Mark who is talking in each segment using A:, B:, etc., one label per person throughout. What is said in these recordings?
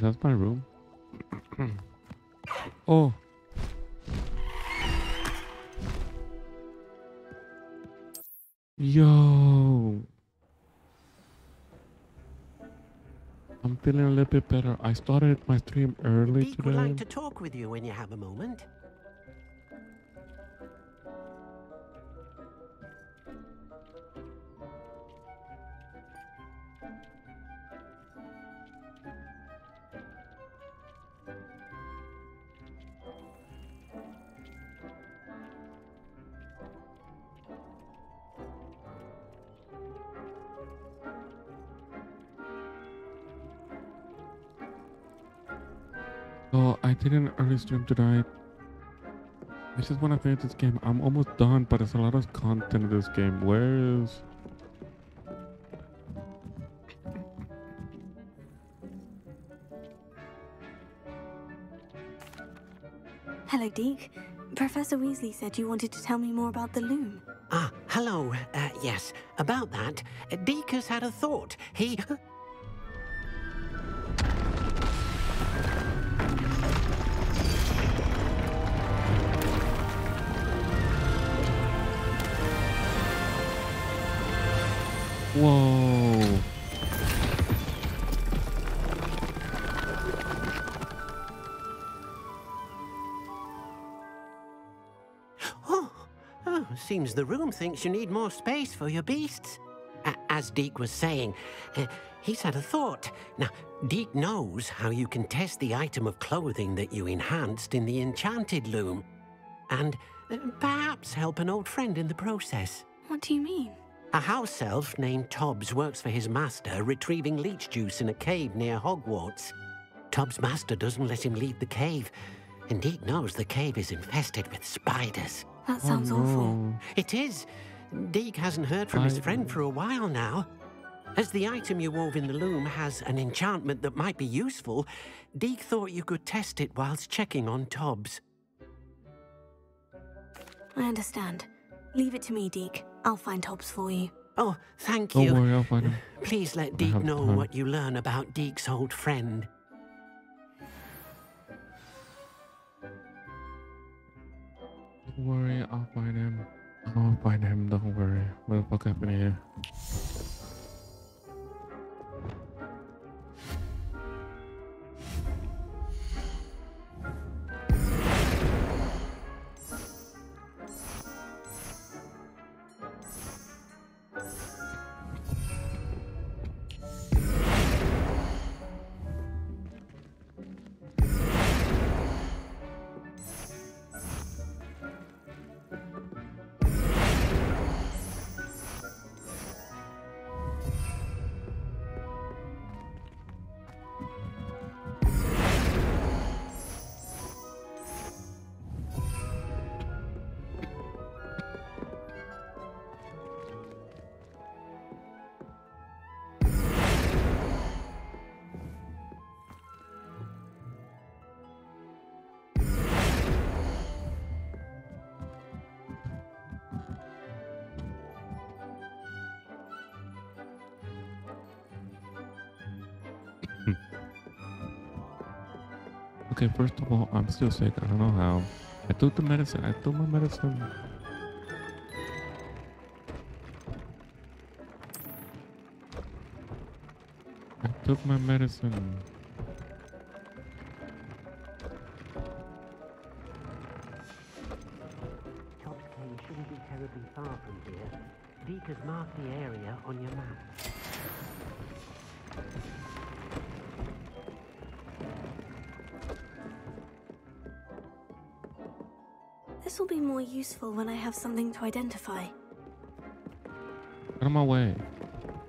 A: That's my room. Oh, yo. I'm feeling a little bit better. I started my stream early
B: Deke would like
A: today.
B: to talk with you when you have a moment.
A: So I did an early stream tonight. I just want to finish this game. I'm almost done, but there's a lot of content in this game. Where is...
C: Hello, Deke. Professor Weasley said you wanted to tell me more about the loom.
B: Ah, hello. Yes, about that. Deke has had a thought. He...
A: Whoa.
B: Oh, seems the room thinks you need more space for your beasts. As Deke was saying, he's had a thought. Now, Deke knows how you can test the item of clothing that you enhanced in the enchanted loom. And perhaps help an old friend in the process.
C: What do you mean?
B: A house elf named Tobbs works for his master, retrieving leech juice in a cave near Hogwarts. Tobbs' master doesn't let him leave the cave, and Deke knows the cave is infested with spiders.
C: That sounds awful.
B: It is. Deke hasn't heard from his friend for a while now. As the item you wove in the loom has an enchantment that might be useful, Deke thought you could test it whilst checking on Tobbs.
C: I understand. Leave it to me, Deke. I'll find Tobbs for you.
B: Oh, thank you.
A: Don't worry, I'll find him.
B: Please let Deke know what you learn about Deke's old friend.
A: Don't worry, I'll find him. I'll find him, don't worry. What the fuck happened here? Okay, first of all, I'm still sick. I don't know how. I took the medicine. I took my medicine. I took my medicine.
B: Tobbs Cave shouldn't be terribly far from here. Deke has marked the area on your map.
C: This will be more useful when I have something to identify.
A: Get on my way.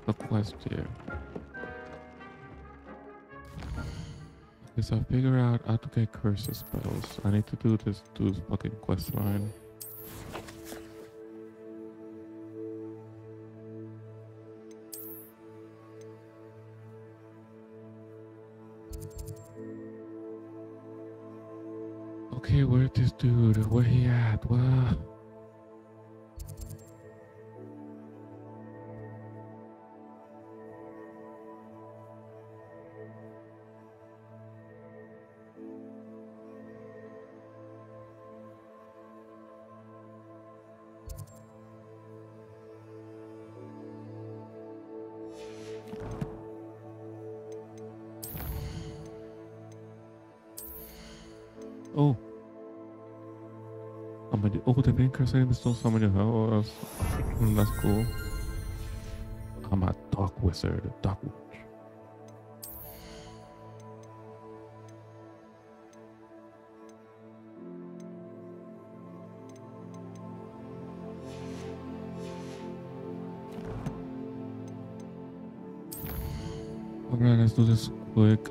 A: The quest here. Because I figure out how to get curses spells. I need to do this fucking quest line. Okay, where's this dude? Where he at? What? Oh. Oh, they've been cursing him still summon your house. That's cool. I'm a dark wizard, a dark witch. Alright, let's do this quick.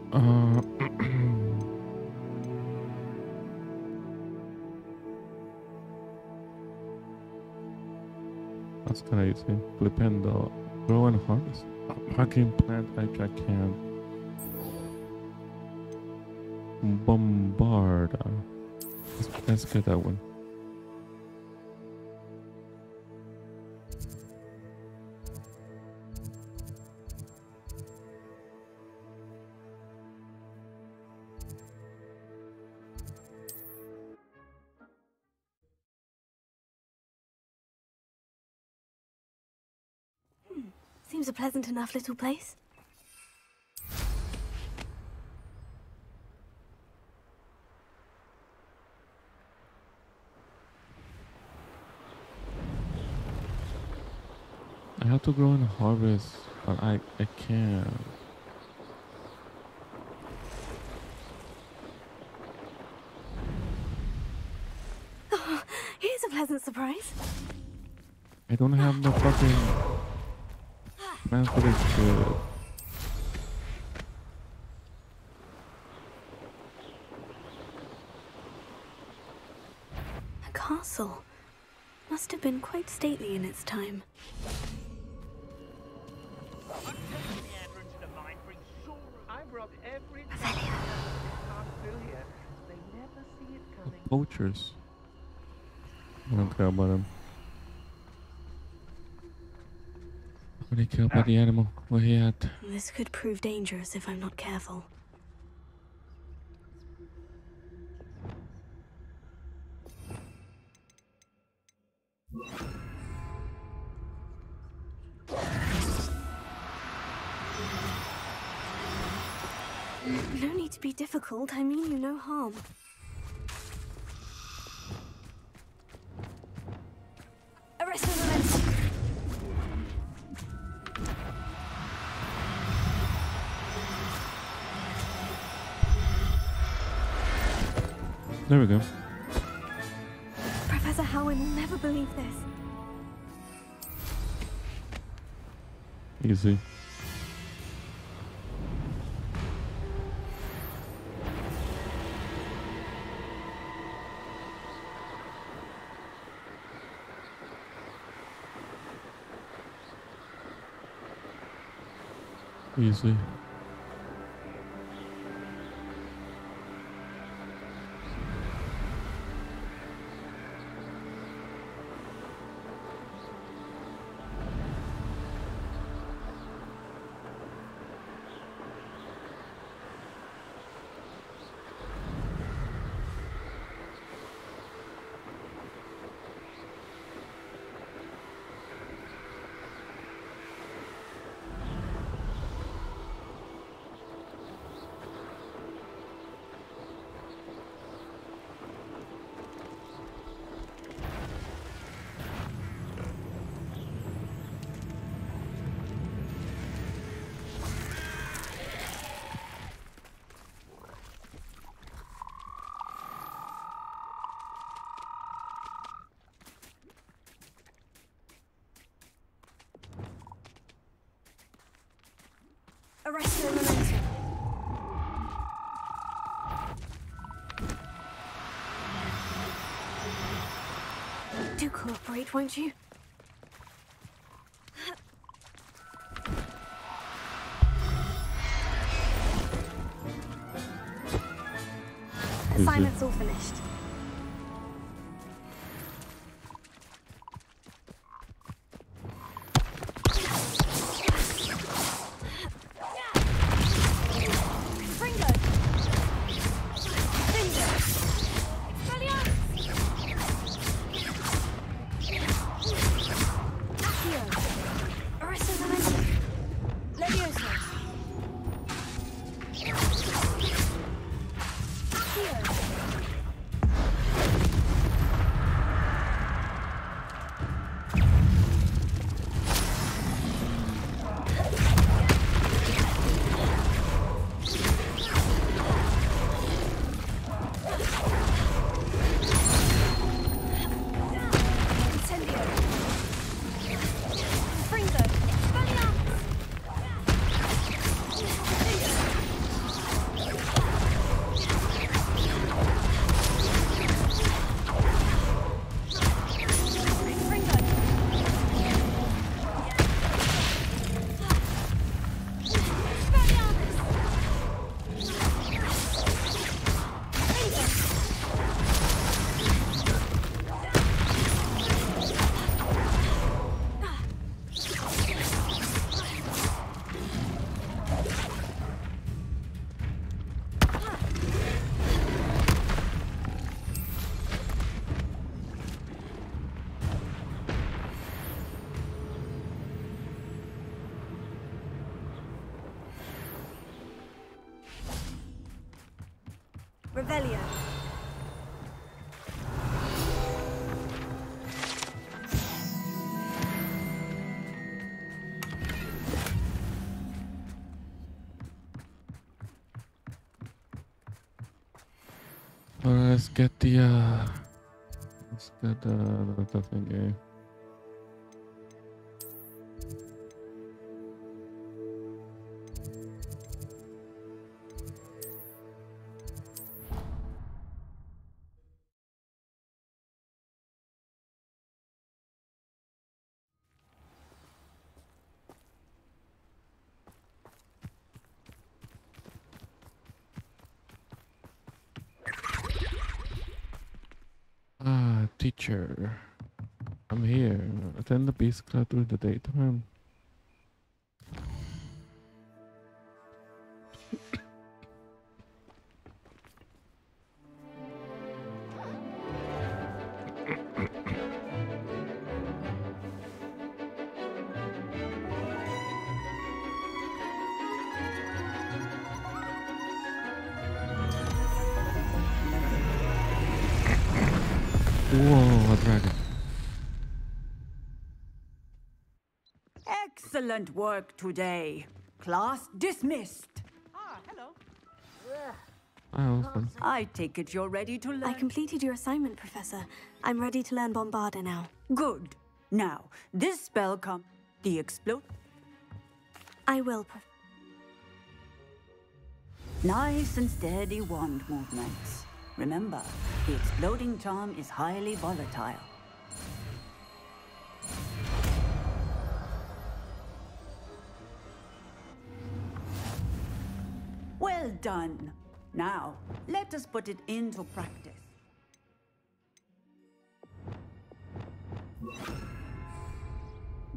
A: That's kind of easy. Flipendo. Grow and harvest. Packing plant like I can. Bombard. Let's get that one.
C: Seems a pleasant enough little place.
A: I have to grow and harvest, but I can't.
C: Oh, here's a pleasant surprise.
A: I don't have the fucking man for this shit.
C: A castle. Must have been quite stately in its time.
A: Poachers. I don't care about them. I only care about the animal. Where he at?
C: This could prove dangerous if I'm not careful. No need to be difficult. I mean you no harm. Arrest the momentum.
A: There we go.
C: Professor Howin will never believe this.
A: Easy. Easy.
C: Arrest the momentum. Do cooperate, won't you? Assignment's all finished. Revelio.
A: Let's get the the thingy. Teacher, I'm here. Attend the beast class during the daytime. Whoa, a dragon.
D: Excellent work today. Class dismissed. I take it you're ready to learn.
C: I completed your assignment, Professor. I'm ready to learn Bombarda now.
D: Good. Now, this spell comes. The explode.
C: I will,
D: Nice and steady wand movements. Remember, the exploding charm is highly volatile. Well done. Now, let us put it into practice.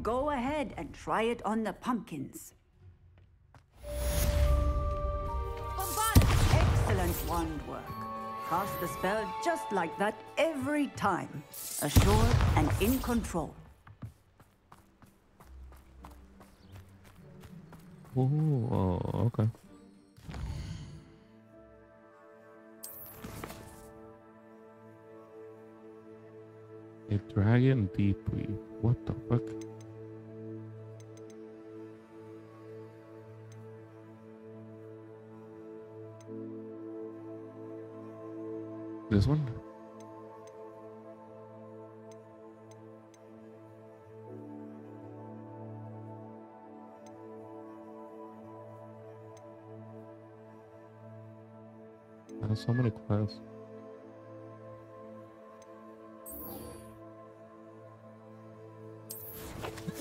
D: Go ahead and try it on the pumpkins. Excellent wand work. Cast the spell just like that every time. Assured and in control.
A: Oh, okay. A dragon deeply. What the fuck? This one? I have so many quests.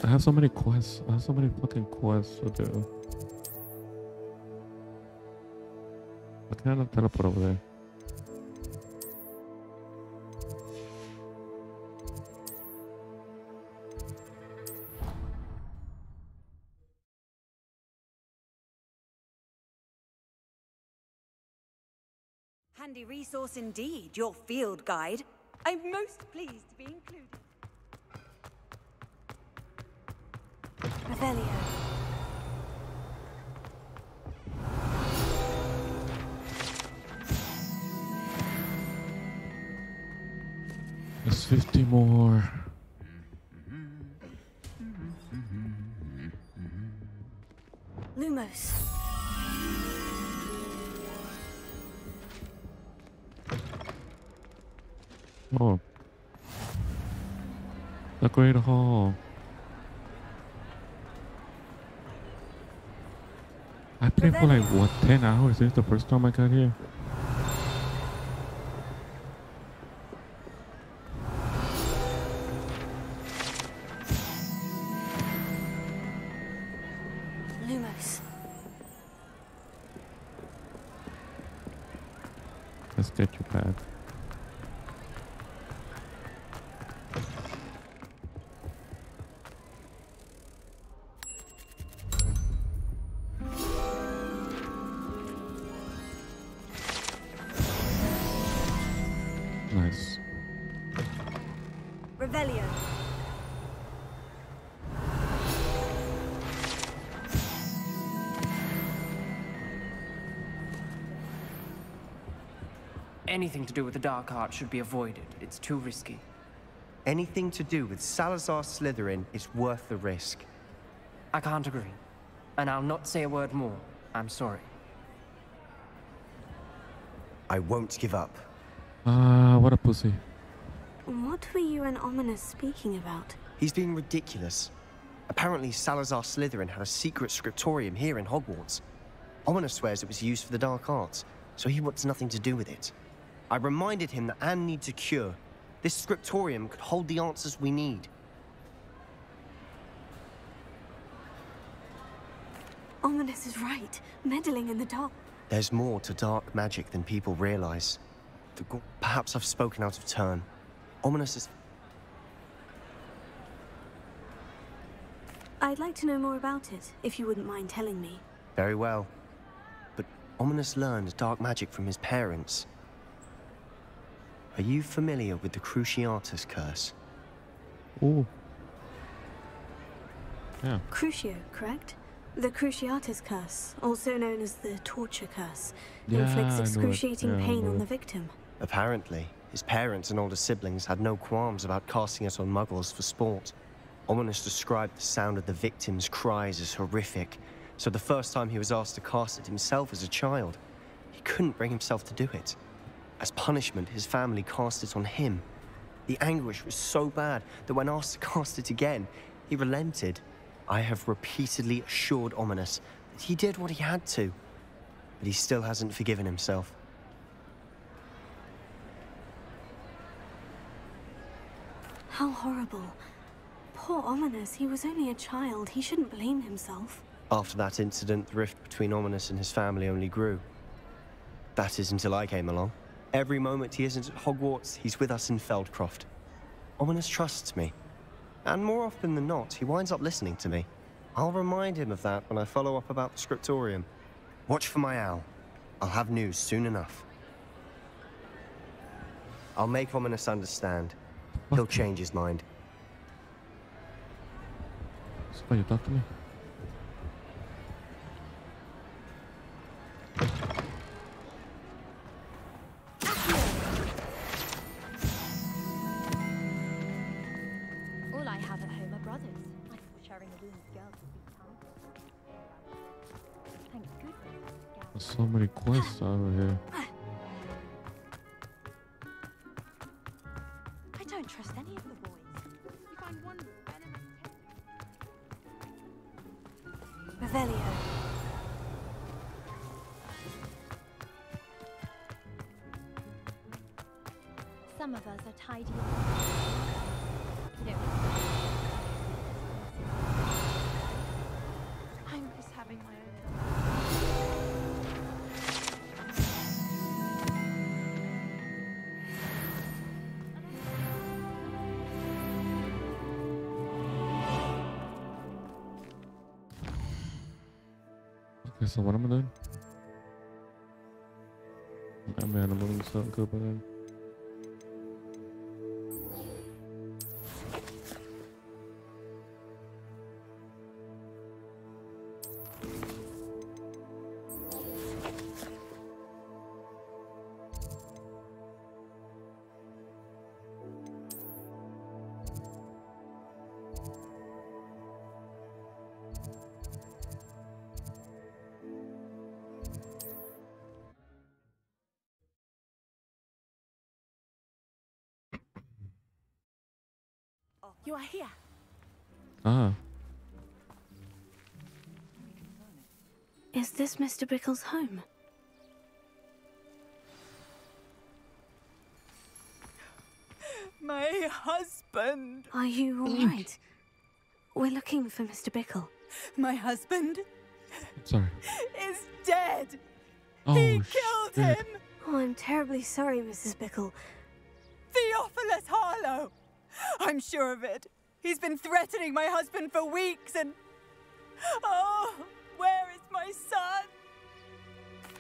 A: I have so many quests. I have so many fucking quests to do. I can't teleport over there.
E: Handy resource indeed, your field guide. I'm most pleased to be included.
C: Revelio.
A: There's 50 more.
C: Lumos.
A: Oh. The Great Hall. I played for like, what, 10 hours since the first time I got here?
C: Lumos.
A: Let's get you back. Nice.
C: Revelio.
F: anything to do with the dark art should be avoided. It's too risky.
G: Anything to do with Salazar Slytherin is worth the risk.
F: I can't agree. And I'll not say a word more. I'm sorry.
G: I won't give up.
A: Ah, what a pussy.
C: What were you and Ominous speaking about?
G: He's being ridiculous. Apparently, Salazar Slytherin had a secret scriptorium here in Hogwarts. Ominous swears it was used for the dark arts, so he wants nothing to do with it. I reminded him that Anne needs a cure. This scriptorium could hold the answers we need.
C: Ominous is right. Meddling in the dark.
G: There's more to dark magic than people realize. Perhaps I've spoken out of turn. Ominous is...
C: I'd like to know more about it, if you wouldn't mind telling me.
G: Very well. But Ominous learned dark magic from his parents. Are you familiar with the Cruciatus curse?
A: Oh. Yeah.
C: Crucio, correct? The Cruciatus curse, also known as the torture curse,
A: Yeah, I
C: inflicts
A: know it.
C: excruciating
A: Yeah, I
C: pain
A: know
C: on
A: it.
C: the victim.
G: Apparently, his parents and older siblings had no qualms about casting it on muggles for sport. Ominous described the sound of the victim's cries as horrific, so the first time he was asked to cast it himself as a child, he couldn't bring himself to do it. As punishment, his family cast it on him. The anguish was so bad that when asked to cast it again, he relented. I have repeatedly assured Ominous that he did what he had to, but he still hasn't forgiven himself.
C: How horrible. Poor Ominous, he was only a child. He shouldn't blame himself.
G: After that incident, the rift between Ominous and his family only grew. That is until I came along. Every moment he isn't at Hogwarts, he's with us in Feldcroft. Ominous trusts me. And more often than not, he winds up listening to me. I'll remind him of that when I follow up about the scriptorium. Watch for my owl. I'll have news soon enough. I'll make Ominous understand. He'll change his mind.
A: So you talk to me?
H: All I have at home are brothers. I thought sharing a room with girls would be fun. Thank goodness.
A: There's so many quests over here.
H: I don't trust any of the boys. You find one venomous.
C: Revelio.
H: Some of us are tidy. You know. I'm just having my own.
A: Okay, so what am I doing? Man, I'm moving so good, but then.
E: You are here.
A: Ah.
C: Is this Mr. Bickle's home?
E: My husband.
C: Are you all right? We're looking for Mr. Bickle.
E: My husband
A: Sorry.
E: is dead.
A: Oh,
E: He killed
A: shit.
E: him.
C: Oh, I'm terribly sorry, Mrs. Bickle.
E: Theophilus Harlow. I'm sure of it. He's been threatening my husband for weeks and... Oh, where is my son?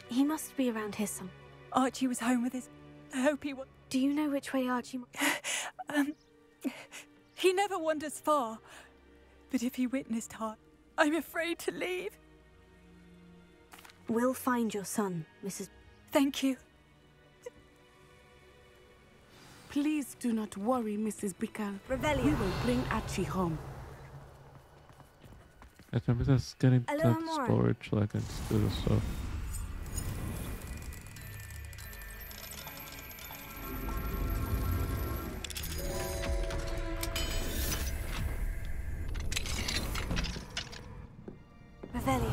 C: He must be around here some.
E: Archie was home with his... I hope he was...
C: Do you know which way Archie...
E: He never wanders far. But if he witnessed harm, I'm afraid to leave.
C: We'll find your son, Mrs...
E: Thank you.
I: Please do not worry, Mrs. Bickle.
C: Revelio.
I: We will bring Archie home.
A: Let me just get into
C: Hello,
A: that
C: Amora.
A: storage so I can do the stuff.
C: Revelio.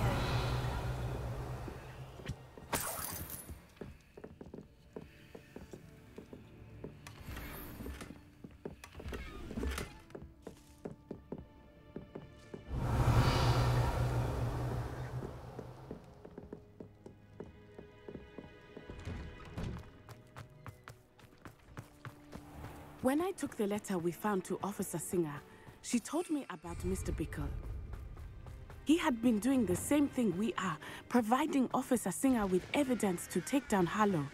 I: When I took the letter we found to Officer Singer, she told me about Mr. Bickle. He had been doing the same thing we are, providing Officer Singer with evidence to take down Harlow.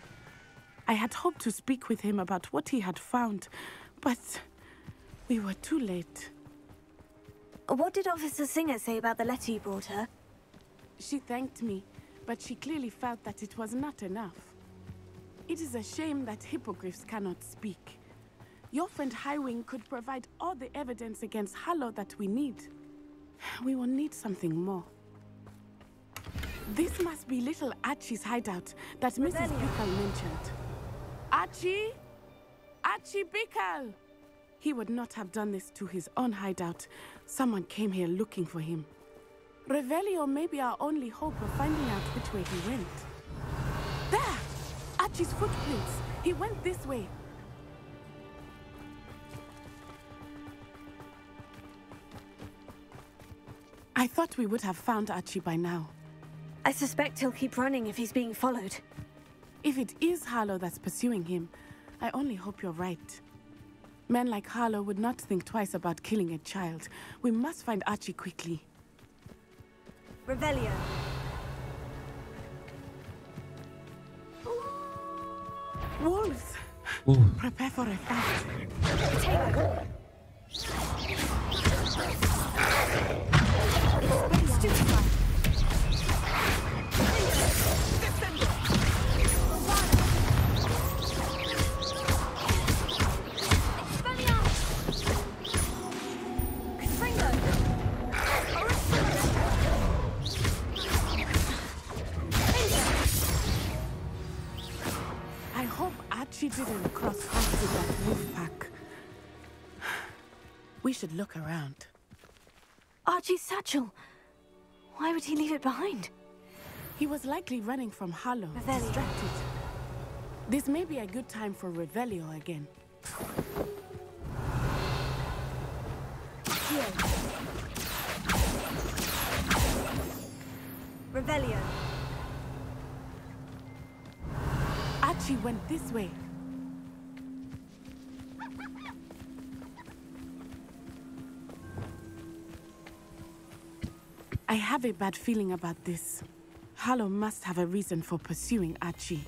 I: I had hoped to speak with him about what he had found, but we were too late.
C: What did Officer Singer say about the letter you brought her?
I: She thanked me, but she clearly felt that it was not enough. It is a shame that hippogriffs cannot speak. Your friend Highwing could provide all the evidence against Harlow that we need. We will need something more. This must be little Archie's hideout that Mrs. Bickle mentioned. Archie? Archie Bickle! He would not have done this to his own hideout. Someone came here looking for him. Revelio may be our only hope of finding out which way he went. There! Archie's footprints. He went this way. I thought we would have found Archie by now.
C: I suspect he'll keep running if he's being followed.
I: If it is Harlow that's pursuing him, I only hope you're right. Men like Harlow would not think twice about killing a child. We must find Archie quickly.
C: Revelio.
I: Wolves!
A: Ooh.
I: Prepare for a fight.
C: Potato.
I: I hope Archie didn't cross paths with that wolf pack. We should look around.
C: Archie's satchel. Why would he leave it behind?
I: He was likely running from Harlow,
C: Revelio.
I: distracted. This may be a good time for Revelio again.
C: Here. Revelio.
I: Archie went this way. I have a bad feeling about this. Harlow must have a reason for pursuing Archie.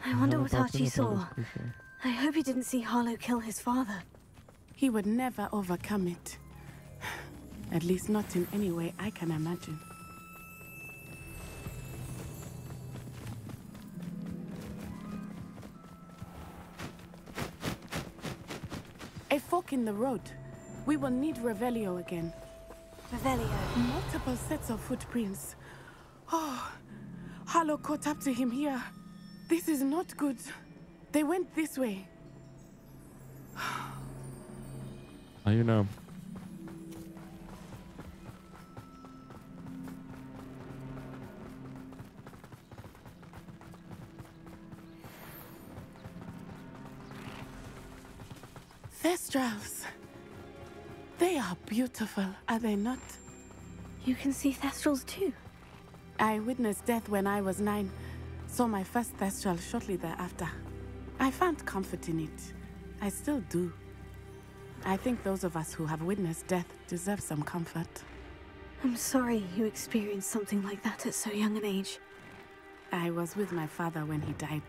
C: I wonder what Archie saw. I hope he didn't see Harlow kill his father.
I: He would never overcome it. At least not in any way I can imagine. A fork in the road. We will need Revelio again.
C: Revelio.
I: Multiple sets of footprints. Oh, Harlow caught up to him here. This is not good. They went this way.
A: How you know?
I: Thestrals. They are beautiful, are they not?
C: You can see Thestrals too.
I: I witnessed death when I was 9. Saw my first Thestral shortly thereafter. I found comfort in it. I still do. I think those of us who have witnessed death deserve some comfort.
C: I'm sorry you experienced something like that at so young an age.
I: I was with my father when he died.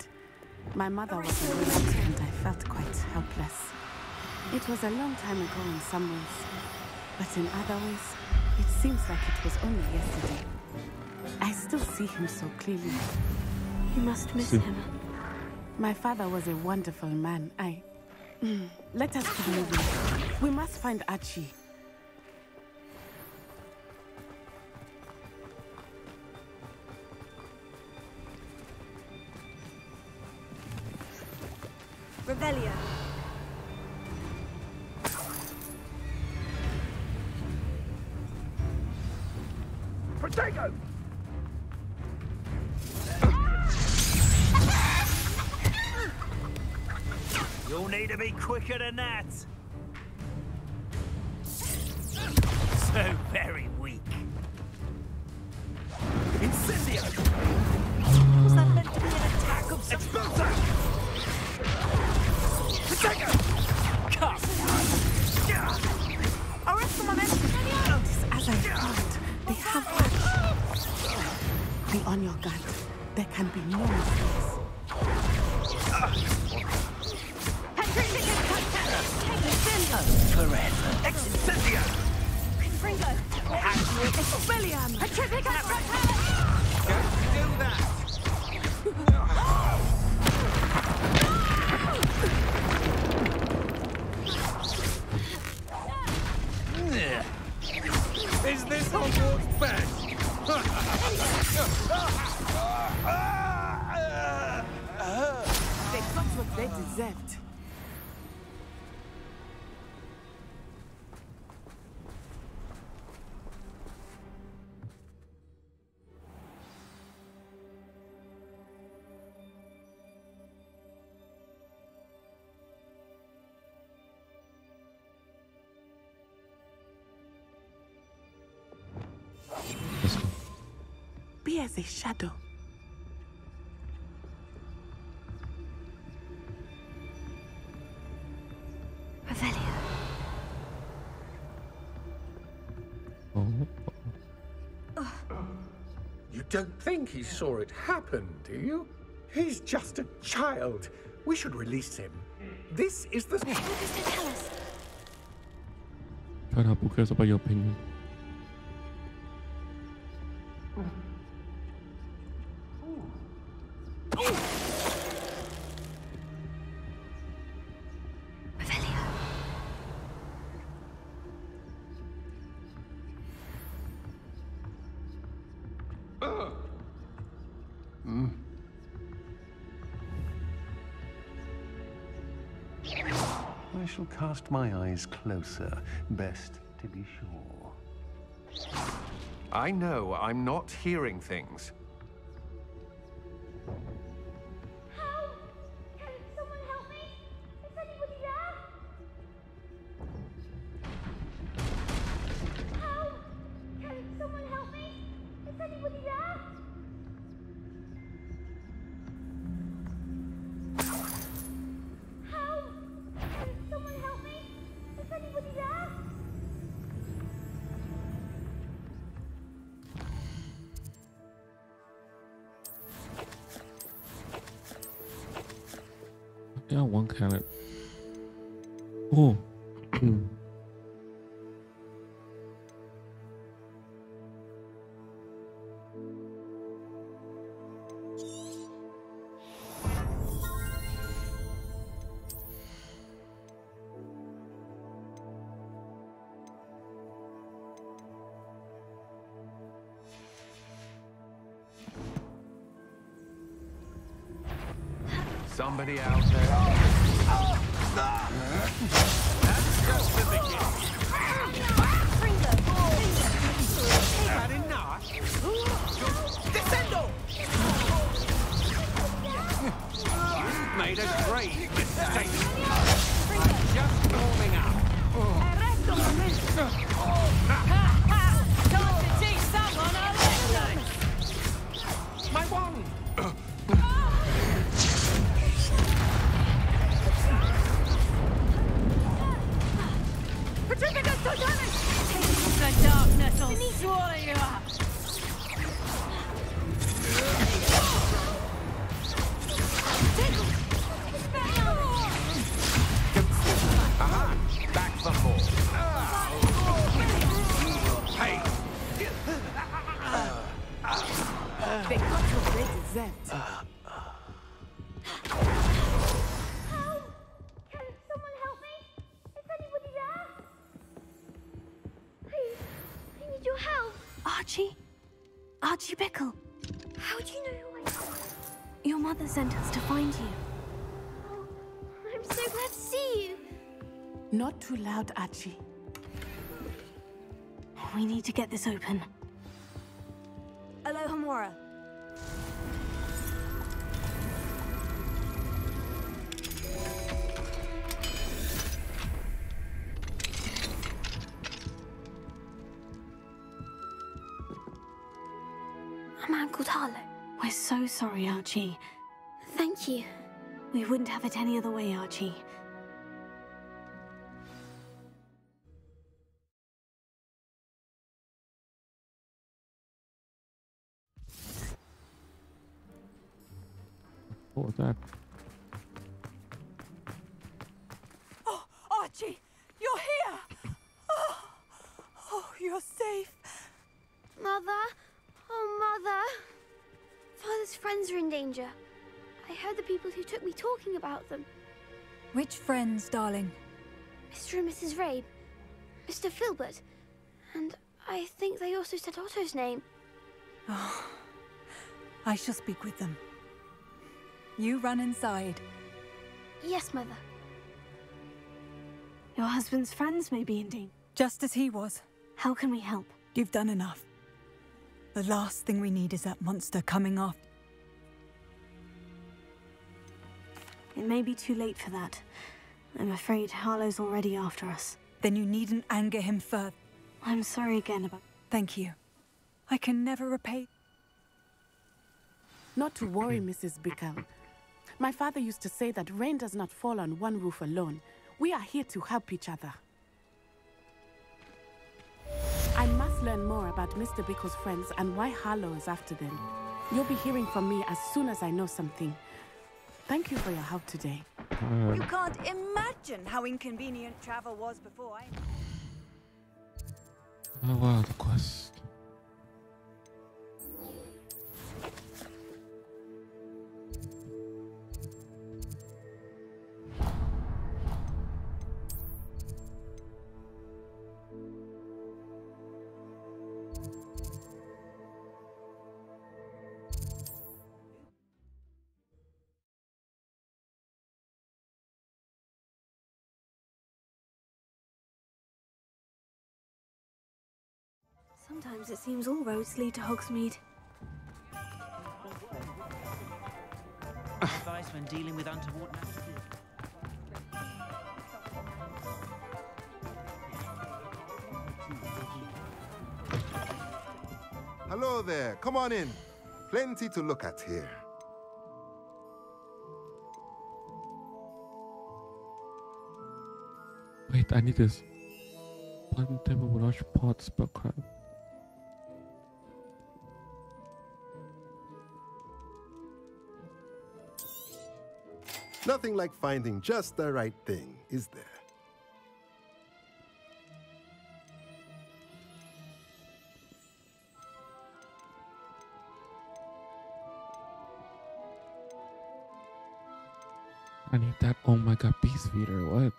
I: My mother was away and I felt quite helpless. It was a long time ago in some ways, but in other ways, it seems like it was only yesterday. I still see him so clearly.
C: You must miss him.
I: My father was a wonderful man. Let us keep moving. We must find Archie.
C: Revelio.
J: Potato! You'll need to be quicker than that. So very weak. Incendio!
E: Was that meant to be an attack of some...
J: Expulsor! Potato! Cut!
I: Arrest the momentum. As I thought, they have Archie. Be on your guard. There can be no mistakes.
J: Forever. Incendio!
E: Confringo!
I: Expelliarm!
E: Petrifica!
J: Don't do that! Is this Hogwarts best?
I: They got what they deserved. Be as a shadow.
C: Revelio.
K: You don't think he saw it happen, do you? He's just a child. We should release him. This is the...
C: What does it tell us?
A: Shut up, who cares about your opinion?
C: Revelio.
L: I shall cast my eyes closer, best to be sure. I know I'm not hearing things.
H: Help! Can someone help me? Is anybody there? Help! Can someone help me? Is anybody there? Help! Can someone help me? Is anybody there?
A: Yeah, one carrot. Oh.
L: Somebody out there.
J: That's just the beginning. Had enough? Descendo! You've made a great mistake. I'm just warming up.
E: Time to teach someone a lesson!
J: My wand!
E: Petrifica Totalis! The darkness will swallow you up!
J: Aha! Back for more. Hey!
I: They got what they deserved.
H: Help! Can someone
C: Archie Bickle.
H: How do you know who I am?
C: Your mother sent us to find you.
H: Oh, I'm so glad to see you.
I: Not too loud, Archie.
C: We need to get this open.
M: Aloha Mora.
C: A man called Harlow. We're so sorry, Archie.
H: Thank you.
C: We wouldn't have it any other way, Archie.
A: What was that?
E: Oh, Archie, you're here! Oh, you're safe.
H: Mother? Oh, Mother. Father's friends are in danger. I heard the people who took me talking about them.
M: Which friends, darling?
H: Mr. and Mrs. Rabe, Mr. Filbert, and I think they also said Otto's name.
M: Oh, I shall speak with them. You run inside.
H: Yes, Mother.
C: Your husband's friends may be in danger.
M: Just as he was.
C: How can we help?
M: You've done enough. The last thing we need is that monster coming after.
C: It may be too late for that. I'm afraid Harlow's already after us.
M: Then you needn't anger him further.
C: I'm sorry again about...
M: Thank you. I can never repay...
I: Not to worry, Mrs. Bickle. My father used to say that rain does not fall on one roof alone. We are here to help each other. I must learn more about Mr. Bickle's friends and why Harlow is after them. You'll be hearing from me as soon as I know something. Thank you for your help today.
M: You can't imagine how inconvenient travel was before I...
A: Oh wow, the quest.
C: Sometimes it seems all roads lead to Hogsmeade.
N: Advice when dealing with untoward matters.
O: Hello there. Come on in. Plenty to look at here.
A: Wait, I need this. Button table brush pot spell card.
O: Nothing like finding just the right thing, is there?
A: I need that. Oh my god, beast feeder. What?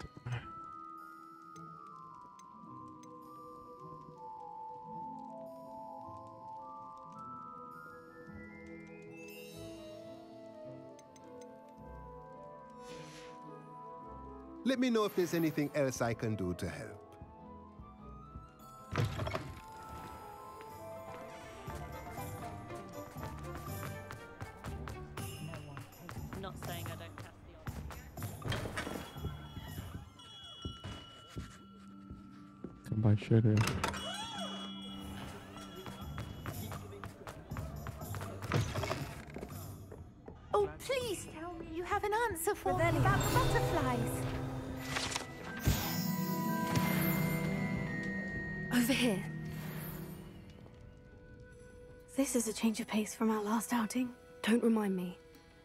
O: Let me know if there's anything else I can do to help.
N: Not saying I don't cast the
A: Come by shit here.
E: Oh, please tell me you have an answer for me about the butterflies.
C: Over here. This is a change of pace from our last outing.
P: Don't remind me.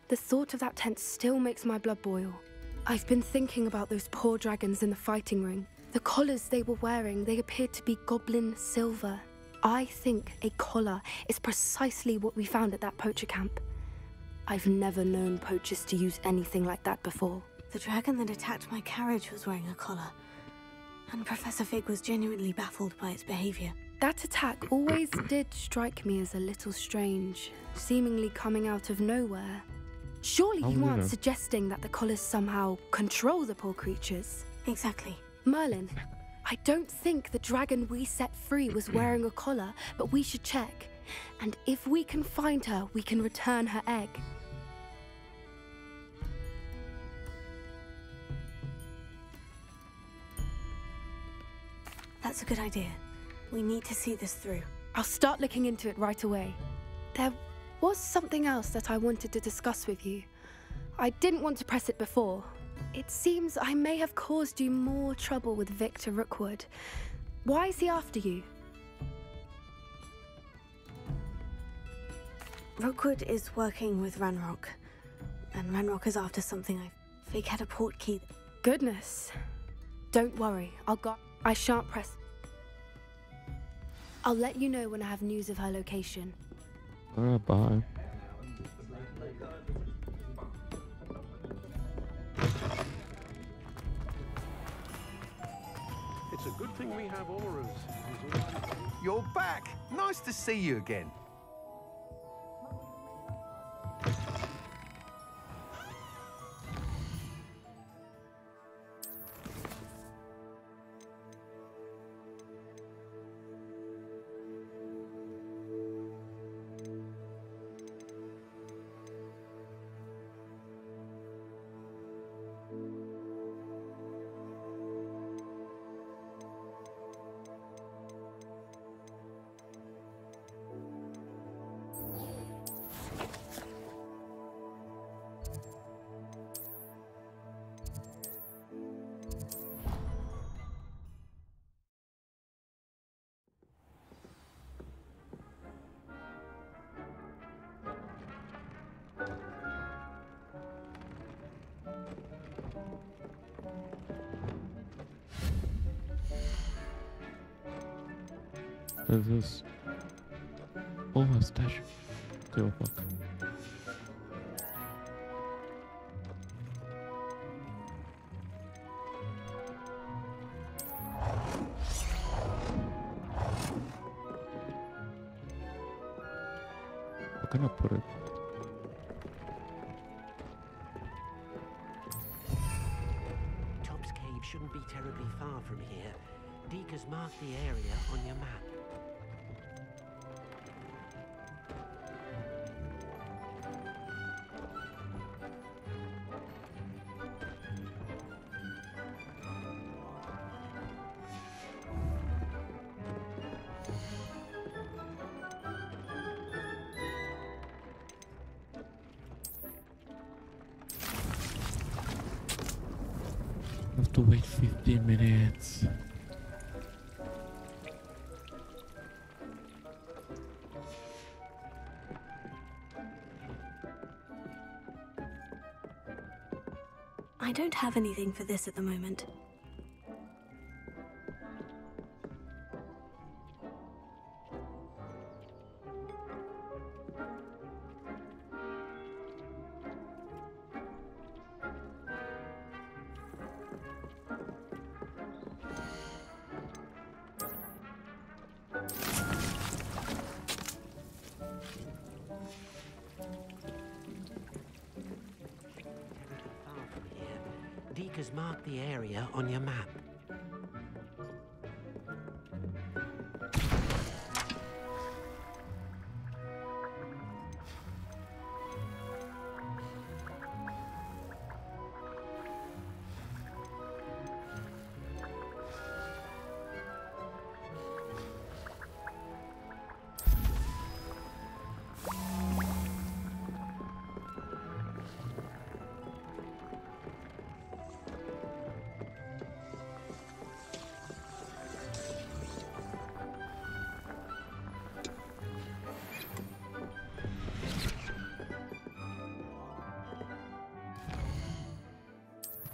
P: The thought of that tent still makes my blood boil. I've been thinking about those poor dragons in the fighting ring. The collars they were wearing, they appeared to be goblin silver. I think a collar is precisely what we found at that poacher camp. I've never known poachers to use anything like that before.
C: The dragon that attacked my carriage was wearing a collar. And Professor Fig was genuinely baffled by its behavior.
P: That attack always did strike me as a little strange, seemingly coming out of nowhere. Surely you aren't suggesting that the collars somehow control the poor creatures?
C: Exactly.
P: Merlin, I don't think the dragon we set free was wearing a collar, but we should check. And if we can find her, we can return her egg.
C: That's a good idea. We need to see this through.
P: I'll start looking into it right away. There was something else that I wanted to discuss with you. I didn't want to press it before. It seems I may have caused you more trouble with Victor Rookwood. Why is he after you?
C: Rookwood is working with Ranrock, and Ranrock is after something I think had a portkey.
P: Goodness. Don't worry, I shan't press. I'll let you know when I have news of her location.
A: Alright, bye.
L: It's a good thing we have auras. You're back! Nice to see you again.
A: What is this? Oh, a stash. Go fuck. Where can I put it?
B: Top's Cave shouldn't be terribly far from here. Deke has marked the area on your map.
A: I have to wait 15 minutes.
C: I don't have anything for this at the moment.
B: Deke has marked the area on your map.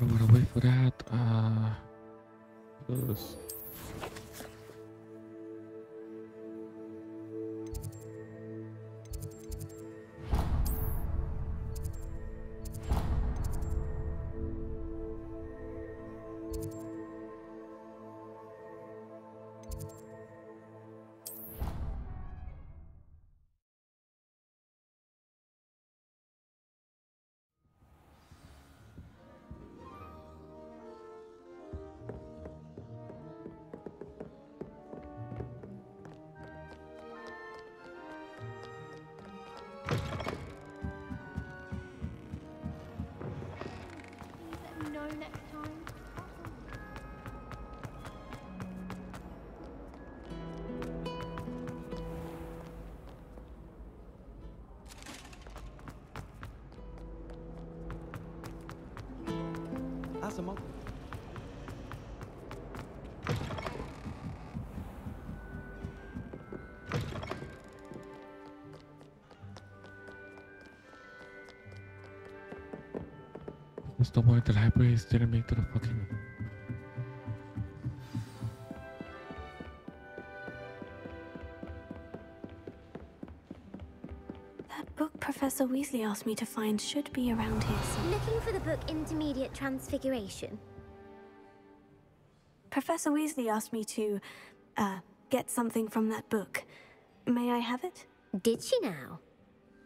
A: I'm gonna wait for that. This.
H: next time.
G: As a mother.
A: Mr. Boy, the libraries didn't make to the fucking...
C: That book Professor Weasley asked me to find should be around here somewhere.
H: Looking for the book Intermediate Transfiguration?
C: Professor Weasley asked me to, get something from that book. May I have it?
Q: Did she now?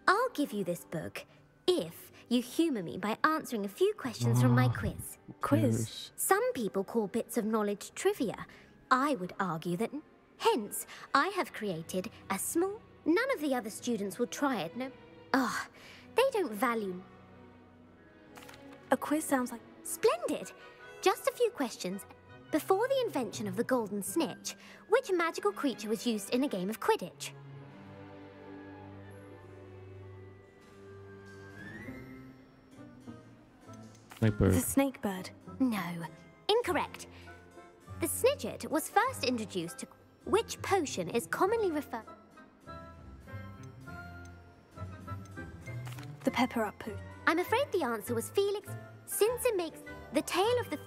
Q: I'll give you this book if you humour me by answering a few questions from my quiz.
C: Quiz?
Q: Some people call bits of knowledge trivia. I would argue that... Hence, I have created a small... None of the other students will try it, no... Oh, they don't value...
C: A quiz sounds like...
Q: Splendid! Just a few questions. Before the invention of the golden snitch, which magical creature was used in a game of Quidditch?
A: Snakebird.
C: The snake bird.
Q: No. Incorrect. The Snidget was first introduced to... Which potion is commonly referred...
C: The pepper up potion.
Q: I'm afraid the answer was Felix, since it makes the tale of the...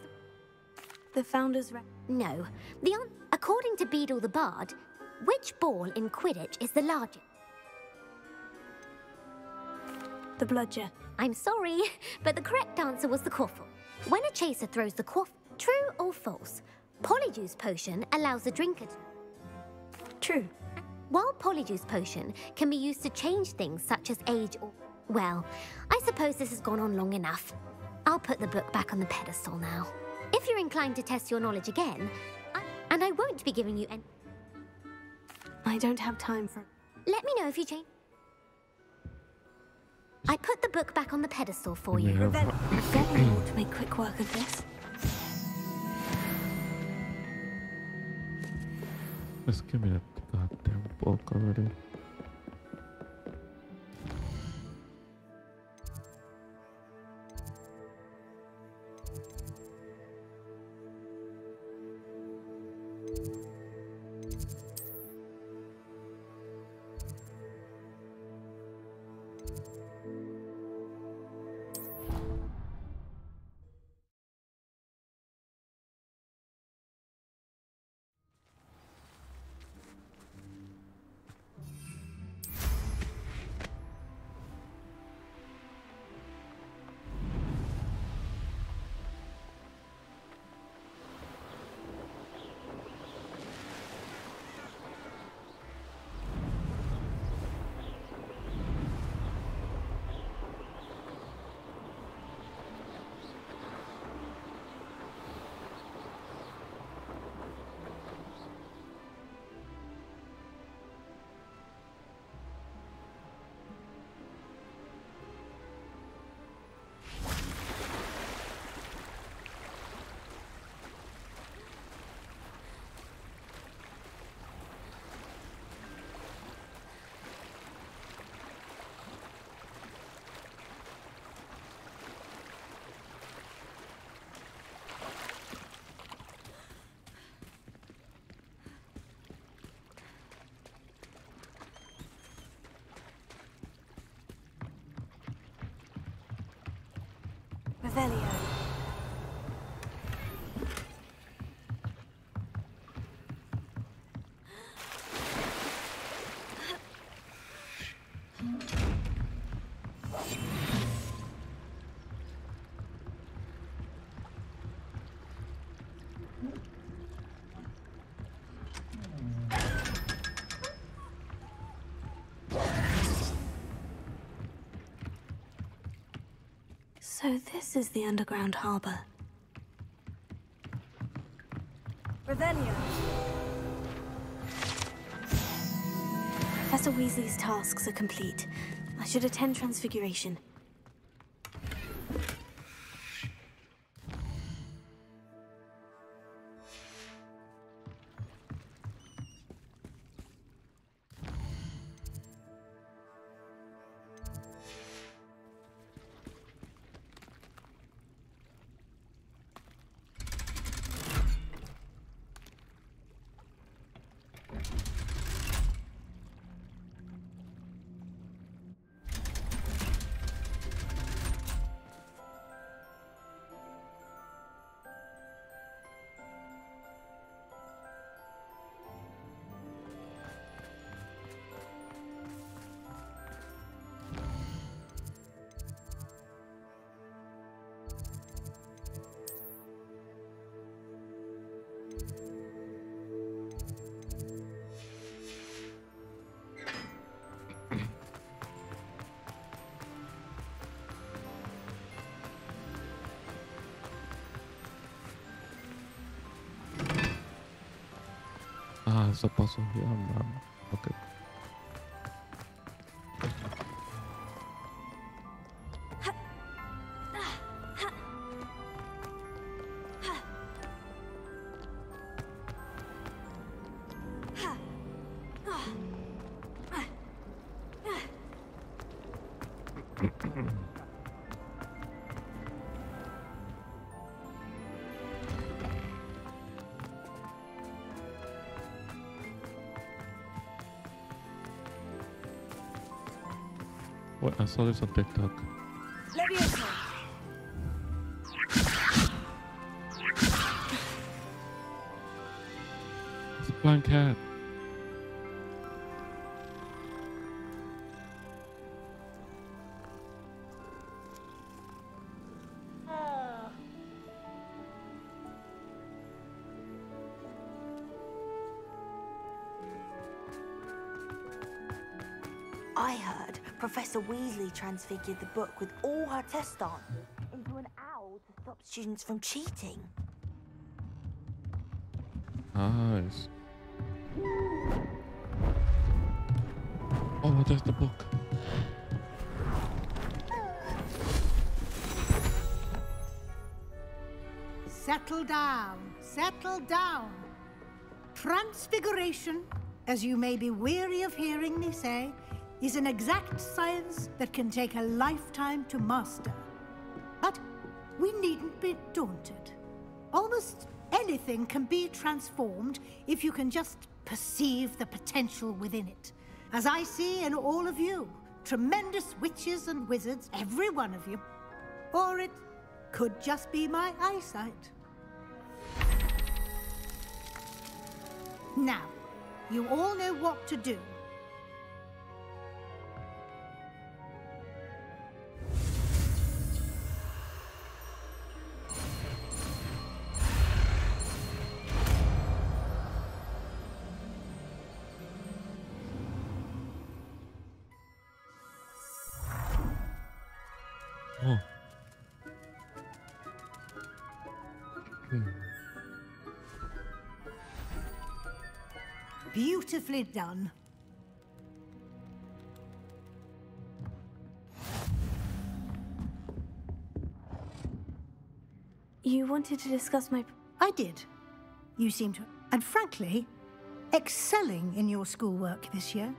C: The founder's...
Q: No. According to Beedle the Bard, which ball in Quidditch is the largest?
C: The bludger.
Q: I'm sorry, but the correct answer was the quaffle. When a chaser throws the quaffle, true or false, Polyjuice Potion allows the drinker to...
C: True.
Q: While Polyjuice Potion can be used to change things such as age or... Well, I suppose this has gone on long enough. I'll put the book back on the pedestal now. If you're inclined to test your knowledge again, and I won't be giving you any...
C: I don't have time for...
Q: Let me know if you change... I put the book back on the pedestal for you.
C: Very able to make quick work of this.
A: Just give me that goddamn book already.
C: Revelio. So this is the underground harbor.
E: Revelio.
C: Professor Weasley's tasks are complete. I should attend Transfiguration.
A: There's a puzzle here. Okay. What? I saw this on TikTok. It's a blind cat.
R: I heard Professor Weasley transfigured the book with all her tests on into an owl to stop students from cheating.
A: Nice. Oh, there's the book.
S: Settle down. Settle down. Transfiguration, as you may be weary of hearing me say, is an exact science that can take a lifetime to master. But we needn't be daunted. Almost anything can be transformed if you can just perceive the potential within it. As I see in all of you, tremendous witches and wizards, every one of you. Or it could just be my eyesight. Now, you all know what to do.
A: Oh.
S: Beautifully done.
C: You wanted to discuss my...
S: I did. You seem to... And frankly, excelling in your schoolwork this year.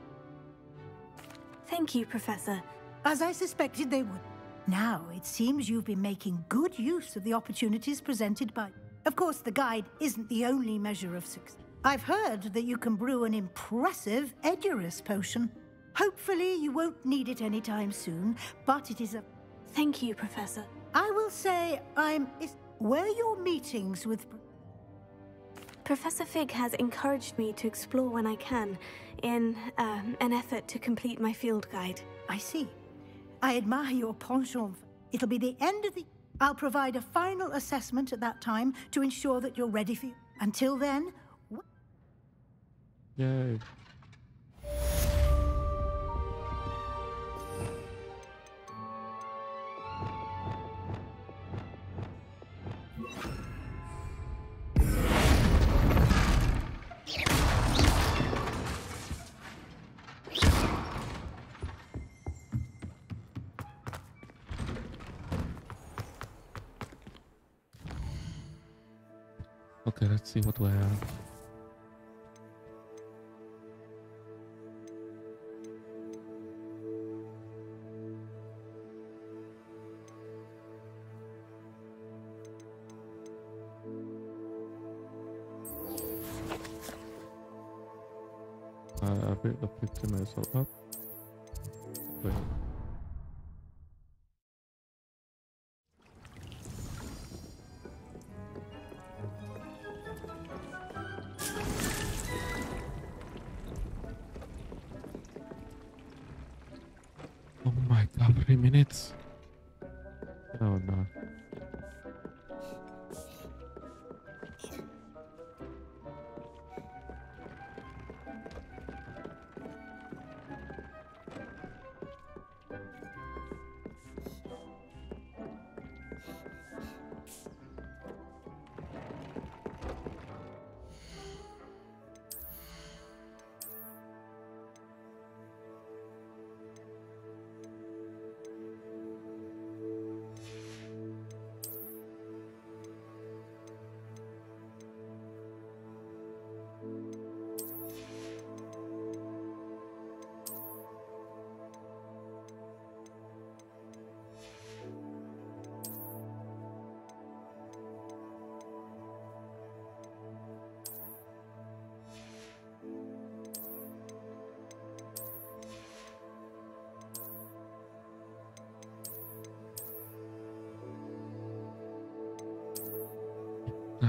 C: Thank you, Professor.
S: As I suspected they would. Now, it seems you've been making good use of the opportunities presented by... Of course, the guide isn't the only measure of success. I've heard that you can brew an impressive Edurus potion. Hopefully, you won't need it anytime soon, but it is a...
C: Thank you, Professor.
S: I will say were your meetings with...
C: Professor Fig has encouraged me to explore when I can, in an effort to complete my field guide.
S: I see. I admire your penchant. It'll be the end of the... I'll provide a final assessment at that time to ensure that you're ready for you. Until then...
A: Yay. Okay, let's see what we have. I built the picture myself up. Wait. Oh my god, 3 minutes. Oh no.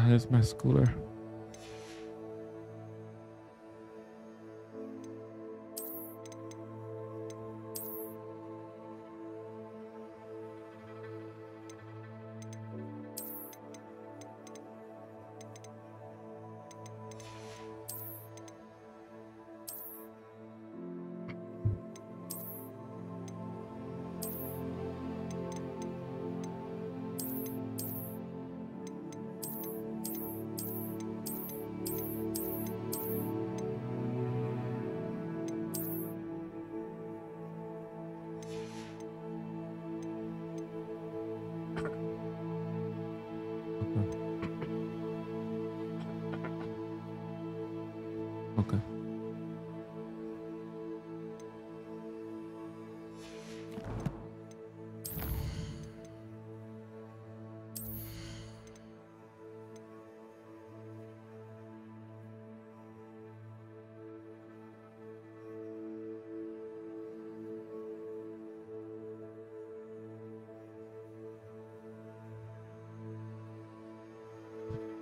A: That is my schooler. Okay.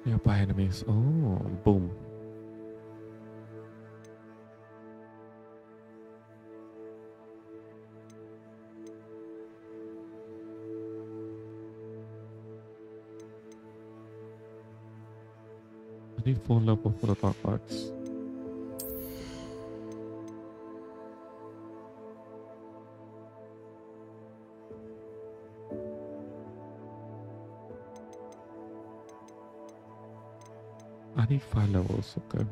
A: Nearby enemies. Oh, boom. I need 4 level for the dark arts. I need 5 levels, okay.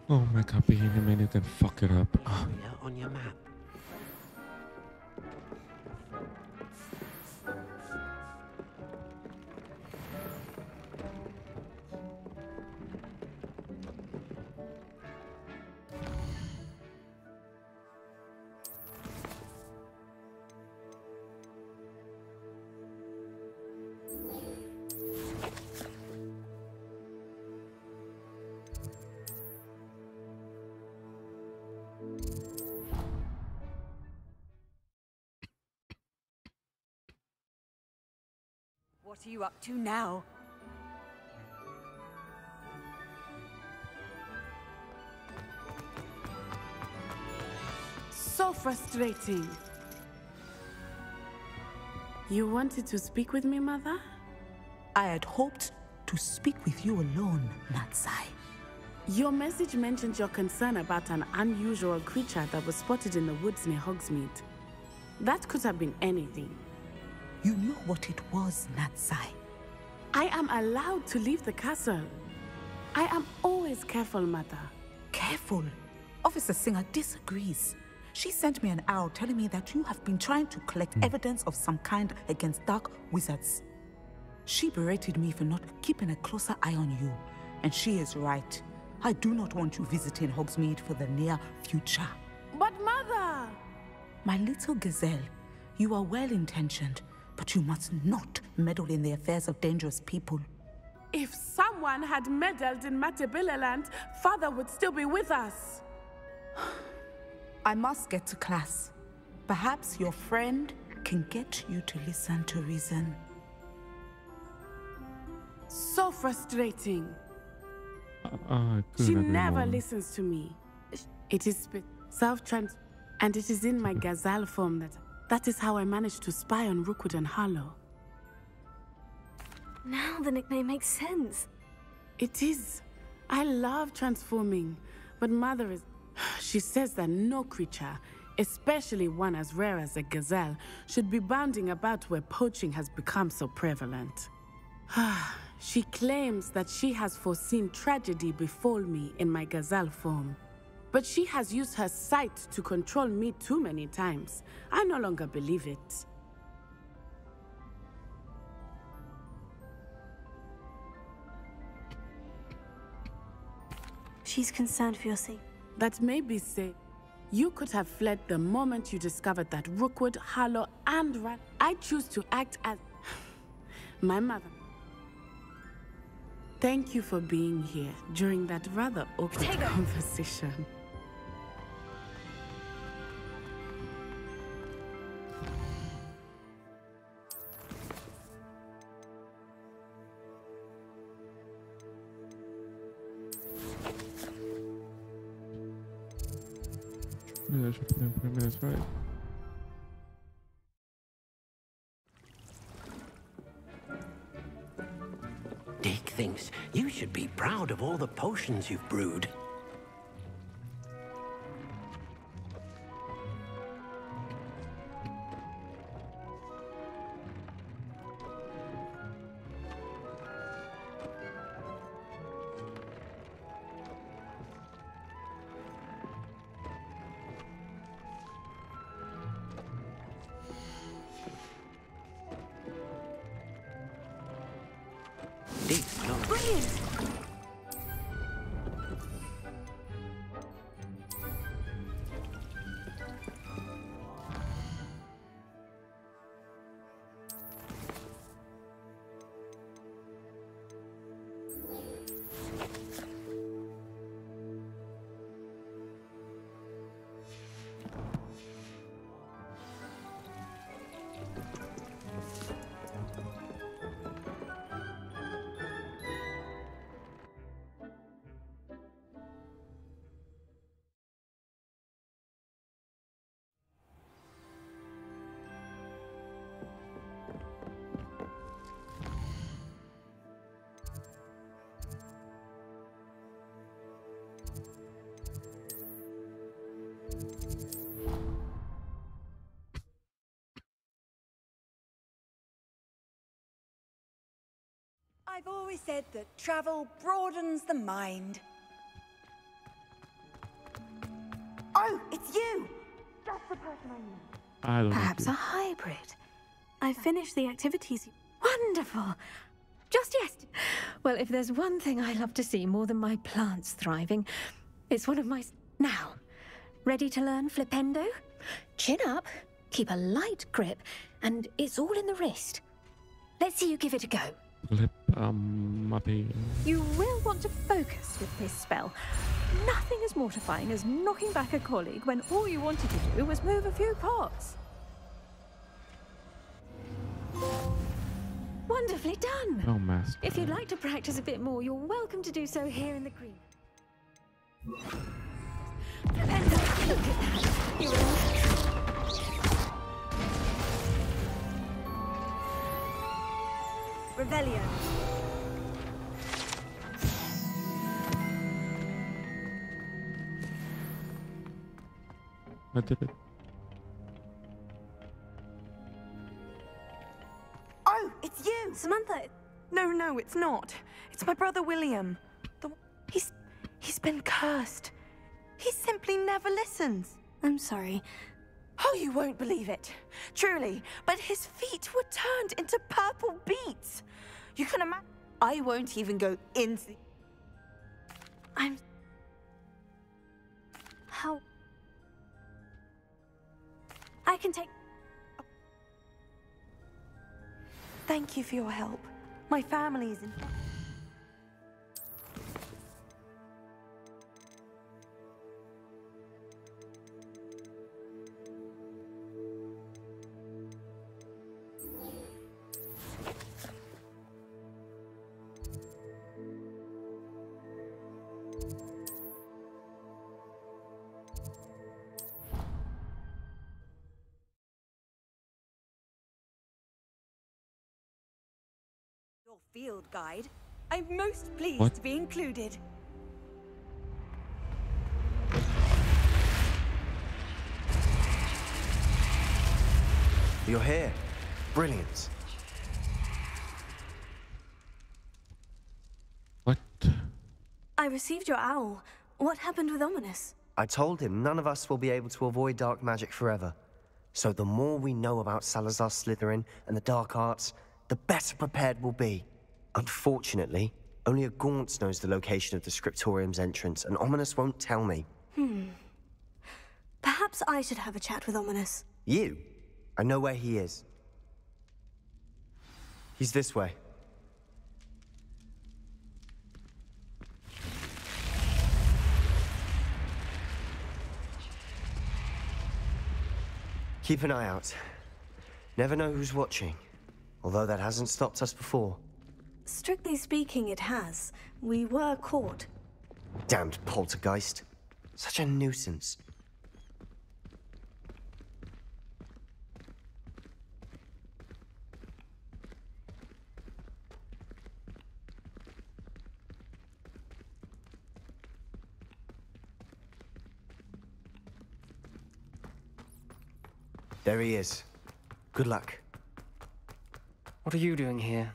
A: Oh my god, being a minute and fuck it up. Oh.
B: On your map.
E: What are you up to now?
I: So frustrating. You wanted to speak with me, Mother?
T: I had hoped to speak with you alone, Natsai.
I: Your message mentioned your concern about an unusual creature that was spotted in the woods near Hogsmeade. That could have been anything.
T: You know what it was, Natsai.
I: I am allowed to leave the castle. I am always careful, Mother.
T: Careful? Officer Singer disagrees. She sent me an owl telling me that you have been trying to collect evidence of some kind against dark wizards. She berated me for not keeping a closer eye on you, and she is right. I do not want you visiting Hogsmeade for the near future.
I: But Mother!
T: My little gazelle, you are well-intentioned, but you must not meddle in the affairs of dangerous people.
I: If someone had meddled in Matabeleland, Father would still be with us.
T: I must get to class. Perhaps your friend can get you to listen to reason.
I: So frustrating.
A: I
I: She
A: couldn't agree
I: never
A: more.
I: listens to me. It is self-trans... And it is in my gazelle form that is how I managed to spy on Rookwood and Harlow.
C: Now the nickname makes sense.
I: It is. I love transforming, but Mother is... She says that no creature, especially one as rare as a gazelle, should be bounding about where poaching has become so prevalent. She claims that she has foreseen tragedy befall me in my gazelle form. But she has used her sight to control me too many times. I no longer believe it.
C: She's concerned for your safety.
I: That may be said. You could have fled the moment you discovered that Rookwood, Harlow, and Rat. I choose to act as my mother. Thank you for being here during that rather awkward conversation.
A: Yeah, I should put in 5 minutes, right?
B: Dick thinks you should be proud of all the potions you've brewed.
C: Brilliant!
E: I've always said that travel broadens the mind. Oh, it's you! That's the person I knew.
A: I don't
C: Perhaps
A: know.
C: a hybrid. I finished the activities.
U: Wonderful! Just yesterday. Well, if there's one thing I love to see more than my plants thriving, it's one of my... Now, ready to learn Flipendo? Chin up, keep a light grip, and it's all in the wrist. Let's see you give it a go.
A: Flip, uppy.
U: You will want to focus with this spell. Nothing as mortifying as knocking back a colleague when all you wanted to do was move a few pots. Wonderfully done!
A: Oh, master.
U: If you'd like to practice a bit more, you're welcome to do so here in the green. Look at that! You're
E: Revelio.
A: I did it.
E: Oh, it's you!
C: Samantha!
V: No, it's not. It's my brother William. He's been cursed. He simply never listens.
C: I'm sorry.
V: Oh, you won't believe it. Truly. But his feet were turned into purple beets. You can imagine. I won't even go into...
C: How... I can take...
V: Thank you for your help. My family is in...
E: field guide. I'm most pleased
A: What?
E: to be included.
G: You're here. Brilliant.
A: What?
C: I received your owl. What happened with Ominous?
G: I told him none of us will be able to avoid dark magic forever. So the more we know about Salazar Slytherin and the dark arts, the better prepared we'll be. Unfortunately, only a Gaunt knows the location of the Scriptorium's entrance, and Ominous won't tell me.
C: Perhaps I should have a chat with Ominous.
G: You? I know where he is. He's this way. Keep an eye out. Never know who's watching. Although that hasn't stopped us before.
C: Strictly speaking, it has. We were caught.
G: Damned poltergeist. Such a nuisance. There he is. Good luck.
D: What are you doing here?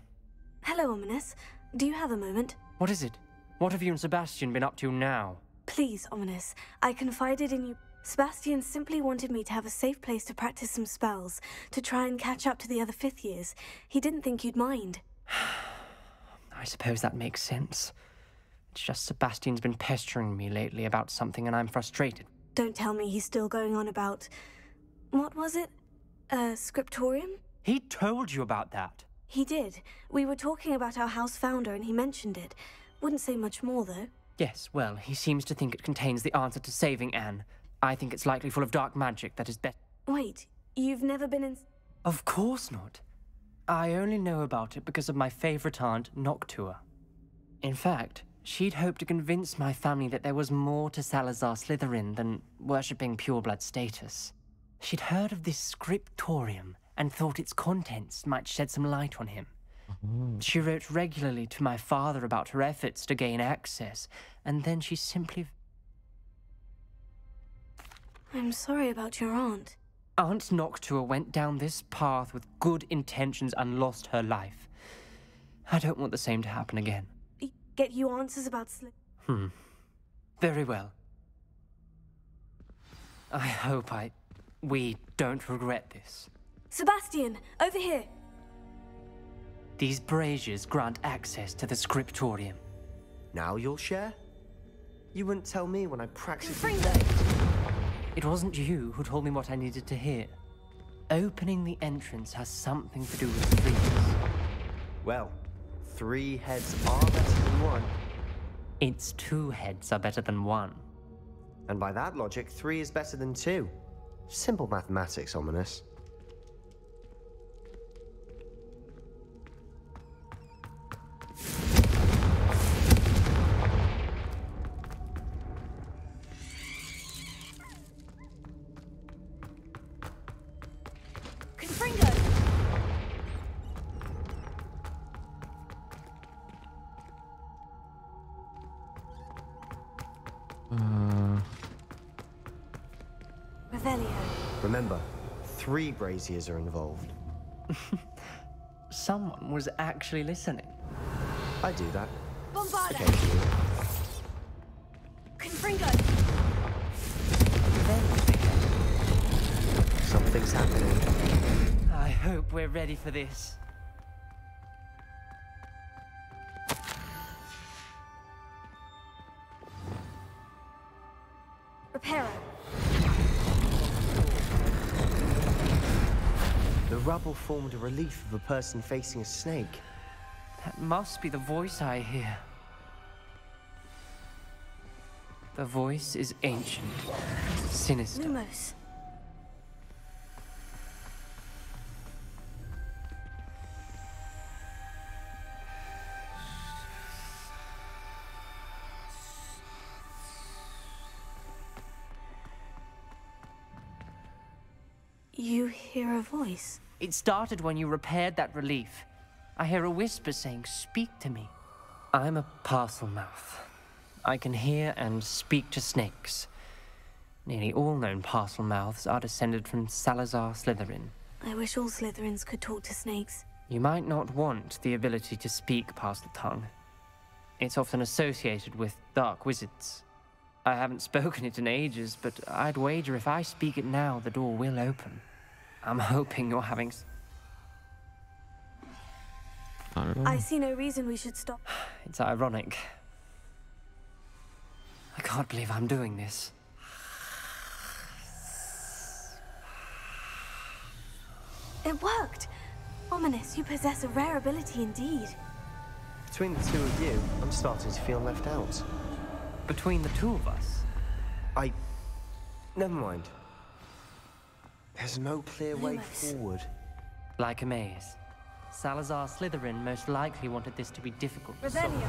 C: Hello, Ominous. Do you have a moment?
D: What is it? What have you and Sebastian been up to now?
C: Please, Ominous. I confided in you. Sebastian simply wanted me to have a safe place to practice some spells, to try and catch up to the other fifth years. He didn't think you'd mind.
D: I suppose that makes sense. It's just Sebastian's been pestering me lately about something and I'm frustrated.
C: Don't tell me he's still going on about... What was it? Scriptorium?
D: He told you about that?
C: He did. We were talking about our house founder and he mentioned it. Wouldn't say much more, though.
D: Yes, well, he seems to think it contains the answer to saving Anne. I think it's likely full of dark magic that is better.
C: Wait, you've never been in...
D: Of course not. I only know about it because of my favorite aunt, Noctua. In fact, she'd hoped to convince my family that there was more to Salazar Slytherin than worshipping pureblood status. She'd heard of this scriptorium and thought its contents might shed some light on him. She wrote regularly to my father about her efforts to gain access, and then she simply...
C: I'm sorry about your aunt.
D: Aunt Noctua went down this path with good intentions and lost her life. I don't want the same to happen again.
C: Get you answers about
D: Very well. I hope we don't regret this.
C: Sebastian, over here.
D: These braziers grant access to the scriptorium.
G: Now you'll share? You wouldn't tell me when I practically...
D: It wasn't you who told me what I needed to hear. Opening the entrance has something to do with threes.
G: Well, 3 heads are better than 1.
D: It's 2 heads are better than 1.
G: And by that logic, 3 is better than 2. Simple mathematics, Ominous. Remember, 3 braziers are involved.
D: Someone was actually listening.
G: I do that.
C: Bombarda! Confringo!
G: Something's happening.
D: I hope we're ready for this.
C: Reparo.
G: The rubble formed a relief of a person facing a snake.
D: That must be the voice I hear. The voice is ancient, sinister.
C: Lumos. You hear a voice?
D: It started when you repaired that relief. I hear a whisper saying, "Speak to me." I'm a parcel mouth. I can hear and speak to snakes. Nearly all known parcel mouths are descended from Salazar Slytherin.
C: I wish all Slytherins could talk to snakes.
D: You might not want the ability to speak past the tongue. It's often associated with dark wizards. I haven't spoken it in ages, but I'd wager if I speak it now, the door will open. I'm hoping you're having...
C: I see no reason we should stop.
D: It's ironic. I can't believe I'm doing this.
C: It worked! Ominous, you possess a rare ability indeed.
G: Between the two of you, I'm starting to feel left out.
D: Between the two of us?
G: Never mind. There's no clear way forward.
D: Like a maze. Salazar Slytherin most likely wanted this to be difficult.
C: Revelio.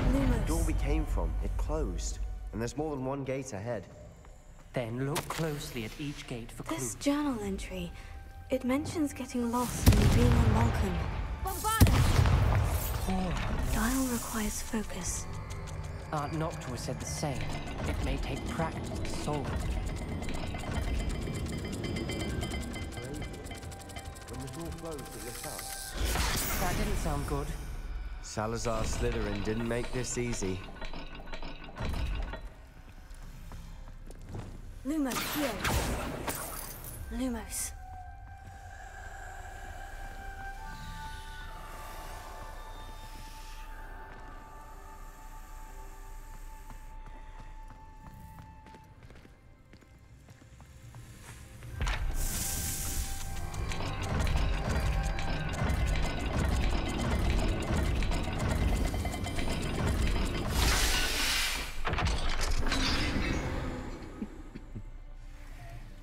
G: The door we came from, it closed. And there's more than one gate ahead.
D: Then look closely at each gate for clues.
C: This journal entry, it mentions getting lost and being unwelcome. Dial requires focus.
D: Aunt Noctua said the same. It may take practice to solve it.
G: When the door closed, it lit up.
D: That didn't sound good.
G: Salazar Slytherin didn't make this easy.
C: Lumos, here. Lumos.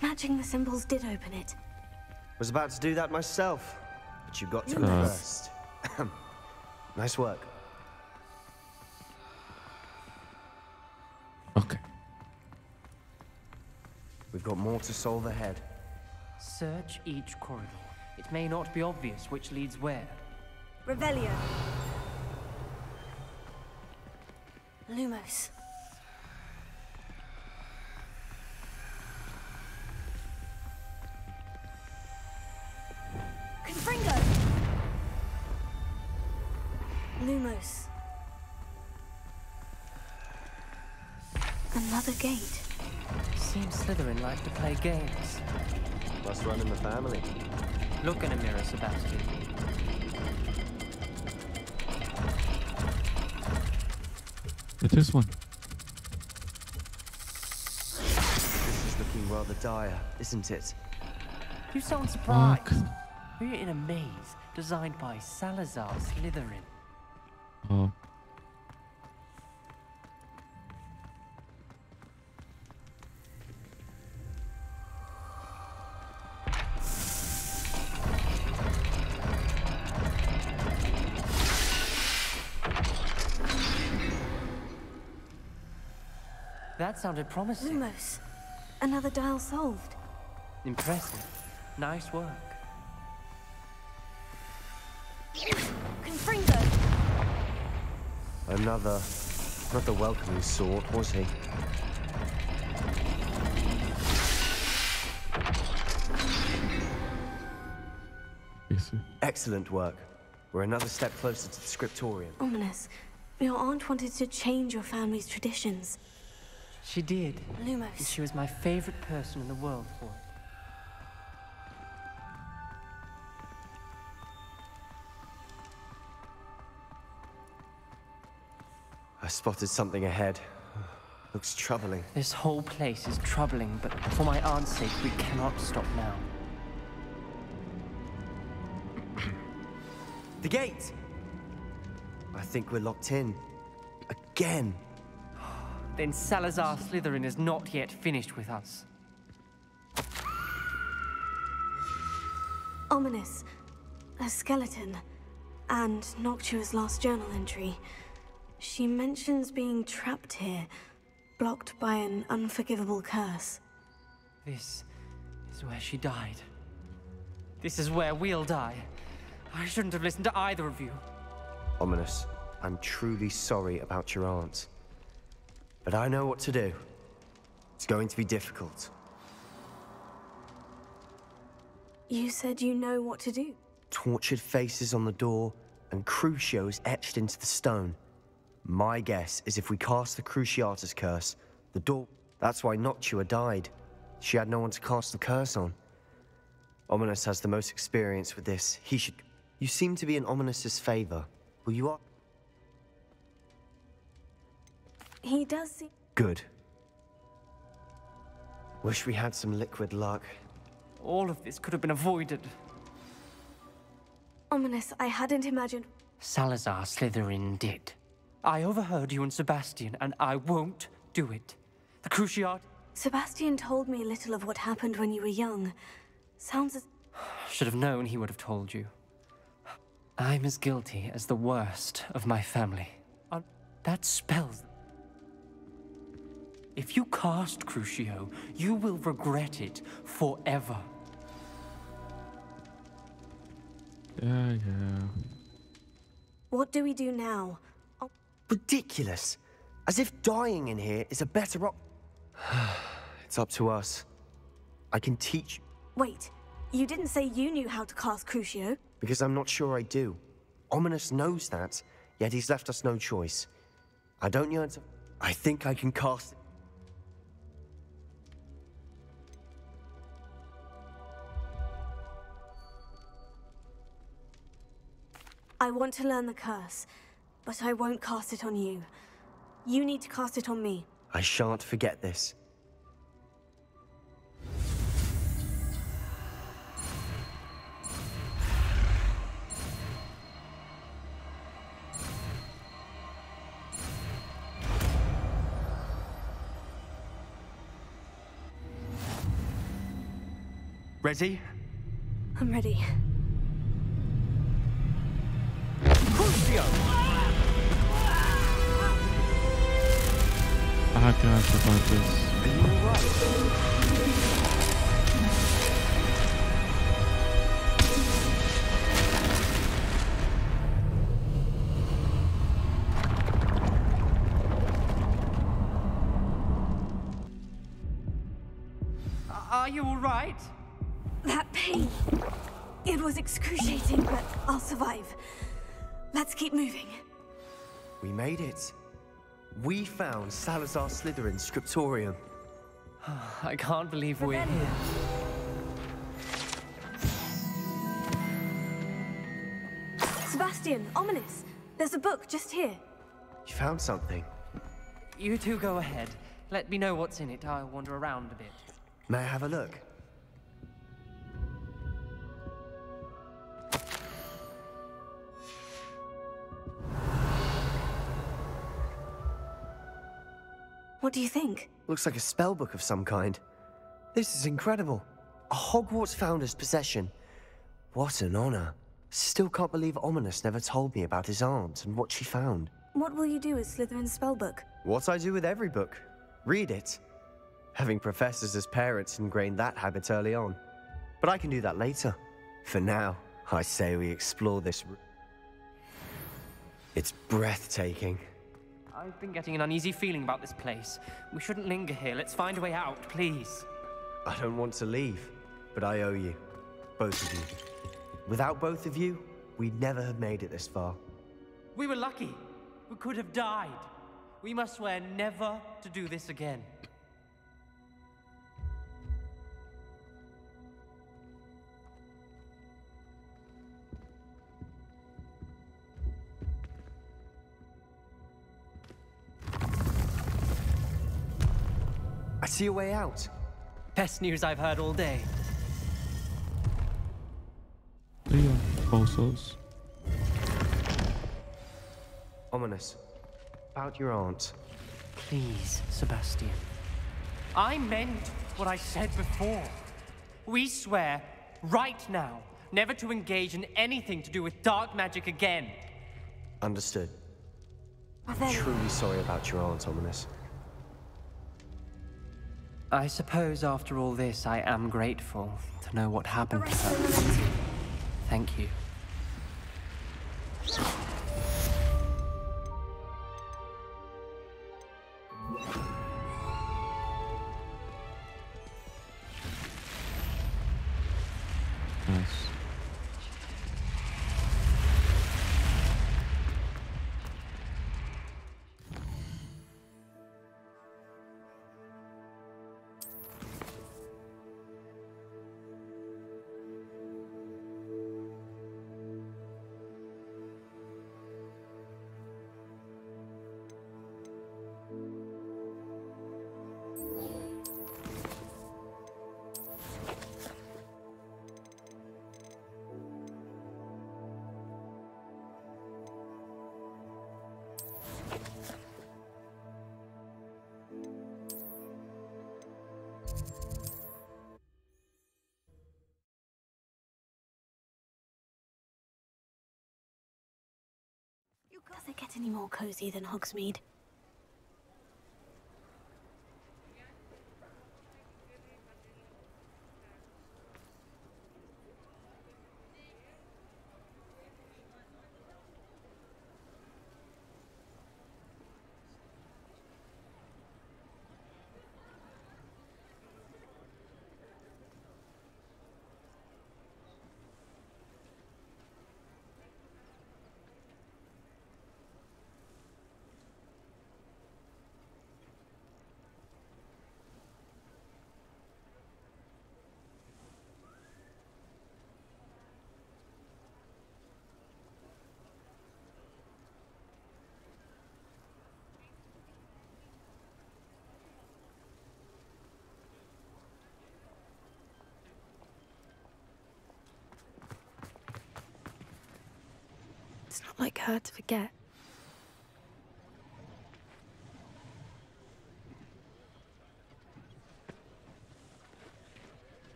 C: Matching the symbols did open it.
G: Was about to do that myself, but you got to me first. Nice work.
A: Okay.
G: We've got more to solve ahead.
D: Search each corridor. It may not be obvious which leads where.
C: Revelio. Lumos. Confringo. Lumos. Another gate.
D: Seems Slytherin like to play games.
G: Must run in the family.
D: Look in a mirror, Sebastian.
A: It is one.
G: This is looking rather dire, isn't it?
D: You sound surprised. We're in a maze designed by Salazar Slytherin.
A: Oh.
D: That sounded promising.
C: Lumos. Another dial solved.
D: Impressive. Nice work.
C: Confringo.
G: Another. Not the welcoming sort, was he? Excellent work. We're another step closer to the scriptorium.
C: Ominous. Your aunt wanted to change your family's traditions.
D: She did.
C: Lumos.
D: And she was my favorite person in the world for it.
G: I spotted something ahead. Looks troubling.
D: This whole place is troubling, but for my aunt's sake, we cannot stop now.
G: The gate! I think we're locked in. Again!
D: Then Salazar Slytherin is not yet finished with us.
C: Ominous. A skeleton. And Noctua's last journal entry. She mentions being trapped here, blocked by an unforgivable curse.
D: This is where she died. This is where we'll die. I shouldn't have listened to either of you.
G: Ominous, I'm truly sorry about your aunt. But I know what to do. It's going to be difficult.
C: You said you know what to do.
G: Tortured faces on the door, and Crucios etched into the stone. My guess is if we cast the Cruciatus curse, the door... That's why Noctua died. She had no one to cast the curse on. Ominous has the most experience with this. He should... You seem to be in Ominous's favor. Will you...
C: He does seem...
G: Good. Wish we had some liquid luck.
D: All of this could have been avoided.
C: Ominous, I hadn't imagined...
D: Salazar Slytherin did. I overheard you and Sebastian, and I won't do it. The Cruciat...
C: Sebastian told me little of what happened when you were young. Sounds as...
D: Should have known he would have told you. I'm as guilty as the worst of my family. That spells... If you cast Crucio, you will regret it forever.
A: Yeah.
C: What do we do now?
G: Ridiculous. As if dying in here is a better It's up to us. I can teach...
C: Wait, you didn't say you knew how to cast Crucio?
G: Because I'm not sure I do. Ominous knows that, yet he's left us no choice. I don't yearn to... I think I can cast...
C: I want to learn the curse, but I won't cast it on you. You need to cast it on me.
G: I shan't forget this. Ready?
C: I'm ready.
A: I can't survive this.
D: Are you all right?
C: That pain. It was excruciating, but I'll survive. Let's keep moving.
G: We made it. We found Salazar Slytherin's scriptorium.
D: I can't believe we're here.
C: Sebastian, Ominous, there's a book just here.
G: You found something.
D: You two go ahead. Let me know what's in it. I'll wander around a bit.
G: May I have a look?
C: What do you think?
G: Looks like a spell book of some kind. This is incredible. A Hogwarts founder's possession. What an honor. Still can't believe Ominous never told me about his aunt and what she found.
C: What will you do with Slytherin's spellbook?
G: What I do with every book. Read it. Having professors as parents ingrained that habit early on. But I can do that later. For now, I say we explore this room. It's breathtaking.
D: I've been getting an uneasy feeling about this place. We shouldn't linger here. Let's find a way out, please.
G: I don't want to leave, but I owe you. Both of you. Without both of you, we'd never have made it this far.
D: We were lucky. We could have died. We must swear never to do this again.
G: I see a way out.
D: Best news I've heard all day.
A: Leon, Bosos.
G: Ominous. About your aunt.
D: Please, Sebastian. I meant what I said before. We swear, right now, never to engage in anything to do with dark magic again.
G: Understood. Truly sorry about your aunt, Ominous.
D: I suppose after all this, I am grateful to know what happened to her. Thank you.
A: Nice.
C: Does it get any more cozy than Hogsmeade?
P: It's not like her to forget.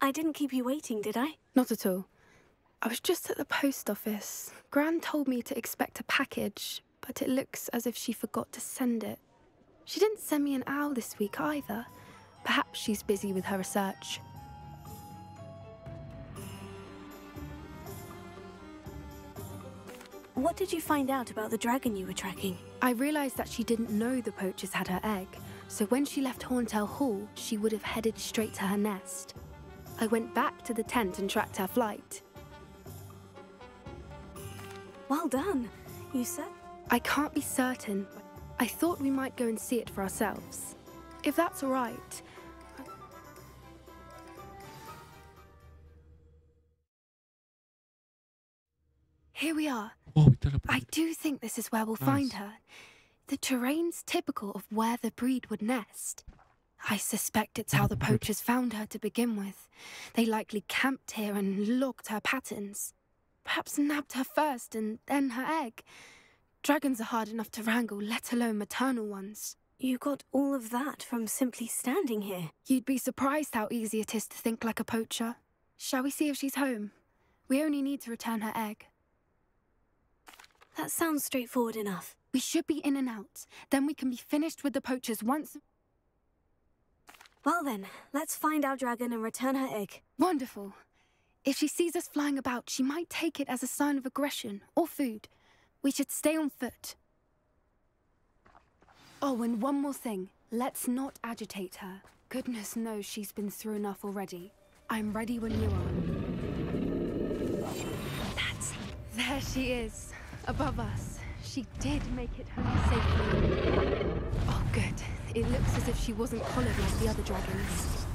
C: I didn't keep you waiting, did I?
P: Not at all. I was just at the post office. Gran told me to expect a package, but it looks as if she forgot to send it. She didn't send me an owl this week either. Perhaps she's busy with her research.
C: What did you find out about the dragon you were tracking?
P: I realised that she didn't know the poachers had her egg, so when she left Horntail Hall, she would have headed straight to her nest. I went back to the tent and tracked her flight.
C: Well done. You said?
P: I can't be certain. I thought we might go and see it for ourselves. If that's all right. Here we are.
A: Oh, we teleported.
P: I do think this is where we'll find her. The terrain's typical of where the breed would nest. I suspect it's how the poachers found her to begin with. They likely camped here and logged her patterns. Perhaps nabbed her first and then her egg. Dragons are hard enough to wrangle, let alone maternal ones.
C: You got all of that from simply standing here.
P: You'd be surprised how easy it is to think like a poacher. Shall we see if she's home? We only need to return her egg.
C: That sounds straightforward enough.
P: We should be in and out. Then we can be finished with the poachers once...
C: Well then, let's find our dragon and return her egg.
P: Wonderful. If she sees us flying about, she might take it as a sign of aggression or food. We should stay on foot. Oh, and one more thing. Let's not agitate her. Goodness knows she's been through enough already. I'm ready when you are. There she is, above us. She did make it home safely. Oh, good. It looks as if she wasn't collared like the other dragons.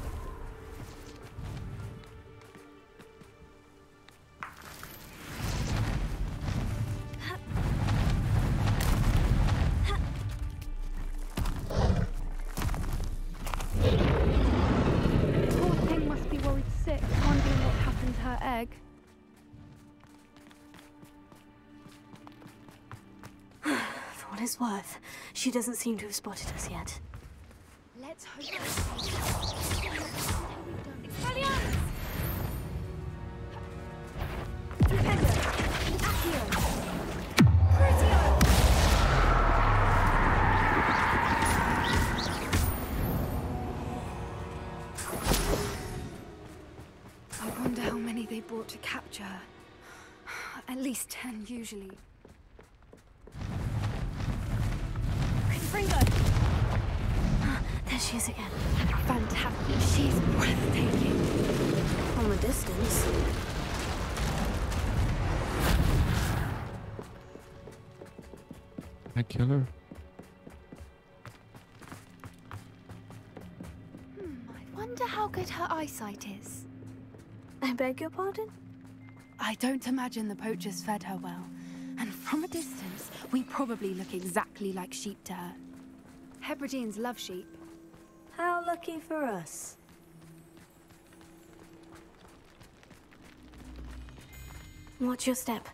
P: Poor thing must be worried sick, wondering what happened to her egg.
C: For what it's worth, she doesn't seem to have spotted us yet.
P: Let's hope. I wonder how many they brought to capture her. At least 10, usually.
C: Confringo! There she is again.
P: Fantastic. She's breathtaking.
C: From a distance.
A: I kill her.
P: I wonder how good her eyesight is.
C: I beg your pardon?
U: I don't imagine the poachers fed her well. And from a distance, we probably look exactly like sheep to her.
P: Hebrideans love sheep.
C: How lucky for us. Watch your step.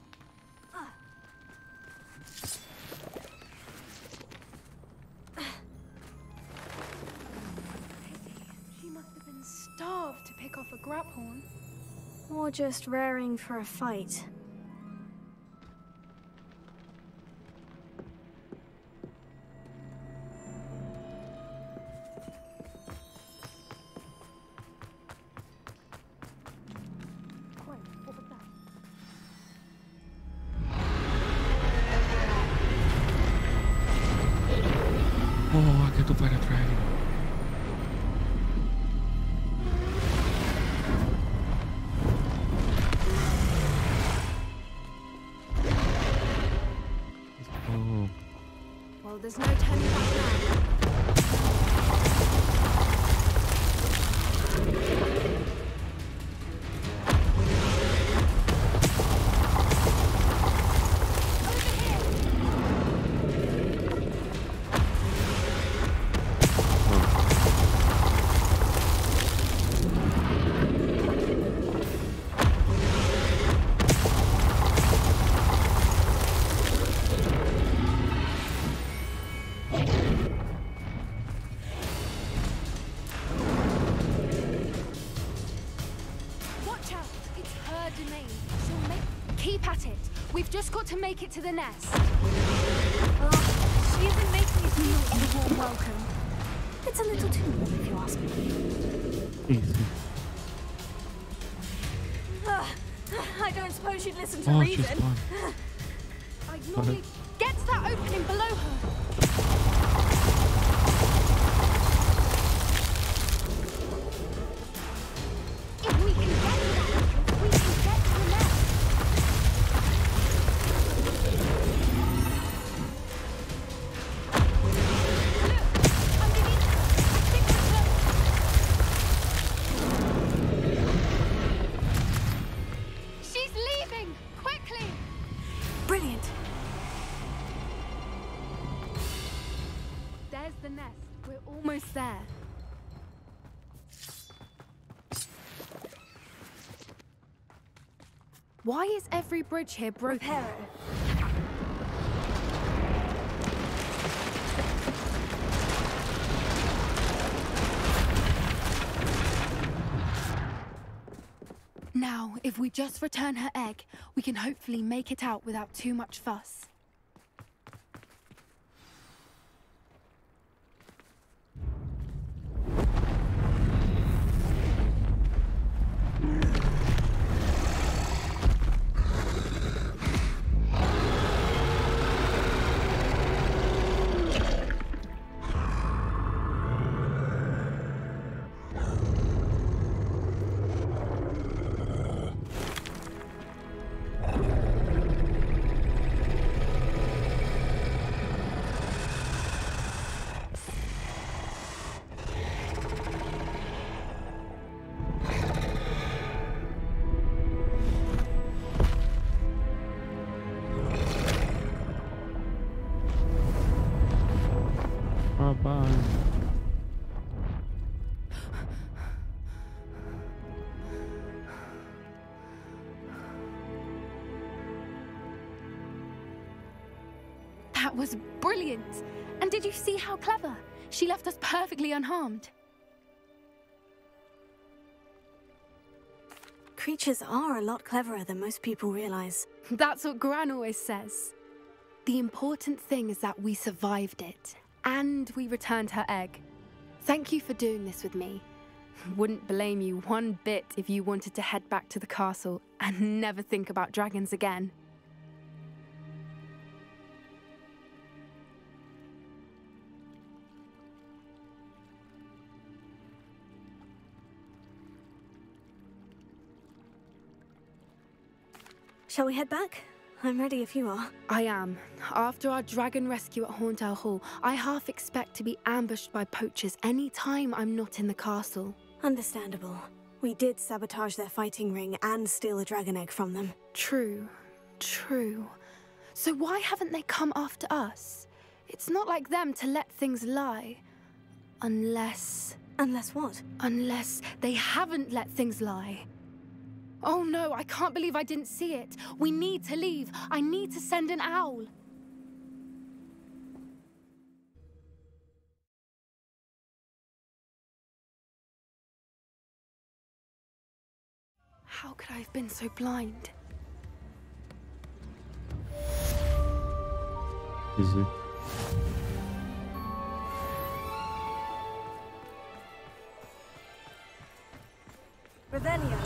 P: She must have been starved to pick off a graphorn.
C: Or just raring for a fight.
A: Oh, I get to fight a dragon. Oh.
P: Well, there's no turning back now. Keep at it. We've just got to make it to the nest.
C: She isn't making it feel a warm welcome. It's a little too warm, if you ask me.
A: Easy.
C: I don't suppose you'd listen to
A: Oh,
C: reason.
A: she's fun.
P: I'd normally get to that opening below her. If we can get to that entrance, we can get to the nest. She's leaving! Quickly!
C: Brilliant.
P: There's the nest. We're almost there. Why is every bridge here broken?
C: Repair it.
U: Now, if we just return her egg, we can hopefully make it out without too much fuss.
A: Bye.
U: That was brilliant! And did you see how clever? She left us perfectly unharmed.
C: Creatures are a lot cleverer than most people realize.
U: That's what Gran always says. The important thing is that we survived it, and we returned her egg. Thank you for doing this with me.
P: Wouldn't blame you one bit if you wanted to head back to the castle and never think about dragons again.
C: Shall we head back? I'm ready if you are.
P: I am. After our dragon rescue at Horndale Hall, I half expect to be ambushed by poachers any time I'm not in the castle.
C: Understandable. We did sabotage their fighting ring and steal a dragon egg from them.
P: True. So why haven't they come after us? It's not like them to let things lie. Unless...
C: Unless what?
P: Unless they haven't let things lie. Oh no, I can't believe I didn't see it. We need to leave. I need to send an owl. How could I have been so blind?
A: Easy.
C: Revelio.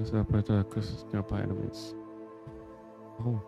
A: Separate acquisitions nearby enemies. Oh.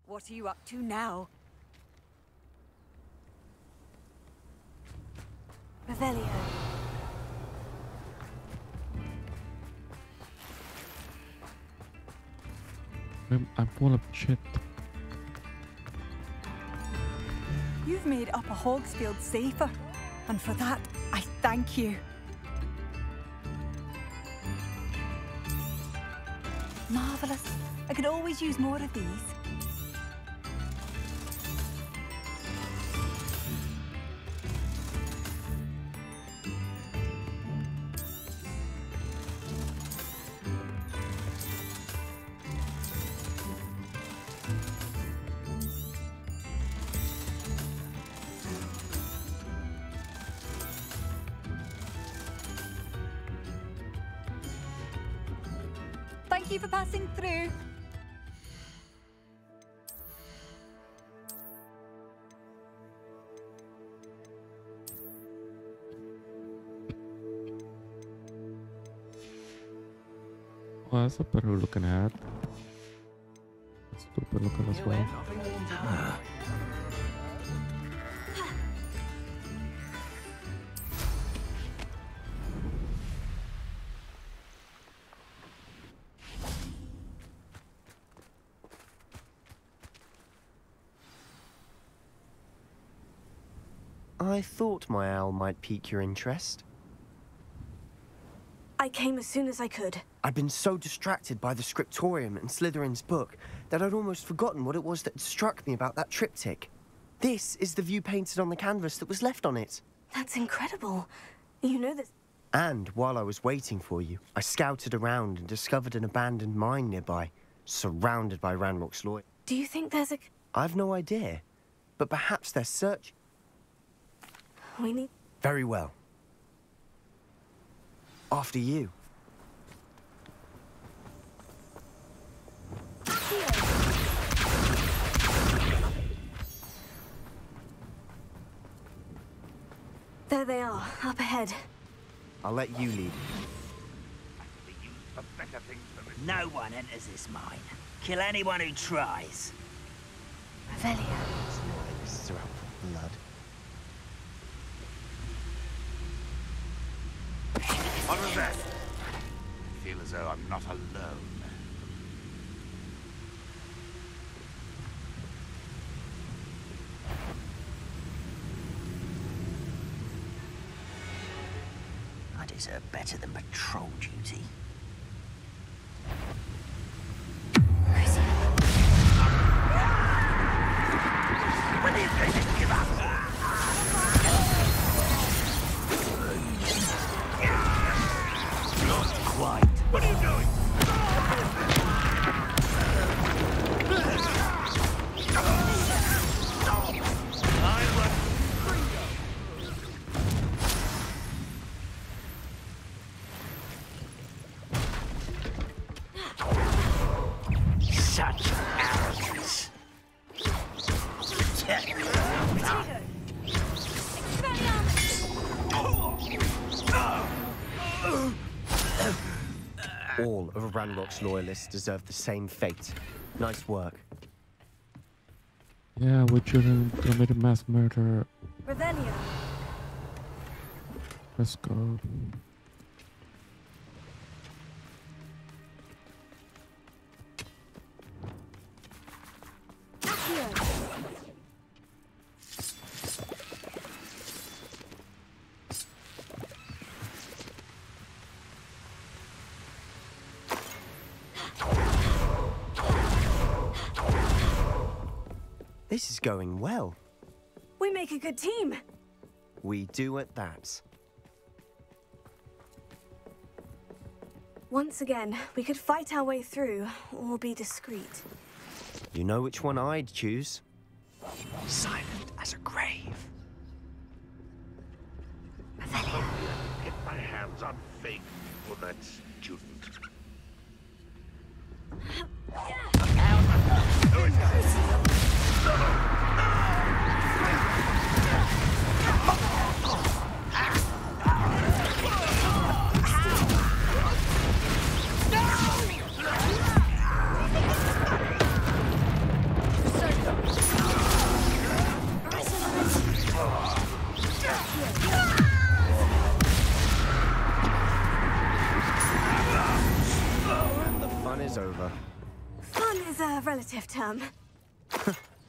E: What are you up to now?
C: Revelio.
A: I'm full of shit.
E: You've made Upper Hogsfield safer, and for that, I thank you. Marvellous. I could always use more of these. Thank you for passing through.
A: Oh, that's a better looking hat. That's super looking as well.
G: I thought my owl might pique your interest.
C: I came as soon as I could.
G: I'd been so distracted by the scriptorium and Slytherin's book that I'd almost forgotten what it was that struck me about that triptych. This is the view painted on the canvas that was left on it.
C: That's incredible. You know this.
G: And while I was waiting for you, I scouted around and discovered an abandoned mine nearby, surrounded by Ranrock's lawyers.
C: Do you think there's a...
G: I've no idea, but perhaps they're searching.
C: We need...
G: Very well. After you.
C: There they are, up ahead.
G: I'll let you lead.
F: No one enters this mine. Kill anyone who tries.
C: Revelio.
G: This is out for blood.
J: What was that? I feel as though I'm not alone.
F: I deserve better than patrol duty. When do you think they give up? Not quite. What are you doing? Such arrogance.
G: All of Ranrock's loyalists deserve the same fate. Nice work.
A: Yeah, we shouldn't commit a mass murder.
C: Revelio.
A: Let's go.
G: This is going well.
C: We make a good team.
G: We do at that.
C: Once again, we could fight our way through, or be discreet.
G: You know which one I'd choose? Silent as a grave.
J: Get my hands on fake for that student.
G: And the fun is over.
C: Fun is a relative term.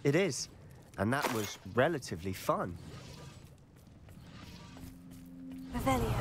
G: It is. And that was relatively fun.
C: Revelio.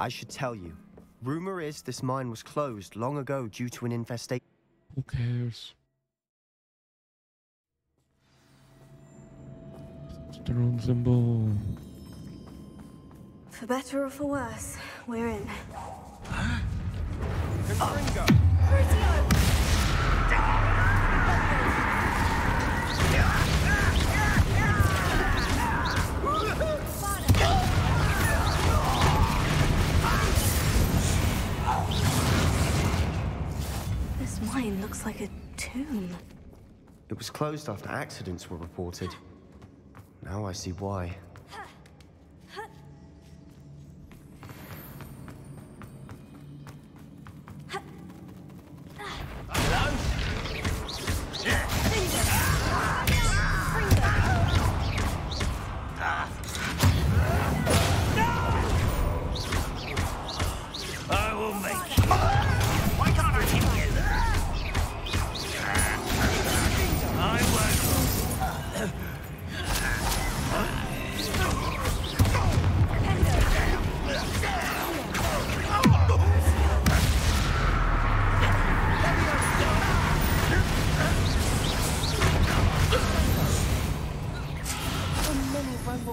G: I should tell you. Rumor is this mine was closed long ago due to an infestation.
A: Who cares? It's their own symbol.
C: For better or for worse, we're in. This mine looks like a tomb.
G: It was closed after accidents were reported. Now I see why.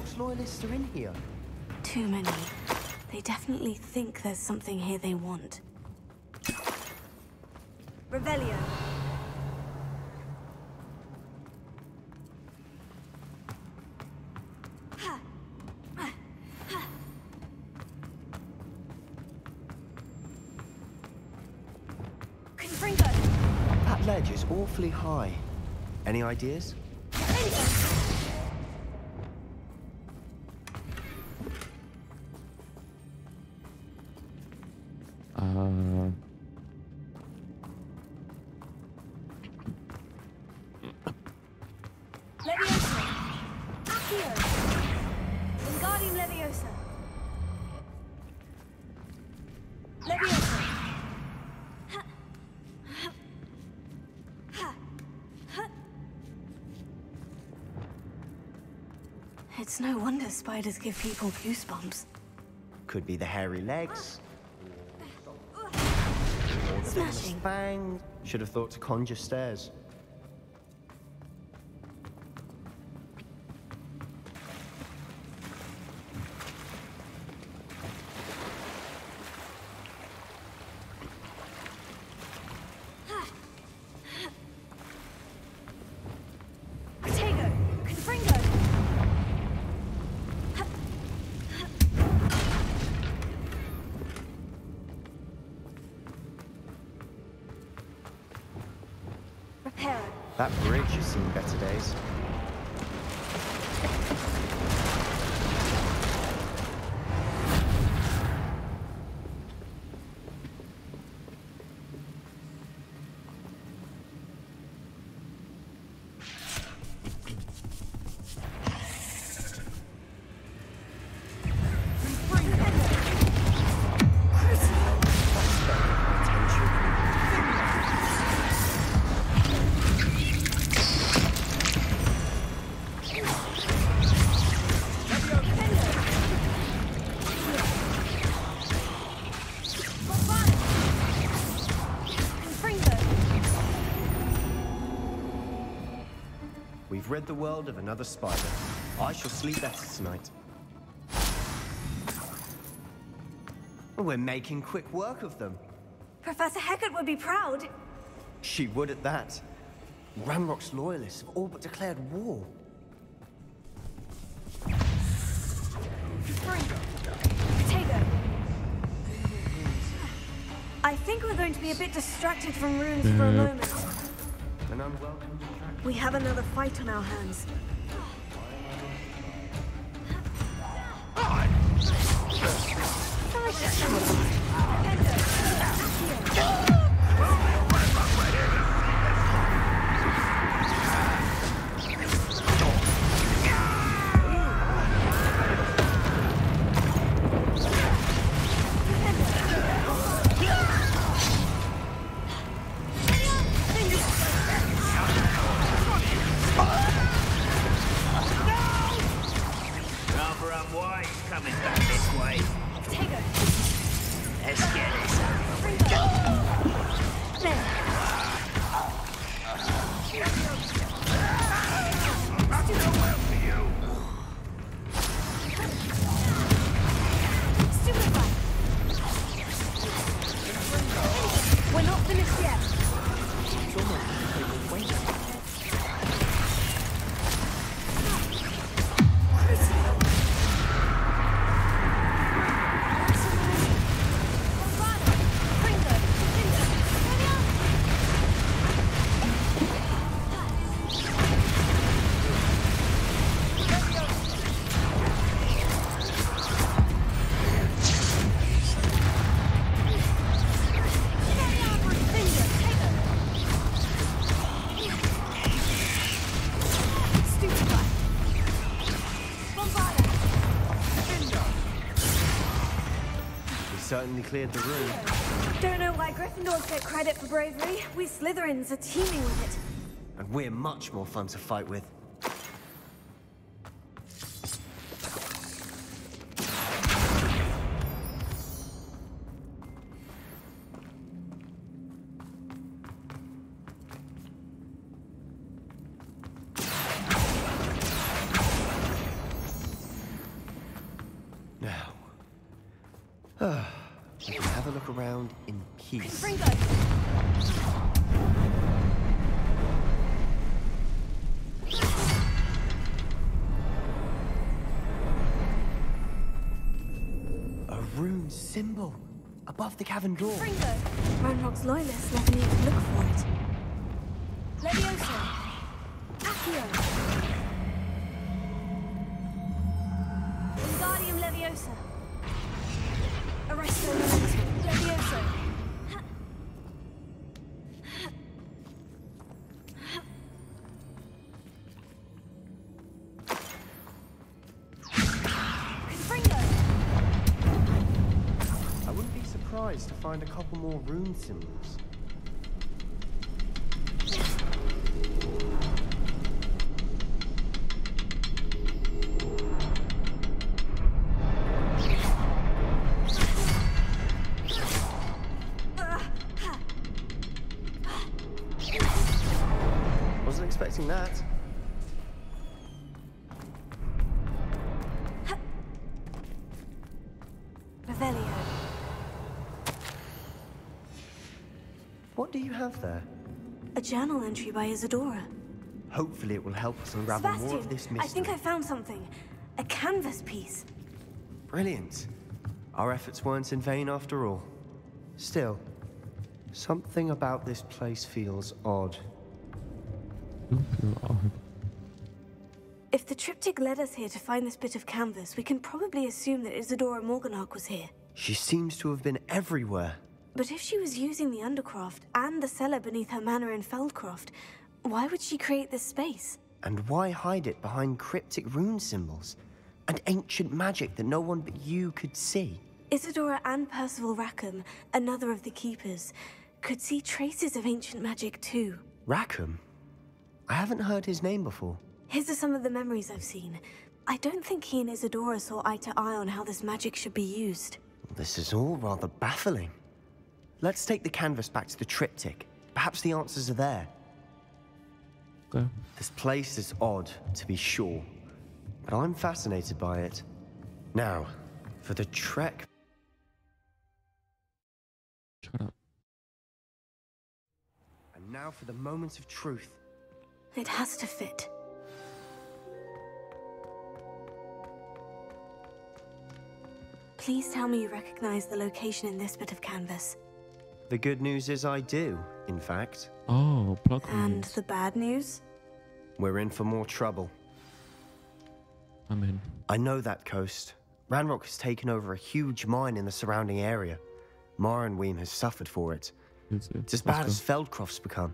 G: Ranrock's loyalists are in here?
C: Too many. They definitely think there's something here they want.
K: Revelio.
G: That ledge is awfully high. Any ideas?
K: Leviosa. Accio. Wingardium Leviosa. Leviosa.
C: It's no wonder spiders give people goosebumps.
G: Could be the hairy legs. Or the
C: Smashing.
G: fangs. Should have thought to conjure stairs.
K: Protego. Confringo. Reparo.
G: That bridge has seen better days. We've rid the world of another spider. I shall sleep better tonight. We're making quick work of them.
K: Professor Hecat would be proud.
G: She would at that. Ranrock's loyalists have all but declared war.
K: Protego. I think we're going to be a bit distracted from runes for a moment.
G: An unwelcome distraction.
K: We have another fight on our hands.
F: Rather unwise coming back this way. Let's get this
K: We're not finished yet.
G: Certainly cleared the room.
K: Don't know why Gryffindors get credit for bravery. We Slytherins are teeming with it.
G: And we're much more fun to fight with. look around in peace. A rune symbol above the cavern door.
C: Ranrock's loyalists never need to look for it.
K: Leviosa! Accio! Wingardium Leviosa! Arresto Leviosa!
G: I wouldn't be surprised to find a couple more rune symbols. Wasn't expecting that.
C: Revelio.
G: What do you have there?
C: A journal entry by Isadora.
G: Hopefully it will help us unravel more
C: Sebastian,
G: of this mystery.
C: I think I found something. A canvas piece.
G: Brilliant. Our efforts weren't in vain after all. Still, something about this place feels odd.
C: If the triptych led us here to find this bit of canvas, we can probably assume that Isadora Morganach was here.
G: She seems to have been everywhere.
C: But if she was using the Undercroft and the cellar beneath her manor in Feldcroft, why would she create this space?
G: And why hide it behind cryptic rune symbols and ancient magic that no one but you could see?
C: Isadora and Percival Rackham, another of the Keepers, could see traces of ancient magic too.
G: Rackham? I haven't heard his name before.
C: His are some of the memories I've seen. I don't think he and Isadora saw eye to eye on how this magic should be used.
G: This is all rather baffling. Let's take the canvas back to the triptych. Perhaps the answers are there.
A: Okay.
G: This place is odd, to be sure, but I'm fascinated by it. Now, for the trek.
A: Shut up.
G: And now for the moment of truth.
C: It has to fit. Please tell me you recognize the location in this bit of canvas.
G: The good news is I do, in fact.
A: Oh, plot
C: And
A: holes.
C: the bad news?
G: We're in for more trouble.
A: I'm in.
G: I know that coast. Ranrock has taken over a huge mine in the surrounding area. Marenweem has suffered for it. It's as bad as Feldcroft's become.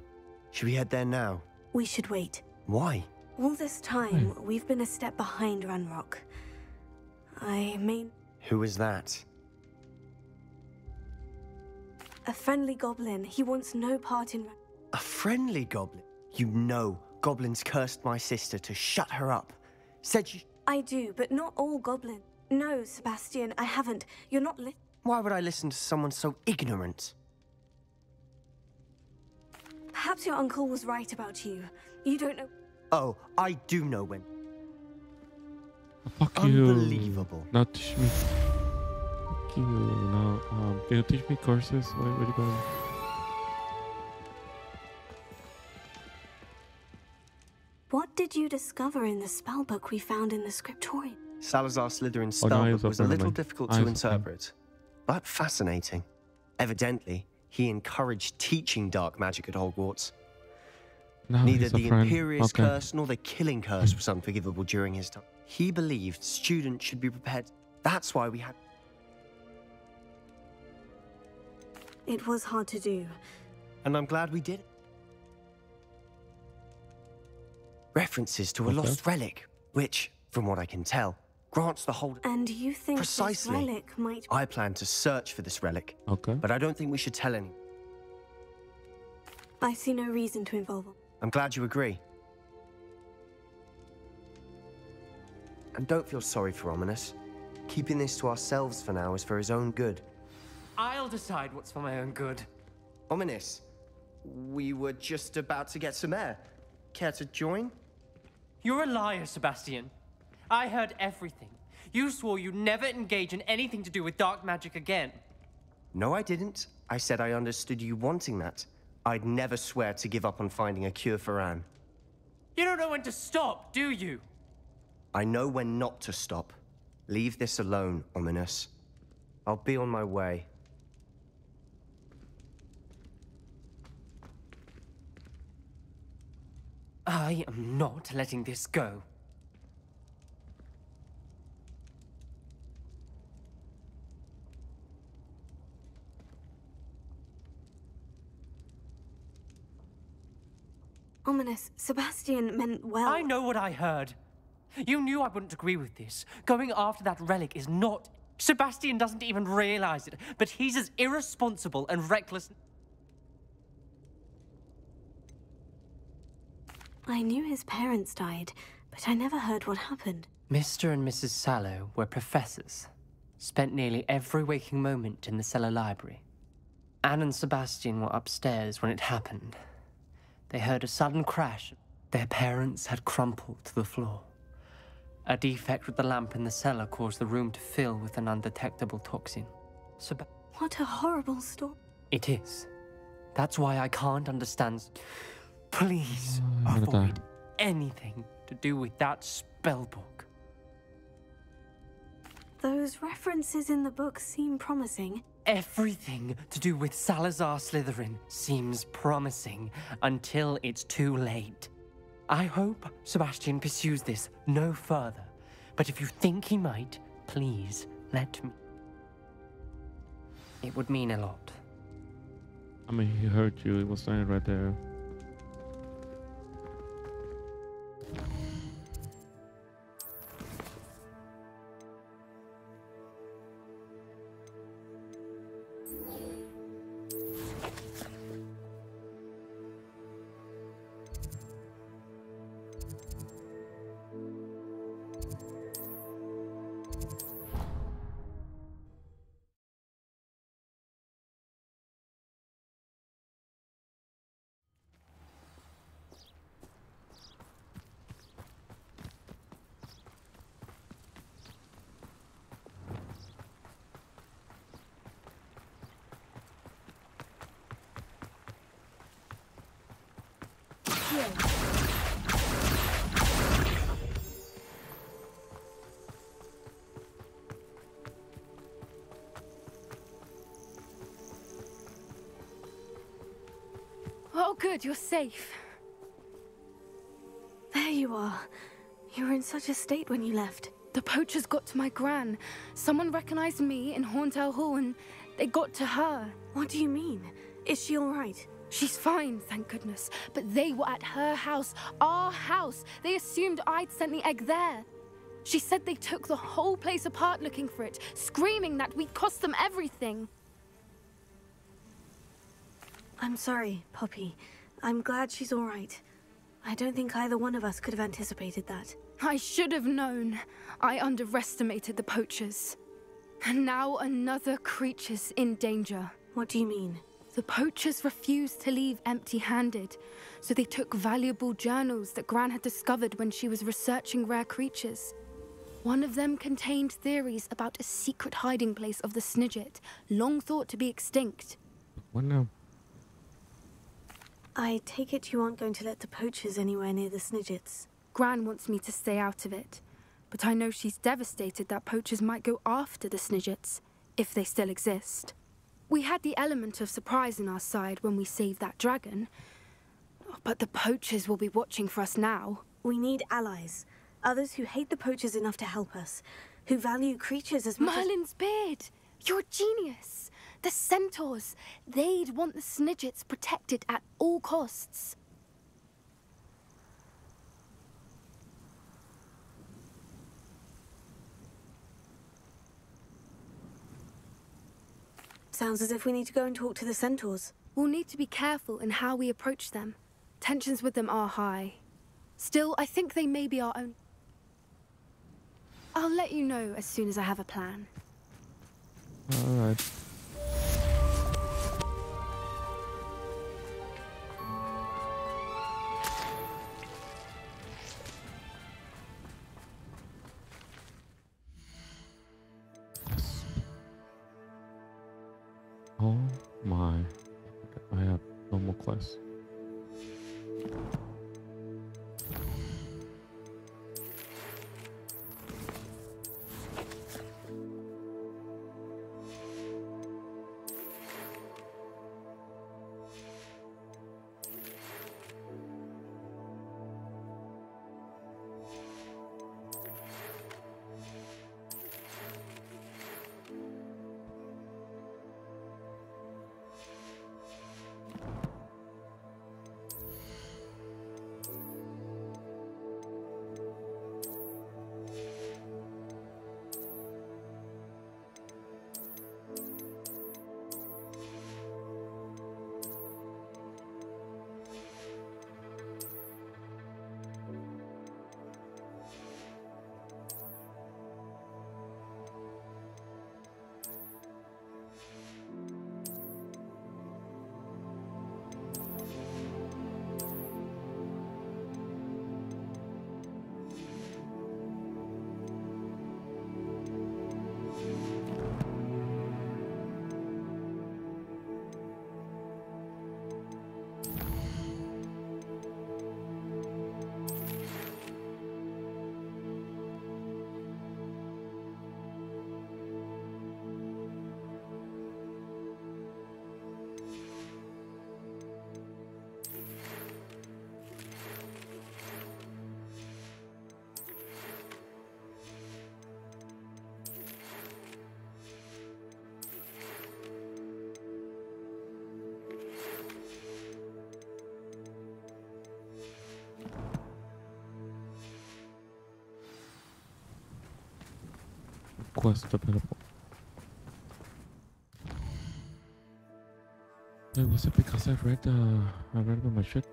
G: Should we head there now?
C: We should wait.
G: Why?
C: All this time, we've been a step behind Ranrock. I mean,
G: Who is that?
C: a friendly goblin. He wants no part in...
G: A friendly goblin? You know, goblins cursed my sister to shut her up. Said she...
C: I do, but not all goblins. No, Sebastian, I haven't. You're not
G: Why would I listen to someone so ignorant?
C: Perhaps your uncle was right about you. You don't know...
G: Oh, I do know when.
A: Fuck you.
G: Unbelievable.
A: Now teach me. Fuck you. Now, can you teach me courses? Where you going?
C: What did you discover in the spellbook we found in the scriptorium?
G: Salazar Slytherin's
A: Oh, no,
G: spellbook
A: eyes
G: was a
A: open,
G: little
A: never mind.
G: difficult
A: Eyes
G: to
A: open.
G: interpret, but fascinating. Evidently, he encouraged teaching dark magic at Hogwarts.
A: No,
G: Neither
A: he's a
G: the
A: friend.
G: Imperious
A: Okay.
G: Curse nor the Killing Curse was unforgivable during his time. He believed students should be prepared. That's why we had...
C: It was hard to do.
G: And I'm glad we did it. References to a lost relic, which, from what I can tell, grants the holder...
C: And you think
G: Precisely.
C: this relic might...
G: I plan to search for this relic.
A: Okay.
G: But I don't think we should tell anyone.
C: I see no reason to involve them.
G: I'm glad you agree. And don't feel sorry for Ominous. Keeping this to ourselves for now is for his own good.
D: I'll decide what's for my own good.
G: Ominous, we were just about to get some air. Care to join?
D: You're a liar, Sebastian. I heard everything. You swore you'd never engage in anything to do with dark magic again.
G: No, I didn't. I said I understood you wanting that. I'd never swear to give up on finding a cure for Anne.
D: You don't know when to stop, do you?
G: I know when not to stop. Leave this alone, Ominous. I'll be on my way.
D: I am not letting this go.
C: Ominous, Sebastian meant well.
D: I know what I heard. You knew I wouldn't agree with this. Going after that relic is not... Sebastian doesn't even realize it, but he's as irresponsible and reckless...
C: I knew his parents died, but I never heard what happened.
D: Mr. and Mrs. Sallow were professors. Spent nearly every waking moment in the cellar library. Anne and Sebastian were upstairs when it happened. They heard a sudden crash. Their parents had crumpled to the floor. A defect with the lamp in the cellar caused the room to fill with an undetectable toxin.
C: What a horrible story.
D: It is. That's why I can't understand. Please avoid anything to do with that spellbook.
C: Those references in the book seem promising.
D: Everything to do with Salazar Slytherin seems promising until it's too late. I hope Sebastian pursues this no further, but if you think he might, please let me. It would mean a lot.
A: I mean, he heard you. He was saying right there.
P: Oh, good, you're safe.
C: There you are. You were in such a state when you left.
P: The poachers got to my gran. Someone recognized me in Horntail Hall and they got to her.
C: What do you mean? Is she all right?
P: She's fine, thank goodness. But they were at her house, our house. They assumed I'd sent the egg there. She said they took the whole place apart looking for it, screaming that we'd cost them everything.
C: I'm sorry, Poppy. I'm glad she's all right. I don't think either one of us could have anticipated that.
P: I should have known. I underestimated the poachers. And now another creature's in danger.
C: What do you mean?
P: The poachers refused to leave empty-handed, so they took valuable journals that Gran had discovered when she was researching rare creatures. One of them contained theories about a secret hiding place of the Snidget, long thought to be extinct.
A: What now?
C: I take it you aren't going to let the poachers anywhere near the Snidgets.
P: Gran wants me to stay out of it, but I know she's devastated that poachers might go after the Snidgets, if they still exist. We had the element of surprise on our side when we saved that dragon, but the poachers will be watching for us now.
C: We need allies, others who hate the poachers enough to help us, who value creatures as much
P: Merlin's beard! You're a genius! The centaurs, they'd want the Snidgets protected at all costs.
C: Sounds as if we need to go and talk to the centaurs.
P: We'll need to be careful in how we approach them. Tensions with them are high. Still, I think they may be our own. I'll let you know as soon as I have a plan.
A: All right. quest. Quest available. Wait, was it because I read about my shit?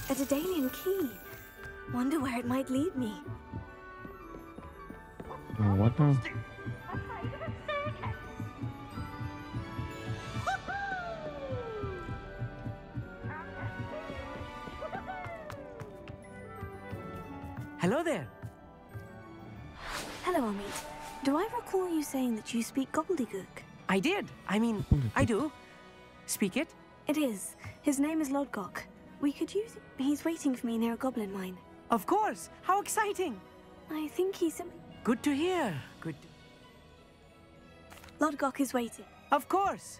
C: A Daedalian key. Wonder where it might lead me.
A: What now?
D: Hello there.
C: Hello, Amit. Do I recall you saying that you speak gobbledygook?
D: I did. I mean, I do. Speak it?
C: It is. His name is Lodgok. We could use it. He's waiting for me near a goblin mine.
D: Of course. How exciting.
C: I think he's...
D: Good to hear. Good.
C: Lodgok is waiting.
D: Of course.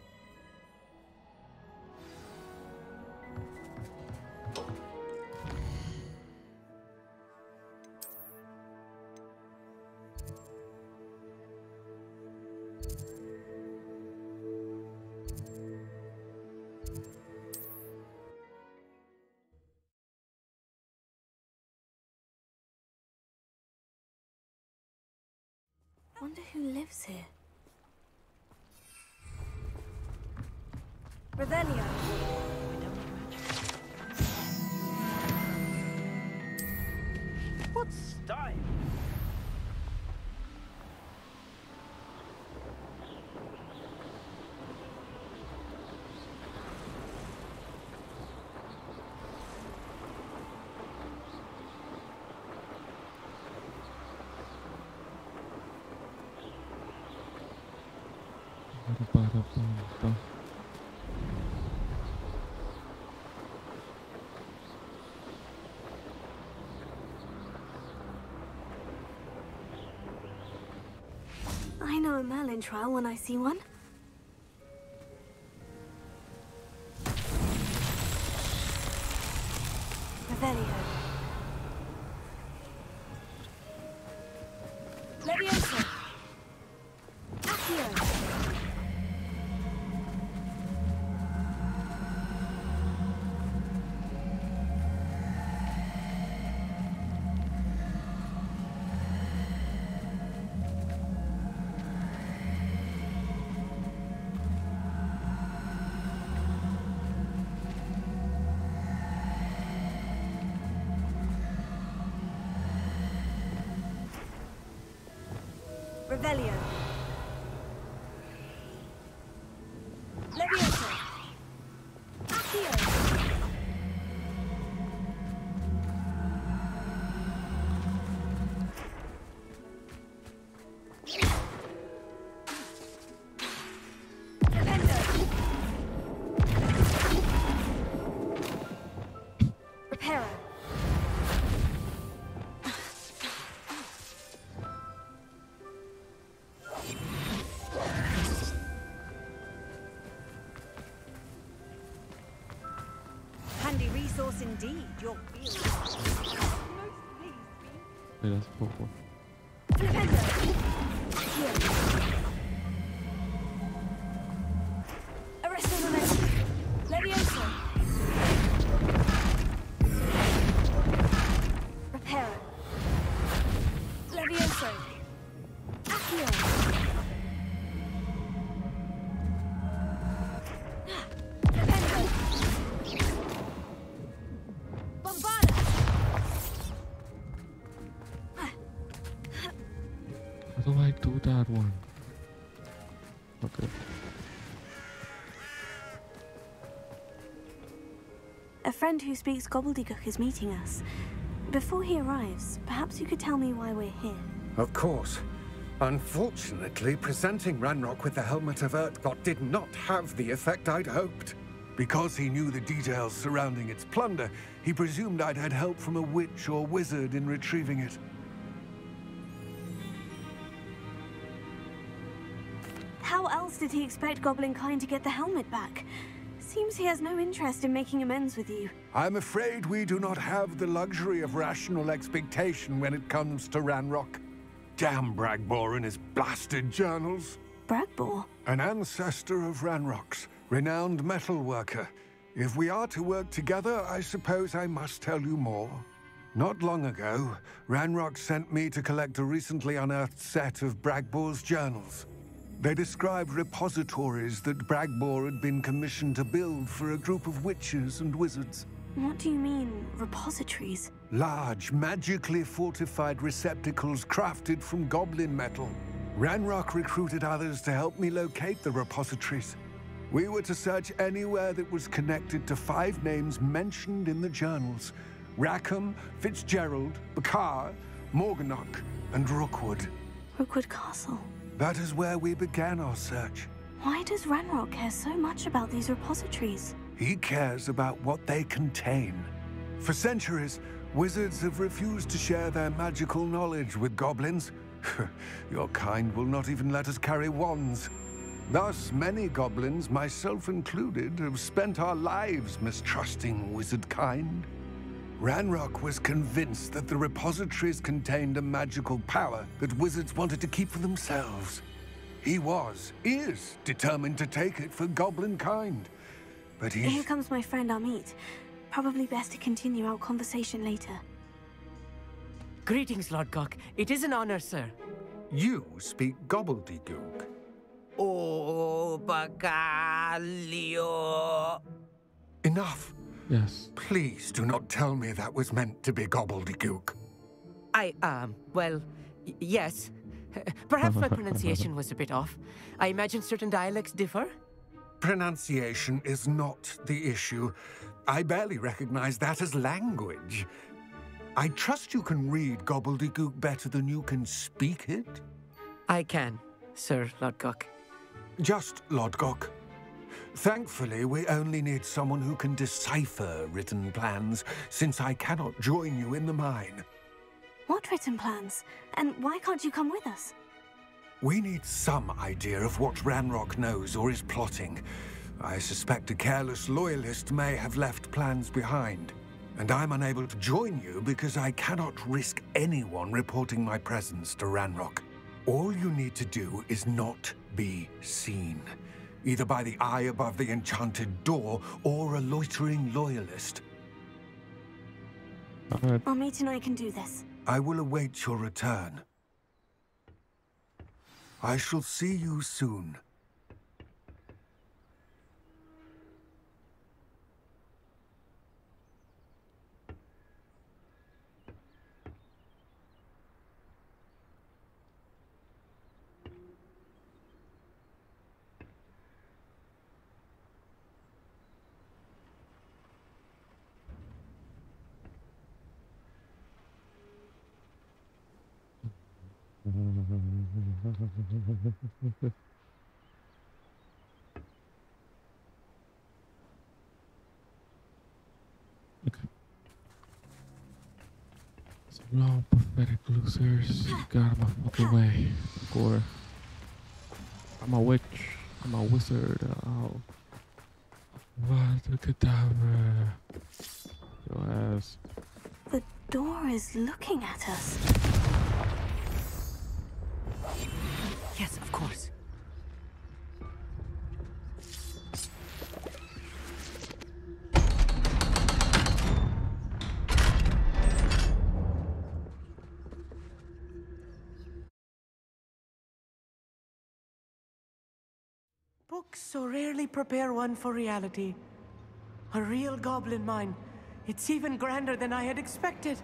C: Wonder who lives here. Revelio.
F: What style?
C: I know a Merlin trial when I see one. Revelio.
K: Leviosa! Accio! Revelio. Leviosa. Accio. Reparo. Handy resource indeed, your field.
A: Nee, das ist Popo.
K: Arresto momentum. Leviosa. Reparo. Leviosa. Accio. Flipendo. Bombarda.
A: How do I do that one? Okay.
C: A friend who speaks gobbledygook is meeting us. Before he arrives, perhaps you could tell me why we're here.
L: Of course. Unfortunately, presenting Ranrock with the Helmet of Urtkot did not have the effect I'd hoped. Because he knew the details surrounding its plunder, he presumed I'd had help from a witch or wizard in retrieving it.
C: How else did he expect Goblinkind to get the helmet back? Seems he has no interest in making amends with you.
L: I'm afraid we do not have the luxury of rational expectation when it comes to Ranrock. Damn Bragbor and his blasted journals.
C: Bragbor?
L: An ancestor of Ranrock's, renowned metal worker. If we are to work together, I suppose I must tell you more. Not long ago, Ranrock sent me to collect a recently unearthed set of Bragbor's journals. They described repositories that Bragbor had been commissioned to build for a group of witches and wizards.
C: What do you mean, repositories?
L: Large, magically fortified receptacles crafted from goblin metal. Ranrock recruited others to help me locate the repositories. We were to search anywhere that was connected to 5 names mentioned in the journals: Rackham, Fitzgerald, Bakar, Morganach, and Rookwood.
C: Rookwood Castle.
L: That is where we began our search.
C: Why does Ranrock care so much about these repositories?
L: He cares about what they contain. For centuries, wizards have refused to share their magical knowledge with goblins. Your kind will not even let us carry wands. Thus, many goblins, myself included, have spent our lives mistrusting wizard kind. Ranrock was convinced that the repositories contained a magical power that wizards wanted to keep for themselves. He is determined to take it for goblin kind. But
C: Here comes my friend Amit. Probably best to continue our conversation later.
D: Greetings, Lord Cock. It is an honor, sir.
L: You speak gobbledygook.
F: Oh, Bacalio.
L: Enough.
A: Yes.
L: Please do not tell me that was meant to be gobbledygook.
D: Well, yes. Perhaps my pronunciation was a bit off. I imagine certain dialects differ.
L: Pronunciation is not the issue. I barely recognize that as language. I trust you can read gobbledygook better than you can speak it?
D: I can, Sir Lodgok.
L: Just Lodgok. Thankfully, we only need someone who can decipher written plans, since I cannot join you in the mine.
C: What written plans? And why can't you come with us?
L: We need some idea of what Ranrock knows or is plotting. I suspect a careless loyalist may have left plans behind. And I'm unable to join you because I cannot risk anyone reporting my presence to Ranrock. All you need to do is not be seen, either by the eye above the enchanted door or a loitering loyalist.
C: Amit and I can do this.
L: I will await your return. I shall see you soon.
A: Okay. So long, pathetic losers. Get out of my fucking way. Gore. I'm a witch. I'm a wizard. Oh. What a cadaver. Your ass.
C: The door is looking at us.
D: Yes, of course.
M: Books so rarely prepare one for reality. A real goblin mine. It's even grander than I had expected.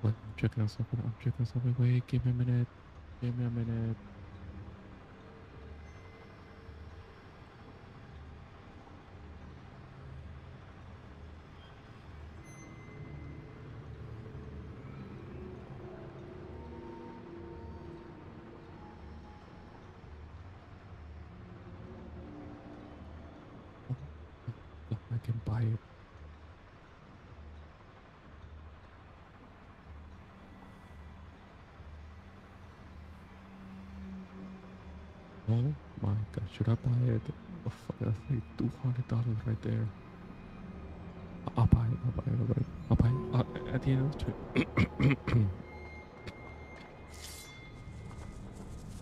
A: What? I'm checking out something. I'm checking something. Wait, give me a minute. Give me a minute. I can buy it. Oh my god, should I buy it? Oh fuck, that's like $200 right there. I'll buy it, I'll buy it, I'll buy it. I'll buy it at the end of the trip.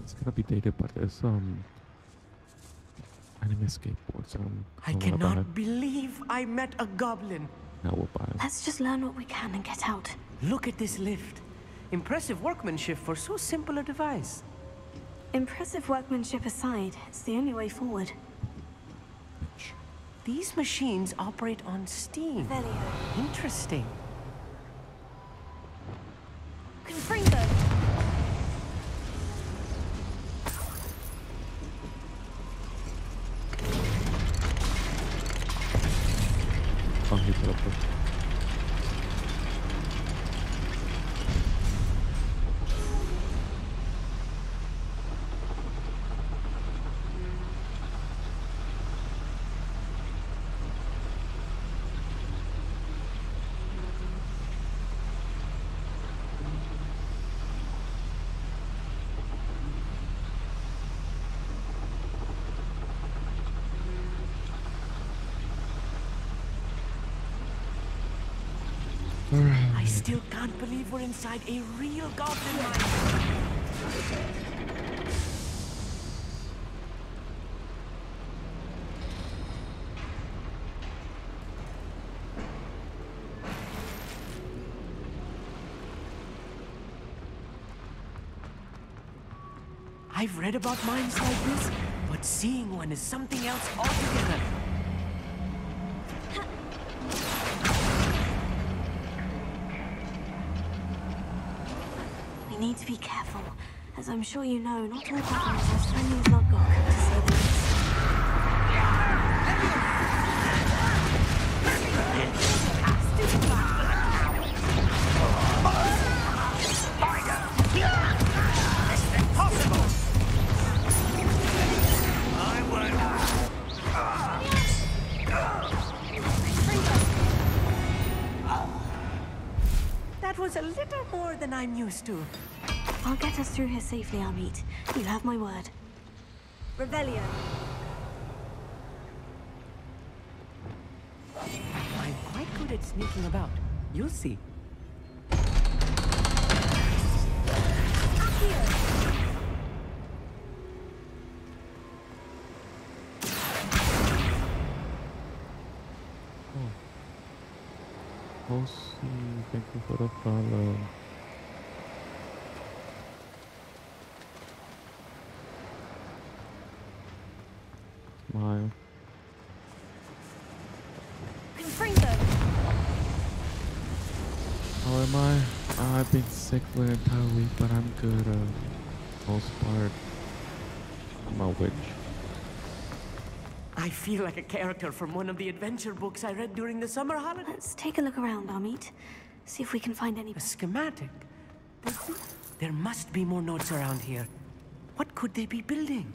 A: It's gonna be dated, but there's anime skateboards.
M: I cannot believe I met a goblin.
A: Now we'll buy it.
C: Let's just learn what we can and get out.
M: Look at this lift. Impressive workmanship for so simple a device.
C: Impressive workmanship aside, it's the only way forward.
M: These machines operate on steam. Interesting.
H: Confringo.
A: Oh, he teleported.
M: I still can't believe we're inside a real goblin mine. I've read about mines like this, but seeing one is something else altogether.
C: We need to be careful. As I'm sure you know, not all goblins are friendly as Lodgok, to say the least.
F: It's impossible! I won't.
M: a little more than I'm used to.
C: I'll get us through here safely, Amit. You have my word.
K: Revelio.
M: I'm quite good at sneaking about. You'll see.
A: Lucy, thank you for the follow. Smile. How am I? I've been sick for an entire week, but I'm good. Most part, I'm a witch.
M: I feel like a character from one of the adventure books I read during the summer holidays.
C: Let's take a look around, Amit. See if we can find any...
M: A schematic? There must be more notes around here. What could they be building?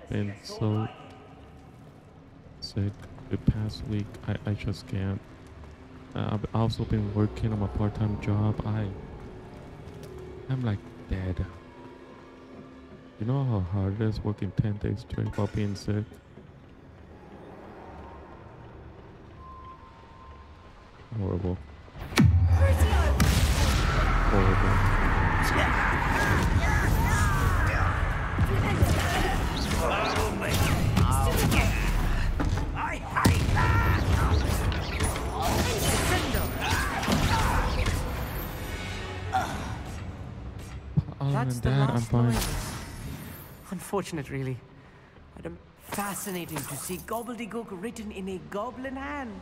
A: Been so sick the past week. I just can't. I've also been working on my part-time job. I'm like dead. You know how hard it is working 10 days straight while being sick? Horrible. Horrible.
F: I hate that!
A: Other than that, I'm fine.
M: Unfortunate, really. But fascinating to see gobbledygook written in a goblin hand.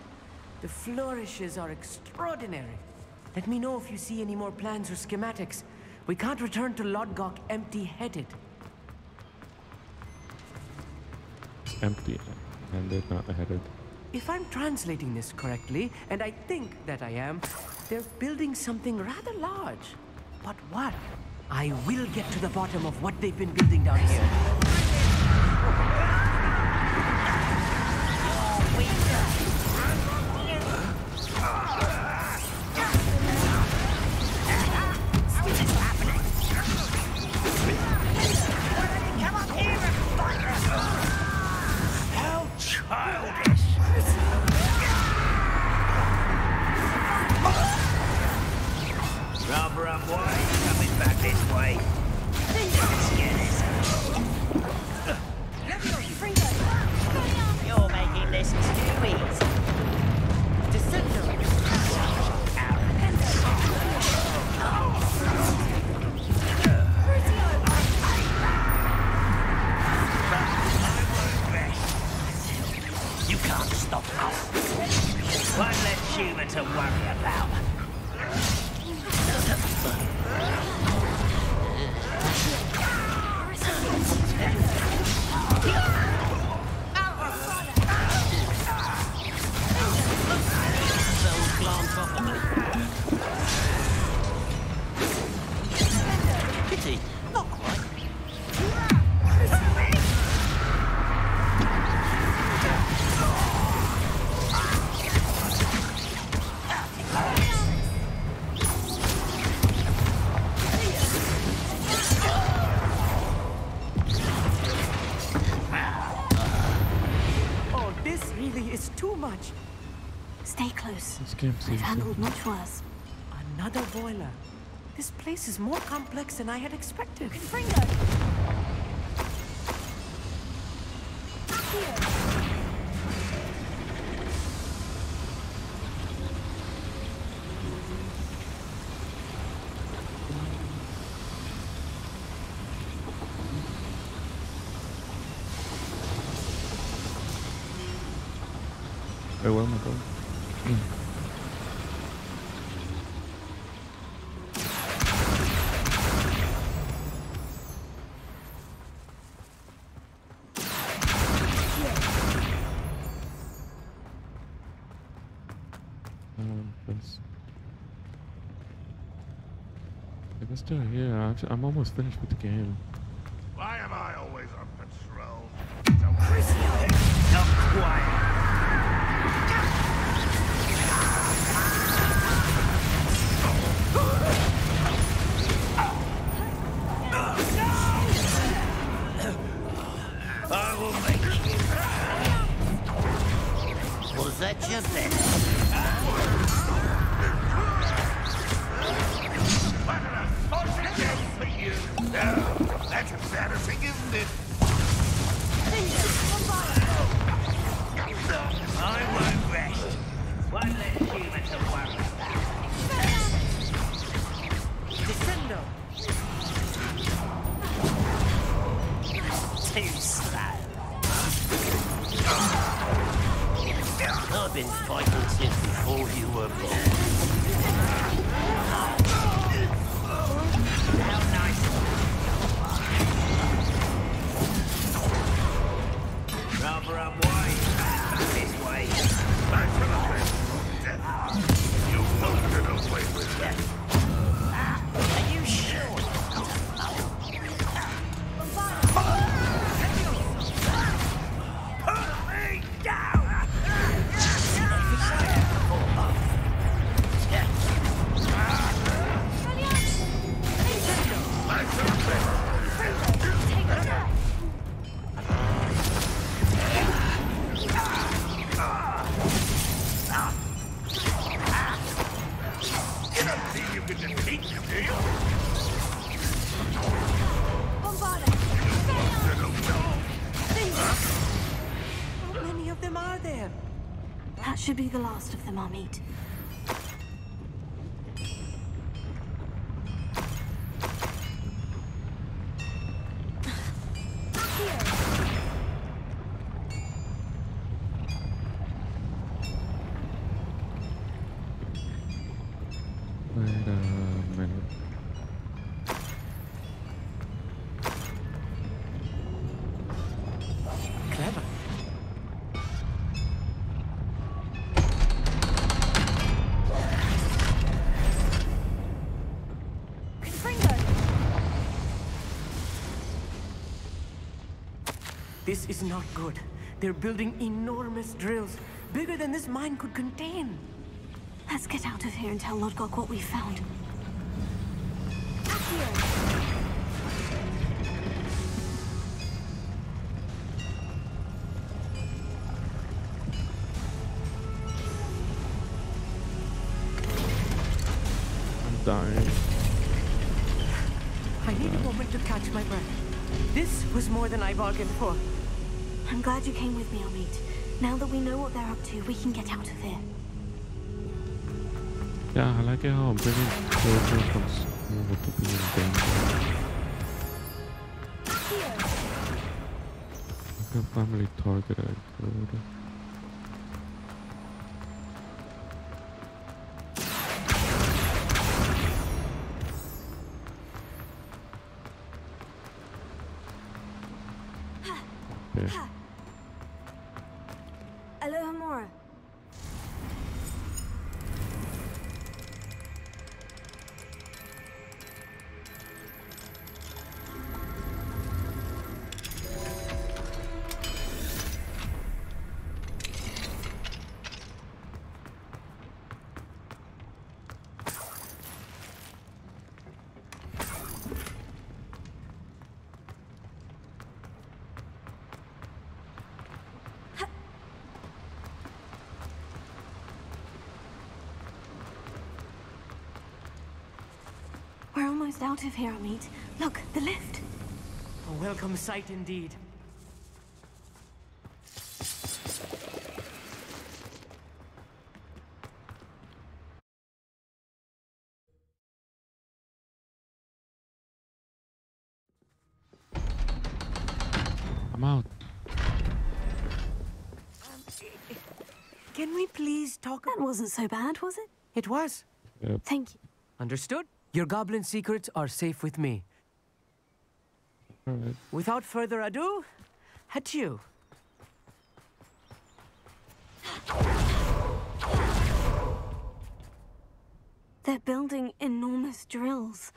M: The flourishes are extraordinary. Let me know if you see any more plans or schematics. We can't return to Lodgok empty-headed.
A: It's empty and they're not headed.
M: If I'm translating this correctly, and I think that I am, they're building something rather large. But what? I will get to the bottom of what they've been building down here.
F: Come up here and fight us! How childish! Rather unwise coming back this way. Let's get this. You're making this too easy. You can't stop us. One less human to worry about. Pity, not quite.
M: Oh, this really is too much.
C: Stay close.
A: This game
C: We've
A: seems
C: handled much worse.
M: Another boiler. This place is more complex than I had expected.
A: Wait, where am I going? If it's still here, I'm almost finished with the game.
N: Why am I always on patrol?
F: Not quite.
B: such a bet.
N: That's embarrassing, isn't it?
F: I won't rest. One less human to worry about.
M: Descendo!
F: Too slow.
B: I've been fighting since before you were born.
F: How nice. Rather unwise. This way.
N: You won't get away with that.
F: Are you sure? Put me down!
M: How many of them are there?
C: That should be the last of them, Amit.
A: Wait a minute.
M: Clever. This is not good. They're building enormous drills, bigger than this mine could contain.
C: Let's get out of here and tell Lodgok what we found.
A: I'm dying.
M: I need a moment to catch my breath. This was more than I bargained for.
C: I'm glad you came with me, Amit. Now that we know what they're up to, we can get out of here.
A: Yeah, I like how I'm bringing children from school to be in danger. Like a family target I could. Okay.
C: Aloha Mora. We're almost out of here, Amit. Look, the lift.
M: A welcome sight indeed.
A: I'm out.
M: Can we please talk?
C: That wasn't so bad, was it?
M: It was.
A: Yep.
C: Thank you.
M: Understood? Your goblin secrets are safe with me.
A: Alright.
M: Without further ado, adieu.
C: They're building enormous drills.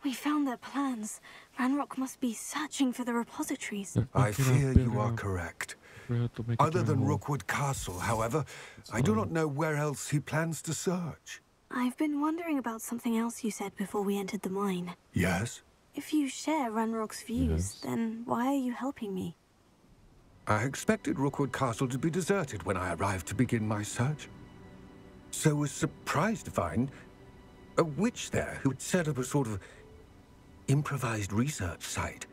C: We found their plans. Ranrock must be searching for the repositories.
L: I fear you are correct.
A: To make
L: Other
A: it
L: than
A: more.
L: Rookwood Castle, however, I do not know where else he plans to search.
C: I've been wondering about something else you said before we entered the mine.
L: Yes?
C: If you share Ranrock's views, then why are you helping me?
L: I expected Rookwood Castle to be deserted when I arrived to begin my search. So was surprised to find a witch there who had set up a sort of improvised research site.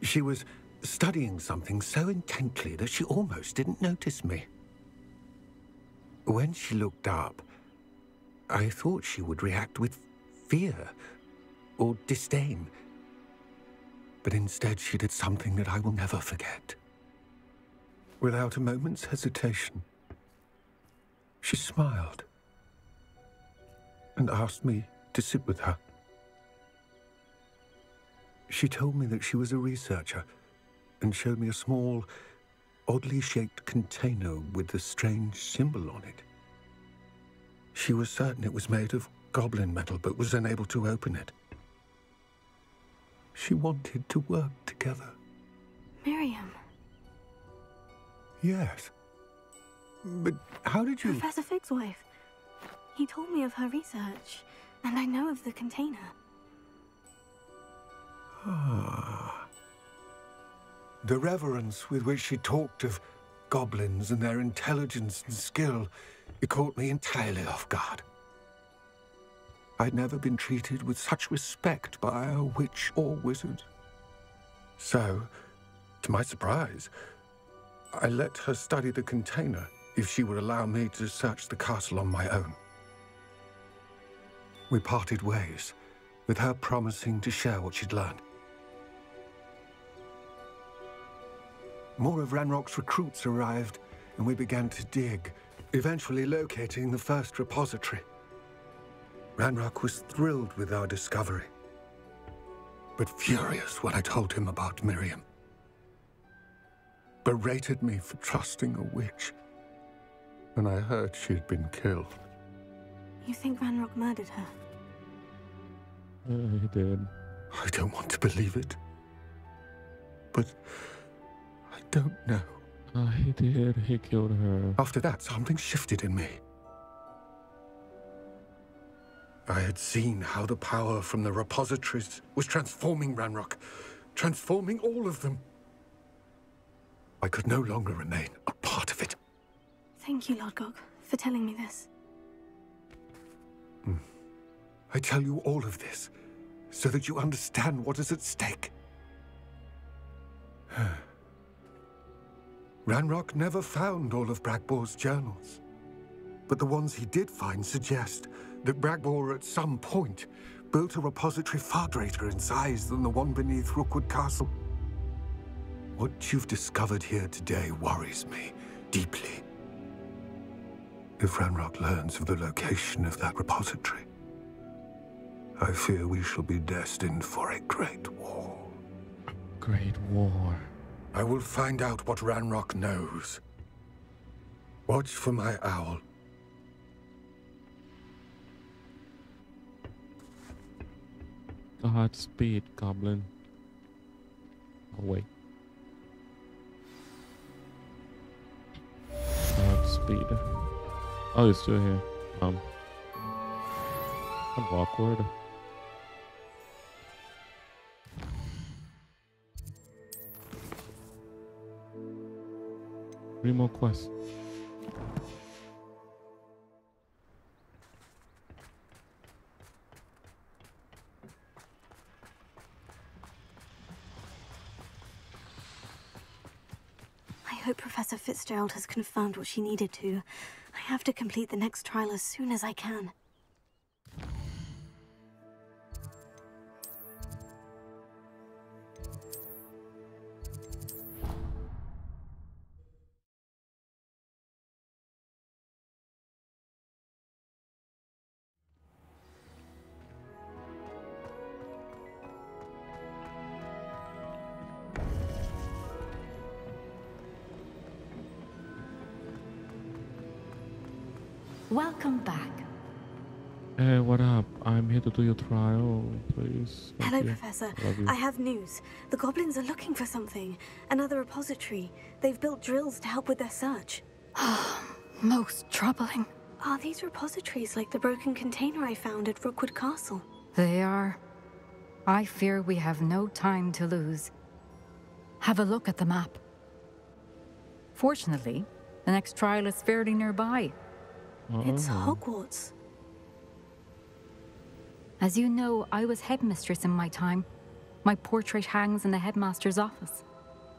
L: She was studying something so intently that she almost didn't notice me. When she looked up, I thought she would react with fear or disdain. But instead she did something that I will never forget. Without a moment's hesitation, she smiled and asked me to sit with her. She told me that she was a researcher and showed me a small, oddly shaped container with a strange symbol on it. She was certain it was made of goblin metal, but was unable to open it. She wanted to work together.
C: Miriam.
L: Yes. But how did you...
C: Professor Fig's wife. He told me of her research, and I know of the container.
L: Ah. The reverence with which she talked of goblins and their intelligence and skill, it caught me entirely off guard. I'd never been treated with such respect by a witch or wizard. So, to my surprise, I let her study the container if she would allow me to search the castle on my own. We parted ways, with her promising to share what she'd learned. More of Ranrock's recruits arrived, and we began to dig, eventually locating the first repository. Ranrock was thrilled with our discovery, but furious when I told him about Miriam. Berated me for trusting a witch, and I heard she'd been killed.
C: You think Ranrock murdered her?
A: Yeah, he did.
L: I don't want to believe it, but I don't know.
A: He did. He killed her.
L: After that, something shifted in me. I had seen how the power from the repositories was transforming Ranrock, transforming all of them. I could no longer remain a part of it.
C: Thank you, Lord Gog, for telling me this.
L: I tell you all of this so that you understand what is at stake. Ranrock never found all of Bragbor's journals, but the ones he did find suggest that Bragbor at some point built a repository far greater in size than the one beneath Rookwood Castle. What you've discovered here today worries me deeply. If Ranrock learns of the location of that repository, I fear we shall be destined for a great war.
A: Great war.
L: I will find out what Ranrock knows. Watch for my owl.
A: Godspeed, Goblin. Oh, wait. Godspeed. Oh, he's still here. I'm awkward. Three more quests.
C: I hope Professor Fitzgerald has confirmed what she needed to. I have to complete the next trial as soon as I can.
U: Welcome back.
A: Hey, what up? I'm here to do your trial, please. Thank
C: Hello,
A: you.
C: Professor.
A: Love you.
C: I have news. The goblins are looking for something. Another repository. They've built drills to help with their search.
U: Most troubling.
C: Are these repositories like the broken container I found at Rookwood Castle?
U: They are. I fear we have no time to lose. Have a look at the map.
O: Fortunately, the next trial is fairly nearby.
C: It's Hogwarts.
O: As you know, I was headmistress in my time. My portrait hangs in the headmaster's office.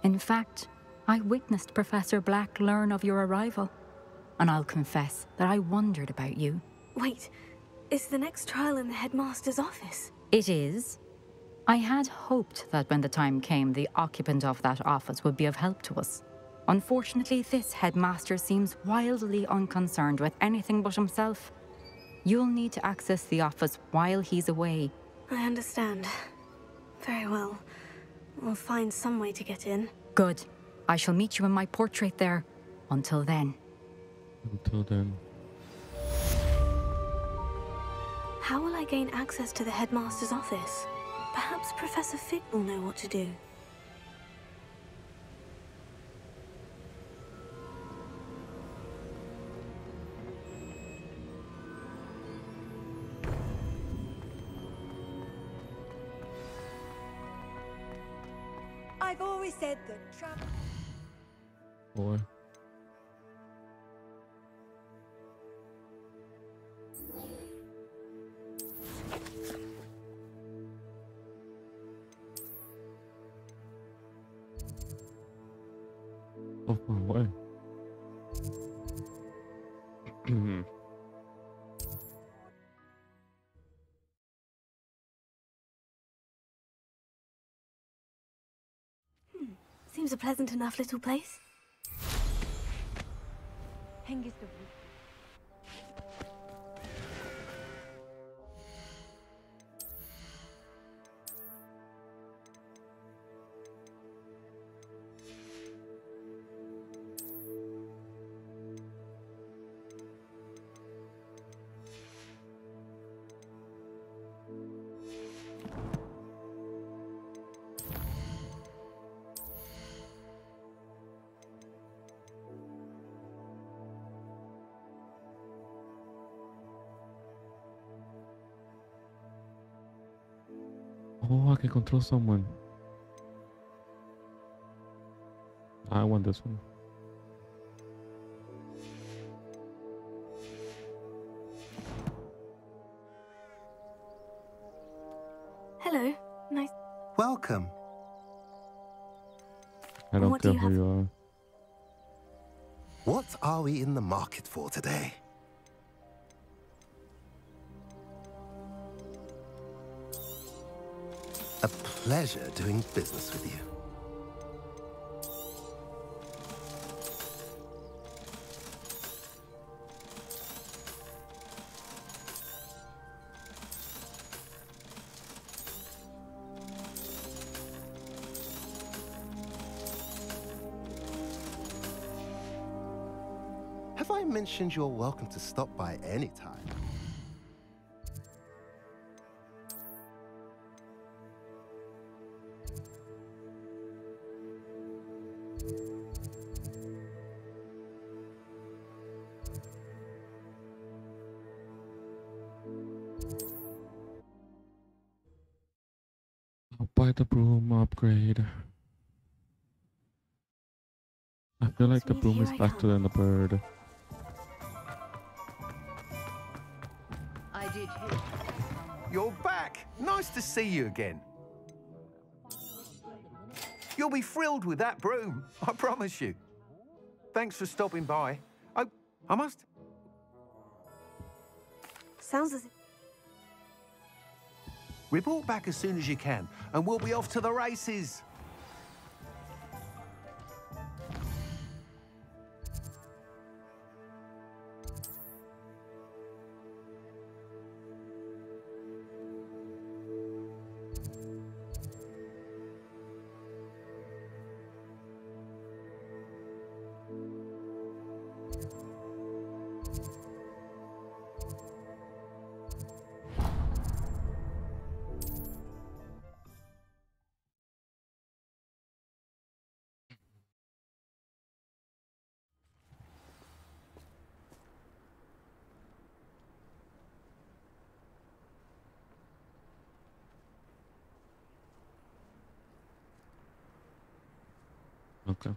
O: In fact, I witnessed Professor Black learn of your arrival. And I'll confess that I wondered about you.
C: Wait, is the next trial in the headmaster's office?
O: It is. I had hoped that when the time came, the occupant of that office would be of help to us. Unfortunately, this headmaster seems wildly unconcerned with anything but himself. You'll need to access the office while he's away.
C: I understand. Very well. We'll find some way to get in.
O: Good. I shall meet you in my portrait there. Until then.
A: Until then.
C: How will I gain access to the headmaster's office? Perhaps Professor Fig will know what to do.
K: I've always said that travel...
A: Boy. So far away.
C: Seems a pleasant enough little place.
A: Oh, I can control someone. I want this one.
C: Hello. Nice.
Q: Welcome.
A: I don't
C: What do
A: care
C: you
A: who
C: have?
A: you are.
Q: What are we in the market for today? A pleasure doing business with you. Have I mentioned you're welcome to stop by any time?
A: I'll buy the broom upgrade. I feel like the broom is faster than the bird.
W: I did hear.
L: You're back. Nice to see you again. You'll be thrilled with that broom, I promise you. Thanks for stopping by. I must...
C: Sounds as if...
L: Report back as soon as you can, and we'll be off to the races.
A: Okay.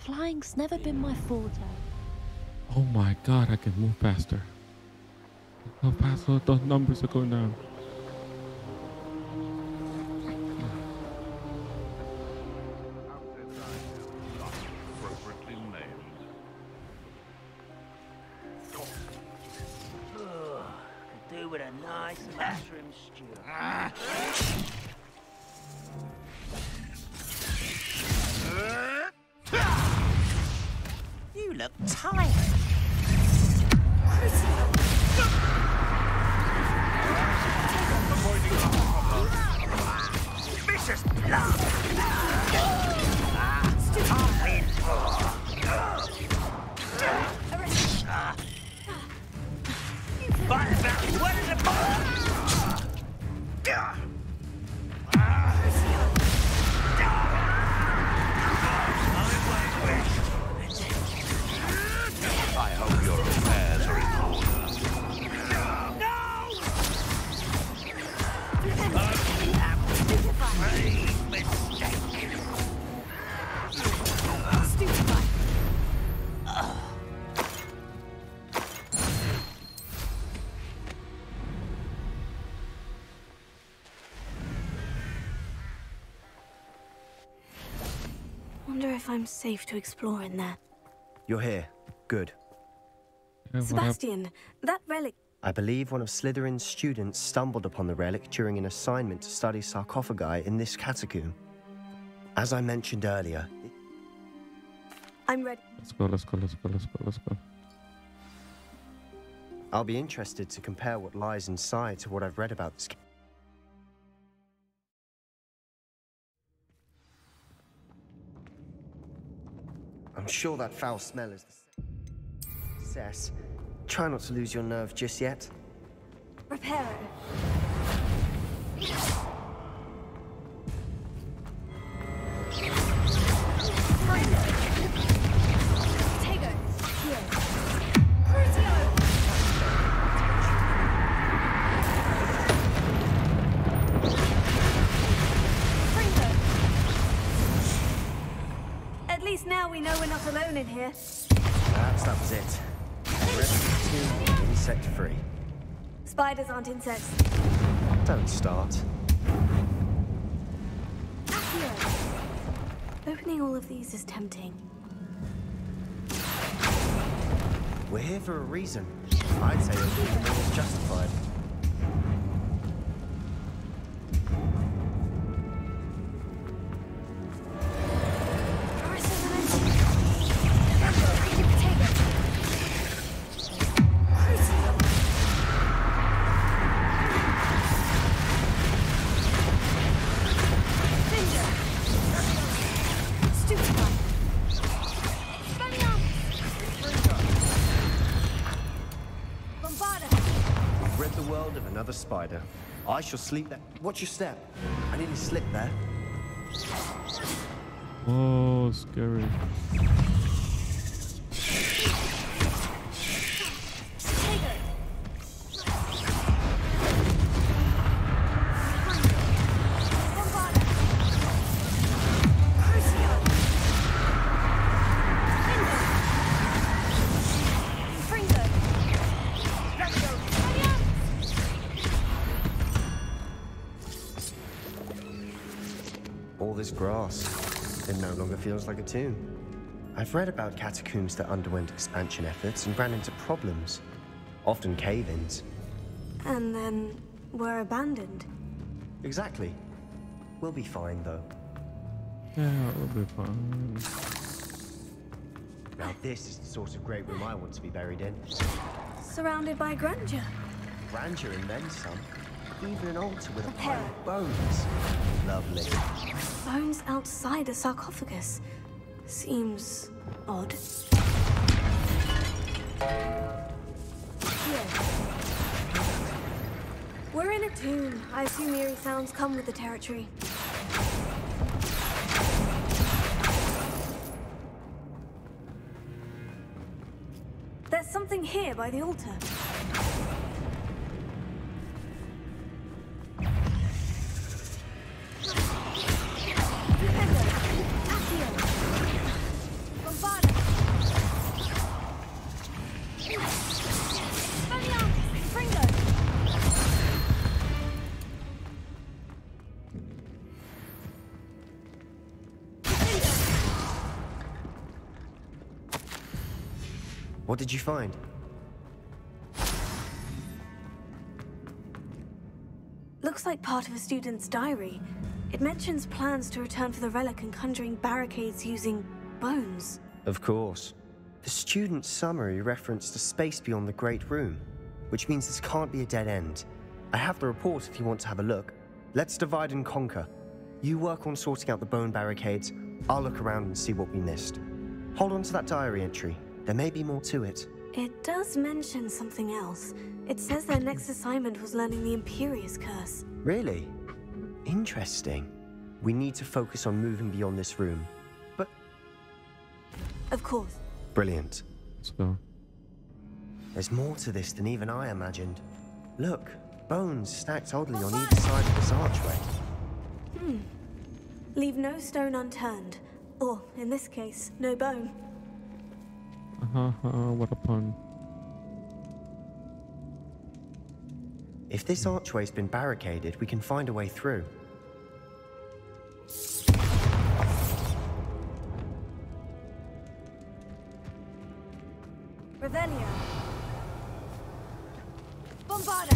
R: Flying's never been my forte.
A: Oh my god, I can move faster. How fast those numbers are going down.
F: Could do with a nice mushroom stew. You look tired. Vicious blood. Fight about one in the
N: I hope your affairs are in order.
C: Wonder if I'm safe to explore in there.
G: You're here. Good.
C: Sebastian, that relic...
G: I believe one of Slytherin's students stumbled upon the relic during an assignment to study sarcophagi in this catacomb. As I mentioned earlier...
C: I'm ready.
A: Let's go, let's go, let's go, let's go, let's go.
G: I'll be interested to compare what lies inside to what I've read about this... I'm sure that foul smell is the... Cess, try not to lose your nerve just yet.
C: Reparo. At least now we know we're not alone in here.
G: Perhaps that was it. Rest 2, insect free.
C: Spiders aren't insects.
G: Don't start.
C: Opening all of these is tempting.
G: We're here for a reason. I'd say opening them all is justified. Another spider. I shall sleep there. Watch your step. I nearly slipped there.
A: Oh, scary.
G: All this grass, it no longer feels like a tomb. I've read about catacombs that underwent expansion efforts and ran into problems, often cave-ins.
C: And then were abandoned.
G: Exactly. We'll be fine, though.
A: Yeah, we'll be fine.
G: Now this is the sort of great room I want to be buried in.
C: Surrounded by grandeur.
G: Grandeur and then some. Even an altar with a pile of bones. Lovely.
C: Bones outside a sarcophagus. Seems odd. Here. We're in a tomb. I assume eerie sounds come with the territory. There's something here by the altar.
G: What did you find?
C: Looks like part of a student's diary. It mentions plans to return for the relic and conjuring barricades using bones.
G: Of course. The student's summary referenced a space beyond the Great Room, which means this can't be a dead end. I have the report if you want to have a look. Let's divide and conquer. You work on sorting out the bone barricades. I'll look around and see what we missed. Hold on to that diary entry. There may be more to it.
C: It does mention something else. It says their next assignment was learning the Imperious Curse.
G: Really? Interesting. We need to focus on moving beyond this room. But...
C: Of course.
G: Brilliant.
A: Let's go.
G: There's more to this than even I imagined. Look, bones stacked oddly on either side of this archway.
C: Leave no stone unturned. Or, in this case, no bone.
A: What a pun.
G: If this archway's been barricaded, we can find a way through.
K: Revelio. Bombarda.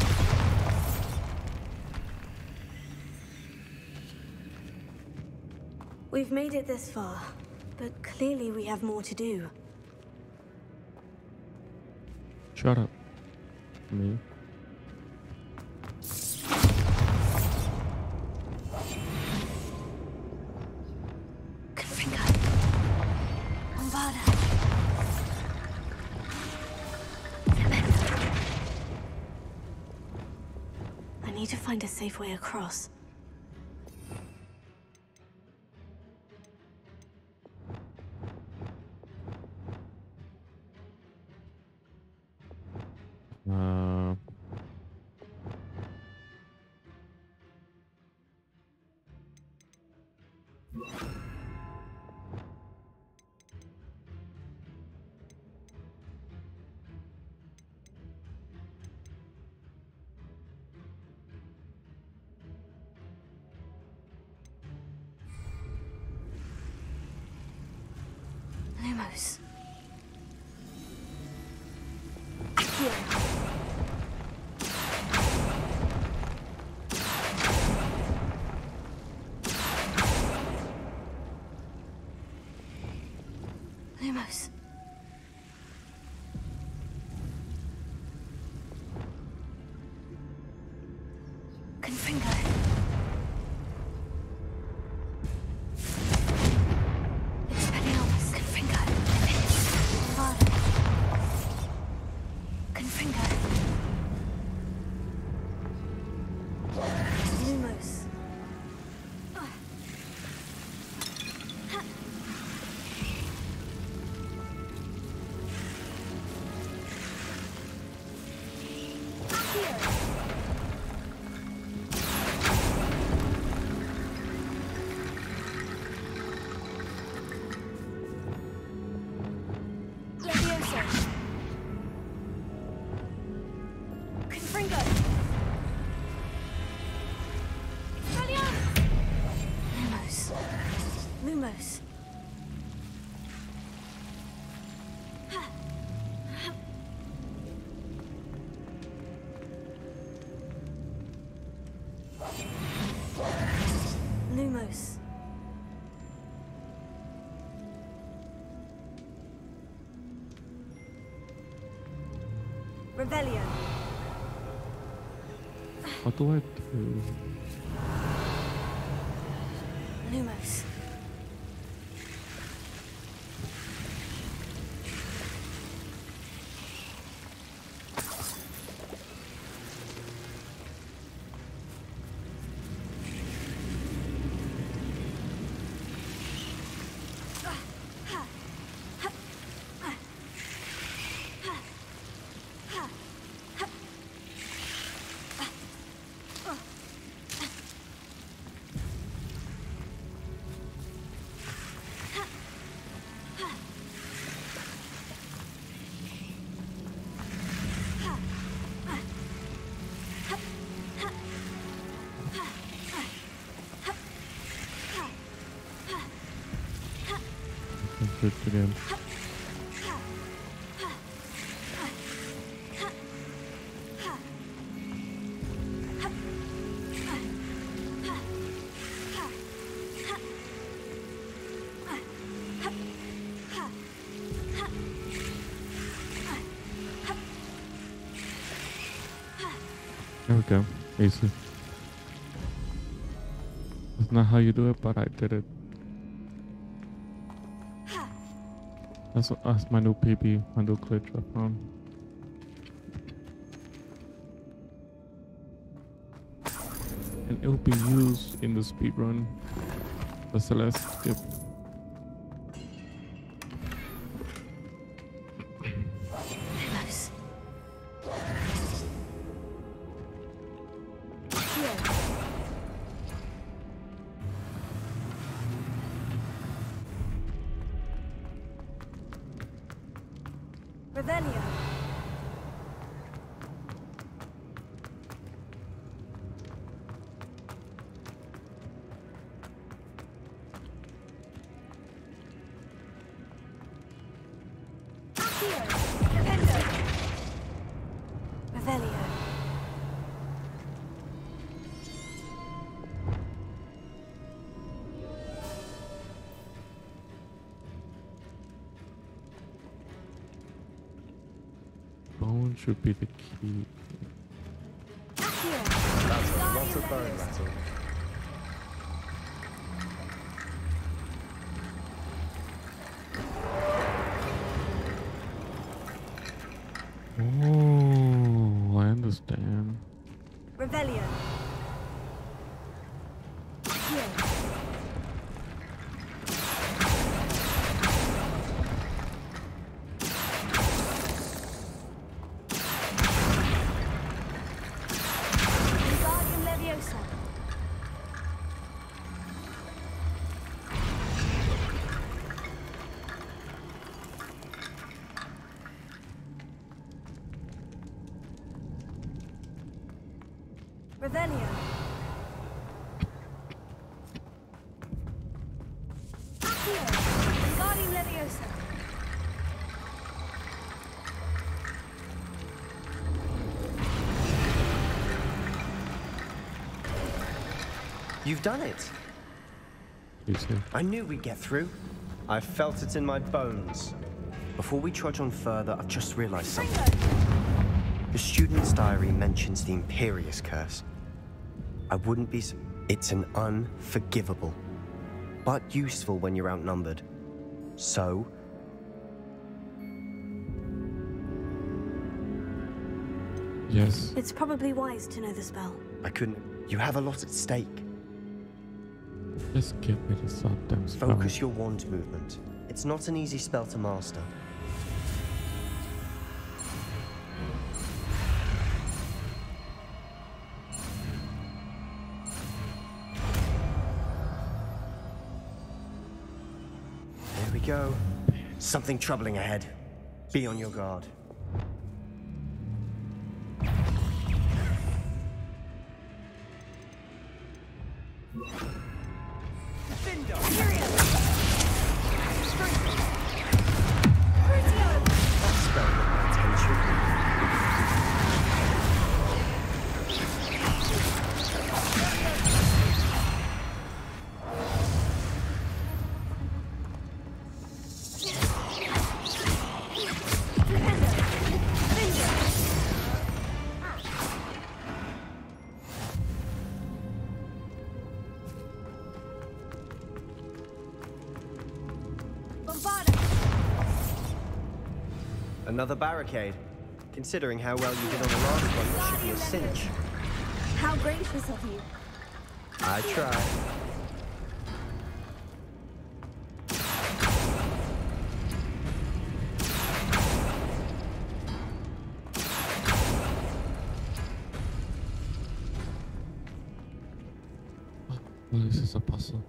C: We've made it this far, but clearly we have more to do.
A: Shut up. Me.
C: I need to find a safe way across. Lumos. Here. Lumos. Confringo. Expelliarmus. Confringo. Vada. Confringo. Lumos. Levioso. Confringo. Expelliarmus. Lumos. Lumos. Lumos. Revelio.
A: What do I do?
C: Lumos.
A: Good again. There we go. Easy. That's not how you do it, but I did it. That's my new PB, my new glitch I found. And it will be used in the speedrun. The Celeste skip. Bone should be the key.
G: That's a lot of bone rattle.
A: Oh, I understand.
K: Revelio. Revelio. Guardian Leviosa.
G: You've done it. I knew we'd get through. I felt it in my bones. Before we trudge on further, I've just realized something. The student's diary mentions the Imperious Curse. I wouldn't be... It's an unforgivable, but useful when you're outnumbered. So...
A: Yes.
C: It's probably wise to know the spell.
G: I couldn't... You have a lot at stake.
A: Just give me the goddamn spell.
G: Focus your wand movement. It's not an easy spell to master. There we go. Something troubling ahead. Be on your guard. Another barricade. Considering how well you did on the last one, this should be a cinch.
K: How gracious of you.
G: I try.
A: Well, this is a puzzle.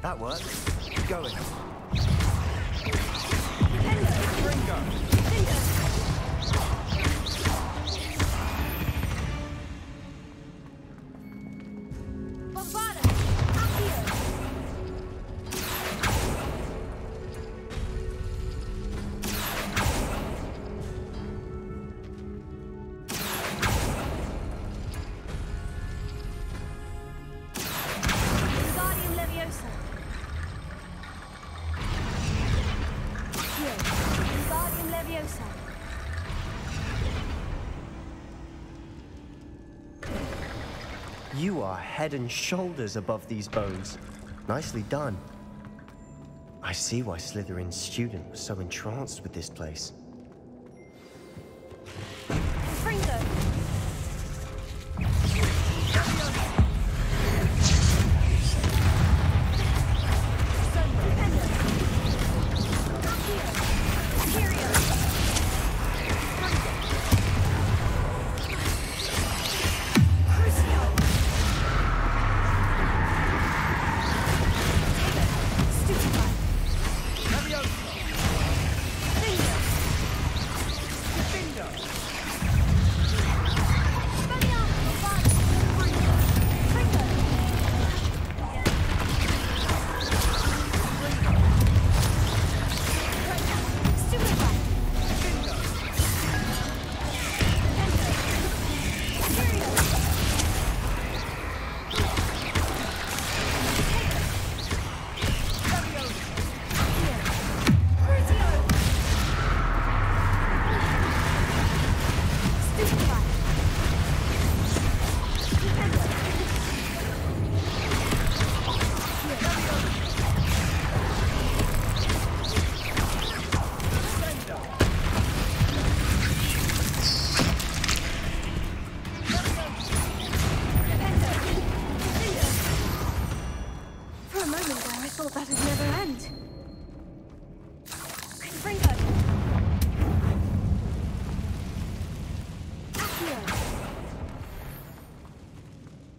G: That works. Keep going. You are head and shoulders above these bones. Nicely done. I see why Slytherin's student was so entranced with this place.
K: Fringo!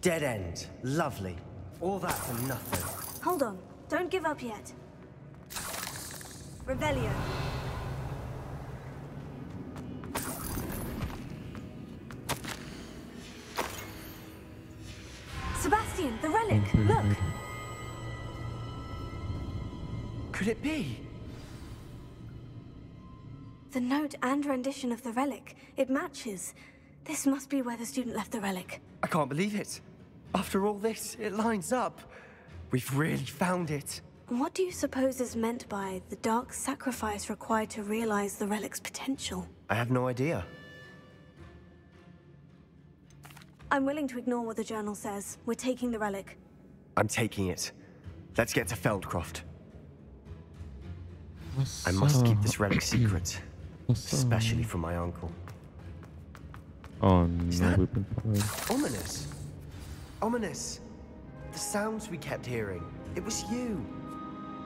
G: Dead end. Lovely. All that for nothing.
K: Hold on. Don't give up yet. Revelio. Sebastian, the relic. Look.
G: Could it be?
C: The note and rendition of the relic. It matches. This must be where the student left the relic.
G: I can't believe it. After all this, it lines up. We've really found it.
C: What do you suppose is meant by the dark sacrifice required to realize the relic's potential?
G: I have no idea.
C: I'm willing to ignore what the journal says. We're taking the relic.
G: I'm taking it. Let's get to Feldcroft. I must keep this relic secret, especially from my uncle.
A: Oh
G: Is
A: no,
G: that
A: we've been followed.
G: ominous? Ominous. The sounds we kept hearing. It was you.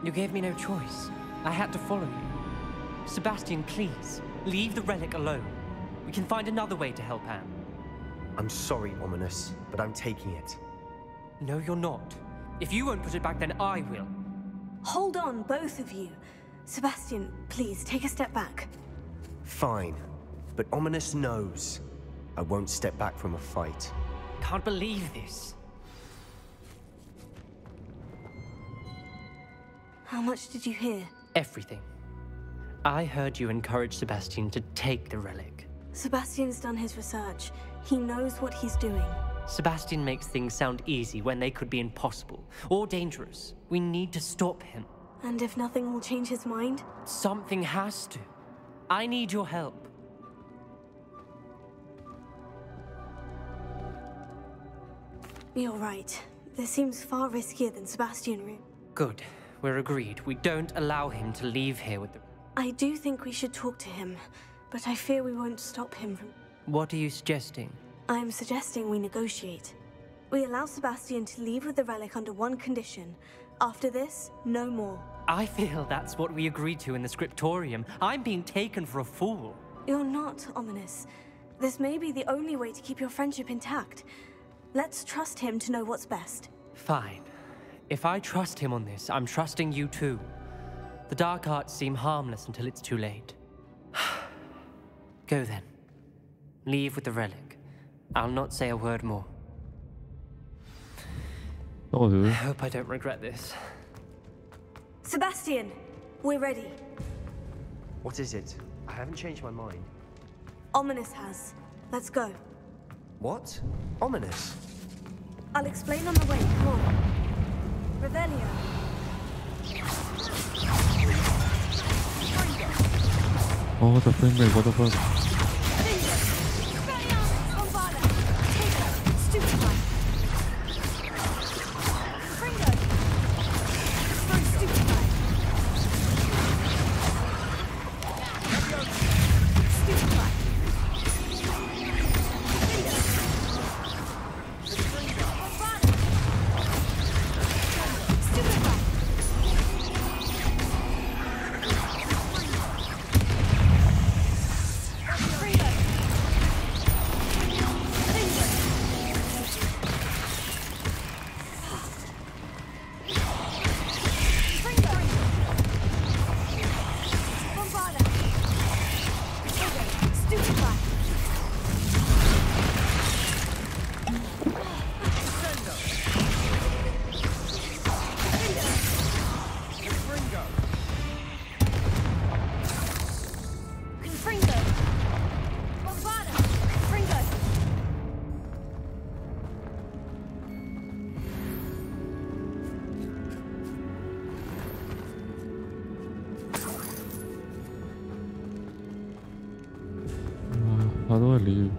D: You gave me no choice. I had to follow you. Sebastian, please, leave the relic alone. We can find another way to help Anne.
G: I'm sorry, Ominous, but I'm taking it.
D: No, you're not. If you won't put it back, then I will.
C: Hold on, both of you. Sebastian, please, take a step back.
G: Fine, but Ominous knows. I won't step back from a fight.
D: Can't believe this.
C: How much did you hear?
D: Everything. I heard you encourage Sebastian to take the relic.
C: Sebastian's done his research. He knows what he's doing.
D: Sebastian makes things sound easy when they could be impossible or dangerous. We need to stop him.
C: And if nothing will change his mind?
D: Something has to. I need your help.
C: You're right. This seems far riskier than Sebastian.
D: Good. We're agreed. We don't allow him to leave here with the...
C: I do think we should talk to him, but I fear we won't stop him from...
D: What are you suggesting?
C: I'm suggesting we negotiate. We allow Sebastian to leave with the relic under one condition. After this, no more.
D: I feel that's what we agreed to in the scriptorium. I'm being taken for a fool.
C: You're not, Ominous. This may be the only way to keep your friendship intact. Let's trust him to know what's best.
D: Fine. If I trust him on this, I'm trusting you too. The dark arts seem harmless until it's too late. Go then. Leave with the relic. I'll not say a word more. I hope I don't regret this.
C: Sebastian, we're ready.
G: What is it? I haven't changed my mind.
C: Ominous has. Let's go.
G: What? Ominous?
C: I'll explain on the way. Come on. Revelio.
A: Oh, the frame rate, what the fuck? do I leave?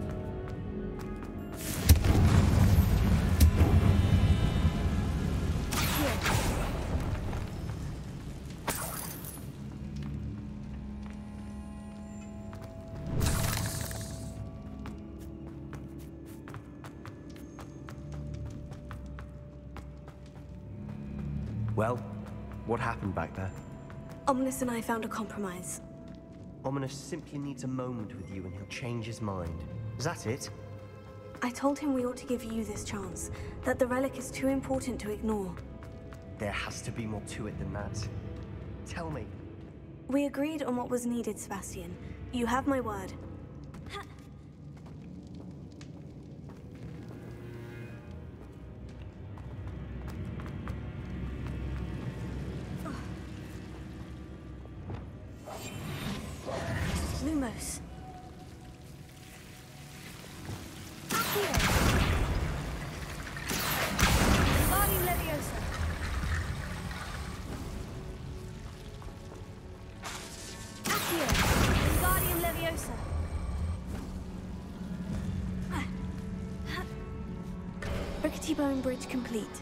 G: Well, what happened back there?
C: Ominous and I found a compromise.
G: Ominous simply needs a moment with you and he'll change his mind. Is that it?
C: I told him we ought to give you this chance, that the relic is too important to ignore.
G: There has to be more to it than that. Tell me.
C: We agreed on what was needed, Sebastian. You have my word. Lumos.
K: Wingardium Leviosa. Accio. Wingardium Leviosa.
C: Rickety Bone Bridge complete.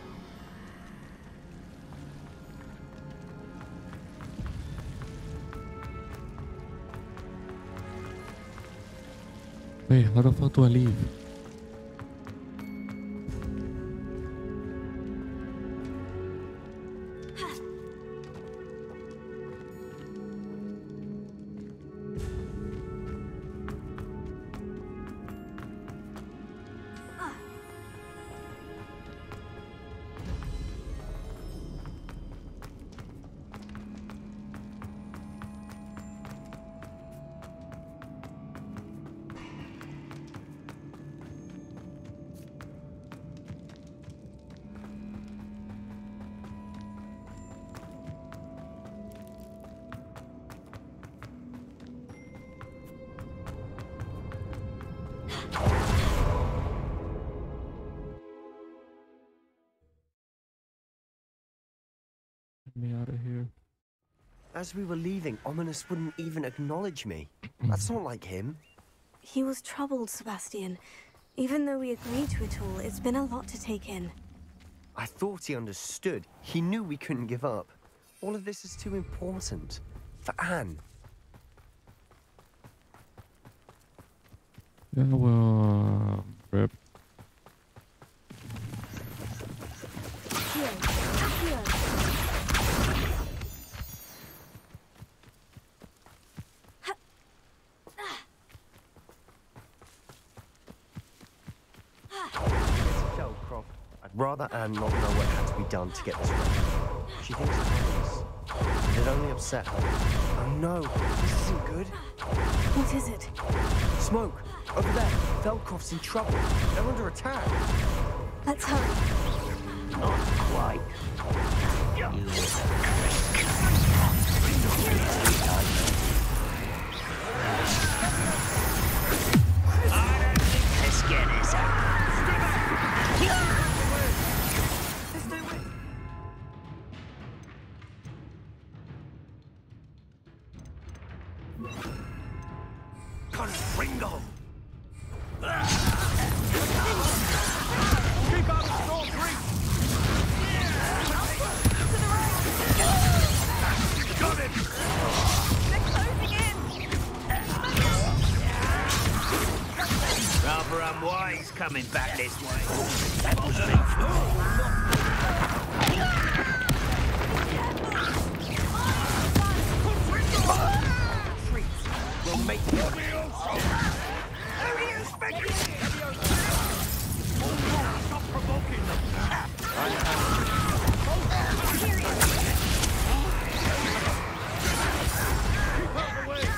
A: Wait, how the fuck do I leave? Get me out of here.
G: As we were leaving, Ominous wouldn't even acknowledge me. That's not like him.
C: He was troubled, Sebastian. Even though we agreed to it all, it's been a lot to take in.
G: I thought he understood. He knew we couldn't give up. All of this is too important. For Anne.
A: Yeah, well, rip.
G: I'd rather Anne not know what had to be done to get this right. She thinks it's obvious. It'd only upset her. Oh no, this isn't good.
C: What is it?
G: Smoke! Over there! Feldkroft's in trouble. They're under attack.
C: Let's hurry.
F: Not quite. Let's get this out.
N: Ringo!
J: Keep up, Storm 3!
N: Got it!
V: They're closing in!
F: Rather unwise coming back this way. That was me.
J: We'll make it.
N: Stop provoking them!
J: Keep up, Storm 3!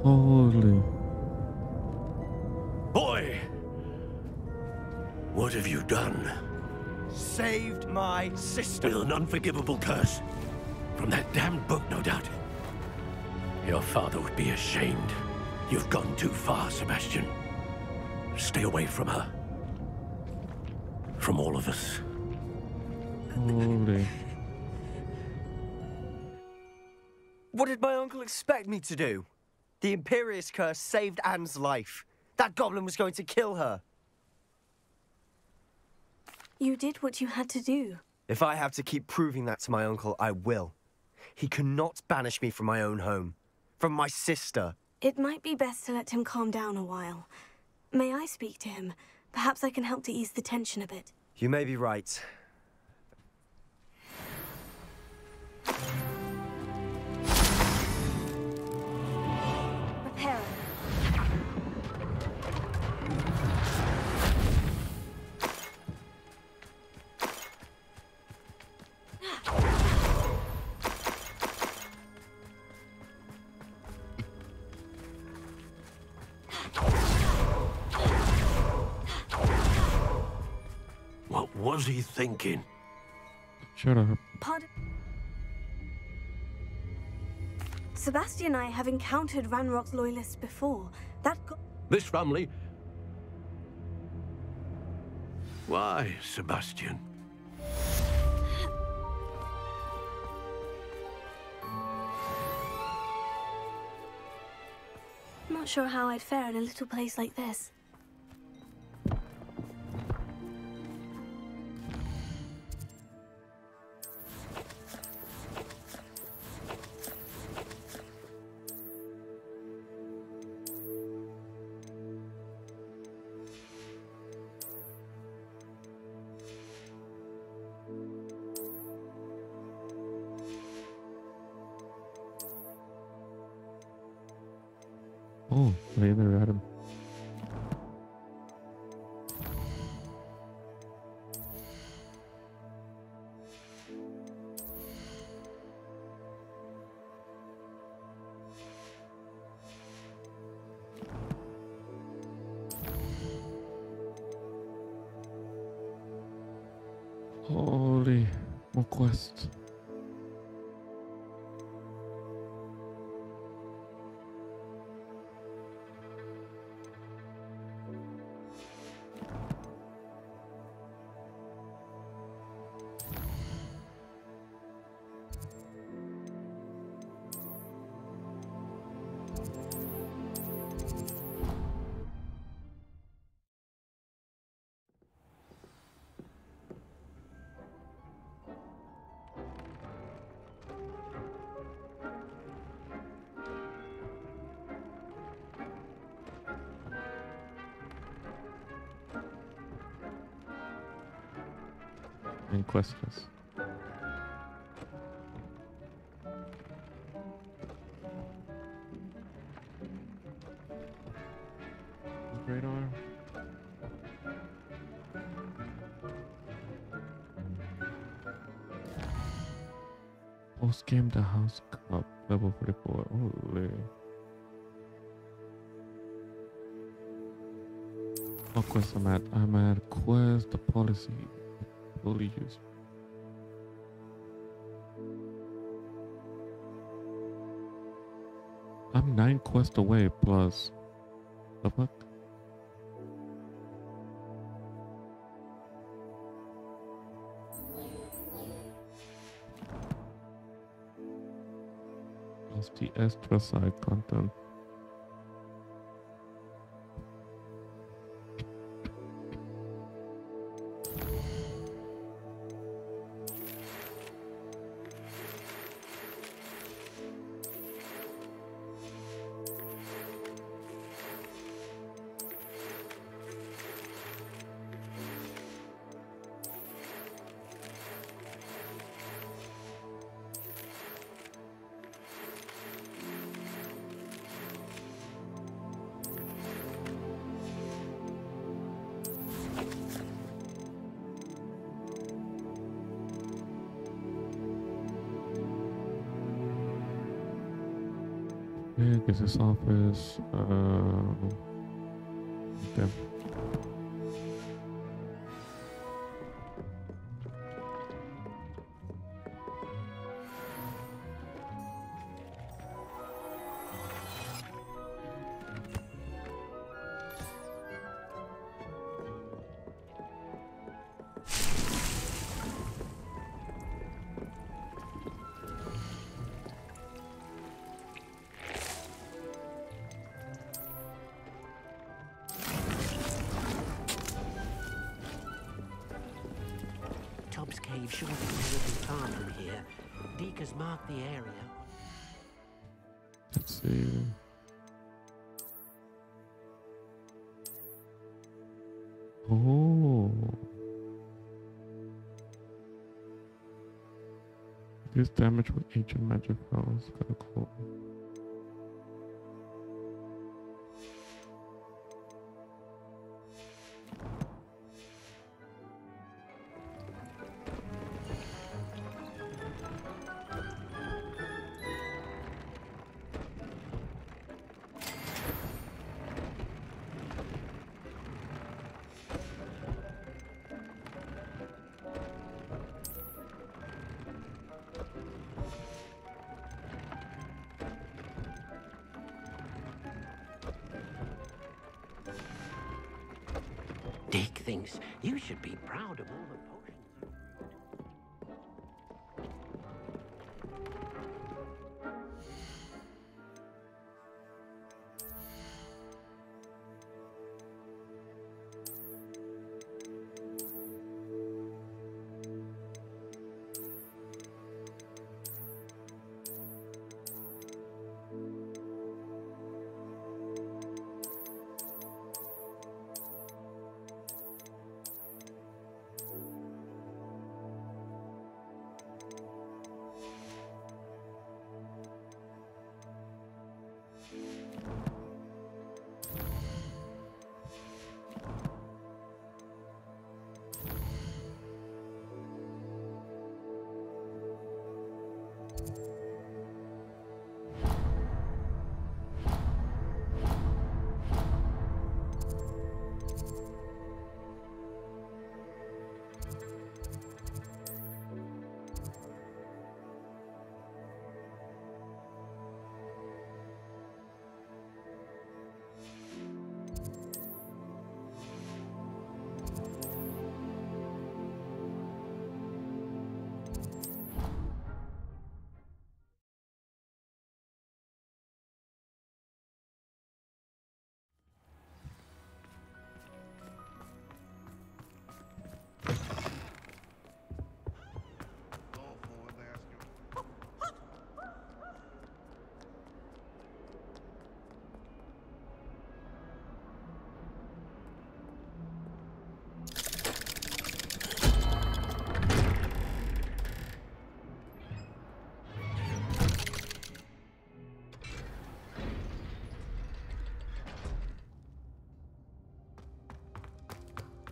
A: Holy.
N: Boy! What have you done?
G: Saved my sister.
N: With an unforgivable curse. From that damned book, no doubt. Your father would be ashamed. You've gone too far, Sebastian. Stay away from her. From all of us.
A: Holy.
G: What did my uncle expect me to do? The Imperious curse saved Anne's life. That goblin was going to kill her.
C: You did what you had to do.
G: If I have to keep proving that to my uncle, I will. He cannot banish me from my own home. From my sister.
C: It might be best to let him calm down a while. May I speak to him? Perhaps I can help to ease the tension a bit.
G: You may be right.
K: Prepare.
N: What was he thinking?
A: Shut up.
C: Pardon? Sebastian and I have encountered Ranrock's loyalists before.
N: This family... Why, Sebastian?
C: I'm not sure how I'd fare in a little place like this.
A: Oh, right there, Adam. Holy, more quests. And questless. Radar. Post game the house cup level 44. Holy. What quest I'm at? I'm at quest the policy. Fully used. I'm 9 quests away plus the fuck? Plus the extra side content. Yeah, I guess his office. Okay.
B: Tob's cave shouldn't be terribly far from here. Deke has marked the area.
A: Let's see. Oh. This damage with ancient magic spells. Kinda cool.
B: Deke thinks you should be proud of all the potions.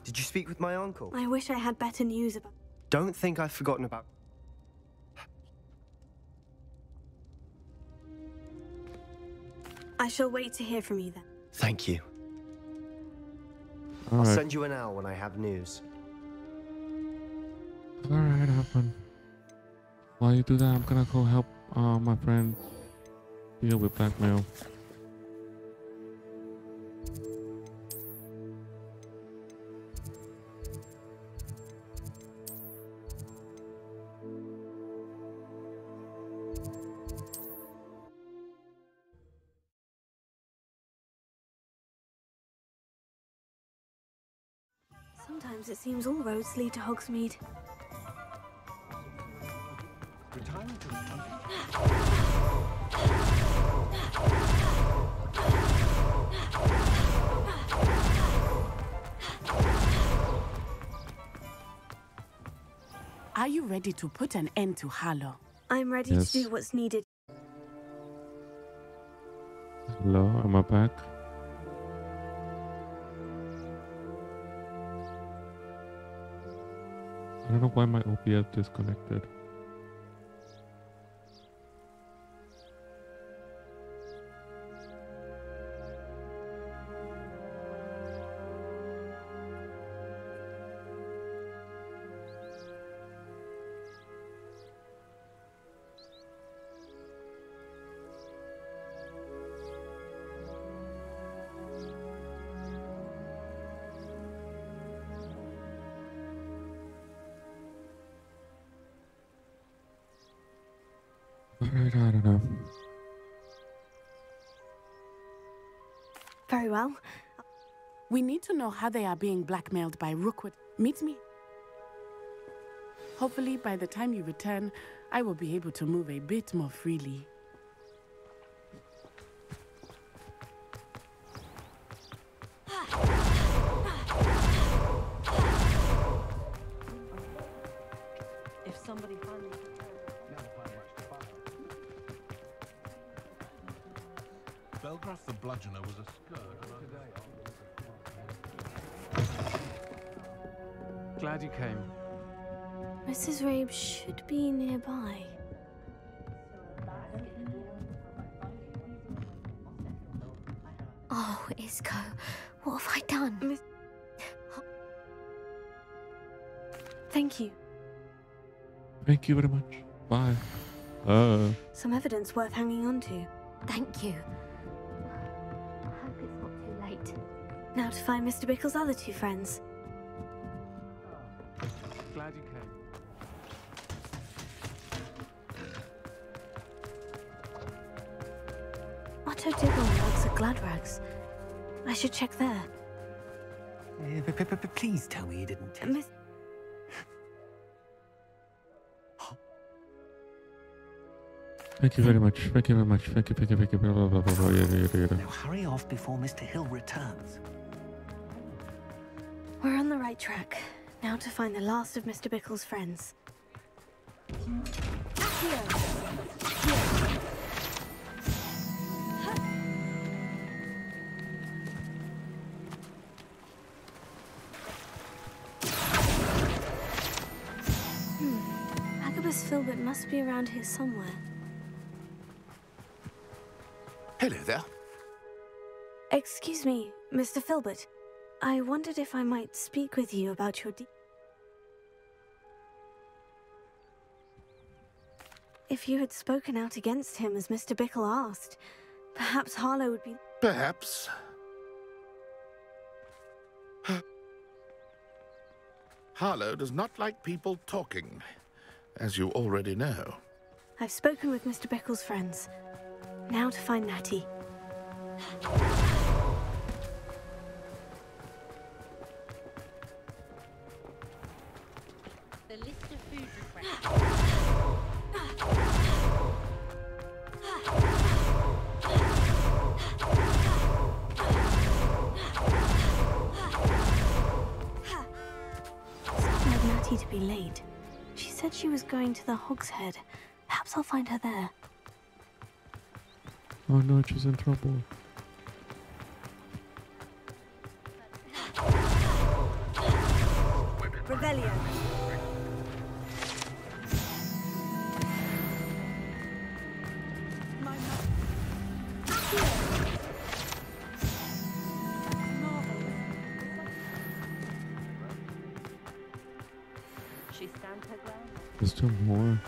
G: Did you speak with my uncle?
C: I wish I had better news about...
G: Don't think I've forgotten about...
C: I shall wait to hear from you then.
G: Thank you.
A: All
G: I'll
A: right.
G: send you an owl when I have news.
A: Alright, have fun. While you do that, I'm gonna go help my friend deal with blackmail.
C: Sometimes it seems all roads lead to Hogsmeade.
I: Are you ready to put an end to Harlow?
C: I'm ready
A: Yes.
C: to do what's needed.
A: Hello, am I back? I don't know why my OBS disconnected. Alright, I don't know.
C: Very well.
I: We need to know how they are being blackmailed by Rookwood. Meet me. Hopefully, by the time you return, I will be able to move a bit more freely.
V: If somebody finally...
E: Belgrath the Bludgeoner was a scourge.
J: Glad you came.
C: Mrs. Rabe should be nearby.
U: Oh, Isco, what have I done?
C: Thank you.
A: Thank you very much. Bye.
C: Some evidence worth hanging on to.
U: Thank you. I hope it's not too late.
C: Now to find Mr. Bickle's other two friends.
J: Glad you came.
C: Otto Diggle works at Gladrags. I should check there.
B: Please tell me you didn't take...
C: Miss...
A: Thank you very much. Thank you very much. Thank you, thank you, thank you. Blah, blah, blah, blah, blah. Yeah.
B: Now hurry off before Mr. Hill returns.
C: We're on the right track. Now to find the last of Mr. Bickle's friends. Agabus Filbert must be around here somewhere.
E: Hello there.
C: Excuse me, Mr. Filbert. I wondered if I might speak with you about your If you had spoken out against him as Mr. Bickle asked, perhaps Harlow would be...
E: Perhaps. Harlow does not like people talking, as you already know.
C: I've spoken with Mr. Bickle's friends. Now to find Natty.
W: The list of food requests.
C: Like Natty to be late. She said she was going to the Hog's Head. Perhaps I'll find her there.
A: Oh no, she's in trouble.
K: Revelio.
V: She stands her ground.
A: There's still more.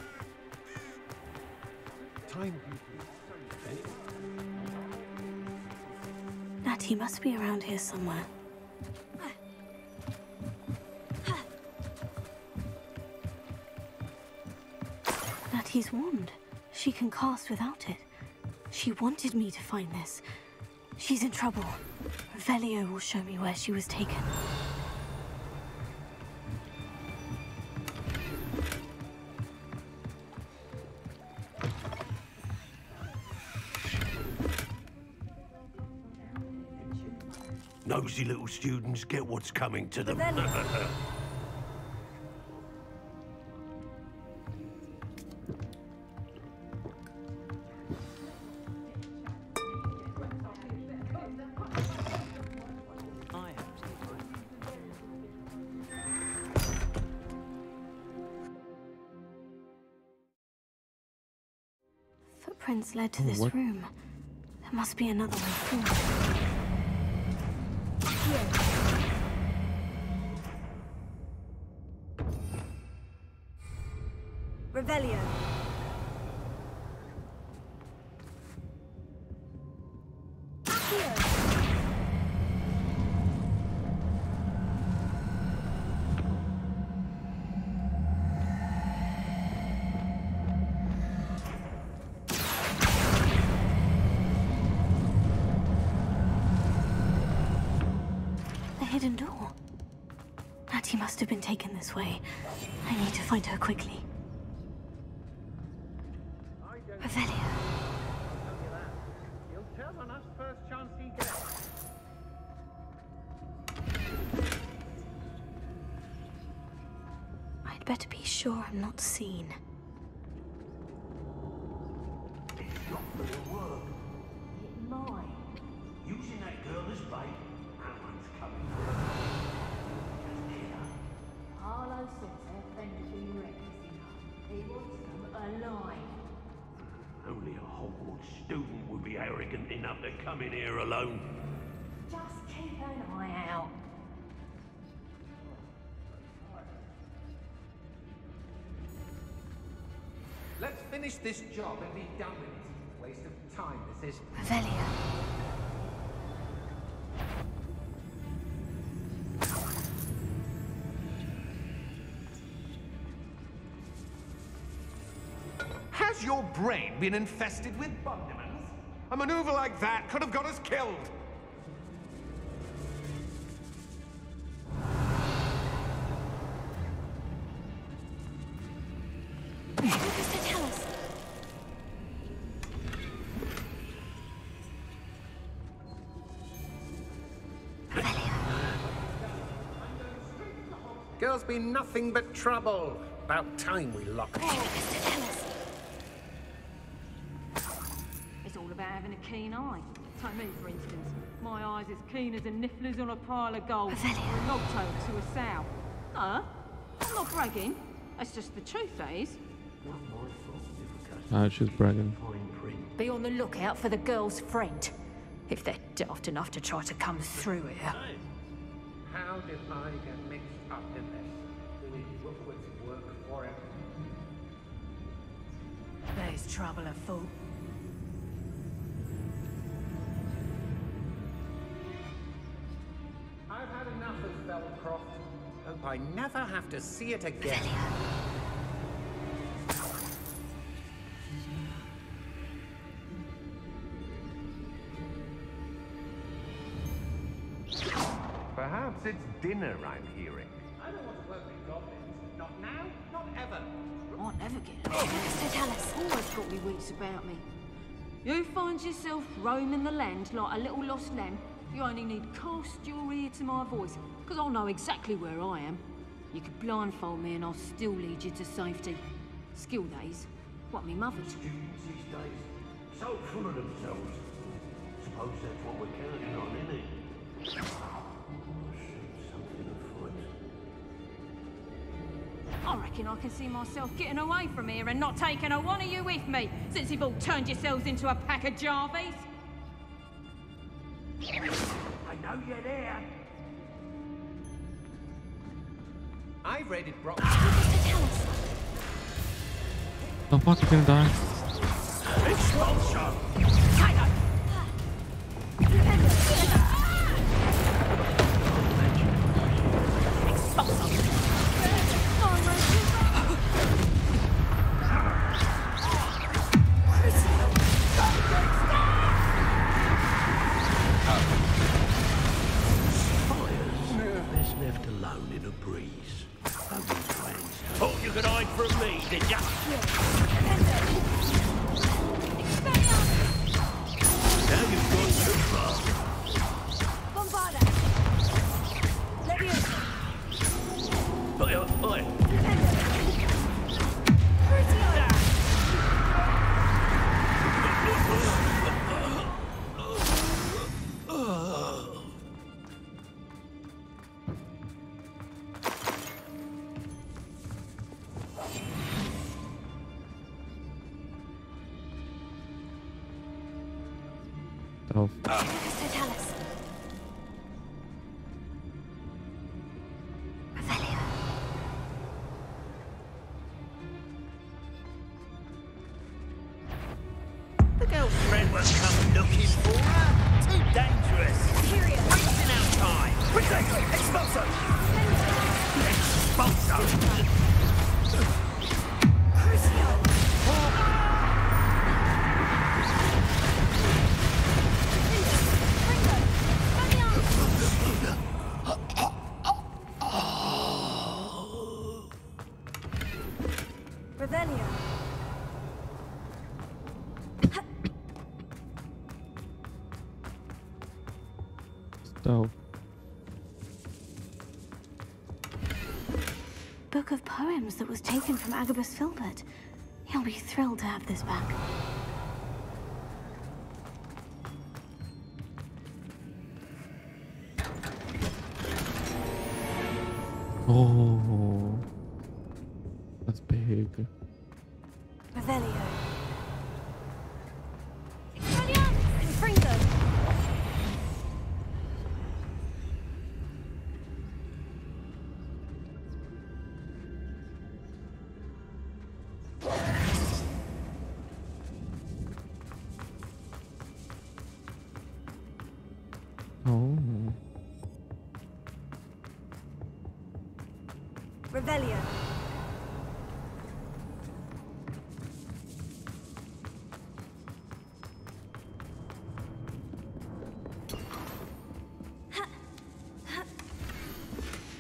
C: Natty must be around here somewhere. Natty's wand. She can cast without it. She wanted me to find this. She's in trouble. Revelio will show me where she was taken.
N: Nosy little students get what's coming to them.
C: Footprints led to this
A: what?
C: room. There must be another way forward.
K: Revelio.
C: hidden door. Natty must have been taken this way. I need to find her quickly. Revelio.
J: He'll tell on us first chance he gets.
C: I'd better be sure I'm not seen.
F: It's not gonna work. It might. Using that girl as bait, no one's coming for her. Just kill her.
P: Harlow says her friend has been reckless enough. He wants them alive.
F: Only a Hogwarts student would be arrogant enough to come in here alone.
P: Just keep an eye out.
J: Let's finish this job and be done with it. Waste of time, this is.
C: Revelio.
J: Has your brain been infested with bundemans? A maneuver like that could have got us killed. Girls be nothing but trouble. About time we locked her.
W: It's all about having a keen eye. Take me, for instance. My eye's as keen as a niffler's on a pile of gold. Or a log-toe to a sow. No, I'm not bragging. That's just the truth, that is.
A: She's bragging.
U: Be on the lookout for the girl's friend. If they're daft enough to try to come through here.
J: How did I get mixed up in this? Doing Rookwood's work for him?
U: There's trouble afoot.
J: I've had enough of Feldcroft. Hope I never have to see it again. Perhaps it's dinner I'm hearing. I don't want to work with goblins. Not now, not ever.
W: I'll never get it. Always got me wits about me. You find yourself roaming the land like a little lost lamb, you only need cast your ear to my voice, because I'll know exactly where I am. You could blindfold me and I'll still lead you to safety. Skill days, what me mother taught.
F: Students these days, so full of themselves. Suppose that's what we're counting on, isn't it? Something afoot.
W: I reckon I can see myself getting away from here and not taking a one of you with me, since you've all turned yourselves into a pack of Jarvies.
F: I know you're there.
J: I've raided Brock.
A: The fuck, you're gonna die?
F: Expulsion!
N: Best left alone in a breeze. Thought you could hide from me, did ya? Now you've gone too far.
K: Bombarda! Leviosa!
N: Oi.
A: Oh.
C: Totalis. Revelio.
F: The girl's friend won't come looking for her. Too dangerous. Wasting our time. Expulso! Expulso!
A: Dope.
C: Book of poems that was taken from Agabus Filbert. He'll be thrilled to have this back.
A: Oh, that's big.
C: Revelio. Confringo.
A: Oh.
C: Revelio.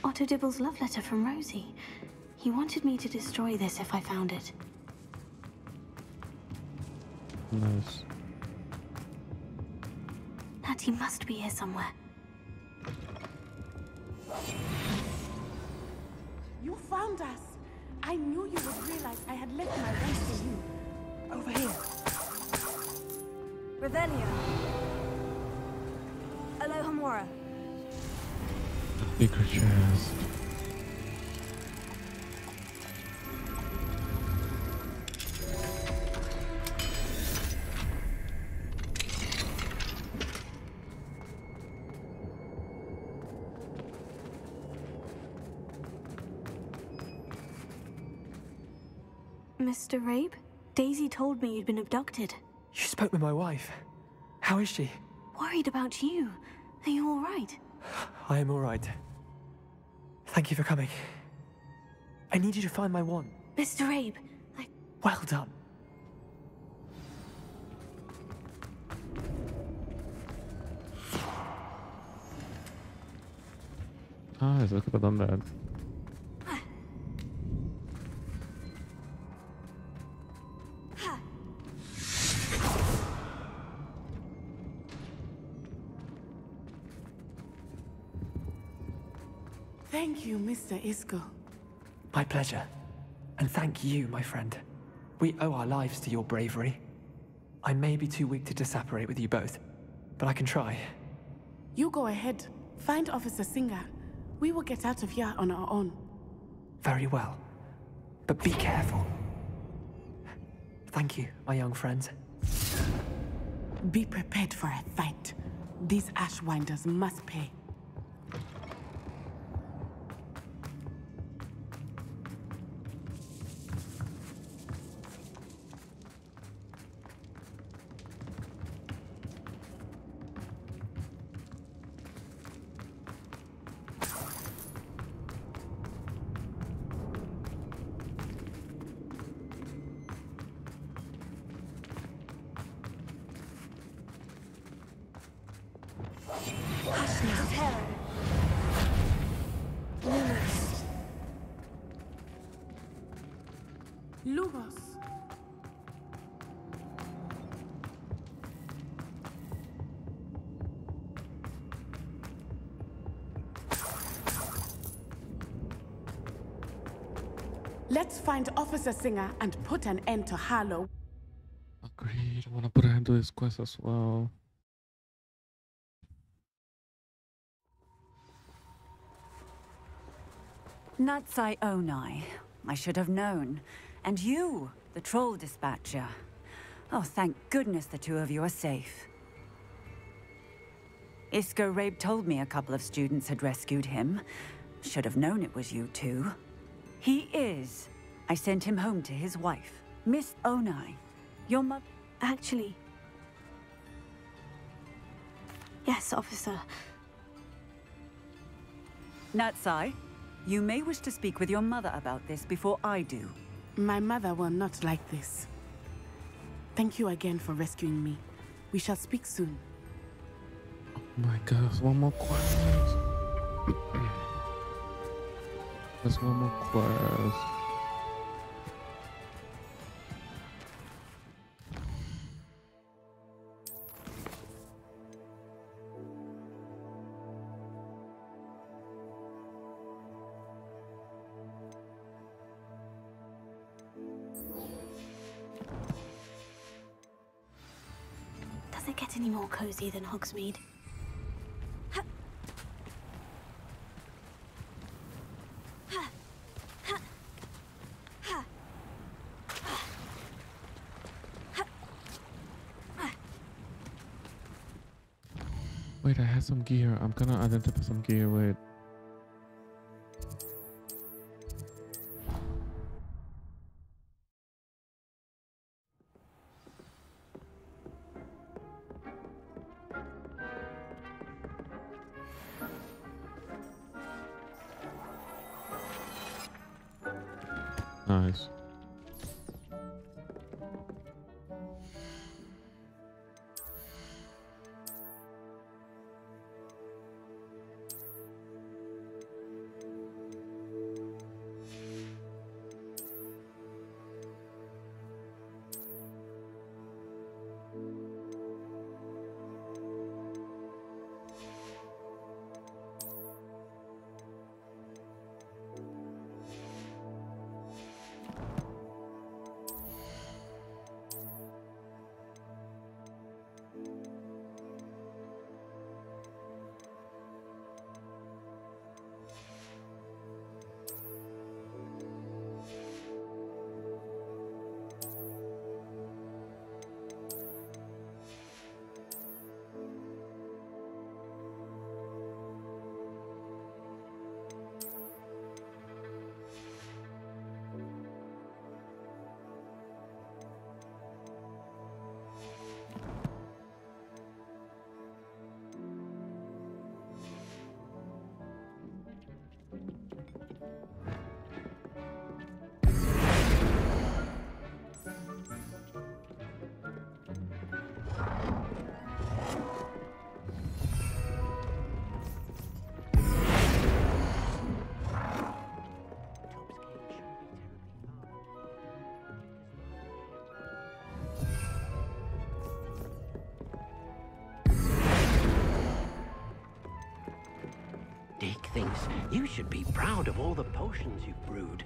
C: Otto Dibble's love letter from Rosie. He wanted me to destroy this if I found it.
A: Nice.
C: Natty must be here somewhere.
I: You found us. I knew you would realize I had left my rent for you. Over here.
K: Revelio. Alohomora.
A: Bigger chest.
C: Mr. Rabe? Daisy told me you'd been abducted.
D: You spoke with my wife. How is she?
C: Worried about you. Are you all right?
D: I am all right. Thank you for coming. I need you to find my wand.
C: Mr. Rabe,
D: Well done.
A: Ah, I could have done that.
I: Thank you, Mr. Isco.
D: My pleasure. And thank you, my friend. We owe our lives to your bravery. I may be too weak to disapparate with you both, but I can try.
I: You go ahead. Find Officer Singer. We will get out of here on our own.
D: Very well. But be careful. Thank you, my young friends.
I: Be prepared for a fight. These Ashwinders must pay. Lugos. Let's find Officer Singer and put an end to Harlow.
A: Agreed. I want to put an end to this quest as well.
H: Natsai Onai. I should have known. And you, the troll dispatcher. Oh, thank goodness the two of you are safe. Isco Rabe told me a couple of students had rescued him. Should have known it was you two. He is. I sent him home to his wife, Miss Onai. Your mother...
C: Actually... Yes, officer.
H: Natsai, you may wish to speak with your mother about this before I do.
I: My mother will not like this. Thank you again for rescuing me. We shall speak soon.
A: Oh my god, there's one more quest. There's one more quest.
C: get any more cozy than Hogsmeade.
A: Wait, I had some gear. I'm gonna identify some gear. Wait. Nice.
B: Dick thinks you should be proud of all the potions you've brewed.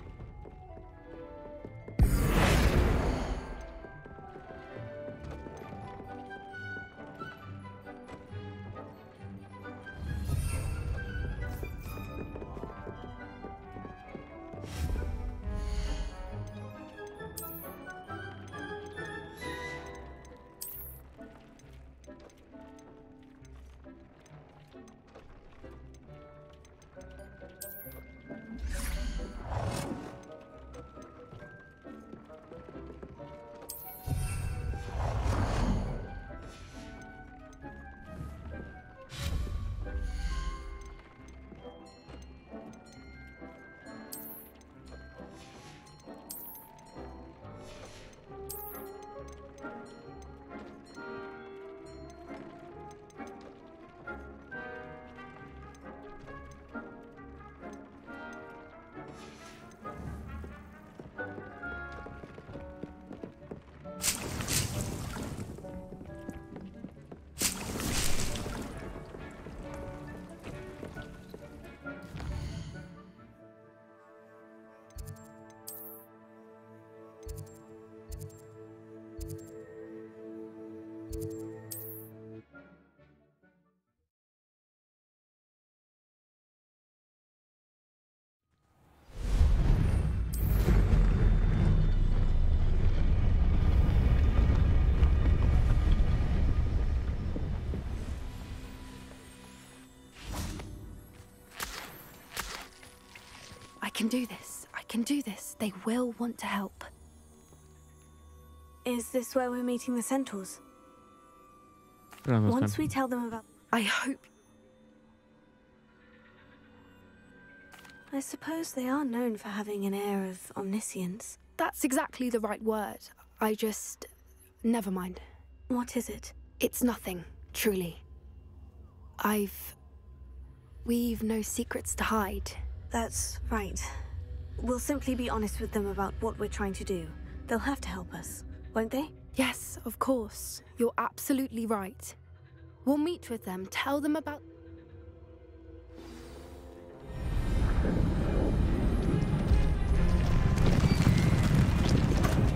U: I can do this. I can do this. They will want to help.
C: Is this where we're meeting the centaurs?
A: Once
C: Once we tell them about...
U: I hope...
C: I suppose they are known for having an air of omniscience.
U: That's exactly the right word. I just... Never mind.
C: What is it?
U: It's nothing, truly. We've no secrets to hide.
C: That's right. We'll simply be honest with them about what we're trying to do. They'll have to help us, won't they?
U: Yes, of course. You're absolutely right. We'll meet with them, tell them about...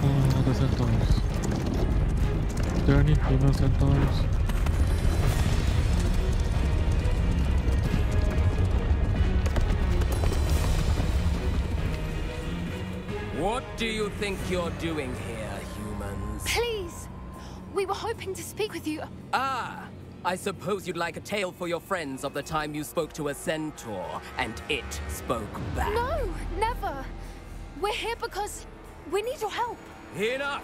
A: Oh, the centaurs. Are there any female centaurs?
M: do you think you're doing here, humans?
K: Please! We were hoping to speak with you.
M: Ah! I suppose you'd like a tale for your friends of the time you spoke to a centaur, and it spoke back.
K: No, never. We're here because we need your help.
M: Enough!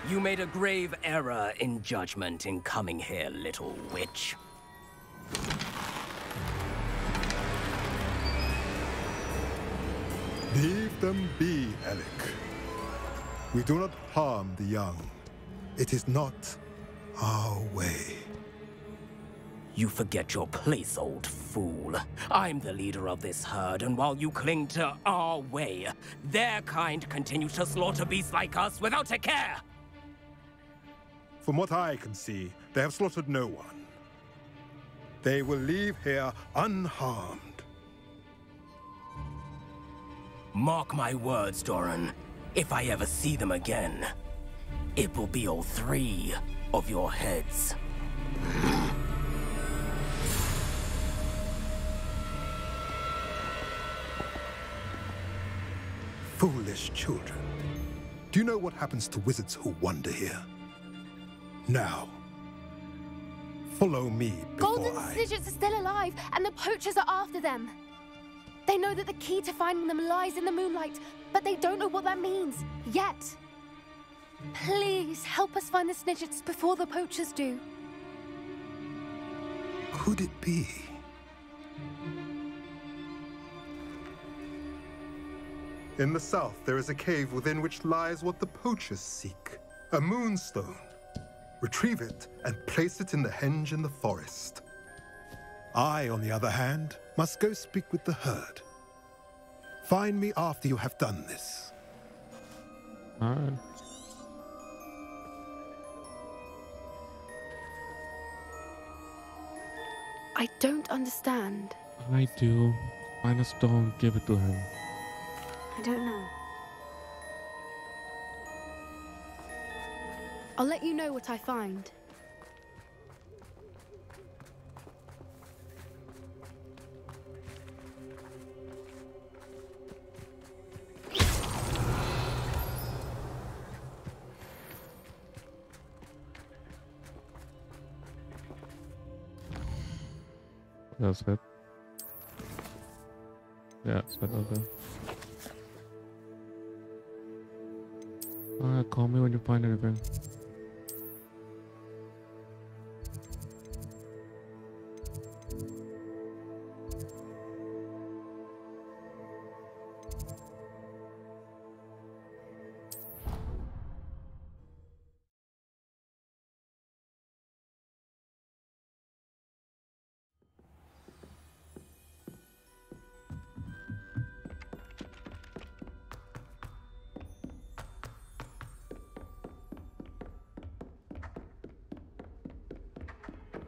M: You made a grave error in judgment in coming here, little witch.
S: Leave them be, Alec. We do not harm the young. It is not our way.
M: You forget your place, old fool. I'm the leader of this herd, and while you cling to our way, their kind continue to slaughter beasts like us without a care!
S: From what I can see, they have slaughtered no one. They will leave here unharmed.
M: Mark my words, Doran. If I ever see them again, it will be all 3 of your heads.
S: Foolish children. Do you know what happens to wizards who wander here? Now, follow me before
K: Golden Snidgets are still alive, and the poachers are after them. They know that the key to finding them lies in the moonlight, but they don't know what that means, yet. Please, help us find the Snidgets before the poachers do.
S: Could it be? In the south, there is a cave within which lies what the poachers seek. A moonstone. Retrieve it and place it in the henge in the forest. I, on the other hand, must go speak with the herd. Find me after you have done this.
A: Alright.
U: I don't understand.
A: I do. Find a stone, give it to him.
C: I don't know.
U: I'll let you know what I find.
A: That's it. Yeah, it's it. Okay. Alright, call me when you find anything.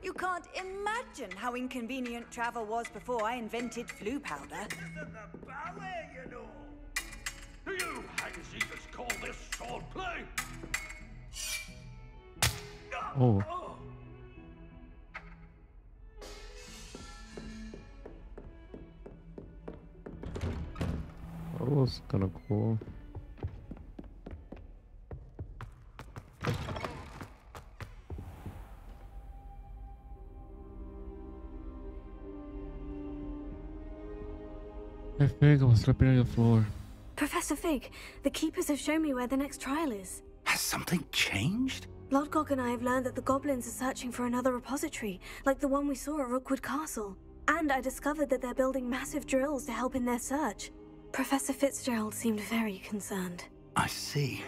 H: You can't imagine how inconvenient travel was before I invented flu powder.
F: This isn't the ballet, you know. Do you hagazivas call this swordplay?
A: Oh. That was kind of cool. Hey Fig, I was slipping on the floor.
C: Professor Fig, the Keepers have shown me where the next trial is.
F: Has something changed?
C: Lodgok and I have learned that the goblins are searching for another repository, like the one we saw at Rookwood Castle. And I discovered that they're building massive drills to help in their search. Professor Fitzgerald seemed very concerned.
F: I see.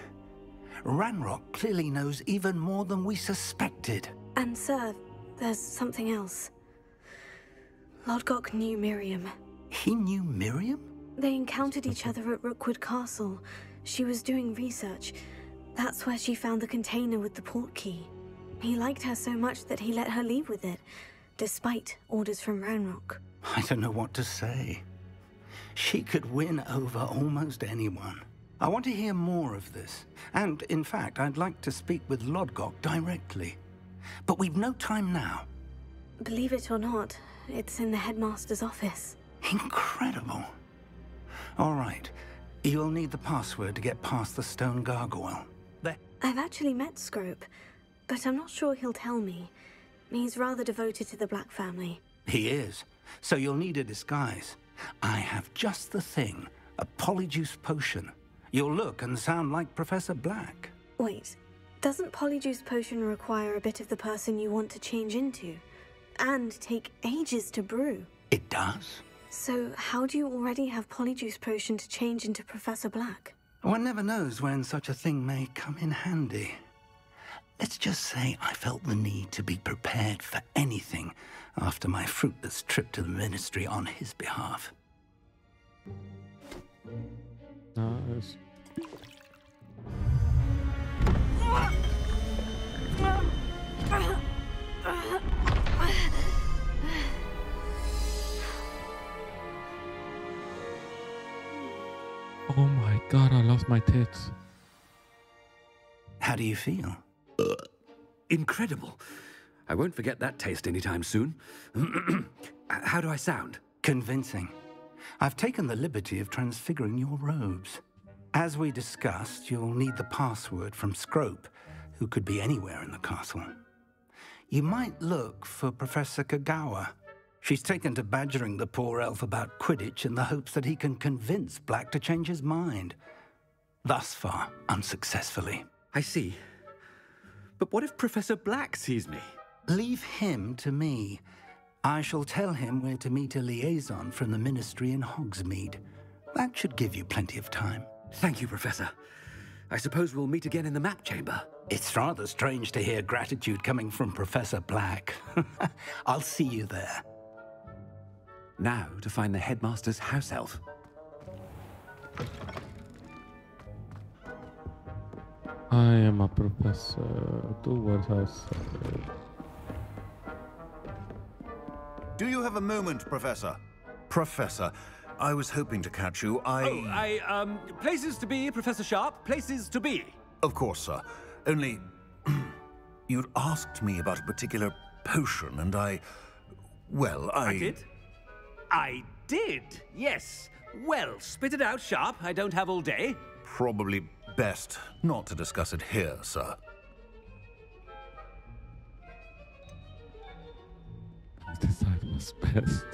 F: Ranrock clearly knows even more than we suspected.
C: And sir, there's something else. Lodgok knew Miriam.
F: He knew Miriam?
C: They encountered each other at Rookwood Castle. She was doing research. That's where she found the container with the port key. He liked her so much that he let her leave with it, despite orders from Ranrock.
F: I don't know what to say. She could win over almost anyone. I want to hear more of this. And, in fact, I'd like to speak with Lodgok directly. But we've no time now.
C: Believe it or not, it's in the headmaster's office.
F: Incredible. All right. You'll need the password to get past the stone gargoyle. There.
C: I've actually met Scrope, but I'm not sure he'll tell me. He's rather devoted to the Black family.
F: He is. So you'll need a disguise. I have just the thing. A polyjuice potion. You'll look and sound like Professor Black.
C: Wait, doesn't Polyjuice Potion require a bit of the person you want to change into? And take ages to brew?
F: It does.
C: So how do you already have Polyjuice Potion to change into Professor Black?
F: One never knows when such a thing may come in handy. Let's just say I felt the need to be prepared for anything after my fruitless trip to the Ministry on his behalf.
A: Nice. Oh my god, I lost my tits.
F: How do you feel?
O: Incredible. I won't forget that taste anytime soon. How do I sound?
F: Convincing. I've taken the liberty of transfiguring your robes. As we discussed, you'll need the password from Scrope, who could be anywhere in the castle. You might look for Professor Kagawa. She's taken to badgering the poor elf about Quidditch in the hopes that he can convince Black to change his mind. Thus far, unsuccessfully.
O: I see. But what if Professor Black sees me?
F: Leave him to me. I shall tell him where to meet a liaison from the Ministry in Hogsmeade. That should give you plenty of time.
O: Thank you, Professor. I suppose we'll meet again in the map chamber.
F: It's rather strange to hear gratitude coming from Professor Black. I'll see you there.
O: Now to find the headmaster's house elf.
A: I am a professor. Do what I said.
Q: Do you have a moment, Professor? Professor, I was hoping to catch you.
O: Places to be, Professor Sharp. Places to be.
Q: Of course, sir. Only, you'd asked me about a particular potion, and I
O: did? I did, yes. Well, spit it out, Sharp. I don't have all day.
Q: Probably best not to discuss it here, sir.
A: Decide what's best.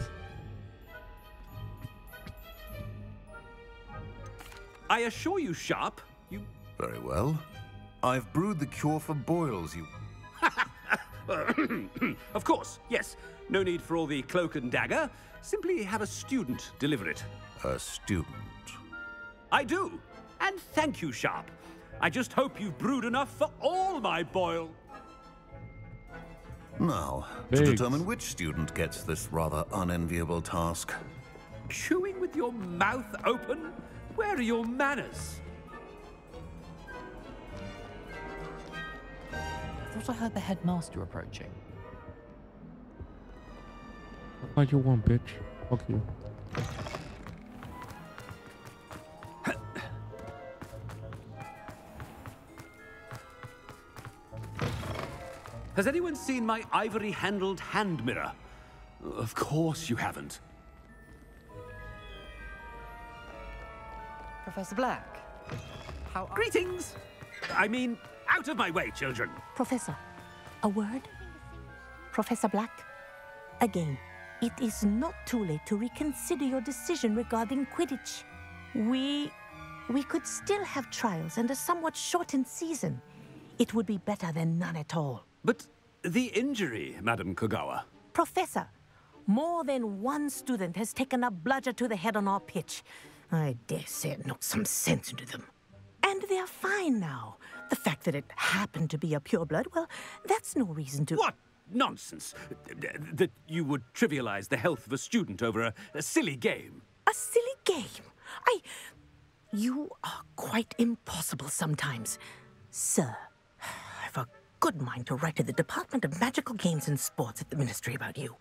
O: I assure you, Sharp, you...
Q: Very well. I've brewed the cure for boils, you...
O: Of course, yes. No need for all the cloak and dagger. Simply have a student deliver it.
Q: A student?
O: I do. And thank you, Sharp. I just hope you've brewed enough for all my boil.
Q: Now, to determine which student gets this rather unenviable task.
O: Chewing with your mouth open? Where are your manners?
T: I thought I heard the headmaster approaching.
A: What you want, bitch? Fuck you.
O: Has anyone seen my ivory-handled hand mirror? Of course you haven't.
D: Professor Black, how...
O: Greetings! I mean, out of my way, children.
X: Professor, a word? Professor Black, again, it is not too late to reconsider your decision regarding Quidditch. We could still have trials and a somewhat shortened season. It would be better than none at all.
O: But the injury, Madam Kagawa.
X: Professor, more than one student has taken a bludger to the head on our pitch. I dare say it knocked some sense into them. And they're fine now. The fact that it happened to be a pureblood, well, that's no reason to...
O: What nonsense! That you would trivialize the health of a student over a silly game.
X: A silly game? You are quite impossible sometimes. Sir, I've a good mind to write to the Department of Magical Games and Sports at the Ministry about you.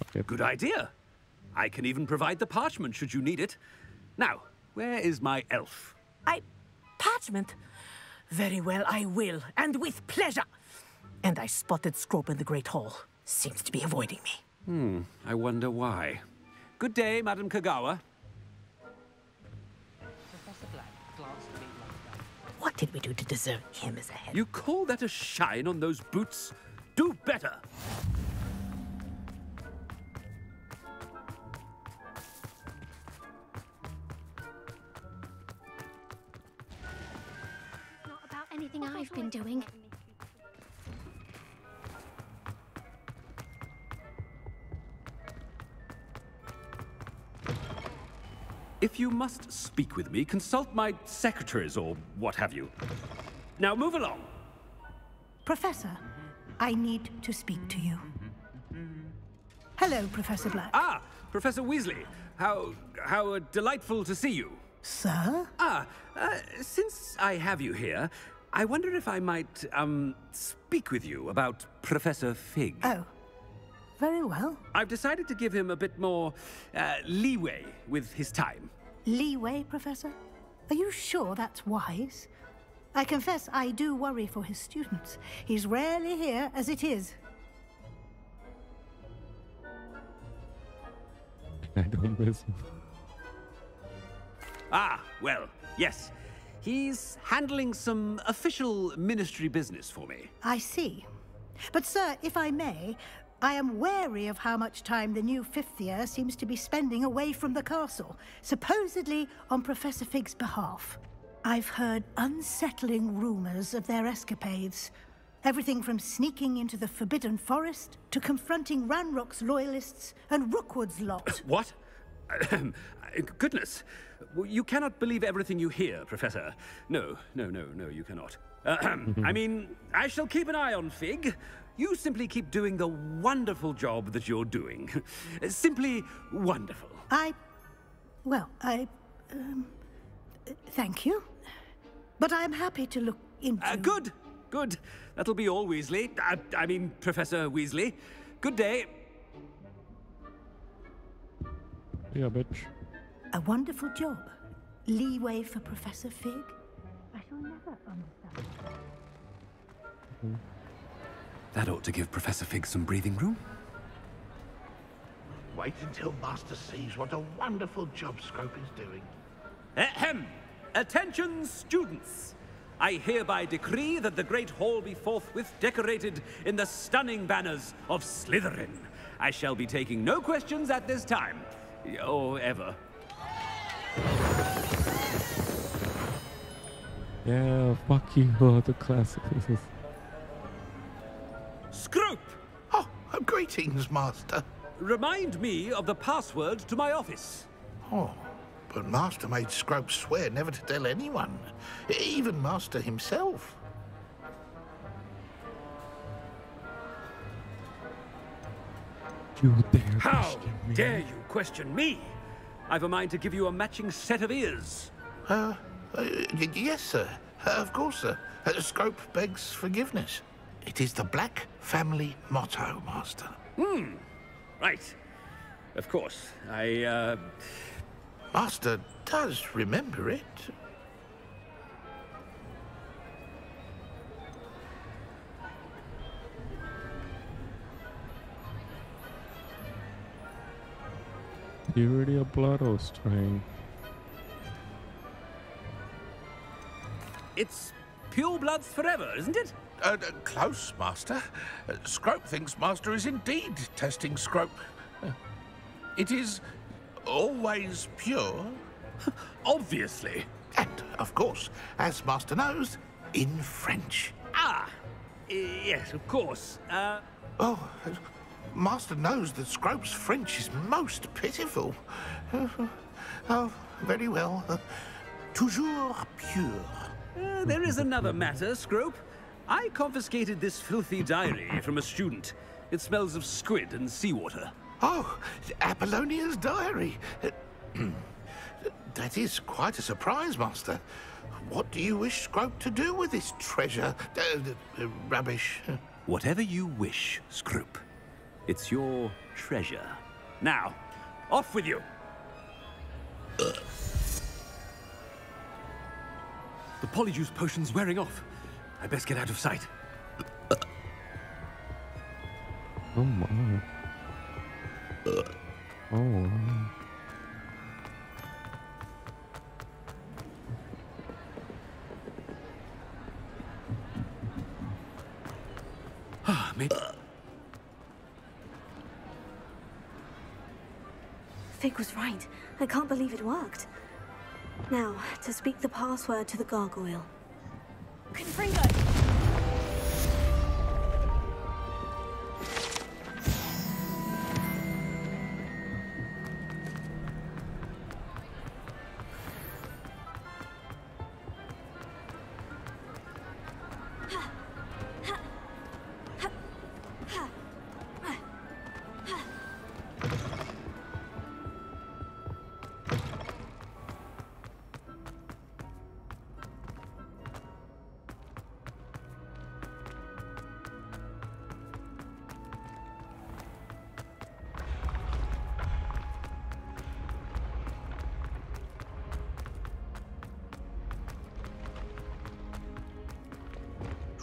A: Okay.
O: Good idea. I can even provide the parchment should you need it. Now, where is my elf?
X: Parchment? Very well, I will, and with pleasure. And I spotted Scrope in the Great Hall. Seems to be avoiding me.
O: I wonder why. Good day, Madam Kagawa.
D: Professor Black glanced at me like that.
X: What did we do to deserve him as a head?
O: You call that a shine on those boots? Do better!
K: Not about anything I've been doing.
O: If you must speak with me, consult my secretaries or what have you. Now move along.
E: Professor, I need to speak to you. Hello, Professor Black.
O: Ah, Professor Weasley. How delightful to see you.
E: Sir?
O: Since I have you here, I wonder if I might, speak with you about Professor Fig.
E: Oh, very well.
O: I've decided to give him a bit more, leeway with his time.
E: Leeway, Professor? Are you sure that's wise? I confess I do worry for his students. He's rarely here as it is.
A: I don't miss him.
O: Ah, well, yes. He's handling some official ministry business for me.
E: I see. But, sir, if I may, I am wary of how much time the new fifth year seems to be spending away from the castle, supposedly on Professor Fig's behalf. I've heard unsettling rumors of their escapades. Everything from sneaking into the Forbidden Forest to confronting Ranrock's loyalists and Rookwood's lot.
O: What? Goodness. You cannot believe everything you hear, Professor. No, you cannot. I mean, I shall keep an eye on Fig. You simply keep doing the wonderful job that you're doing. Simply wonderful.
E: Thank you. But I'm happy to look into...
O: Good. That'll be all, Weasley. I mean, Professor Weasley. Good day.
A: Yeah, bitch.
E: A wonderful job. Leeway for Professor Fig? I shall never understand.
O: That ought to give Professor Fig some breathing room.
G: Wait until Master sees what a wonderful job Scrope is doing.
O: Ahem! Attention, students! I hereby decree that the Great Hall be forthwith decorated in the stunning banners of Slytherin. I shall be taking no questions at this time. Or ever.
A: Yeah, fuck you, the classic.
O: Scrope!
G: Oh, greetings, Master.
O: Remind me of the password to my office.
G: Oh, but Master made Scrope swear never to tell anyone, even Master himself.
A: You dare
O: How
A: question me?
O: dare you question me? I've a mind to give you a matching set of ears.
G: Yes, sir. Of course, sir. Scrope begs forgiveness. It is the Black family motto, Master.
O: Right. Of course.
G: Master does remember it.
A: Purity of blood or strain?
O: It's pure bloods forever, isn't it?
G: Close, Master. Scrope thinks Master is indeed testing Scrope. It is always pure.
O: Obviously.
G: And, of course, as Master knows, in French.
O: Yes, of course.
G: Master knows that Scrope's French is most pitiful. Oh, very well. Toujours pure.
O: There is another matter, Scrope. I confiscated this filthy diary from a student. It smells of squid and seawater.
G: Oh, Apollonia's diary. That is quite a surprise, Master. What do you wish Scrope to do with this treasure? Rubbish.
O: Whatever you wish, Scrope. It's your treasure. Now, off with you. The polyjuice potion's wearing off. I best get out of sight.
A: Oh my. Oh.
N: Maybe.
C: Fig was right. I can't believe it worked. Now, to speak the password to the gargoyle.
K: Confringo!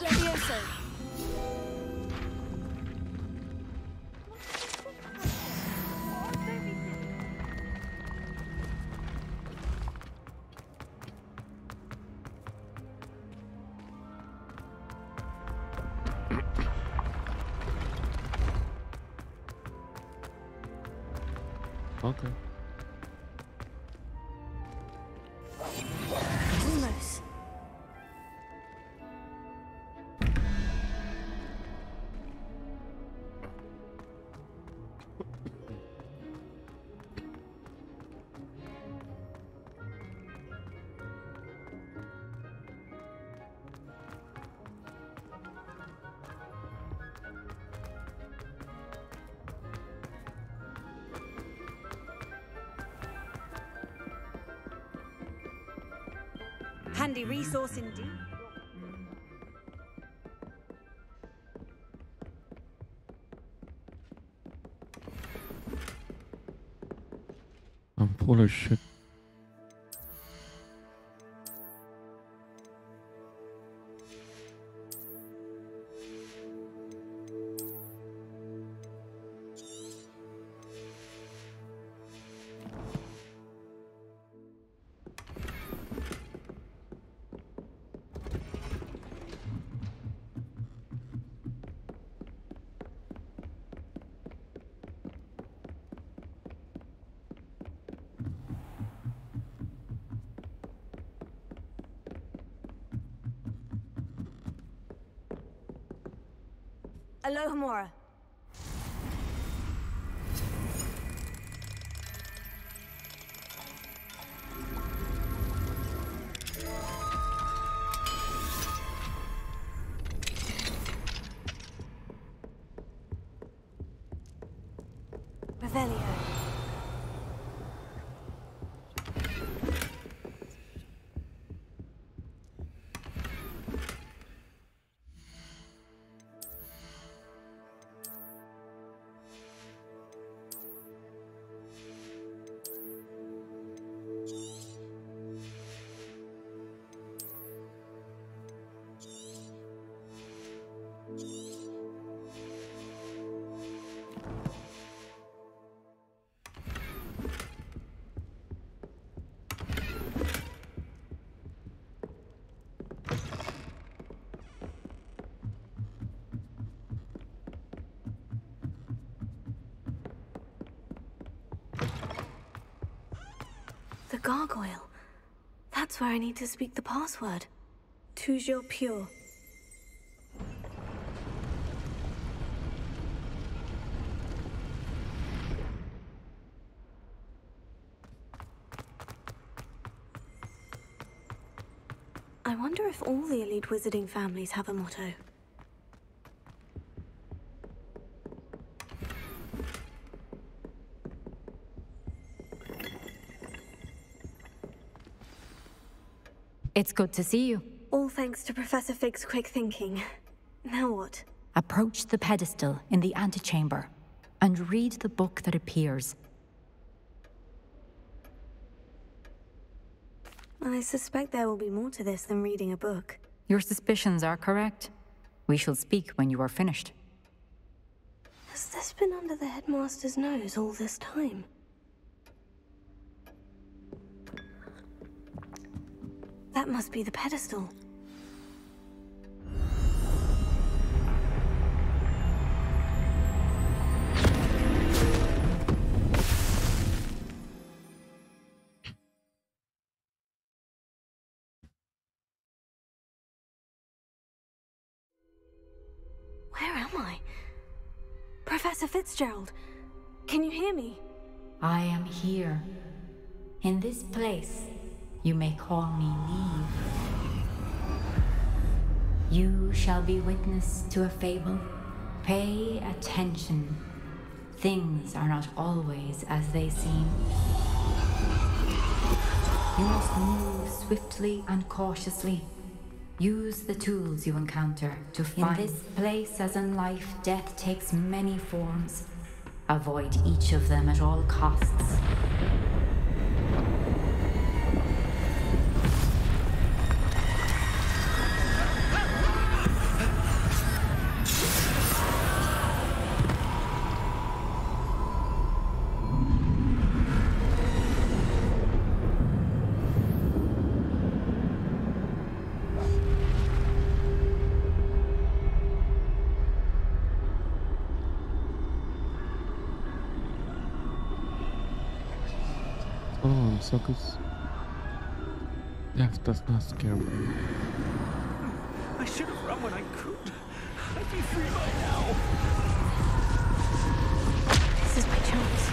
K: Levioso!
A: Okay.
C: Almost.
H: Handy resource indeed.
A: I'm full of shit.
K: Alohomora. Revelio.
C: The gargoyle. That's where I need to speak the password. Toujours pure. I wonder if all the elite wizarding families have a motto.
L: It's good to see you.
C: All thanks to Professor Fig's quick thinking. Now what?
L: Approach the pedestal in the antechamber and read the book that appears.
C: I suspect there will be more to this than reading a book.
L: Your suspicions are correct. We shall speak when you are finished.
C: Has this been under the headmaster's nose all this time? That must be the pedestal. Where am I? Professor Fitzgerald, can you hear me?
L: I am here. In this place, you may call me Neve. You shall be witness to a fable. Pay attention. Things are not always as they seem. You must move swiftly and cautiously. Use the tools you encounter to find. In this place, as in life, death takes many forms. Avoid each of them at all costs.
A: Oh, suckers. Death does not scare me.
N: I should have run when I could. I'd be free by now.
C: This is my chance.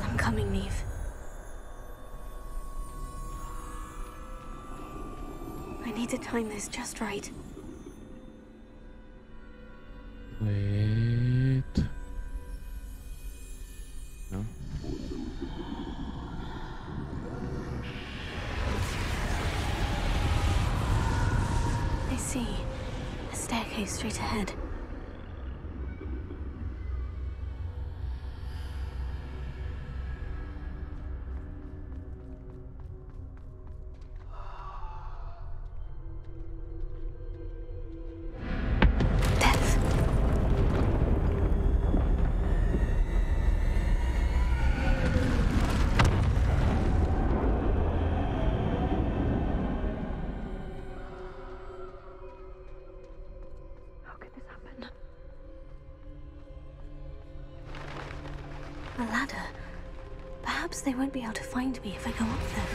C: I'm coming, Neve. I need to time this just right.
A: Wait. No.
C: I see. A staircase straight ahead. A ladder. Perhaps they won't be able to find me if I go up there.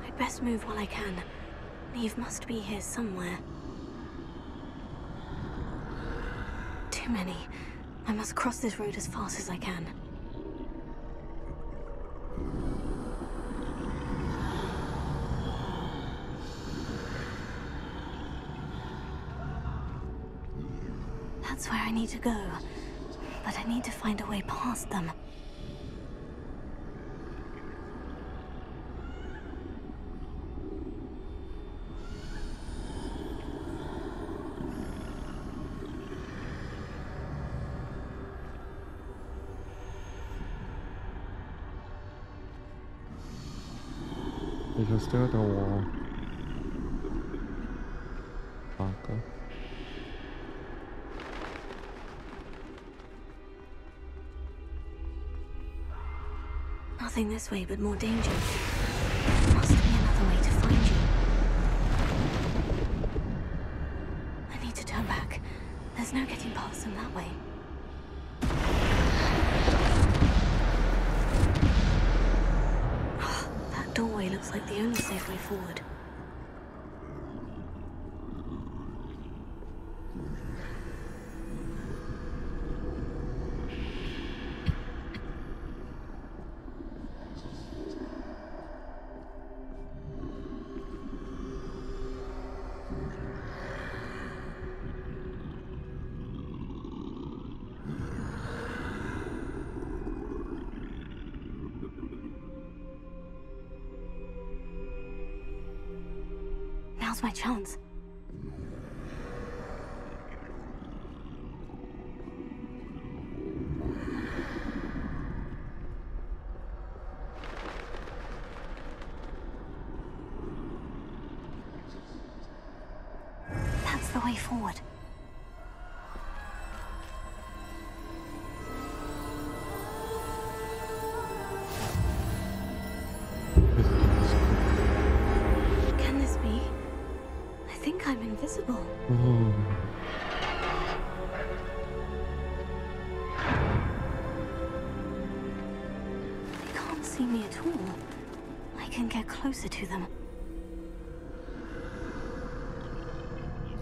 C: I'd best move while I can. Neve must be here somewhere. Too many. I must cross this road as fast as I can. That's where I need to go. But I need to find a way past them.
A: They just stare at the wall. Baka.
C: Nothing this way but more danger. There must be another way to find you. I need to turn back. There's no getting past them that way. That doorway looks like the only safe way forward. Now's my chance. That's the way forward. Can this be? I think I'm invisible.
A: Oh.
C: They can't see me at all. I can get closer to them.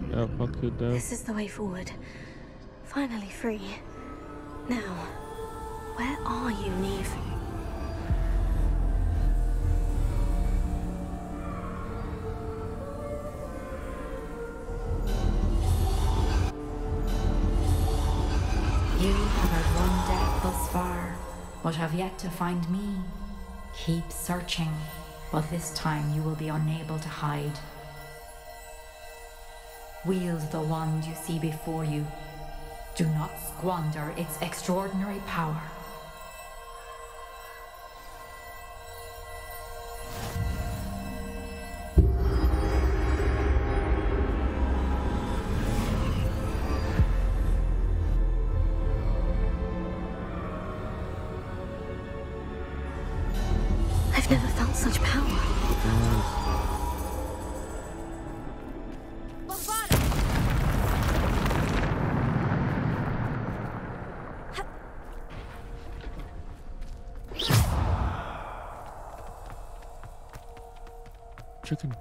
A: Yeah, fuck you, Dad.
C: This is the way forward. Finally free. Now, where are you, Neve?
L: You have had one death thus far, but have yet to find me. Keep searching, but this time you will be unable to hide. Wield the wand you see before you. Do not squander its extraordinary power.
C: I've never felt such power.
A: Chicken.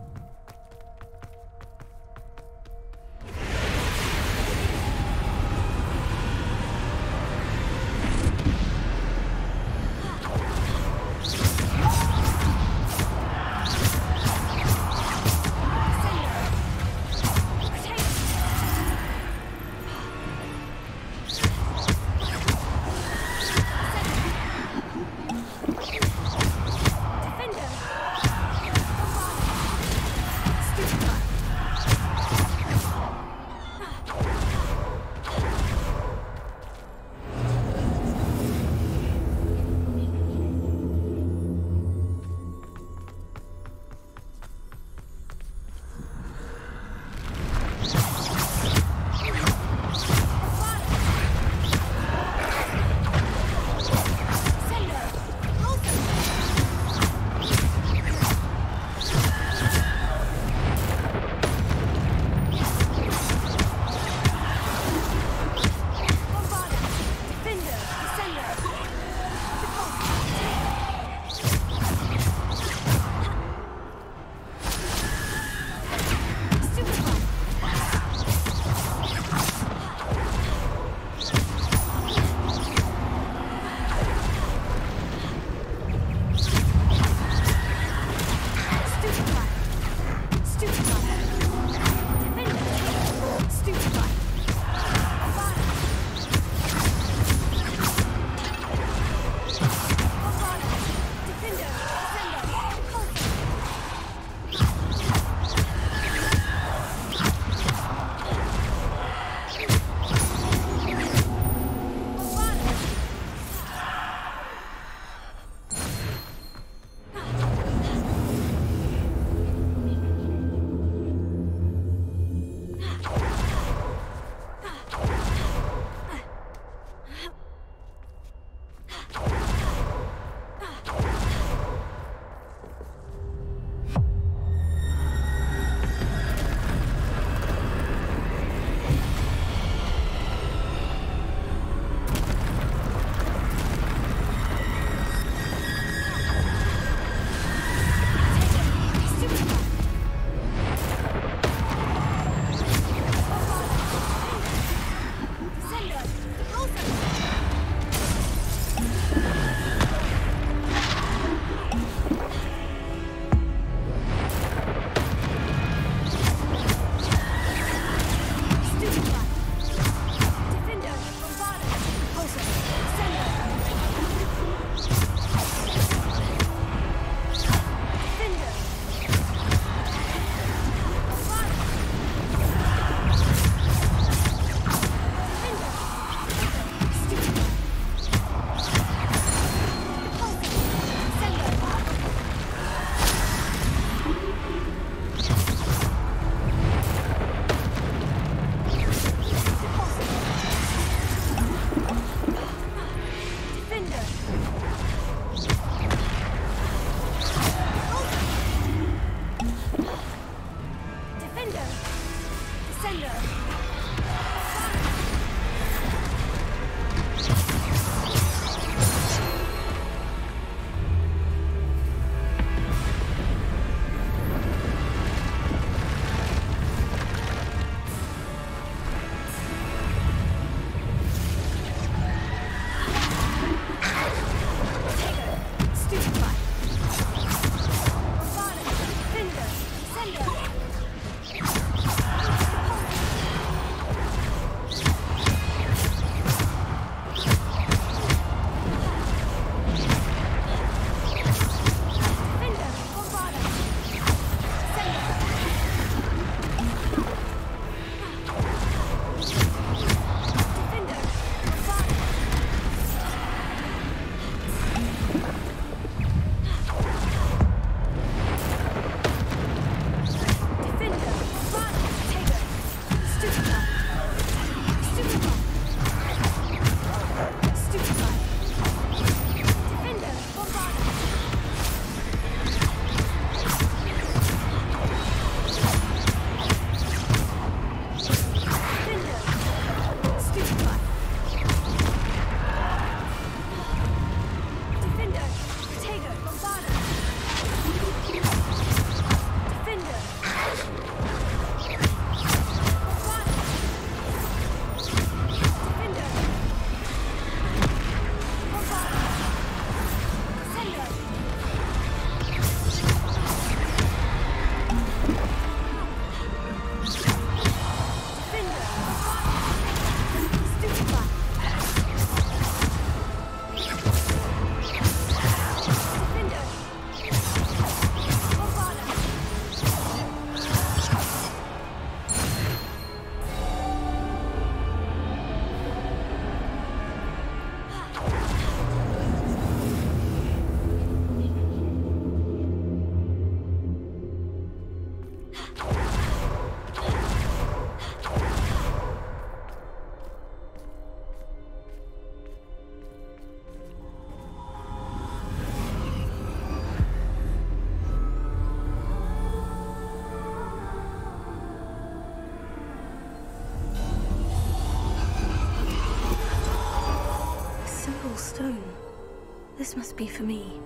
C: This must be for me.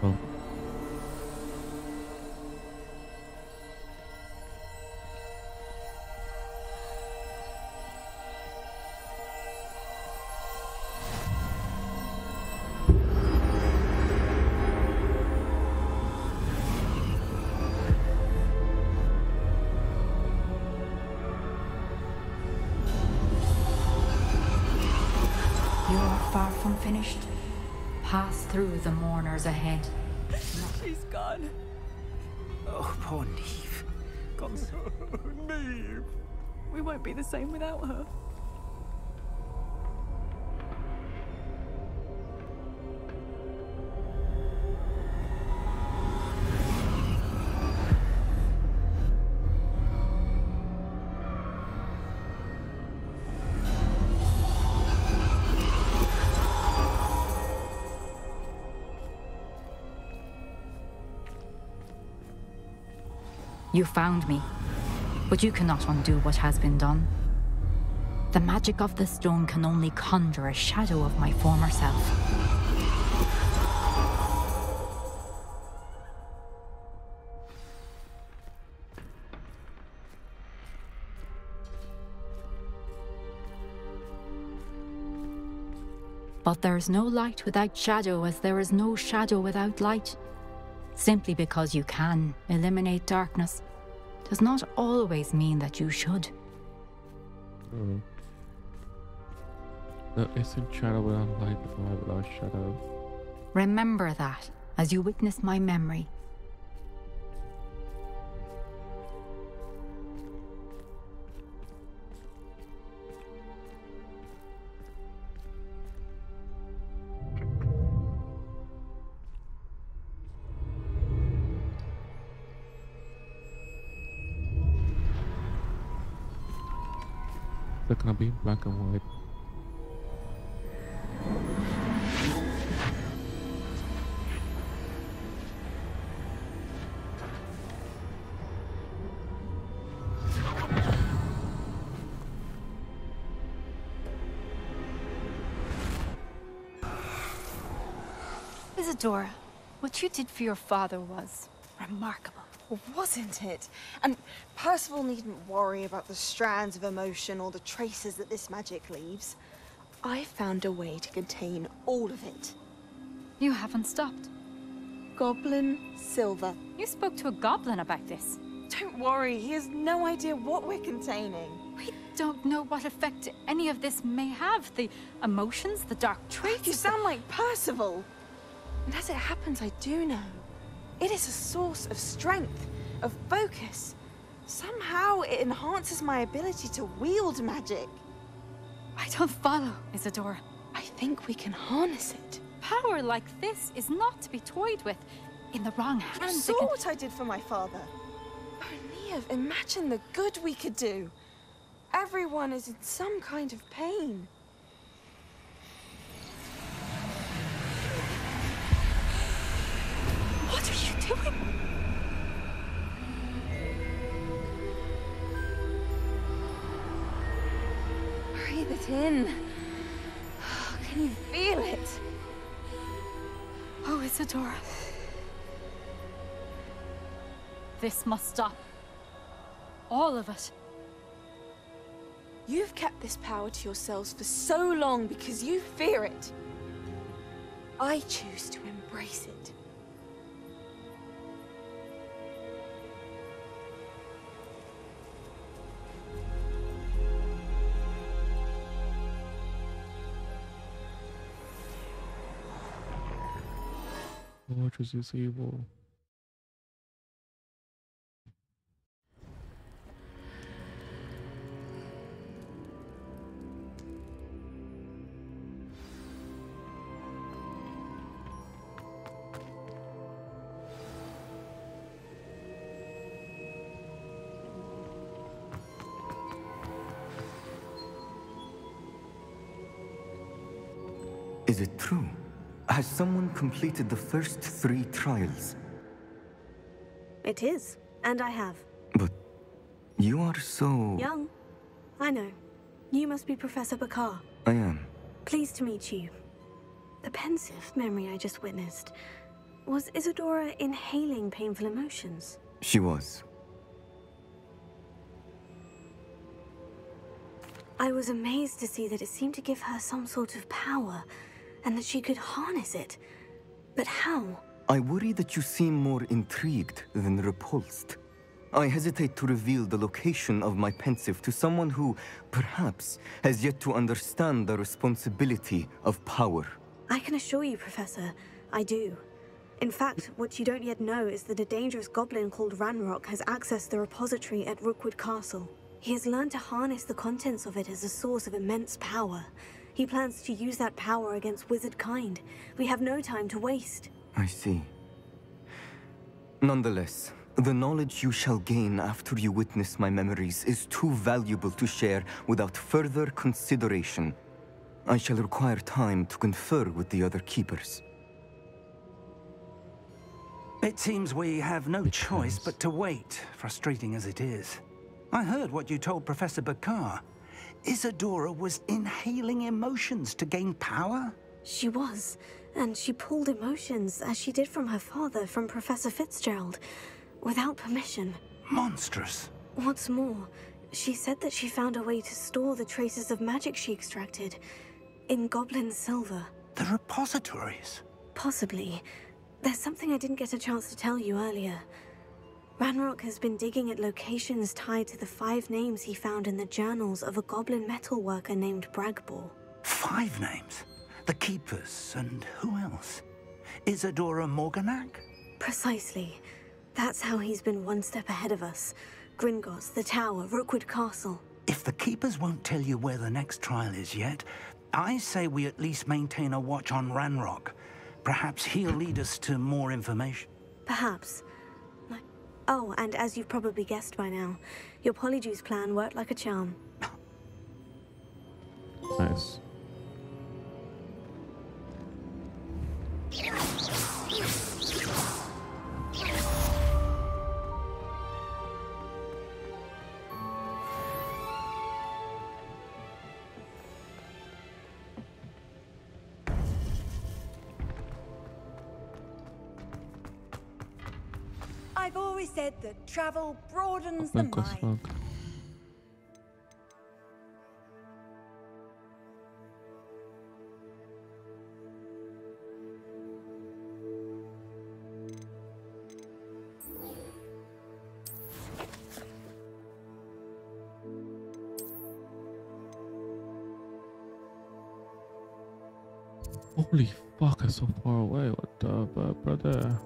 A: Oh.
L: You are far from finished. Pass through the mourners ahead.
H: She's gone.
D: Oh, poor Neve. Gone so...
H: Neve. We won't be the same without her.
L: You found me, but you cannot undo what has been done. The magic of the stone can only conjure a shadow of my former self. But there is no light without shadow, as there is no shadow without light. Simply because you can eliminate darkness does not always mean that you should.
A: There isn't shadow without light, light without shadow.
L: Remember that as you witness my memory.
A: They're gonna be black and white.
P: Isadora, what you did for your father was remarkable.
R: Well, wasn't it? And Percival needn't worry about the strands of emotion or the traces that this magic leaves. I found a way to contain all of it.
P: You haven't stopped.
R: Goblin Silver.
P: You spoke to a goblin about this.
R: Don't worry, he has no idea what we're containing.
P: We don't know what effect any of this may have. The emotions, the dark traits.
R: You sound like Percival. And as it happens, I do know. It is a source of strength, of focus. Somehow it enhances my ability to wield magic.
P: I don't follow, Isadora.
R: I think we can harness it.
P: Power like this is not to be toyed with. In the wrong hands,
R: You saw what I did for my father. Oh, Neve, imagine the good we could do. Everyone is in some kind of pain.
P: What are you doing?
R: Breathe it in. Can you feel it?
P: Oh, Isadora. This must stop. All of it.
R: You've kept this power to yourselves for so long because you fear it. I choose to embrace it.
A: What is this evil?
V: Is it true? Has someone completed the first 3 trials?
C: It is, and I have.
V: But you are so...
C: Young. I know. You must be Professor Bakar.
V: I am.
C: Pleased to meet you. The pensive memory I just witnessed. Was Isadora inhaling painful emotions?
V: She was.
C: I was amazed to see that it seemed to give her some sort of power, and that she could harness it. But how?
V: I worry that you seem more intrigued than repulsed. I hesitate to reveal the location of my pensive to someone who, perhaps, has yet to understand the responsibility of power.
C: I can assure you, Professor, I do. In fact, what you don't yet know is that a dangerous goblin called Ranrock has accessed the repository at Rookwood Castle. He has learned to harness the contents of it as a source of immense power. He plans to use that power against wizard kind. We have no time to waste.
V: I see. Nonetheless, the knowledge you shall gain after you witness my memories is too valuable to share without further consideration. I shall require time to confer with the other keepers.
F: It seems we have no choice but to wait, frustrating as it is. I heard what you told Professor Bakar. Isadora was inhaling emotions to gain power?
C: She was, and she pulled emotions, as she did from her father, from Professor Fitzgerald, without permission.
F: Monstrous.
C: What's more, she said that she found a way to store the traces of magic she extracted in goblin silver.
F: The repositories?
C: Possibly. There's something I didn't get a chance to tell you earlier. Ranrock has been digging at locations tied to the 5 names he found in the journals of a goblin metalworker named Bragbor.
F: 5 names? The Keepers, and who else? Isadora Morganac?
C: Precisely. That's how he's been one step ahead of us. Gringotts, the Tower, Rookwood Castle.
F: If the Keepers won't tell you where the next trial is yet, I say we at least maintain a watch on Ranrock. Perhaps he'll lead us to more information.
C: Perhaps. Oh, and as you've probably guessed by now, your Polyjuice plan worked like a charm.
A: Nice.
H: I've always said that travel broadens the mind.
A: Holy fuck, it's so far away. What the brother?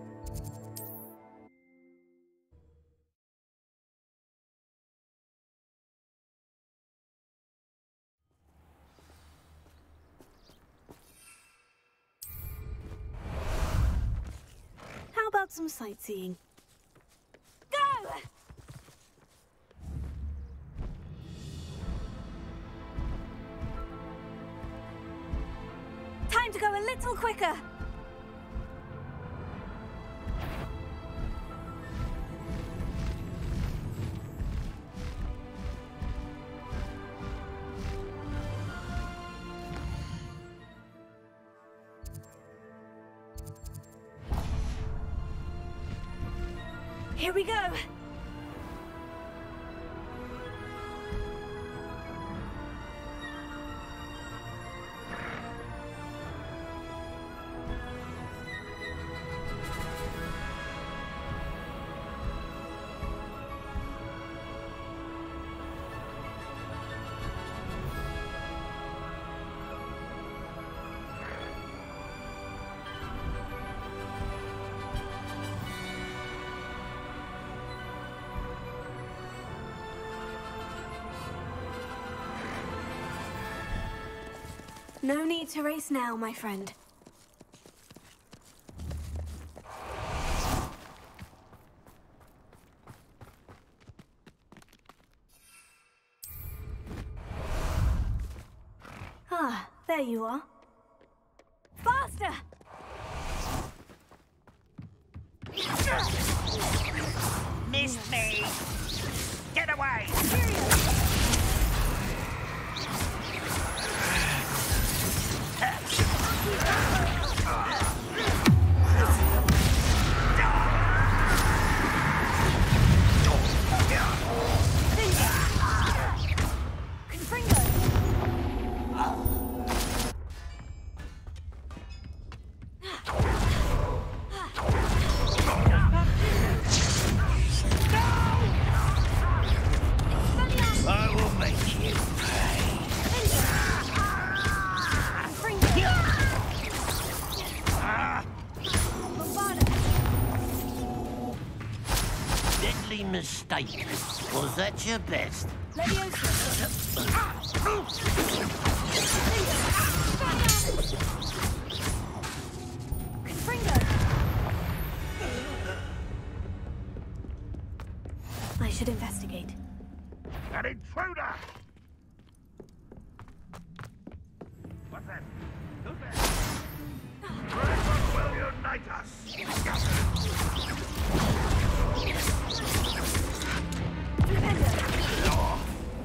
C: How about some sightseeing? Go! Time to go a little quicker. Here we go. No need to race now, my friend. Ah, there you are. Faster!
B: Missed me! Get away!
I: deadly mistake. Was that your best?
C: I should investigate.
G: An intruder! What's that? Who's there? Ranrock will unite us!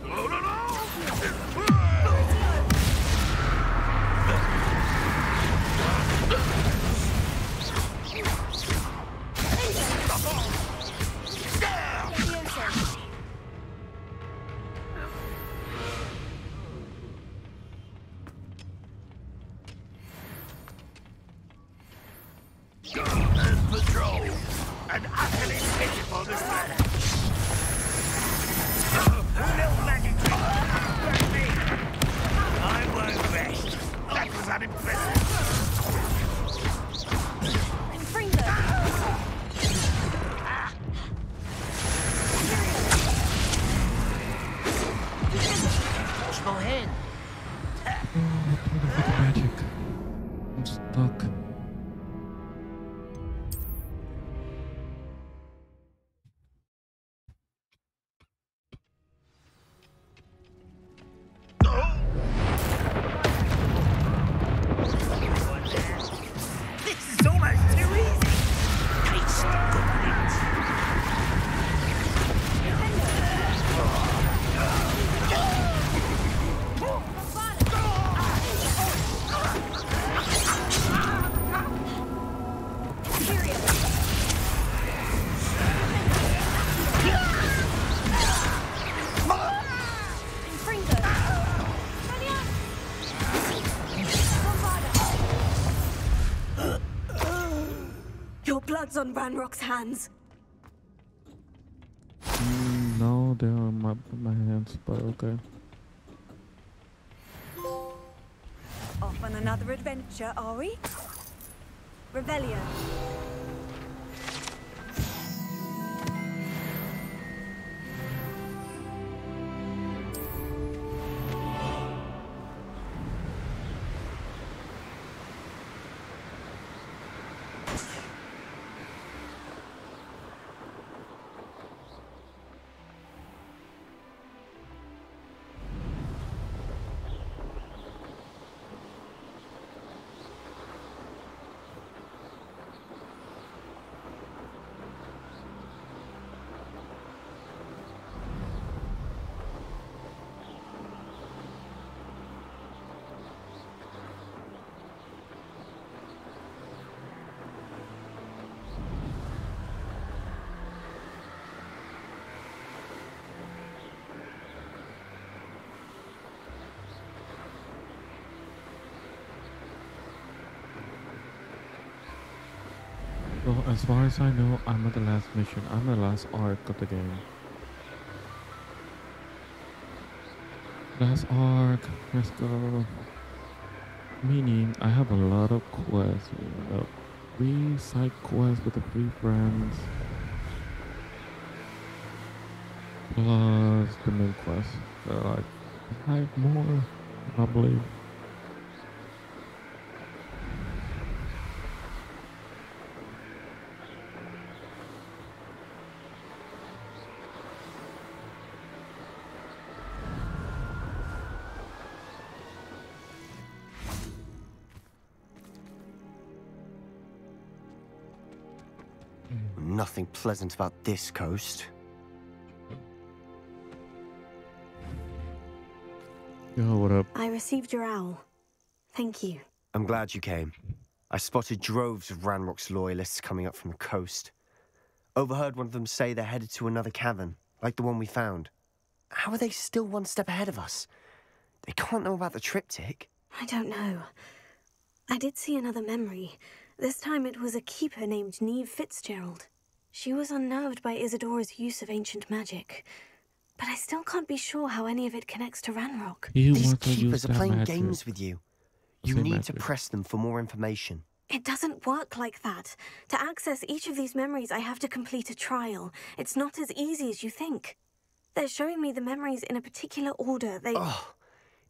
G: No, no, no! And patrol! An utterly pitiful display! No magic trick! That's me! I won't rest! That was unimpressive!
I: Wash my hand!
A: Magic. I'm stuck.
I: This is almost too easy! Taste
C: Your blood's on Ranrock's hands.
A: No, they're on my hands, but okay.
H: Off on another adventure, are we? Revelio.
A: Well, as far as I know, I'm at the last mission. I'm at the last arc of the game. Last arc, let's go. Meaning, I have a lot of quests. You know, 3 side quests with the 3 friends. Plus the main quest. So like 5 more, I believe.
J: Nothing pleasant about this coast.
A: Yo, what up?
C: I received your owl. Thank you.
J: I'm glad you came. I spotted droves of Ranrock's loyalists coming up from the coast. Overheard one of them say they're headed to another cavern, like the one we found. How are they still one step ahead of us? They can't know about the triptych.
C: I don't know. I did see another memory. This time it was a keeper named Neve Fitzgerald. She was unnerved by Isadora's use of ancient magic. But I still can't be sure how any of it connects to Ranrock.
J: These keepers are playing games with you. You need to press them for more information.
C: It doesn't work like that. To access each of these memories, I have to complete a trial. It's not as easy as you think. They're showing me the memories in a particular order.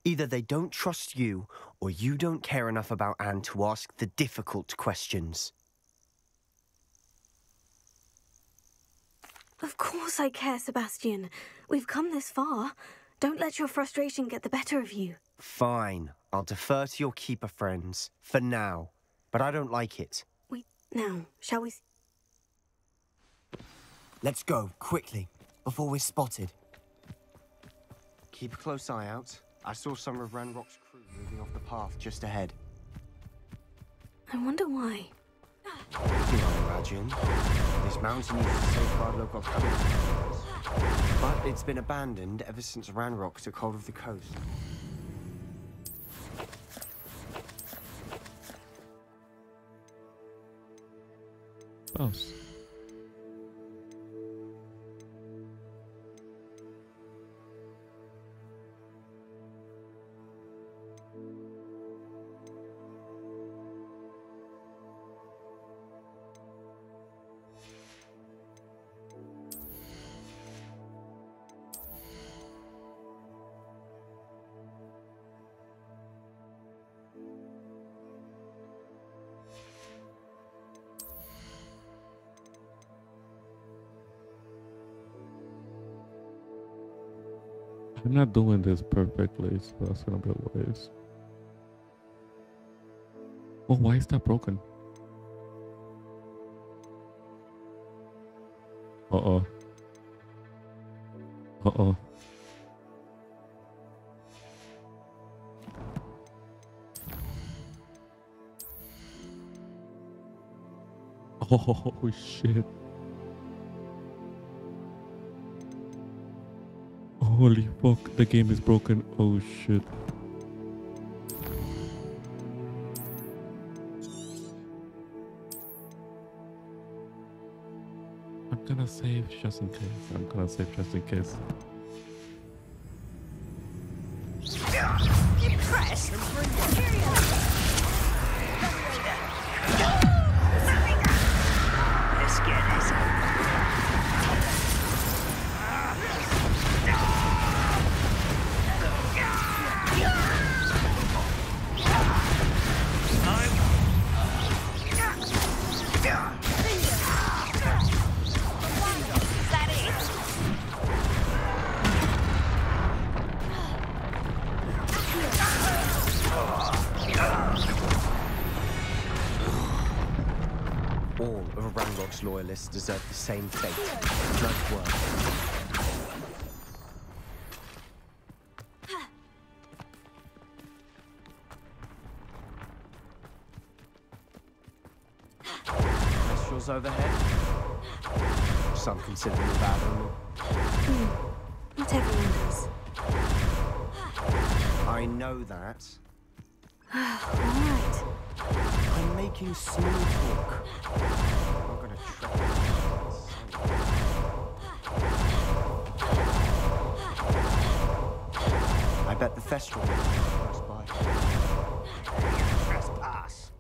J: Either they don't trust you, or you don't care enough about Anne to ask the difficult questions.
C: Of course I care, Sebastian. We've come this far. Don't let your frustration get the better of you.
J: Fine. I'll defer to your keeper friends. For now. But I don't like it.
C: Now, shall we...
J: Let's go, quickly, before we're spotted. Keep a close eye out. I saw some of Ranrock's crew moving off the path just ahead.
C: I wonder why.
J: I imagine. This mountain used to safeguard local communities. But it's been abandoned ever since Ranrock took hold of the coast.
A: Boss. I'm not doing this perfectly, so that's gonna be a waste. Oh, why is that broken? Uh-oh. Uh-oh. Oh, shit. Holy fuck, the game is broken. Oh shit. I'm gonna save just in case.
I: Impressed? Let's get this.
J: All of Ranrock's loyalists deserve the same fate. Nice work. Kestrels overhead. Some consider them a bad omen.
C: Not everyone does.
J: I know that.
C: Alright.
J: I'm making small talk. I'm not gonna I bet the Thestral is close by.
I: Trespass.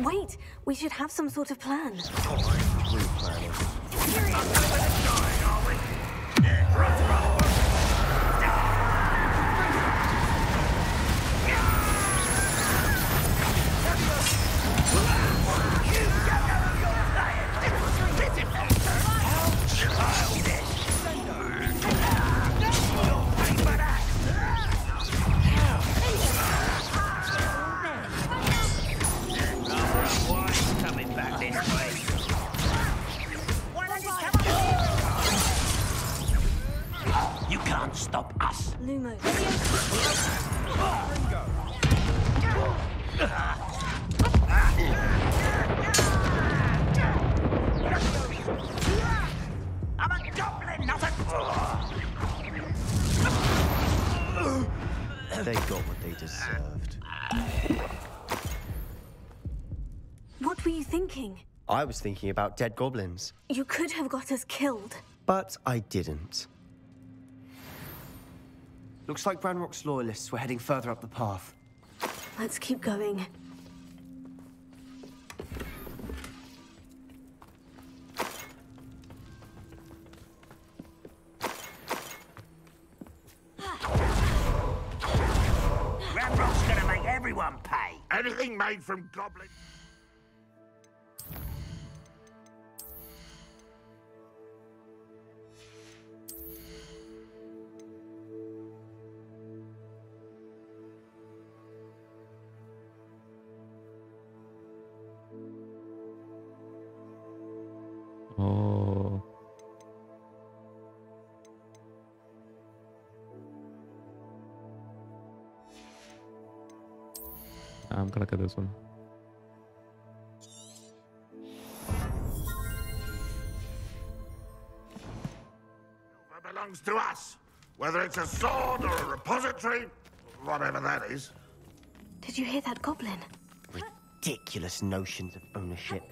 C: Wait, we should have some sort of plan.
J: Replanning.
I: You can't stop us.
C: Lumos.
I: I'm a goblin, not a...
J: They got what they deserved.
C: What were you thinking?
J: I was thinking about dead goblins.
C: You could have got us killed.
J: But I didn't. Looks like Ranrock's loyalists were heading further up the path.
C: Let's keep going.
I: Ramrock's gonna make everyone pay.
G: Anything made from goblin...
A: Oh. I'm gonna get this one.
G: Silver belongs to us. Whether it's a sword or a repository, whatever that is.
C: Did you hear that goblin?
J: Ridiculous notions of ownership.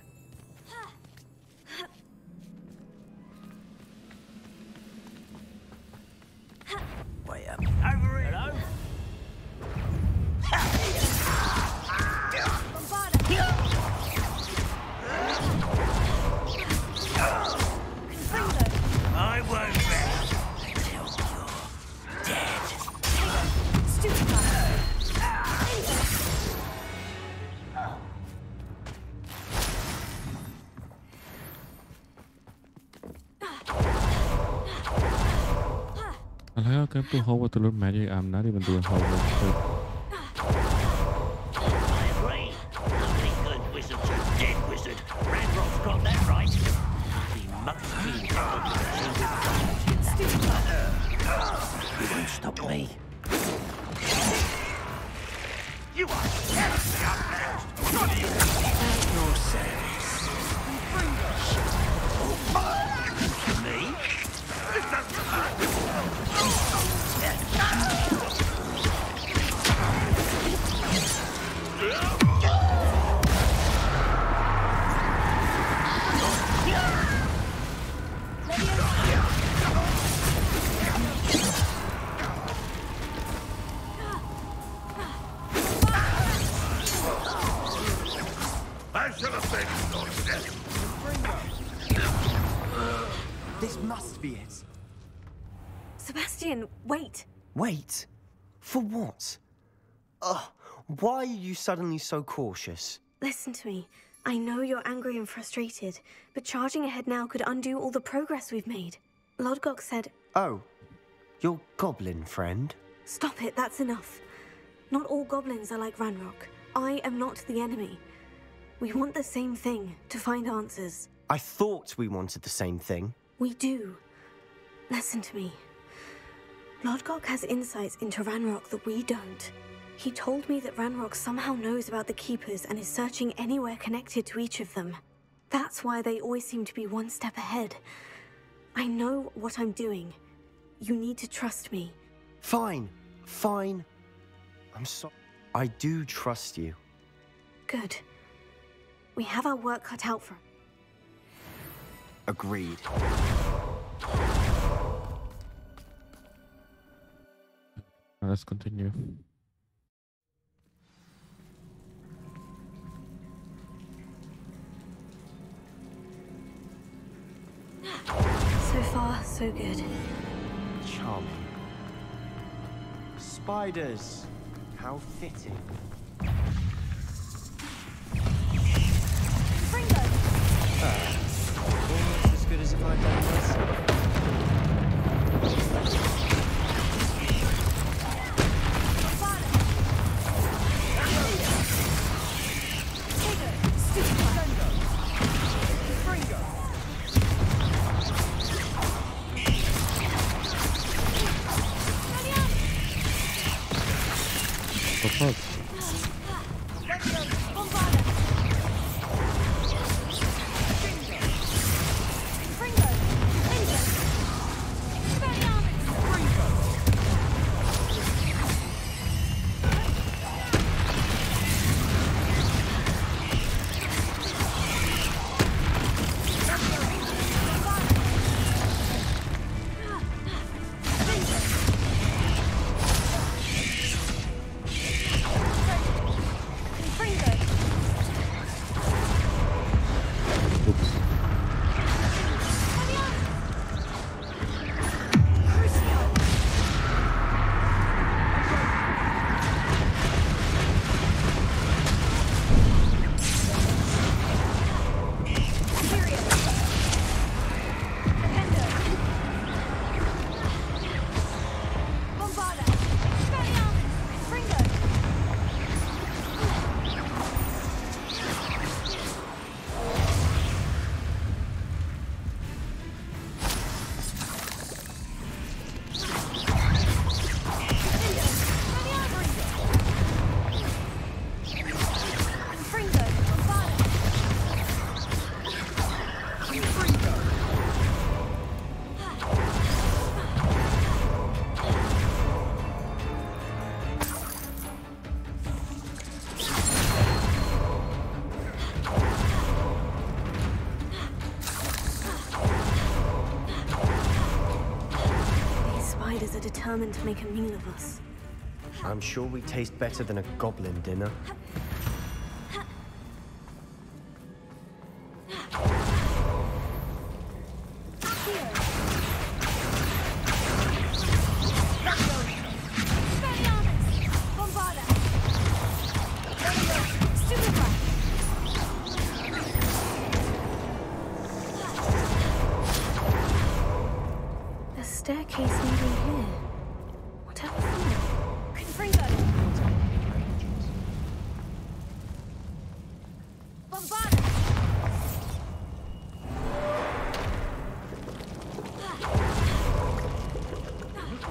I: Wait up. Over here. Hello? I won't rest until you're dead.
A: I like how I kept to Hogwarts to learn magic. I'm not even doing Hogwarts.
I: I agree. Only good wizards are dead wizard. Ranrock's got that right. He must be You won't stop me. You are terribly unbalanced. What do you think? Your service. Me? It doesn't matter. I should have said
J: This must be it.
C: Sebastian, wait.
J: Wait? For what? Ugh, why are you suddenly so cautious?
C: Listen to me. I know you're angry and frustrated, but charging ahead now could undo all the progress we've made. Lodgok said...
J: Oh, your goblin friend?
C: Stop it, that's enough. Not all goblins are like Ranrock. I am not the enemy. We want the same thing, to find answers.
J: I thought we wanted the same thing.
C: We do. Listen to me. Lodgok has insights into Ranrock that we don't. He told me that Ranrock somehow knows about the Keepers and is searching anywhere connected to each of them. That's why they always seem to be one step ahead. I know what I'm doing. You need to trust me.
J: Fine, fine. I'm sorry. I do trust you.
C: Good. We have our work cut out for...
J: Agreed.
A: Let's continue.
C: So far, so good.
J: Charming. Spiders. How fitting. Almost as good as if I'd done it myself.
A: The fuck? Oops.
C: Are determined to make a meal of us.
J: I'm sure we taste better than a goblin dinner.
C: Staircase leading here. Whatever for?
K: Confringo! Bombarda!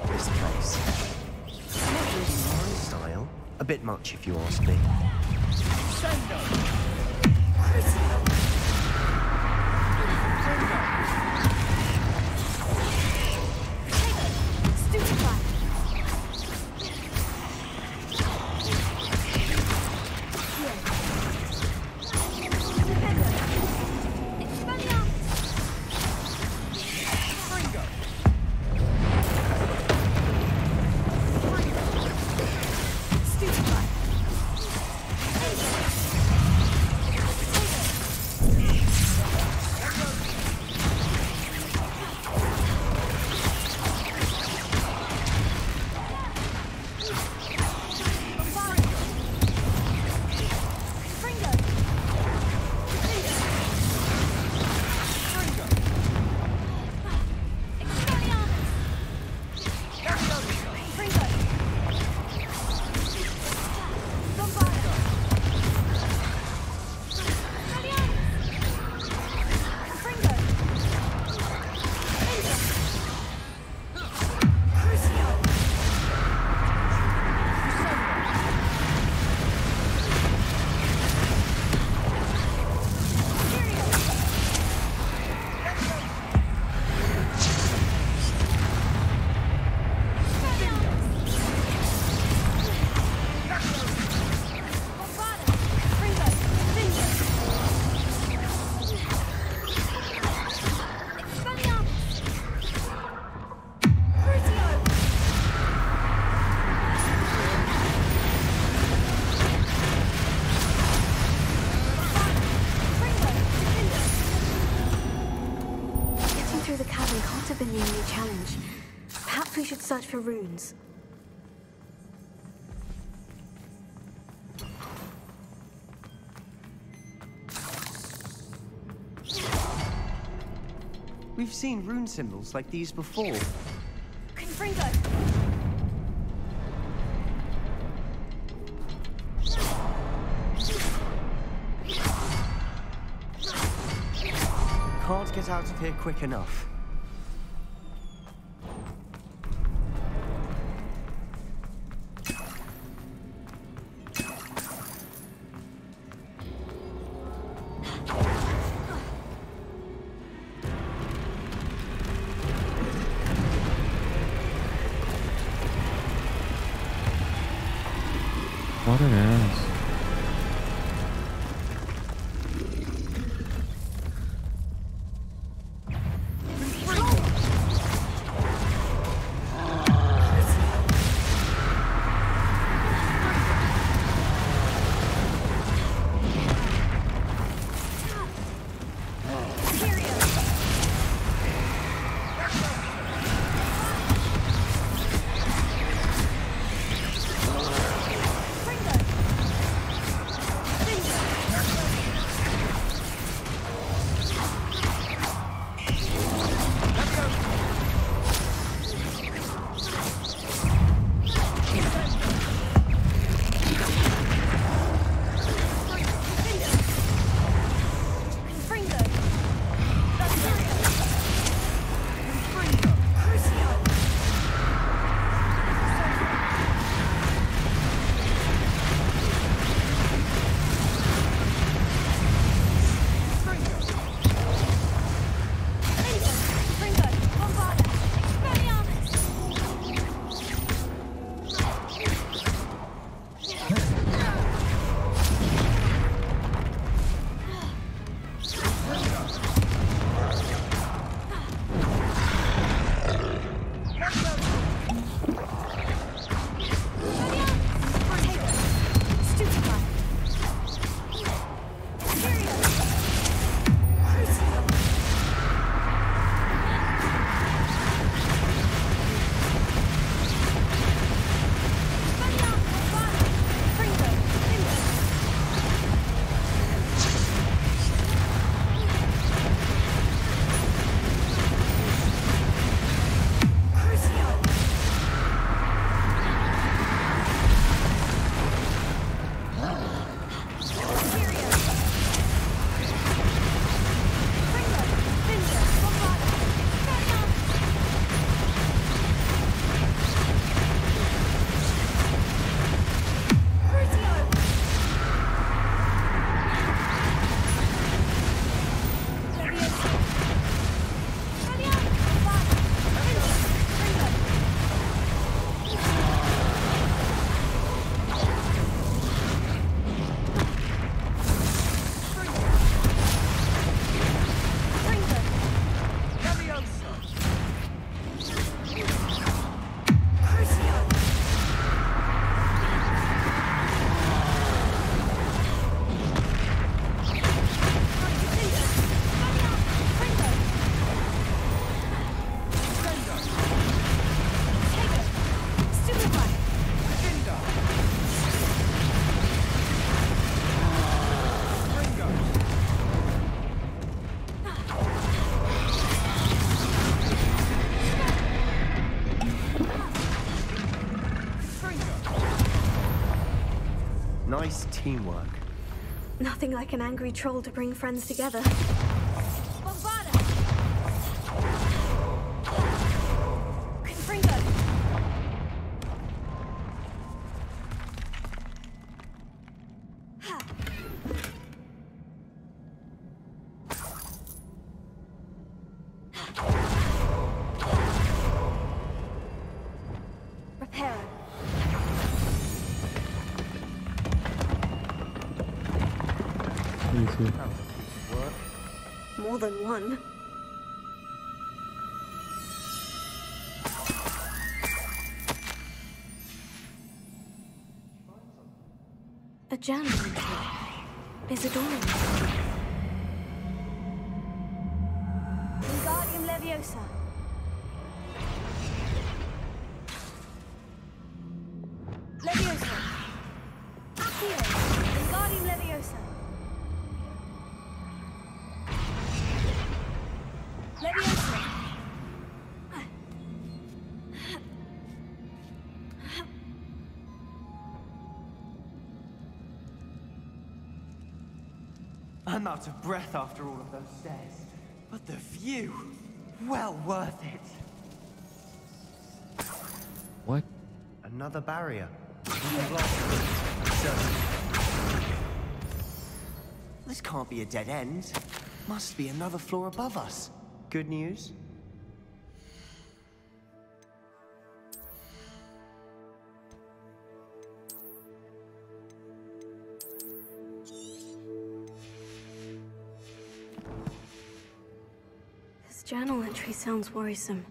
J: This place. Not really my style. A bit much, if you ask me.
C: Challenge. Perhaps we should search for runes.
J: We've seen rune symbols like these before.
K: Confringo!
J: Can't get out of here quick enough.
A: What an ass.
J: Nice teamwork.
C: Nothing like an angry troll to bring friends together. More than one. A journal entry. Isidorian. Wingardium Leviosa. Leviosa. Accio. Wingardium Leviosa. Leviosa.
J: I'm out of breath after all of those stairs. But the view, well worth it.
A: What?
J: Another barrier. This can't be a dead end. Must be another floor above us. Good news?
C: This journal entry sounds worrisome.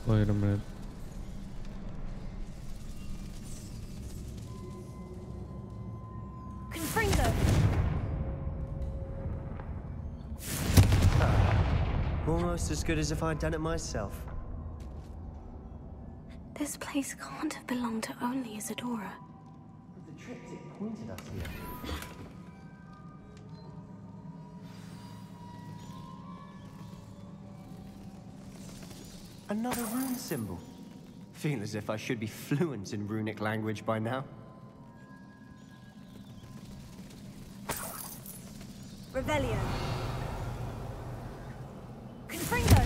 A: Wait a minute.
C: Confringo.
J: Almost as good as if I'd done it myself.
C: This place can't have belonged to only Isadora.
J: The triptych pointed us here. Another rune symbol. Feel as if I should be fluent in runic language by now.
C: Revelio. Confringo.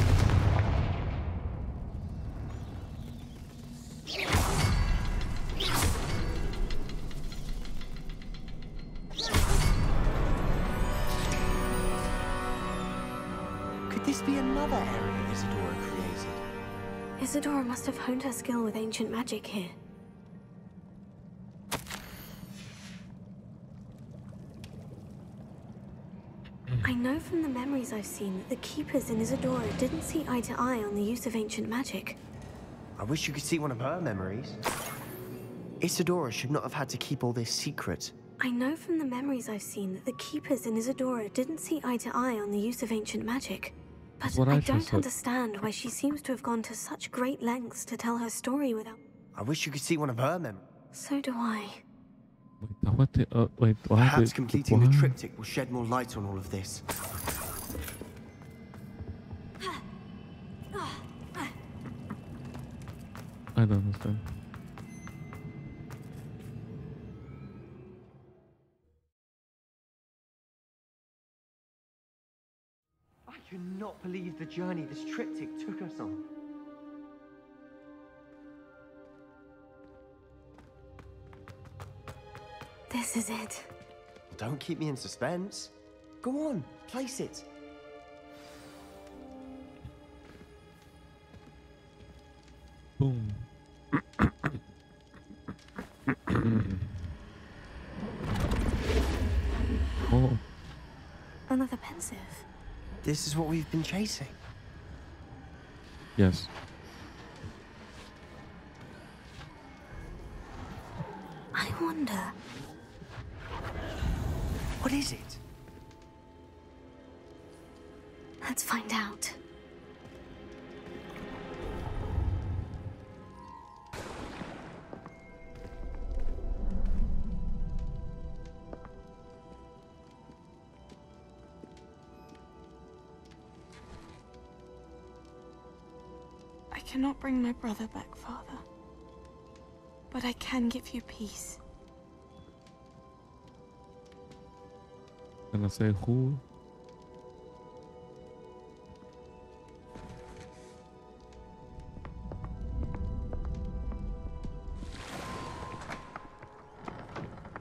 J: Could this be another area Isadora created?
C: Isadora must have honed her skill with ancient magic here. I know from the memories I've seen that the Keepers in Isadora didn't see eye to eye on the use of ancient magic.
J: I wish you could see one of her memories. Isadora should not have had to keep all this secret.
C: I know from the memories I've seen that the Keepers in Isadora didn't see eye to eye on the use of ancient magic. But I don't understand why she seems to have gone to such great lengths to tell her story without...
J: I wish you could see one of her memories.
C: So do I.
A: Wait, what?
J: Perhaps completing the triptych will shed more light on all of this.
A: I don't understand.
J: I cannot believe the journey this triptych took us on.
C: This is it.
J: Don't keep me in suspense. Go on, place it.
A: Boom.
C: Another pensive.
J: This is what we've been chasing.
A: Yes.
C: I wonder.
J: What is it?
C: Let's find out.
R: I cannot bring my brother back, Father. But I can give you peace.
A: Can I say who?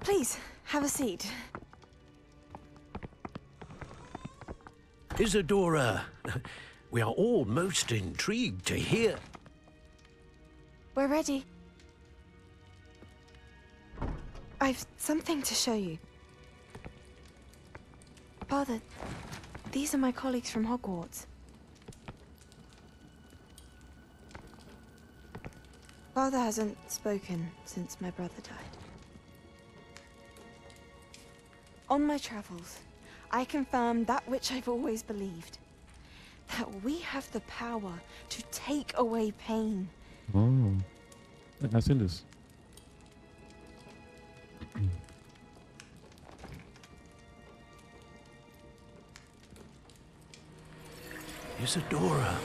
R: Please, have a seat.
N: Isadora, we are all most intrigued to hear.
R: We're ready. I've something to show you. Father, these are my colleagues from Hogwarts. Father hasn't spoken since my brother died. On my travels, I confirmed that which I've always believed. That we have the power to take away pain.
A: Oh. I've seen this.
N: Isadora.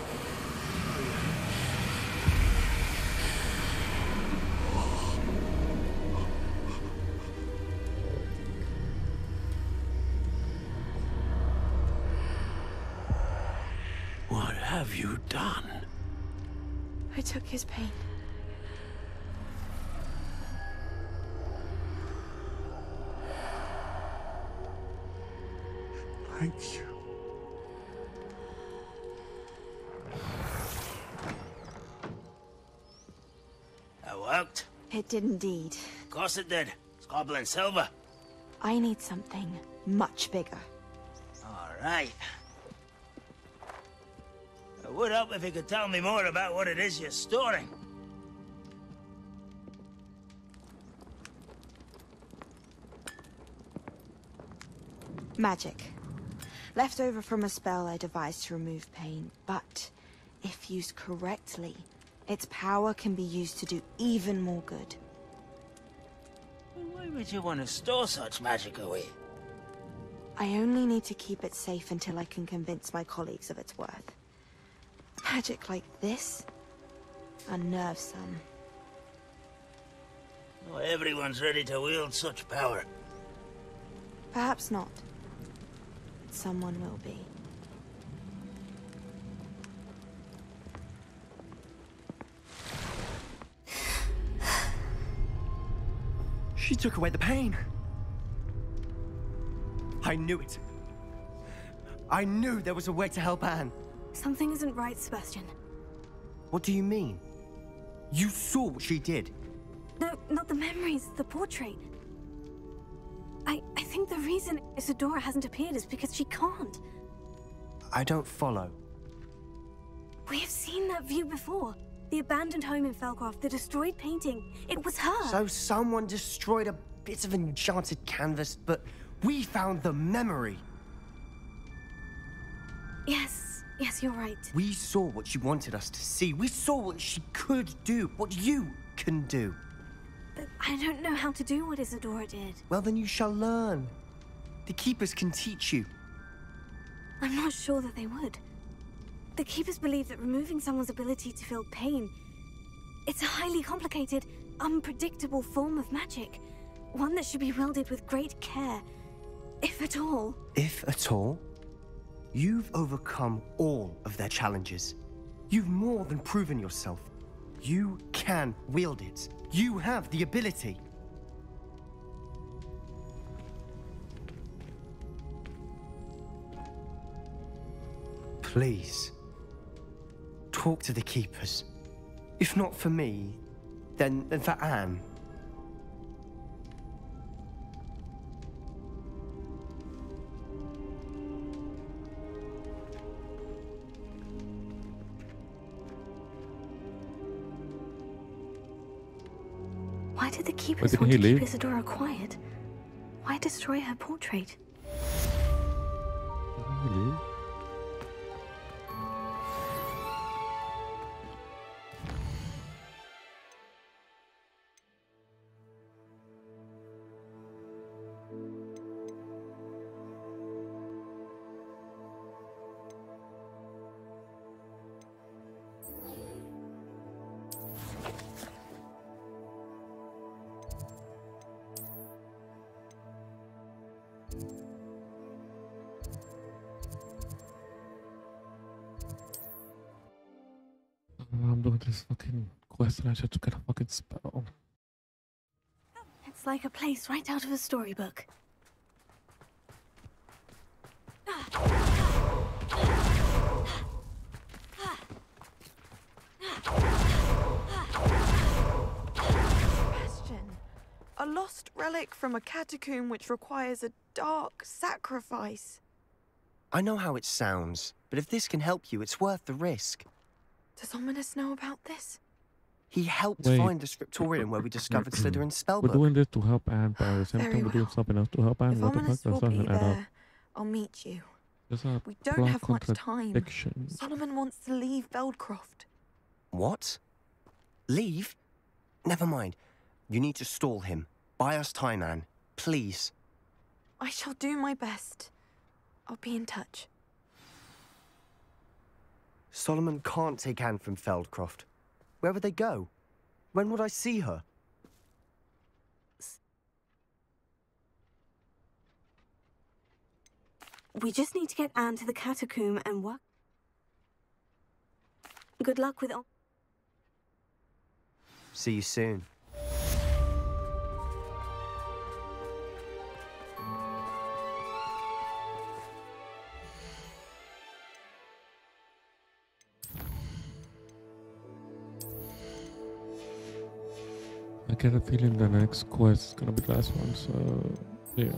N: What have you done?
R: I took his pain.
F: Thank you.
B: That worked.
R: It did indeed.
B: Of course it did. It's goblin silver.
R: I need something much bigger.
B: All right. It would help if you could tell me more about what it is you're storing.
R: Magic. Left over from a spell I devised to remove pain, but if used correctly, its power can be used to do even more good.
B: Why would you want to store such magic away?
R: I only need to keep it safe until I can convince my colleagues of its worth. Magic like this unnerves some.
B: Not everyone's ready to wield such power.
R: Perhaps not. Someone will be.
J: She took away the pain. I knew it. I knew there was a way to help Anne.
C: Something isn't right, Sebastian.
J: What do you mean? You saw what she did.
C: No, not the memories, the portrait. I think the reason Isadora hasn't appeared is because she can't.
J: I don't follow.
C: We have seen that view before. The abandoned home in Felcroft, the destroyed painting. It was her.
J: So someone destroyed a bit of enchanted canvas, but we found the memory.
C: Yes, you're right.
J: We saw what she wanted us to see. We saw what she could do, what you can do.
C: But I don't know how to do what Isadora did.
J: Well, then you shall learn. The Keepers can teach you.
C: I'm not sure that they would. The Keepers believe that removing someone's ability to feel pain, it's a highly complicated, unpredictable form of magic. One that should be wielded with great care, if at all.
J: If at all? You've overcome all of their challenges. You've more than proven yourself. You can wield it. You have the ability. Please, talk to the Keepers. If not for me, then for Anne.
C: did the
A: Wait,
C: keepers
A: did
C: want
A: he
C: to
A: leave?
C: keep Isadora quiet? Why destroy her portrait?
A: Really? I'm doing this fucking quest and I should get a fucking spell.
C: It's like a place right out of a storybook.
R: Sebastian, a lost relic from a catacomb which requires a dark sacrifice.
J: I know how it sounds, but if this can help you, it's worth the risk.
R: Does Ominous know about this?
J: He helped
A: Wait.
J: find the scriptorium where we discovered Slytherin's
A: We're
J: spellbook.
A: doing this to help Anne, but at the same
R: Very
A: time we're doing
R: well.
A: something else to help Anne.
R: If
A: What the fuck?
R: Ominous
A: That
R: will
A: doesn't
R: be
A: add up.
R: there, I'll meet you.
A: There's a
R: We don't
A: plot
R: have much time.
A: contradiction.
R: Solomon wants to leave Veldcroft.
J: What? Leave? Never mind. You need to stall him. Buy us time, Anne. Please.
R: I shall do my best. I'll be in touch.
J: Solomon can't take Anne from Feldcroft. Where would they go? When would I see her?
C: We just need to get Anne to the catacomb and work. Good luck with.
J: See you soon.
A: I get a feeling the next quest is gonna be the last one, so yeah.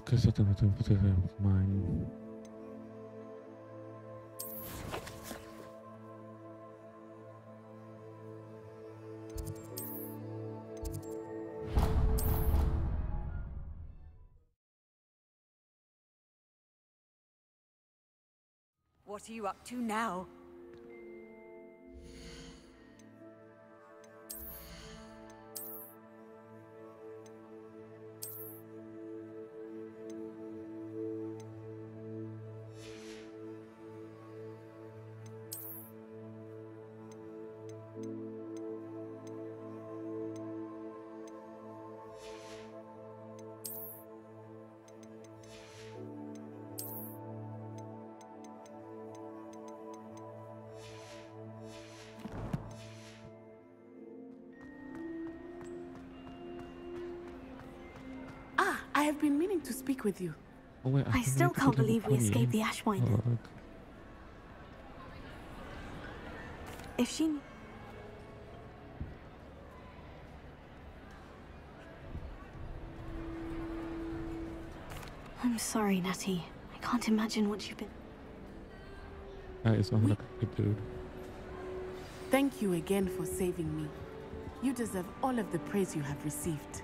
A: Che state mettendo mine.
H: What are you up to now?
M: I have been meaning to speak with you.
A: Oh, wait,
C: I still can't believe we escaped the Ashwinder. If she... I'm sorry, Natty. I can't imagine what you've been...
A: That is like a good dude.
M: Thank you again for saving me. You deserve all of the praise you have received.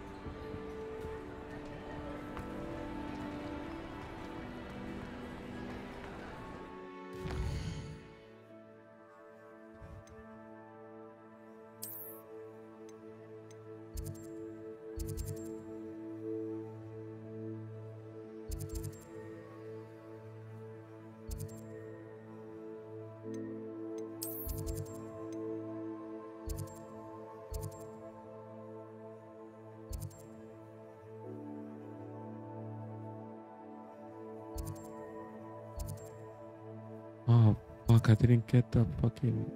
A: Oh, fuck, I didn't get the fucking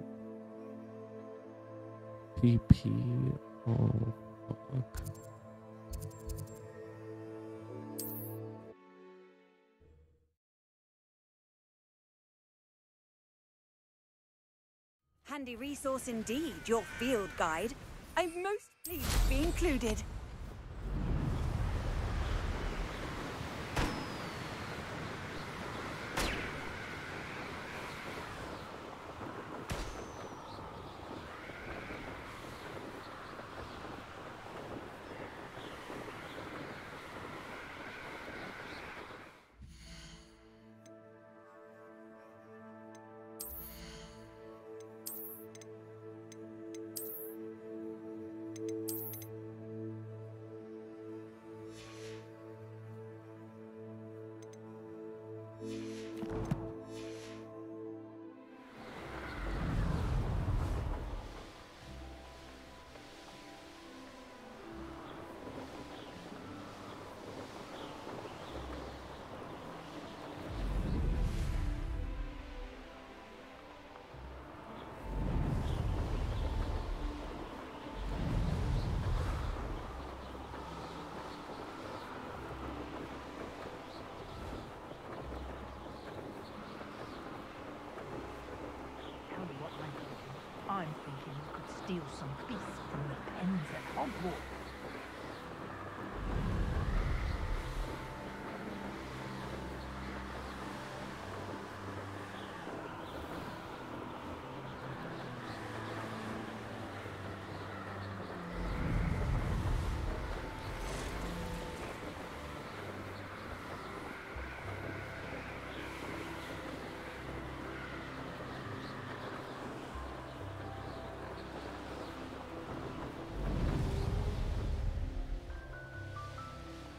A: PP. Oh, fuck.
H: Handy resource indeed, your field guide. I'm most pleased to be included.
X: I'm thinking you could steal some peace from the pens at Hogwarts.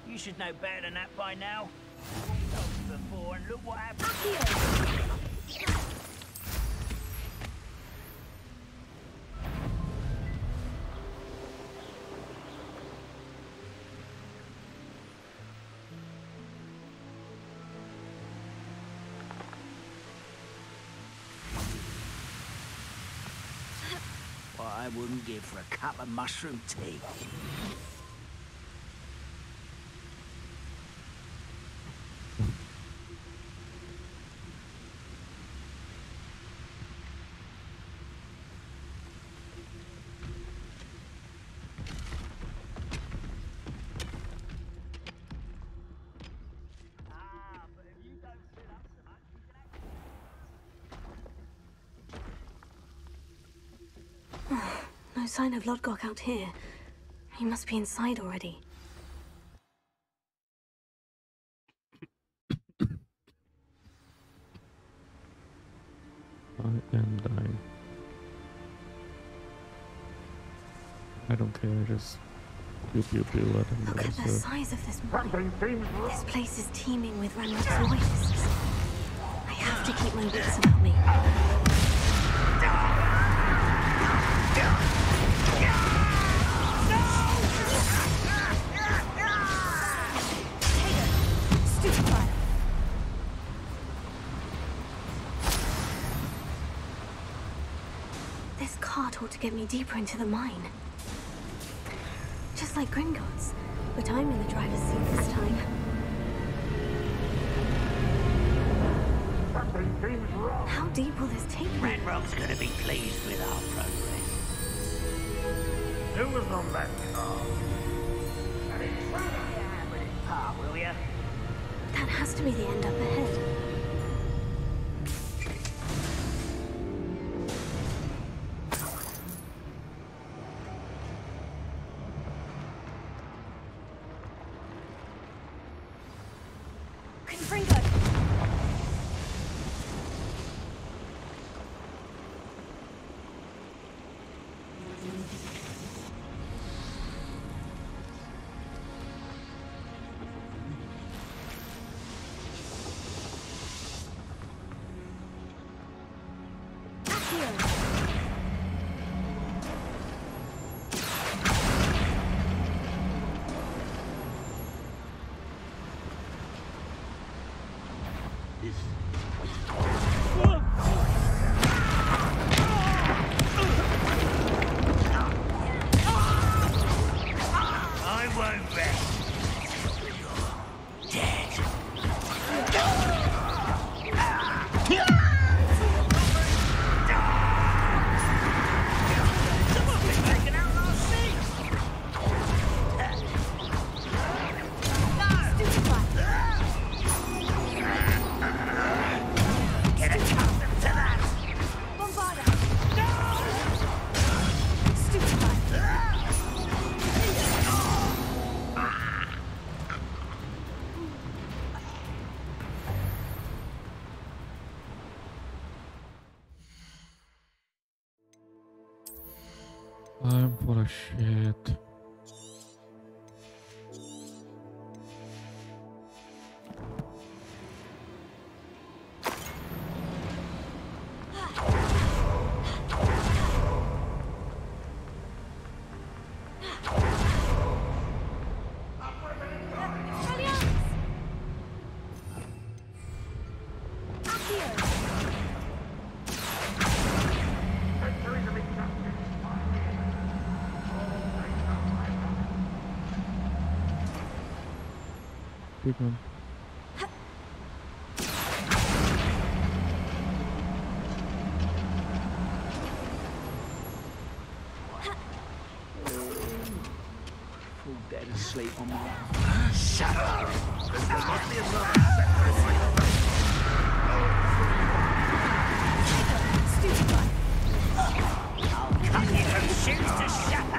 B: You should know better than that by now. You told me before, and look what happened. What I wouldn't give for a cup of mushroom tea.
C: No sign of Lodgok out here. He must be inside already.
A: I am dying. I don't care, just pew pew pew, let him
C: Look
A: know.
C: at the size of this mine. This place is teeming with Ranrock's loyalists. I have to keep my wits about me. This cart ought to get me deeper into the mine. Just like Gringotts, but I'm in the driver's seat this time. How deep will this take me?
B: Ranrock's gonna be pleased with our progress. Who was on that car? Put it part, will ya?
C: That has to be the end up ahead.
A: I'm full of shit. Big one.
I: Fall dead asleep on my... Shut up! Let me alone. I'll cut you from shoes to shadow.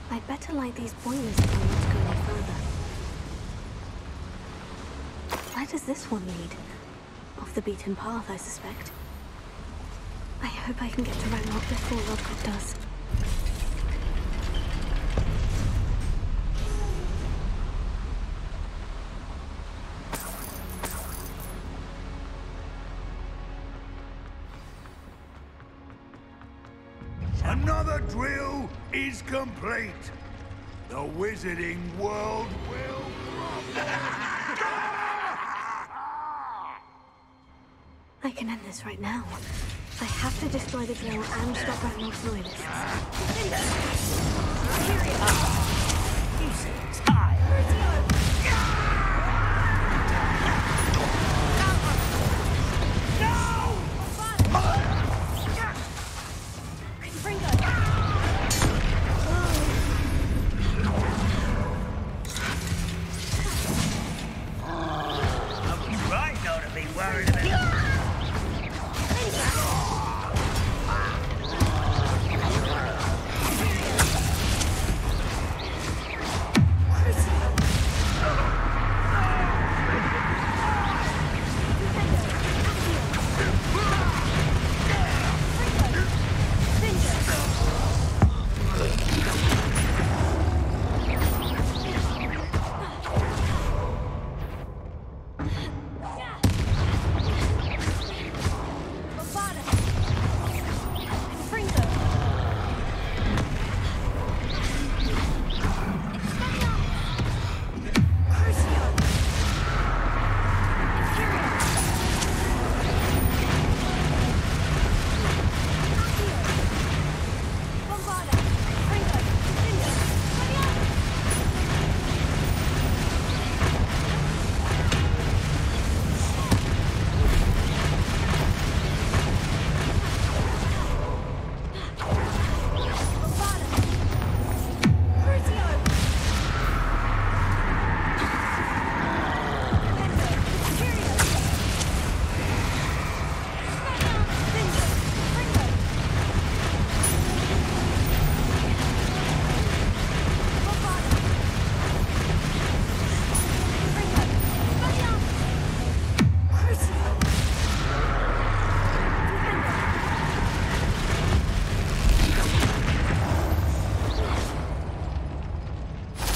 C: I'd better light these boilers if I want to go any further. Where does this one lead? Off the beaten path, I suspect. I hope I can get to Ranrock before Lodgok does.
Q: Another drill is complete. The wizarding world will
C: I can end this right now. I have to destroy the drill and stop Ranrock's loyalists.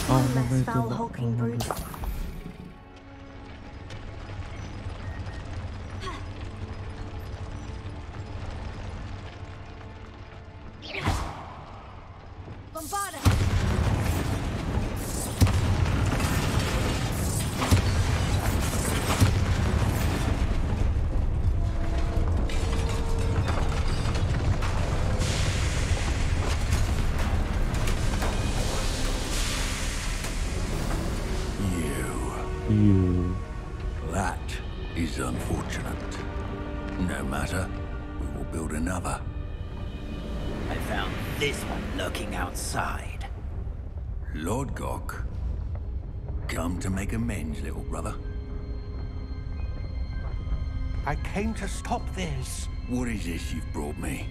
C: One less foul hulking brute.
Q: That is unfortunate. No matter, we will build another.
I: I found this one lurking outside.
Q: Lord Gok, come to make amends, little brother.
G: I came to stop this.
Q: What is this you've brought me?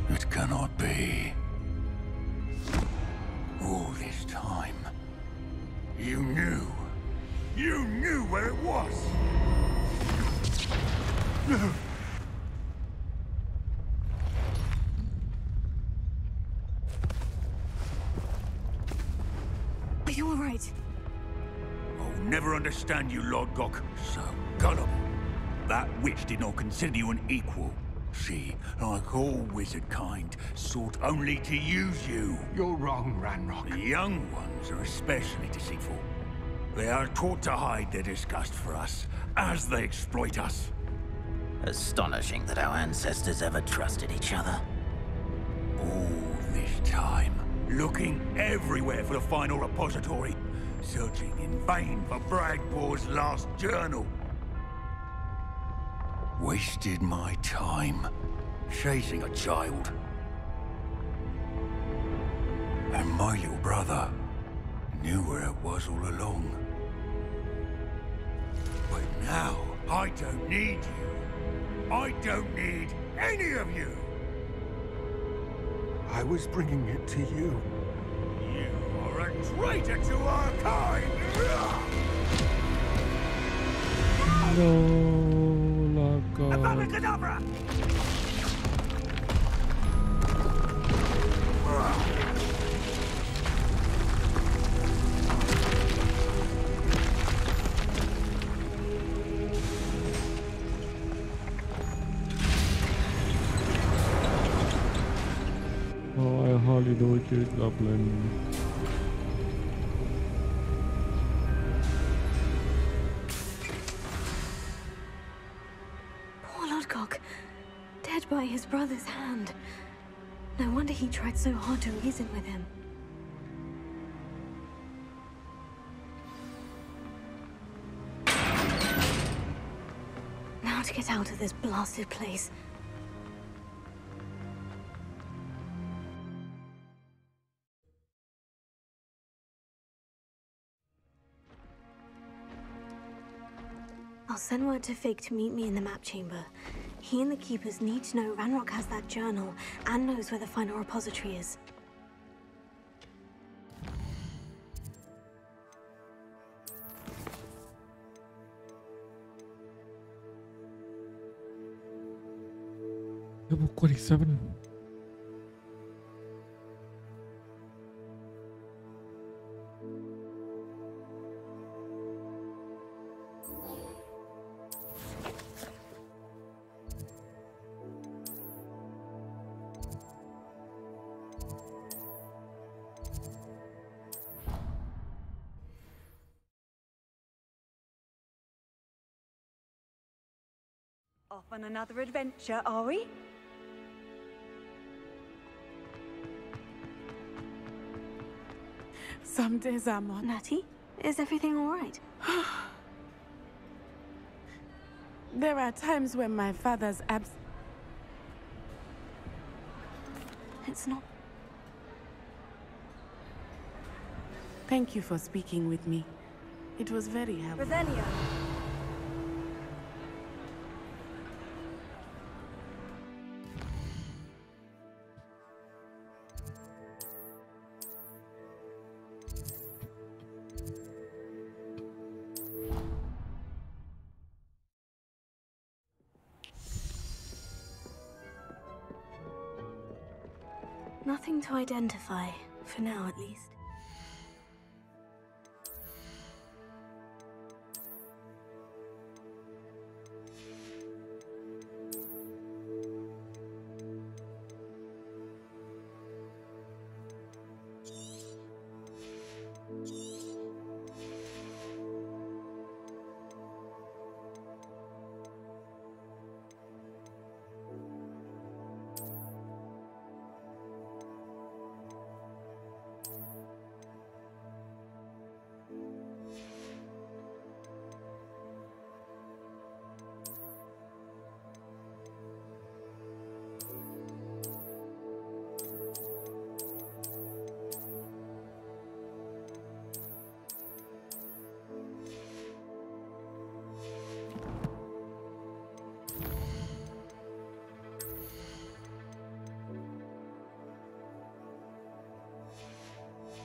Q: It cannot be. All this time, you knew. You knew where it was!
C: Are you alright?
Q: I'll never understand you, Lord Gok. So gullible. That witch did not consider you an equal. She, like all wizard kind, sought only to use you.
G: You're wrong, Ranrock.
Q: The young ones are especially deceitful. They are taught to hide their disgust for us, as they exploit us.
I: Astonishing that our ancestors ever trusted each other.
Q: All this time, looking everywhere for the final repository, searching in vain for Bragbor's last journal. Wasted my time, chasing a child. And my little brother knew where it was all along. But now, I don't need you. I don't need any of you.
G: I was bringing it to you.
Q: You are a traitor to our kind!
A: No, God.
Q: Abracadabra!
A: Oh, I hardly know what you're goblin.
C: Poor Lodgok, dead by his brother's hand. No wonder he tried so hard to reason with him. Now to get out of this blasted place. I'll send word to Fig to meet me in the map chamber. He and the Keepers need to know Ranrock has that journal and knows where the final repository is.
A: Level 47.
H: Off on another adventure, are we?
M: Some days I'm on.
C: Natty, is everything all right?
M: There are times when my father's
C: It's not.
M: Thank you for speaking with me. It was very helpful.
H: Revelio.
C: Nothing to identify, for now at least.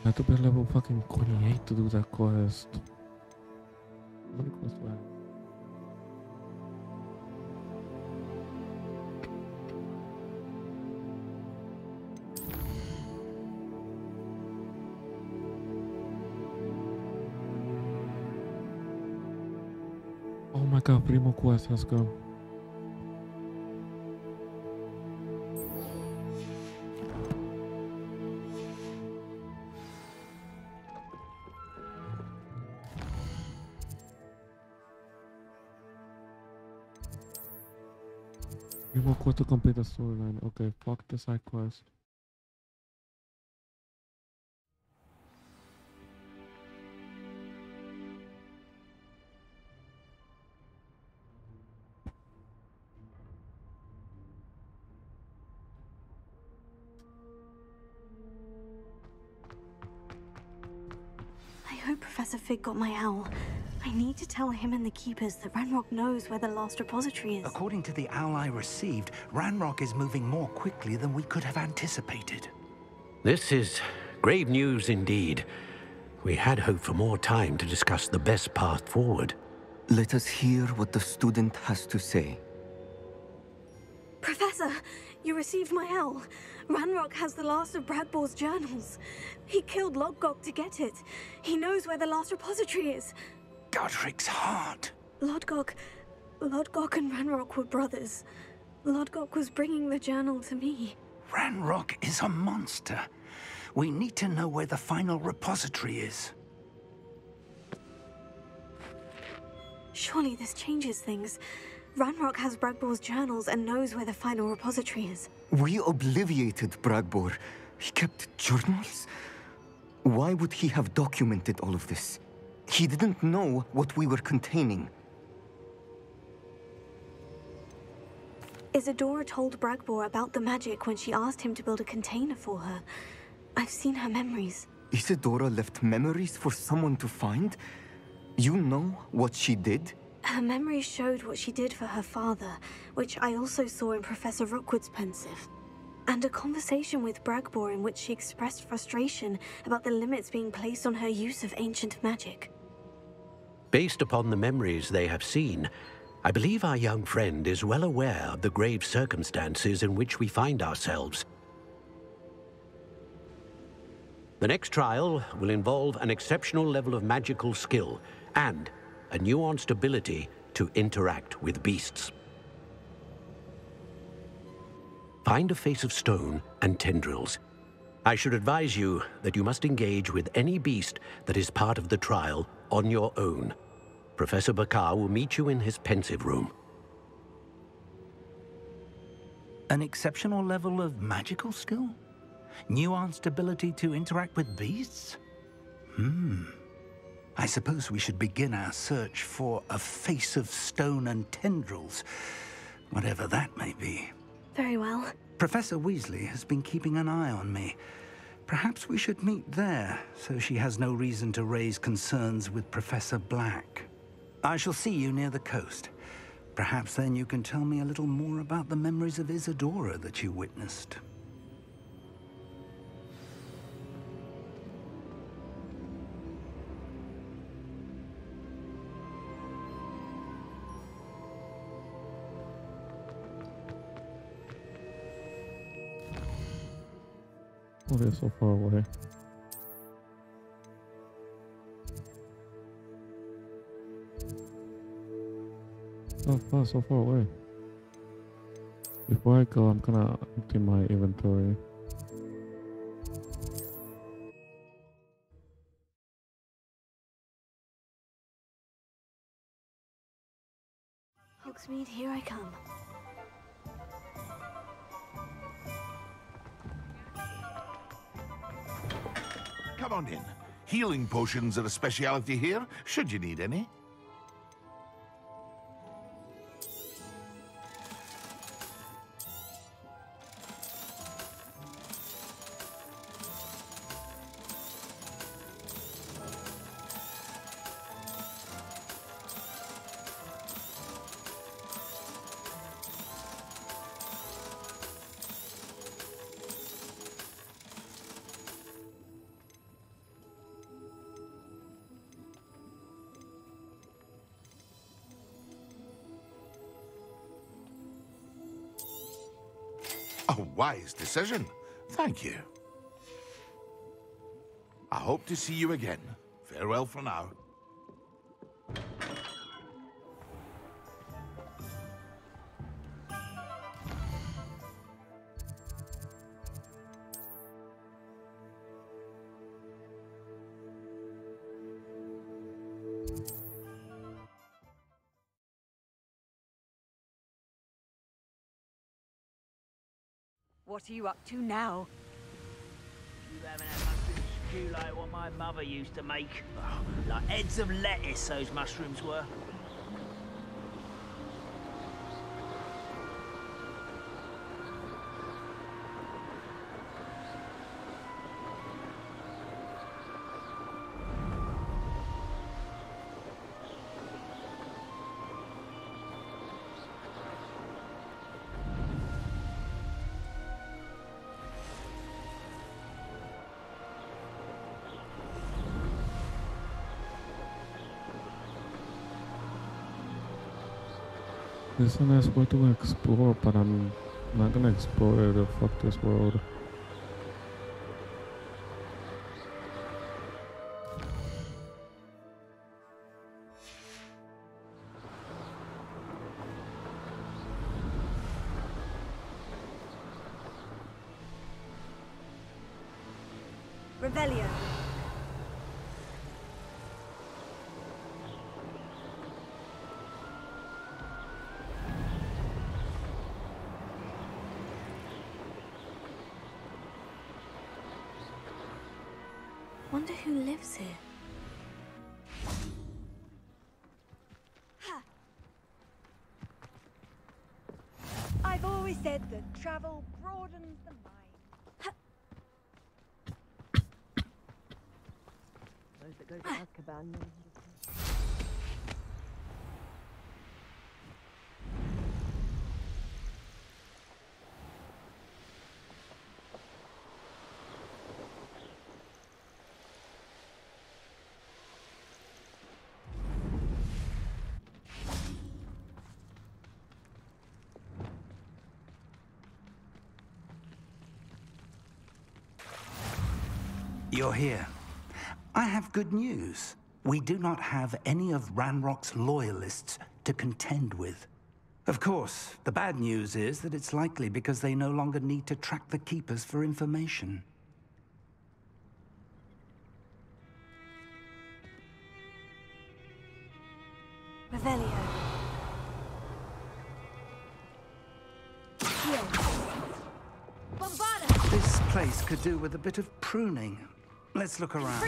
A: I have to be level fucking 28 to do that quest. What quest was that? Oh my god, primo quest, let's go. Primo quest to complete the storyline. Okay, fuck the side quest.
C: I hope Professor Fig got my owl. I need to tell him and the Keepers that Ranrock knows where the last repository is.
F: According to the owl I received, Ranrock is moving more quickly than we could have anticipated.
N: This is grave news indeed. We had hoped for more time to discuss the best path forward.
V: Let us hear what the student has to say.
C: Professor, you received my owl. Ranrock has the last of Bradbor's journals. He killed Lodgok to get it. He knows where the last repository is.
F: Godric's heart.
C: Lodgok and Ranrock were brothers. Lodgok was bringing the journal to me.
F: Ranrock is a monster. We need to know where the final repository is.
C: Surely this changes things. Ranrock has Bradbor's journals and knows where the final repository is.
V: We obliviated Bradbor. He kept journals? Why would he have documented all of this? He didn't know what we were containing.
C: Isadora told Bradbor about the magic when she asked him to build a container for her. I've seen her memories.
V: Isadora left memories for someone to find? You know what she did?
C: Her memories showed what she did for her father, which I also saw in Professor Rookwood's pensive. And a conversation with Bradbor in which she expressed frustration about the limits being placed on her use of ancient magic.
N: Based upon the memories they have seen, I believe our young friend is well aware of the grave circumstances in which we find ourselves. The next trial will involve an exceptional level of magical skill and a nuanced ability to interact with beasts. Find a face of stone and tendrils. I should advise you that you must engage with any beast that is part of the trial on your own. Professor Bakar will meet you in his pensive room.
F: An exceptional level of magical skill? Nuanced ability to interact with beasts? I suppose we should begin our search for a face of stone and tendrils, whatever that may be.
C: Very well.
F: Professor Weasley has been keeping an eye on me. Perhaps we should meet there, so she has no reason to raise concerns with Professor Black. I shall see you near the coast. Perhaps then you can tell me a little more about the memories of Isadora that you witnessed.
A: Oh, they're so far away. So far away. Before I go, I'm gonna empty my inventory.
C: Hogsmeade, here I come.
G: Come on in. Healing potions are a speciality here, should you need any. A wise decision. Thank you. I hope to see you again. Farewell for now.
H: What are you up to now?
B: You haven't had mushroom stew like what my mother used to make. Oh, like heads of lettuce, those mushrooms were.
A: There's a nice way to explore, but I'm not gonna explore it. Fuck this world.
C: Revelio. Wonder who lives here.
H: I've always said that travel broadens the mind. Those that go to Azkaban know how to think.
F: You're here. I have good news. We do not have any of Ranrock's loyalists to contend with. Of course, the bad news is that it's likely because they no longer need to track the Keepers for information.
C: Revelio.
F: This place could do with a bit of pruning. Let's look around.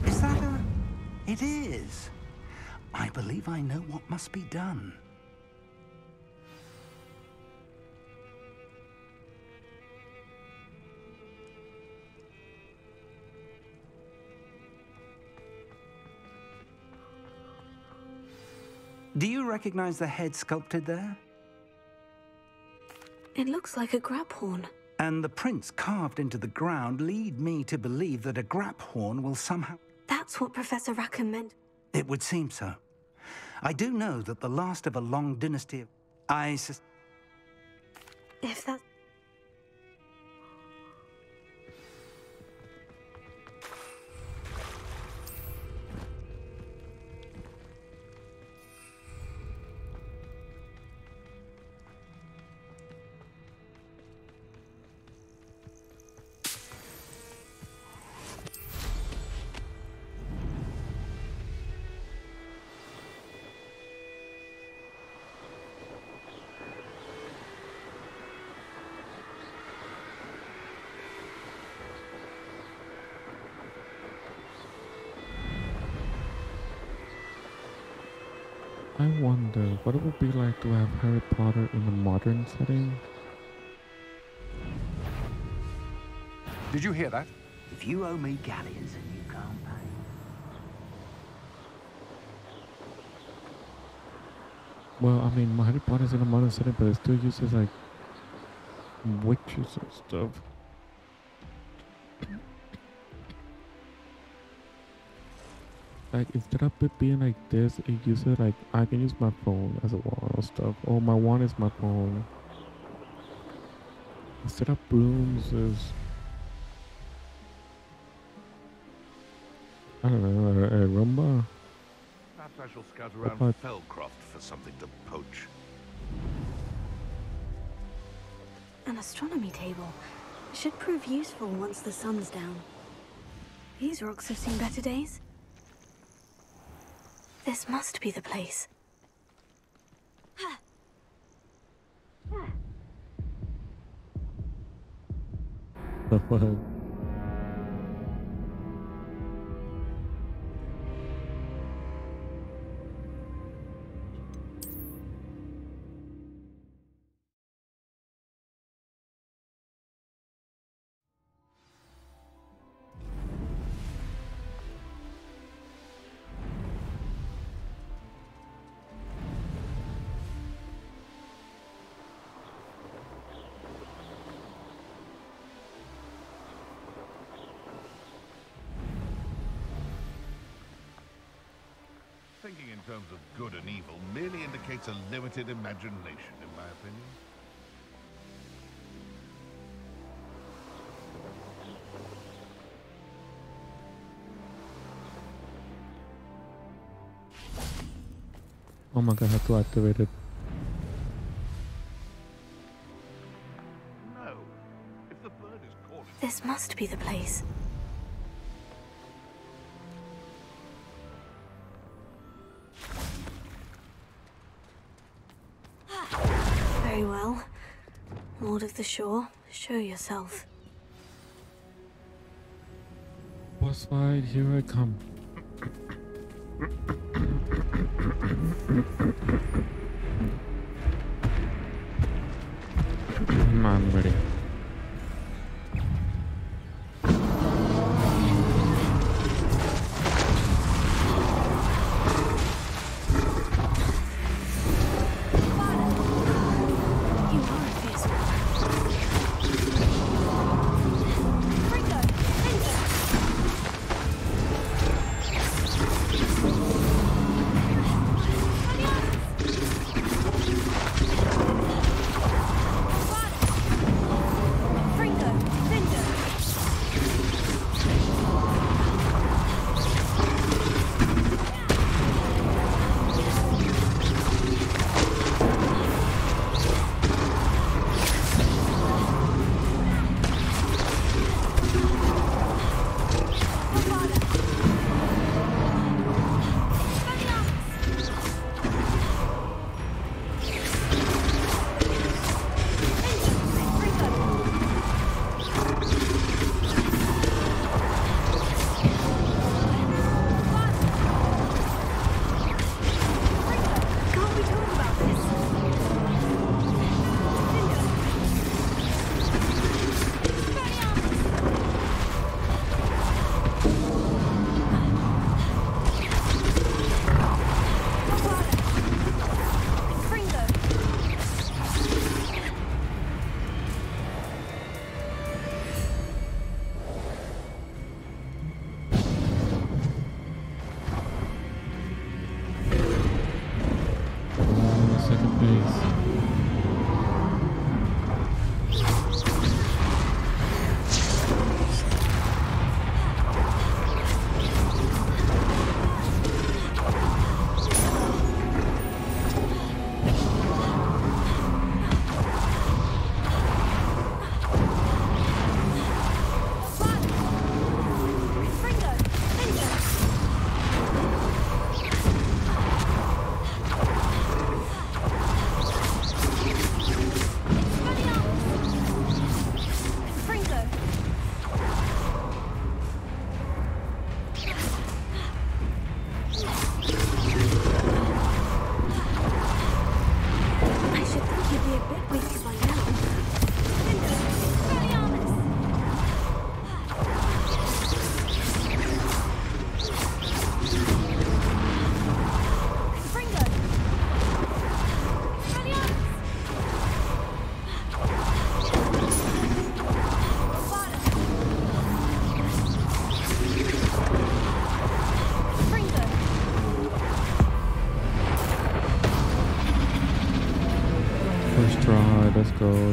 F: Is that a... It is. I believe I know what must be done. Do you recognize the head sculpted there?
C: It looks like a grab horn.
F: And the prints carved into the ground lead me to believe that a grap horn will somehow...
C: That's what Professor Rackham meant.
F: It would seem so. I do know that the last of a long dynasty of...
C: If that...
A: I wonder what it would be like to have Harry Potter in a modern setting.
S: Did you hear that?
I: If you owe me galleons and you can't pay.
A: Well, I mean, Harry Potter's in a modern setting, but it still uses like witches and stuff. Like, instead of it being like this, it uses like, I can use my phone as a wand or stuff. Or my wand is my phone. Instead of brooms is, I don't know, a Roomba?
G: Perhaps I shall scout around Fellcroft for something to poach.
C: An astronomy table. It should prove useful once the sun's down. These rocks have seen better days. This must be the place.
A: The fuck?
G: Thinking in terms of good and evil merely indicates a limited imagination, in my opinion.
A: Oh my god, I have to activate it.
G: No. If the bird is calling...
C: This must be the place. Very well. Lord of the Shore, show yourself.
A: Boss fight, here I come. I'm ready.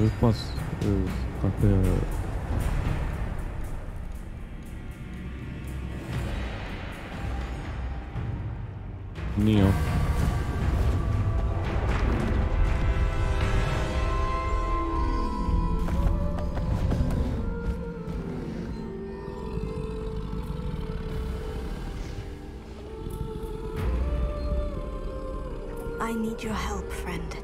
A: this bus is prepared. Neo.
C: I need your help, friend.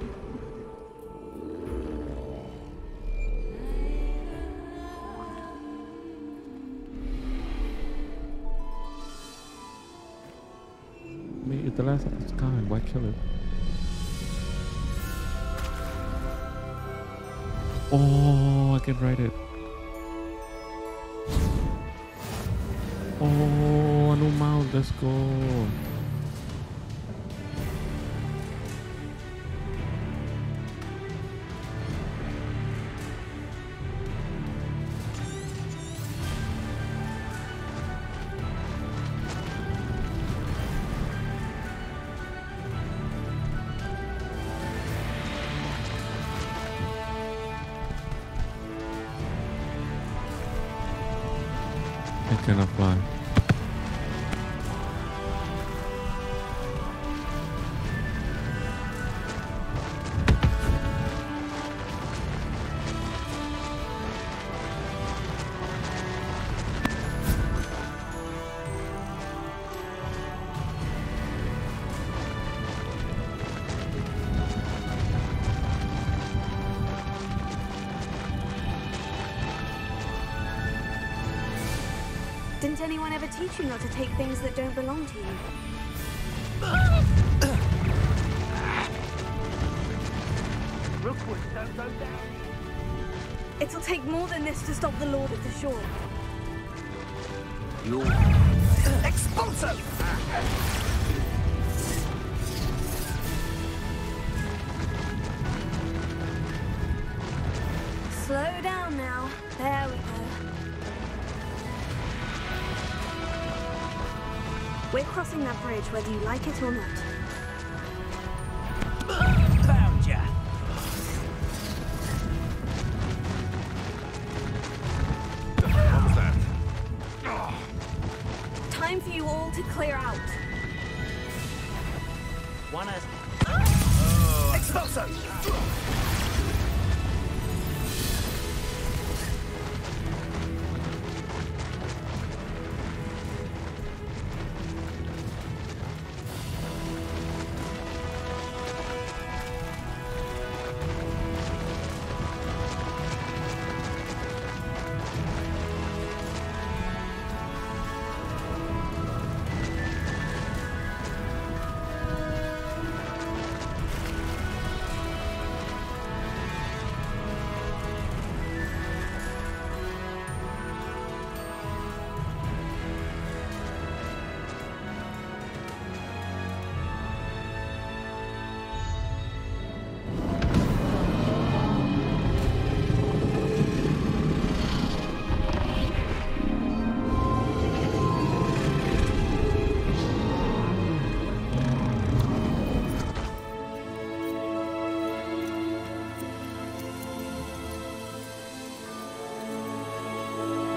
A: It's the last of its kind. Why kill it? Oh, I can write it. Oh, a new mount. Let's go. I cannot fly.
C: Didn't anyone ever teach you not to take things that don't belong to you?
B: Rookwood, don't go down.
C: It'll take more than this to stop the Lord of the Shore.
B: You
C: Expulso! Slow down now. There we go. We're crossing that bridge whether you like it or not.
B: Found ya.
G: What was that?
C: Time for you all to clear out.
B: One has...
C: Expulso!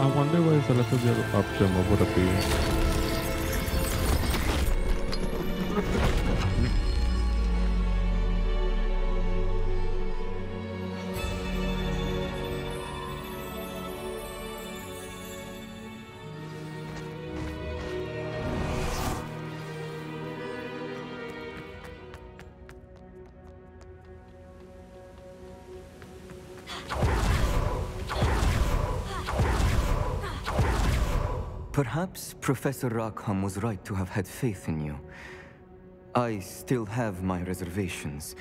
A: I wonder where is a little bit of option. What would it be?
V: Perhaps Professor Rackham was right to have had faith in you. I still have my reservations.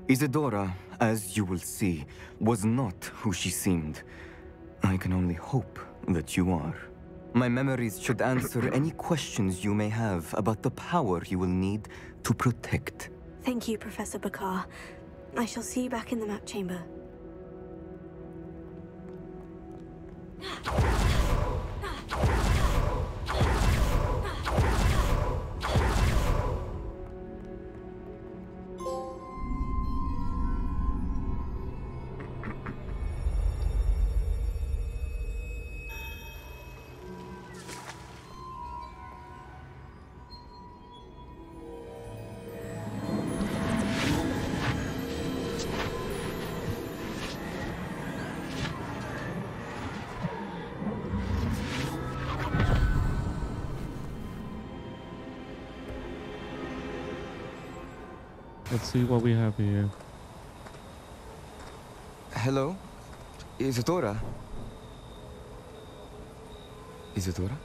V: Isadora, as you will see, was not who she seemed. I can only hope that you are. My memories should answer any questions you may have about the power you will need to protect.
C: Thank you, Professor Bakar. I shall see you back in the map chamber.
A: Let's see what we have here.
V: Hello? Isadora? Isadora?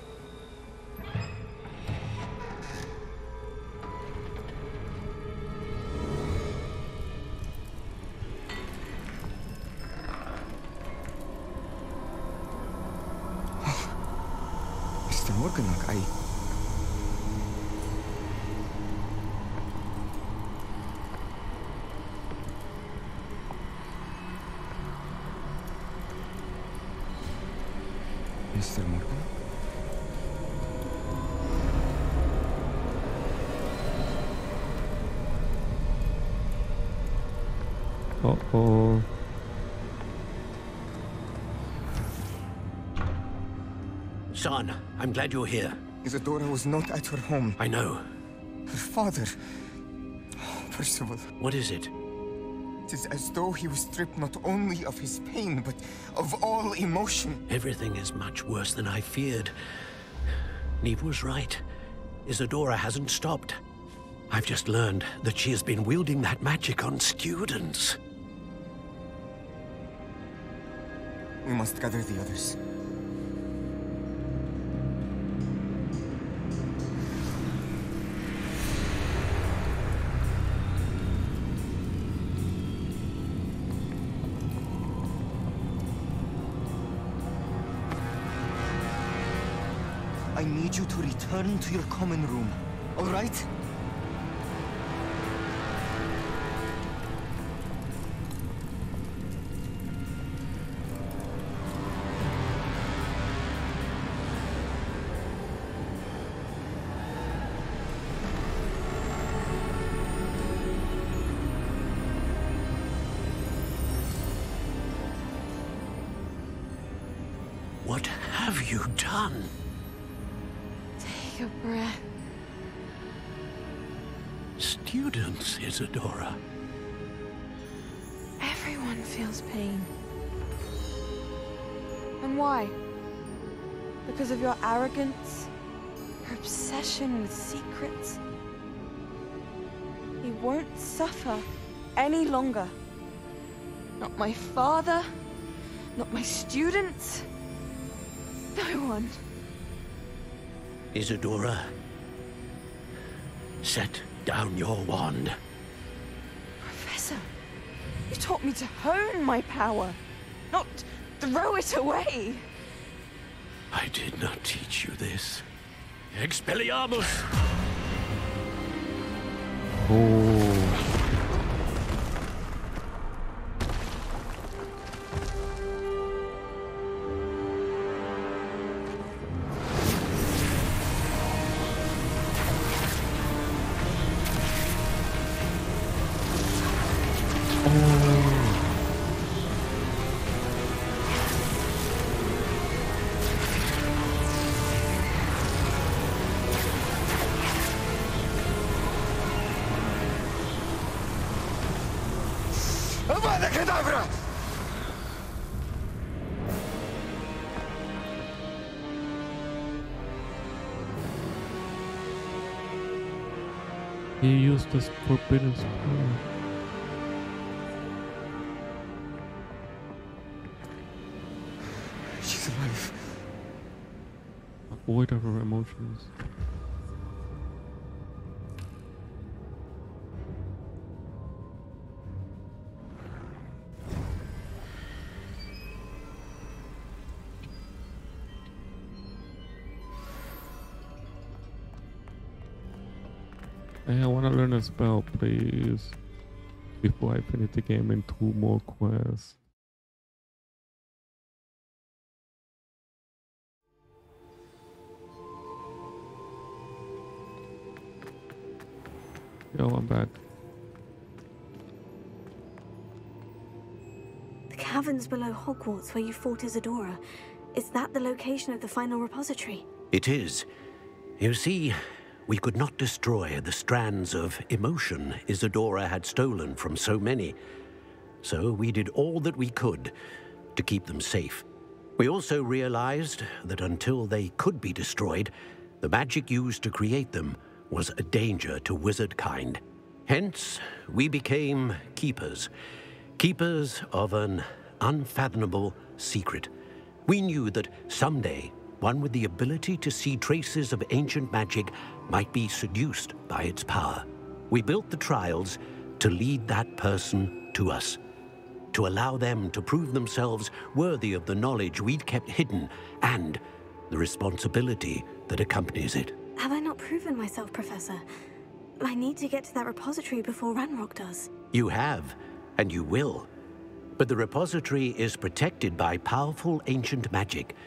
V: Mr. Morganlock, Mr. Morgan?
A: Uh-oh.
N: Son, I'm glad you're here.
V: Isadora was not at her home.
N: I know.
V: Her father... Percival.
N: What is it?
V: It is as though he was stripped not only of his pain, but of all emotion.
N: Everything is much worse than I feared. Neve was right. Isadora hasn't stopped. I've just learned that she has been wielding that magic on students.
V: We must gather the others. I need you to return to your common room, all right?
N: What have you done?
R: Take a breath.
N: Students, Isadora.
R: Everyone feels pain. And why? Because of your arrogance? Your obsession with secrets? He won't suffer any longer. Not my father, not my students, no one.
N: Isadora, set down your wand.
R: Professor, you taught me to hone my power, not throw it away.
N: I did not teach you this. Expelliarmus!
A: Oh.
V: Avada Kedavra!
A: He used this forbidden spell.
V: She's alive.
A: Avoid of her emotions. Hey, I want to learn a spell, please. Before I finish the game in 2 more quests. Yo, I'm back.
C: The caverns below Hogwarts where you fought Isadora. Is that the location of the final repository?
N: It is. You see, we could not destroy the strands of emotion Isadora had stolen from so many. So we did all that we could to keep them safe. We also realized that until they could be destroyed, the magic used to create them was a danger to wizard kind. Hence, we became keepers. Keepers of an unfathomable secret. We knew that someday, one with the ability to see traces of ancient magic might be seduced by its power. We built the trials to lead that person to us, to allow them to prove themselves worthy of the knowledge we'd kept hidden and the responsibility that accompanies it.
C: Have I not proven myself, Professor? I need to get to that repository before Ranrock does.
N: You have, and you will. But the repository is protected by powerful ancient magic.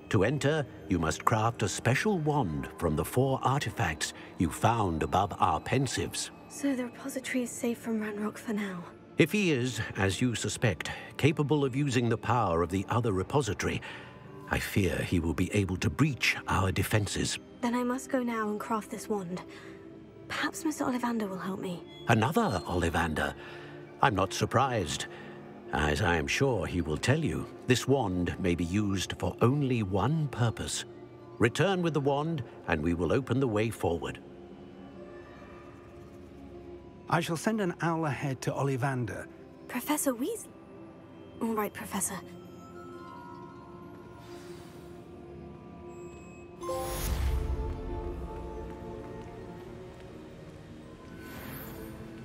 N: To enter, you must craft a special wand from the 4 artifacts you found above our pensives.
C: So the repository is safe from Ranrock for now.
N: If he is, as you suspect, capable of using the power of the other repository, I fear he will be able to breach our defenses.
C: Then I must go now and craft this wand. Perhaps Mr. Ollivander will help me.
N: Another Ollivander? I'm not surprised. As I am sure he will tell you, this wand may be used for only one purpose. Return with the wand, and we will open the way forward.
F: I shall send an owl ahead to Ollivander.
C: Professor Weasley? All right, Professor.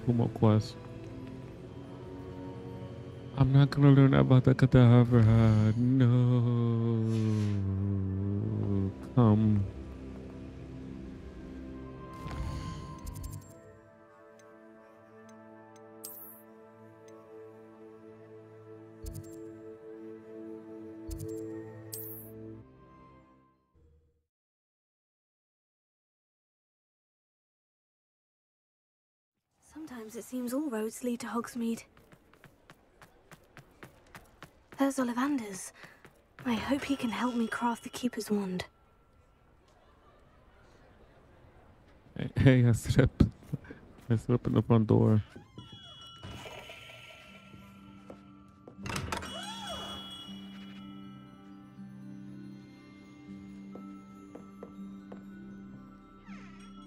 A: One more quest. I'm not gonna learn about the cadaver. No. Come.
C: Sometimes it seems all roads lead to Hogsmeade. There's Ollivander's. I hope he can help me craft the Keeper's wand.
A: Hey, I slipped in the front door.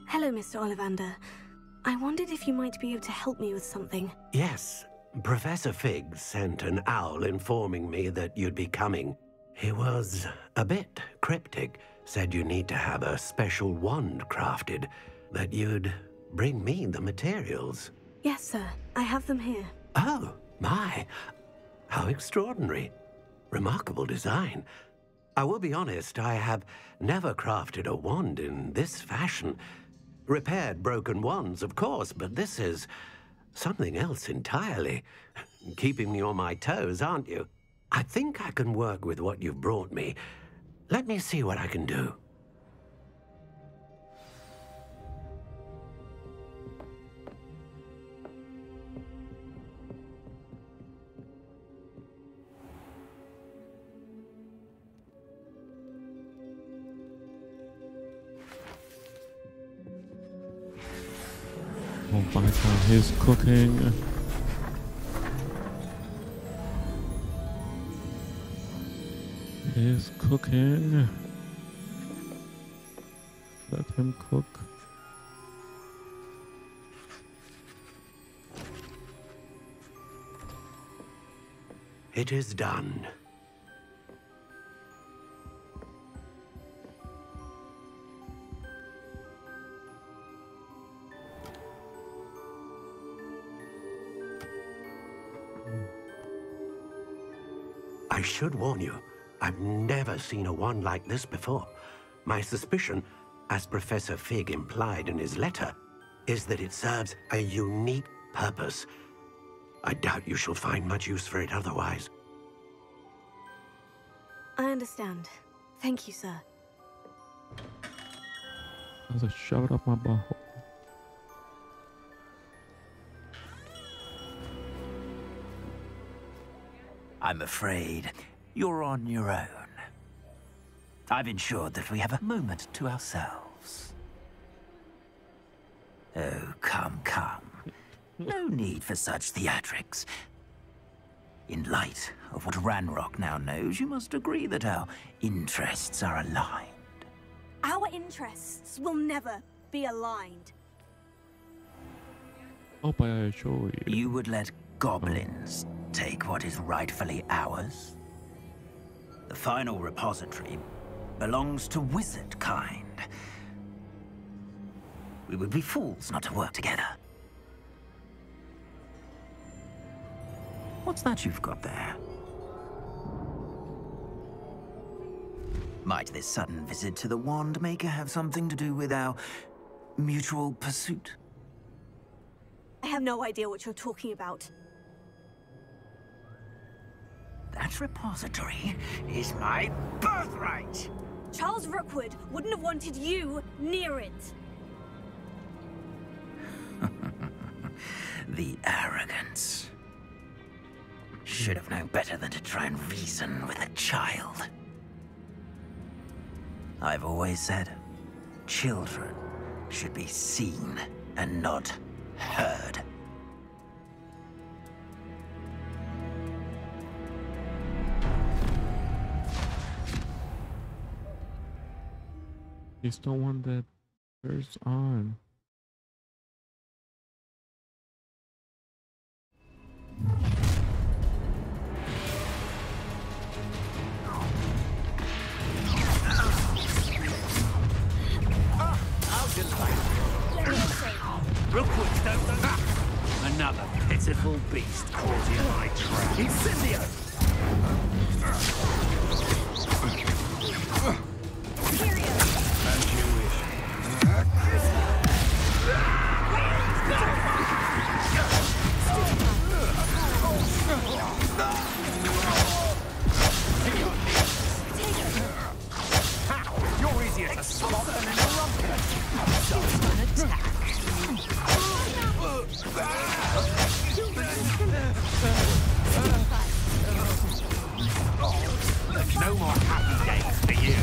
C: Hello, Mr. Ollivander. I wondered if you might be able to help me with something.
N: Yes, Professor Fig sent an owl informing me that you'd be coming. He was a bit cryptic, said you need to have a special wand crafted, that you'd bring me the materials.
C: Yes, sir. I have them here.
N: Oh, my. How extraordinary. Remarkable design. I will be honest, I have never crafted a wand in this fashion. Repaired broken wands, of course, but this is something else entirely. Keeping me on my toes, aren't you? I think I can work with what you've brought me. Let me see what I can do.
A: Oh my god, he's cooking. He's cooking. Let him cook.
N: It is done. I should warn you, I've never seen a wand like this before. My suspicion, as Professor Fig implied in his letter, is that it serves a unique purpose. I doubt you shall find much use for it otherwise.
C: I understand. Thank you, sir.
A: As I shove it up my butthole.
I: I'm afraid you're on your own. I've ensured that we have a moment to ourselves. Oh, come, come. No need for such theatrics. In light of what Ranrock now knows, you must agree that our interests are aligned.
E: Our interests will never be aligned.
A: Hope I assure you.
I: You would let goblins take what is rightfully ours? The final repository belongs to wizard kind. We would be fools not to work together. What's that you've got there? Might this sudden visit to the Wand Maker have something to do with our mutual pursuit?
C: I have no idea what you're talking about.
I: That repository is my birthright!
C: Charles Rookwood wouldn't have wanted you near it.
I: The arrogance. Should have known better than to try and reason with a child. I've always said, children should be seen and not heard.
A: He's the one that turns on.
O: Rookwood's don't. Another pitiful beast caught in my trap. Incendio!
Q: As you wish.
O: You're easier to spot than an eruptor. Just an attack. No more happy days for you.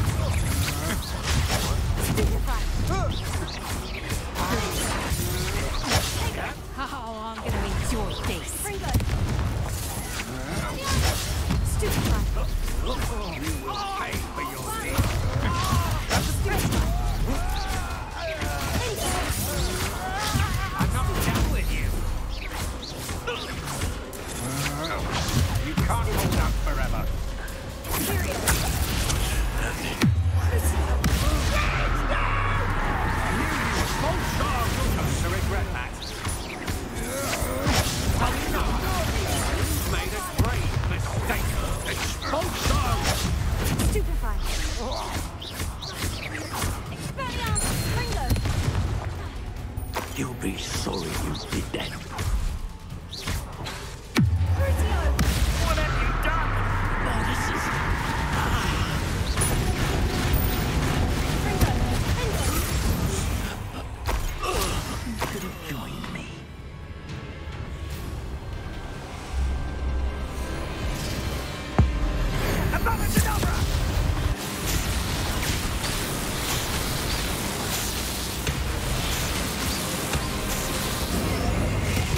P: Oh, I'm gonna enjoy this.
O: You will pay for your deeds. I'm not done with you. You can't hold out forever. To regret that. Oh no! You've made a grave mistake. Expulso!
C: Stupefy.
I: You'll be sorry you did that.
O: What have you done?
I: Oh, this is... You could have joined me.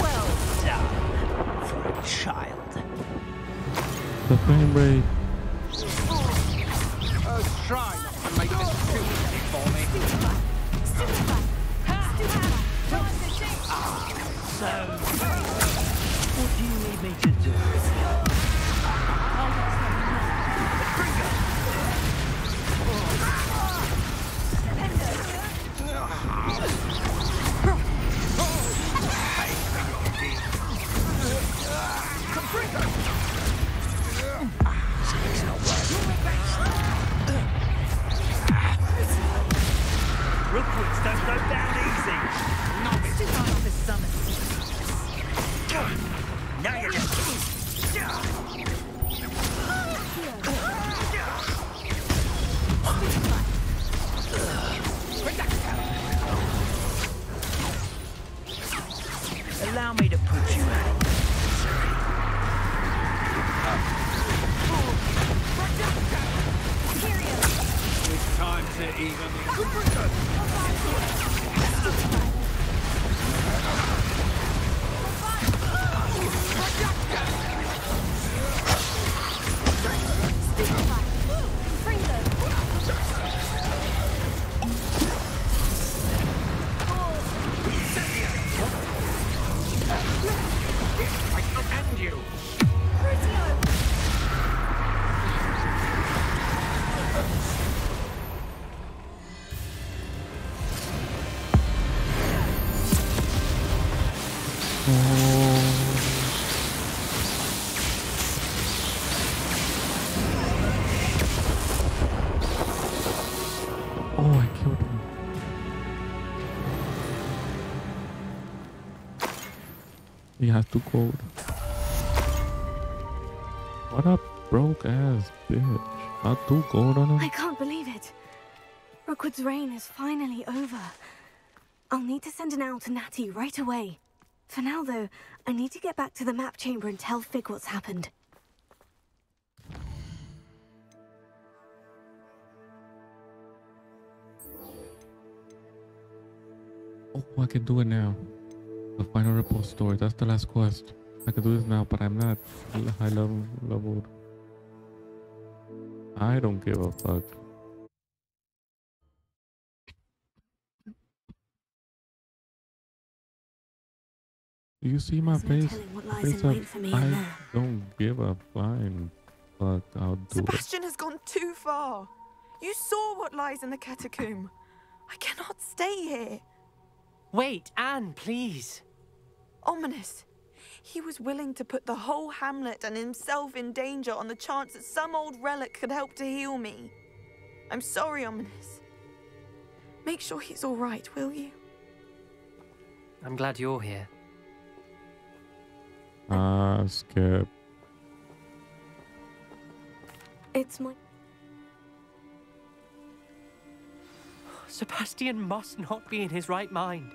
I: Well done for a child.
A: The frame rate.
O: Try not to make this too easy for me.
I: So, what do you need me to do?
O: Rookwoods don't go down easy.
I: Now you're just... Allow me to put you out.
O: It's time to even...
A: Oh, I killed him. He has 2 gold. What a broke ass bitch. Not 2 gold on him.
C: I can't believe it. Rookwood's reign is finally over. I'll need to send an owl to Natty right away. For now, though, I need to get back to the map chamber and tell Fig what's happened.
A: Oh, I can do it now. The final report story. That's the last quest. I can do this now, but I'm not high leveled. I don't give a fuck. Do you see my face? I don't give a flying fuck. I'll do
R: Sebastian has gone too far. You saw what lies in the catacomb. I cannot stay here.
D: Wait, Anne, please.
R: Ominous. He was willing to put the whole hamlet and himself in danger on the chance that some old relic could help to heal me. I'm sorry, Ominous. Make sure he's all right, will you?
D: I'm glad you're here.
A: Skip.
C: It's my...
D: Sebastian must not be in his right mind.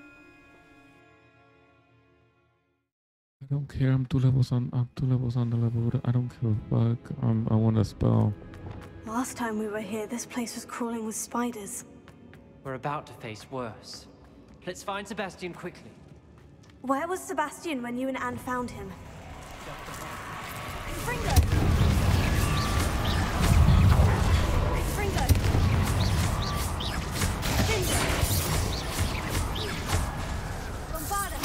A: I don't care. I'm 2 levels on the level. I don't give a fuck. I want a spell.
C: Last time we were here, this place was crawling with spiders.
D: We're about to face worse. Let's find Sebastian quickly.
C: Where was Sebastian when you and Anne found him? Fringo! Fringo! Fringo! Bombarda!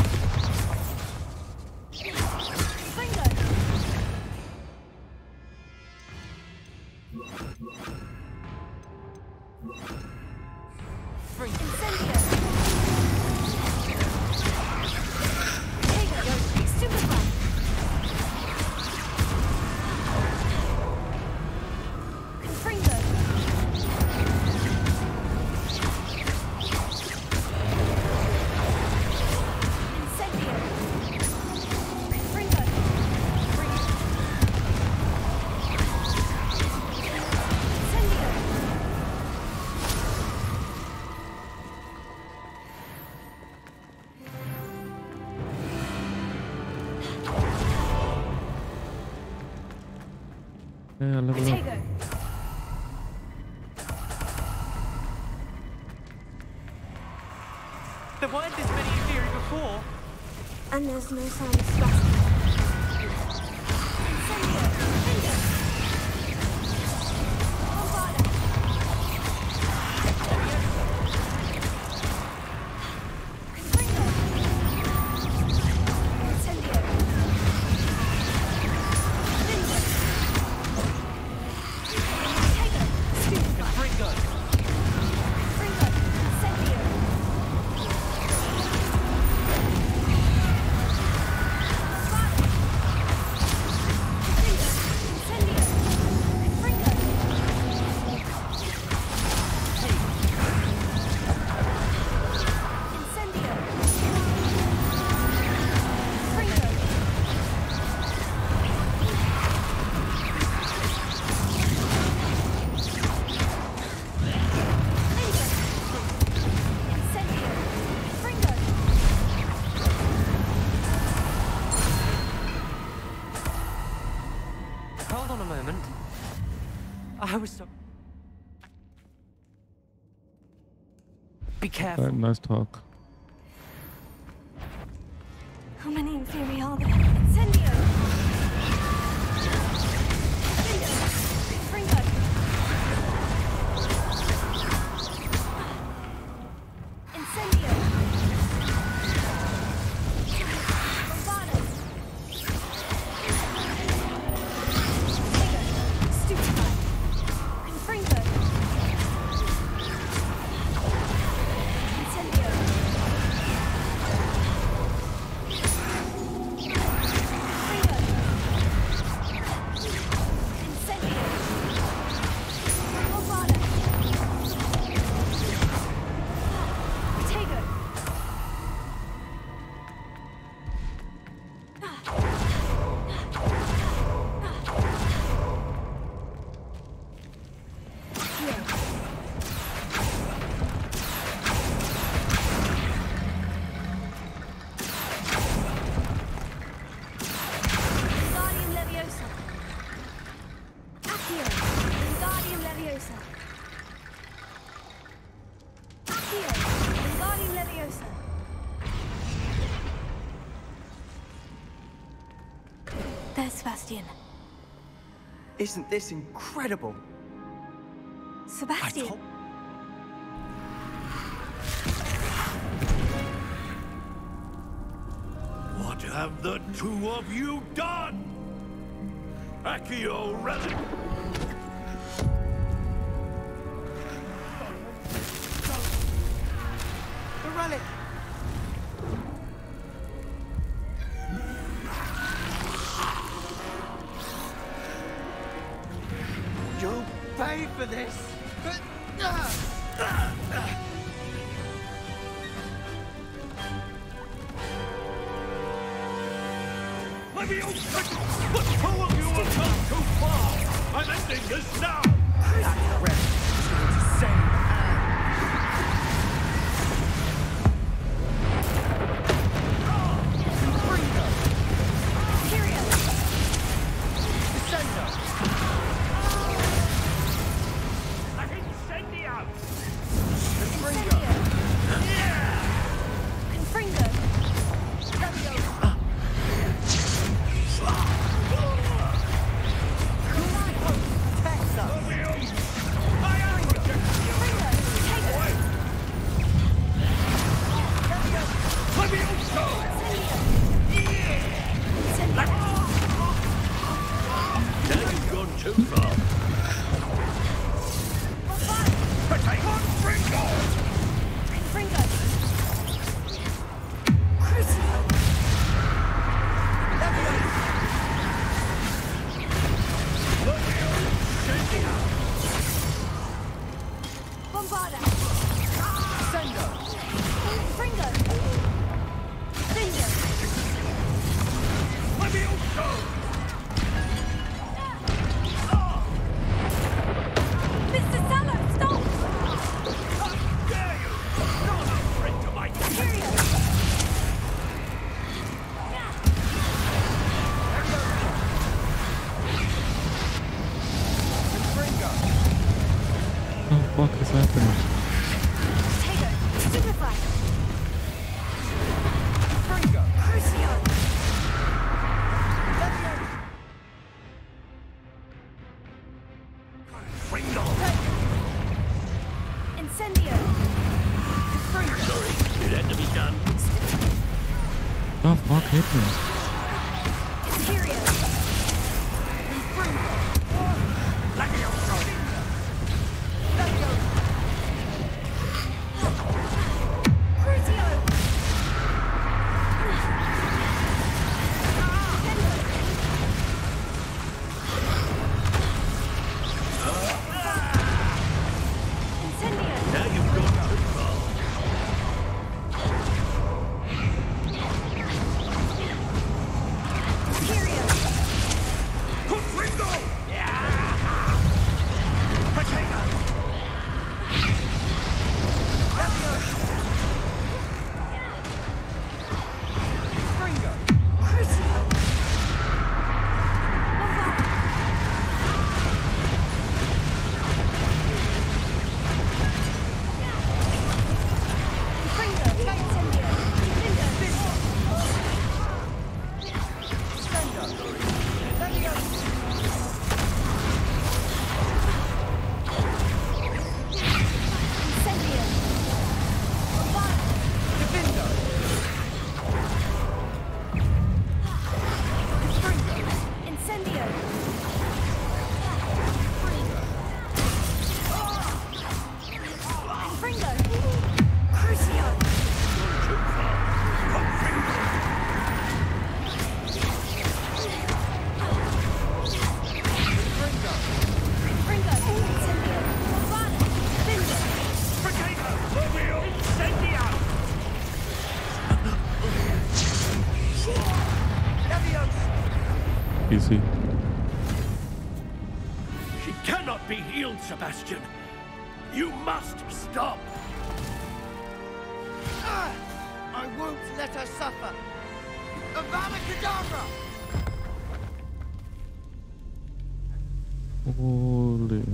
C: Fringo! Incendio!
A: Yeah, level up.
D: There weren't this many in theory before.
C: And there's no sign of Sebastian.
D: I was so... Be careful.
A: Nice talk.
C: How many in theory are there? Incendio! Fringo! Incendio! Bombarda! Stupefy! Fringo! Incendio! There's Sebastian.
J: Isn't this incredible?
C: Sebastian.
Q: What have the two of you done? Accio relic!
J: The relic! You'll pay for this!
Q: Let me open! The two of you have gone too far! I'm ending this now!
J: That relic is going to save
A: What the fuck is happening?
Q: Sorry, it had to be done.
A: The fuck hit me?
Q: Easy. She cannot be healed, Sebastian. You must stop.
J: I won't let her suffer. Avada Kedavra!
A: Holy.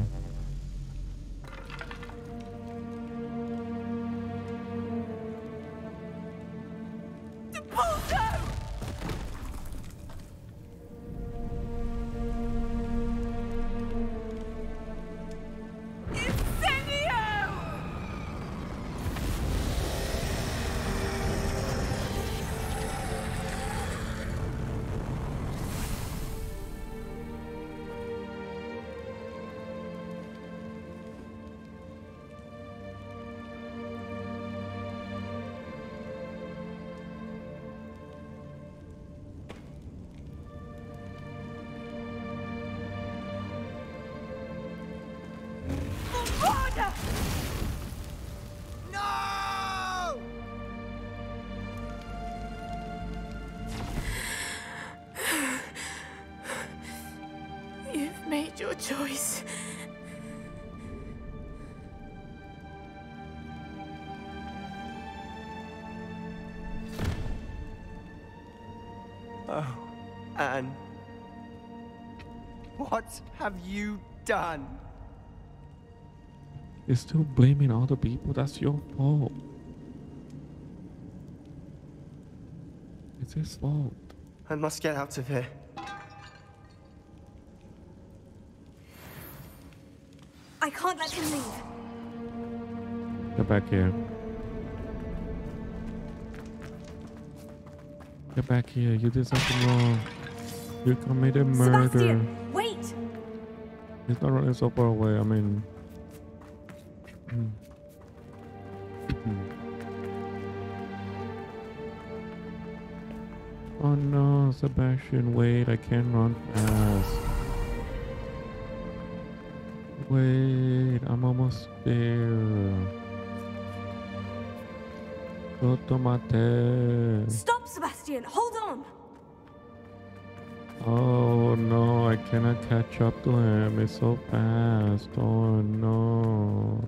J: Anne, what have you done?
A: You're still blaming other people. That's your fault. It's his fault.
J: I must get out of here.
C: I can't let him leave.
A: Get back here. Get back here. You did something wrong. You committed murder.
C: Sebastian, wait!
A: He's not running so far away. I mean... Oh no, Sebastian, wait. I can't run fast. Wait, I'm almost there. Go to my dad.
C: Stop, Sebastian! Hold on!
A: Oh no, I cannot catch up to him. It's so fast. Oh no.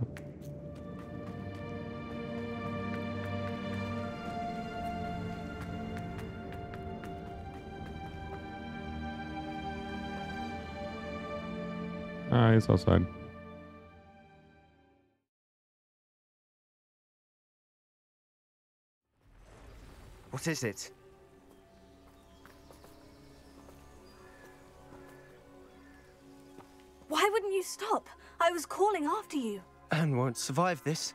A: Ah, he's outside.
J: What is it?
C: Why wouldn't you stop? I was calling after you.
J: Anne won't survive this.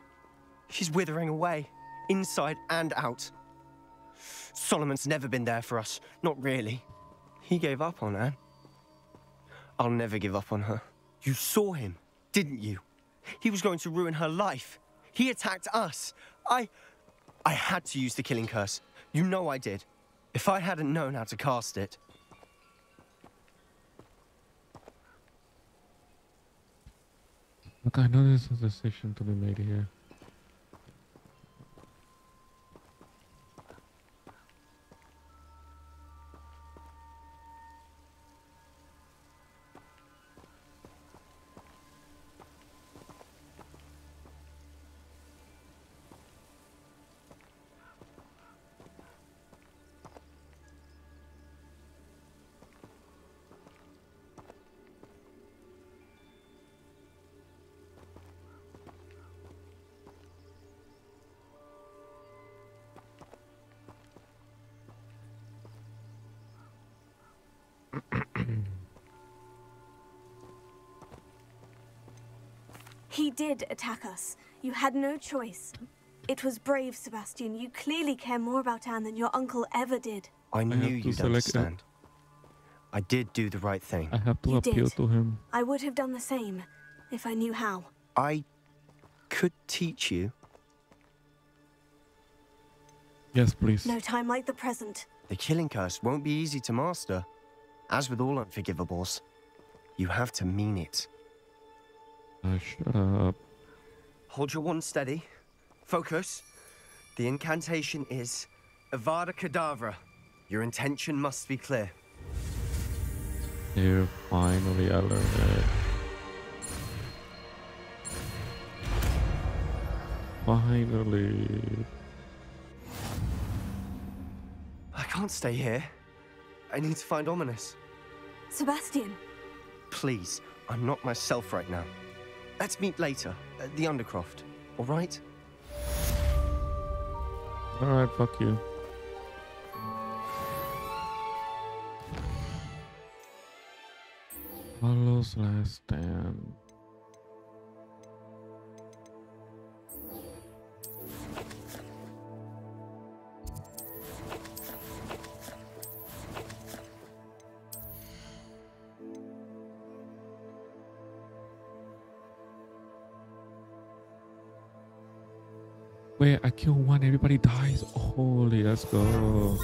J: She's withering away, inside and out. Solomon's never been there for us. Not really. He gave up on Anne. I'll never give up on her. You saw him, didn't you? He was going to ruin her life. He attacked us. I had to use the killing curse. You know I did. If I hadn't known how to cast it...
A: Look, I know there's a decision to be made here.
C: He did attack us. You had no choice. It was brave, Sebastian. You clearly care more about Anne than your uncle ever did.
J: I knew you'd understand. I did do the right thing.
A: I have to
C: You
A: appeal
C: did.
A: to him.
C: I would have done the same, if I knew how.
J: I could teach you.
A: Yes, please.
C: No time like the present.
J: The killing curse won't be easy to master. As with all unforgivables, you have to mean it.
A: Shut up.
J: Hold your wand steady. Focus. The incantation is Avada Kedavra. Your intention must be clear.
A: Here, finally, I learned it. Finally.
J: I can't stay here. I need to find Ominous.
C: Sebastian.
J: Please, I'm not myself right now. Let's meet later at the Undercroft, all right?
A: All right, fuck you. Hollow's last stand. Wait, I kill one, everybody dies. Holy, let's go.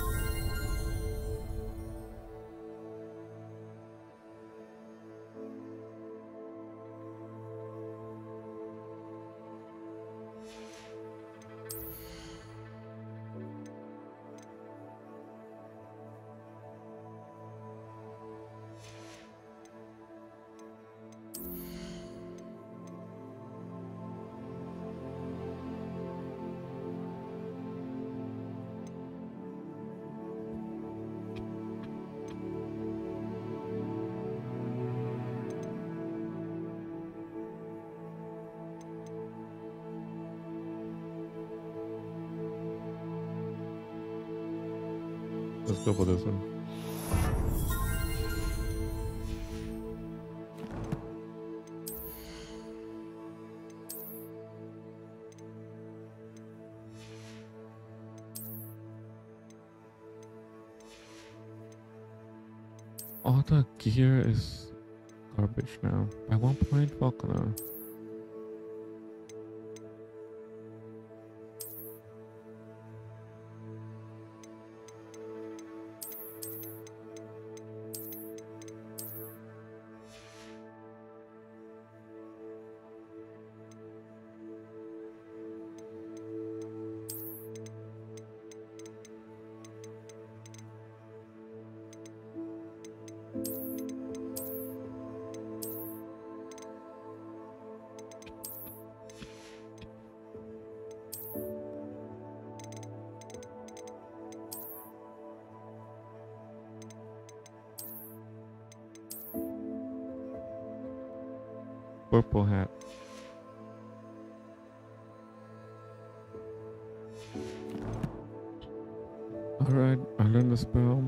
A: Let's go for this one. All the gear is garbage now. By 1 point, Falconer. Purple hat. Alright, I learned the spell.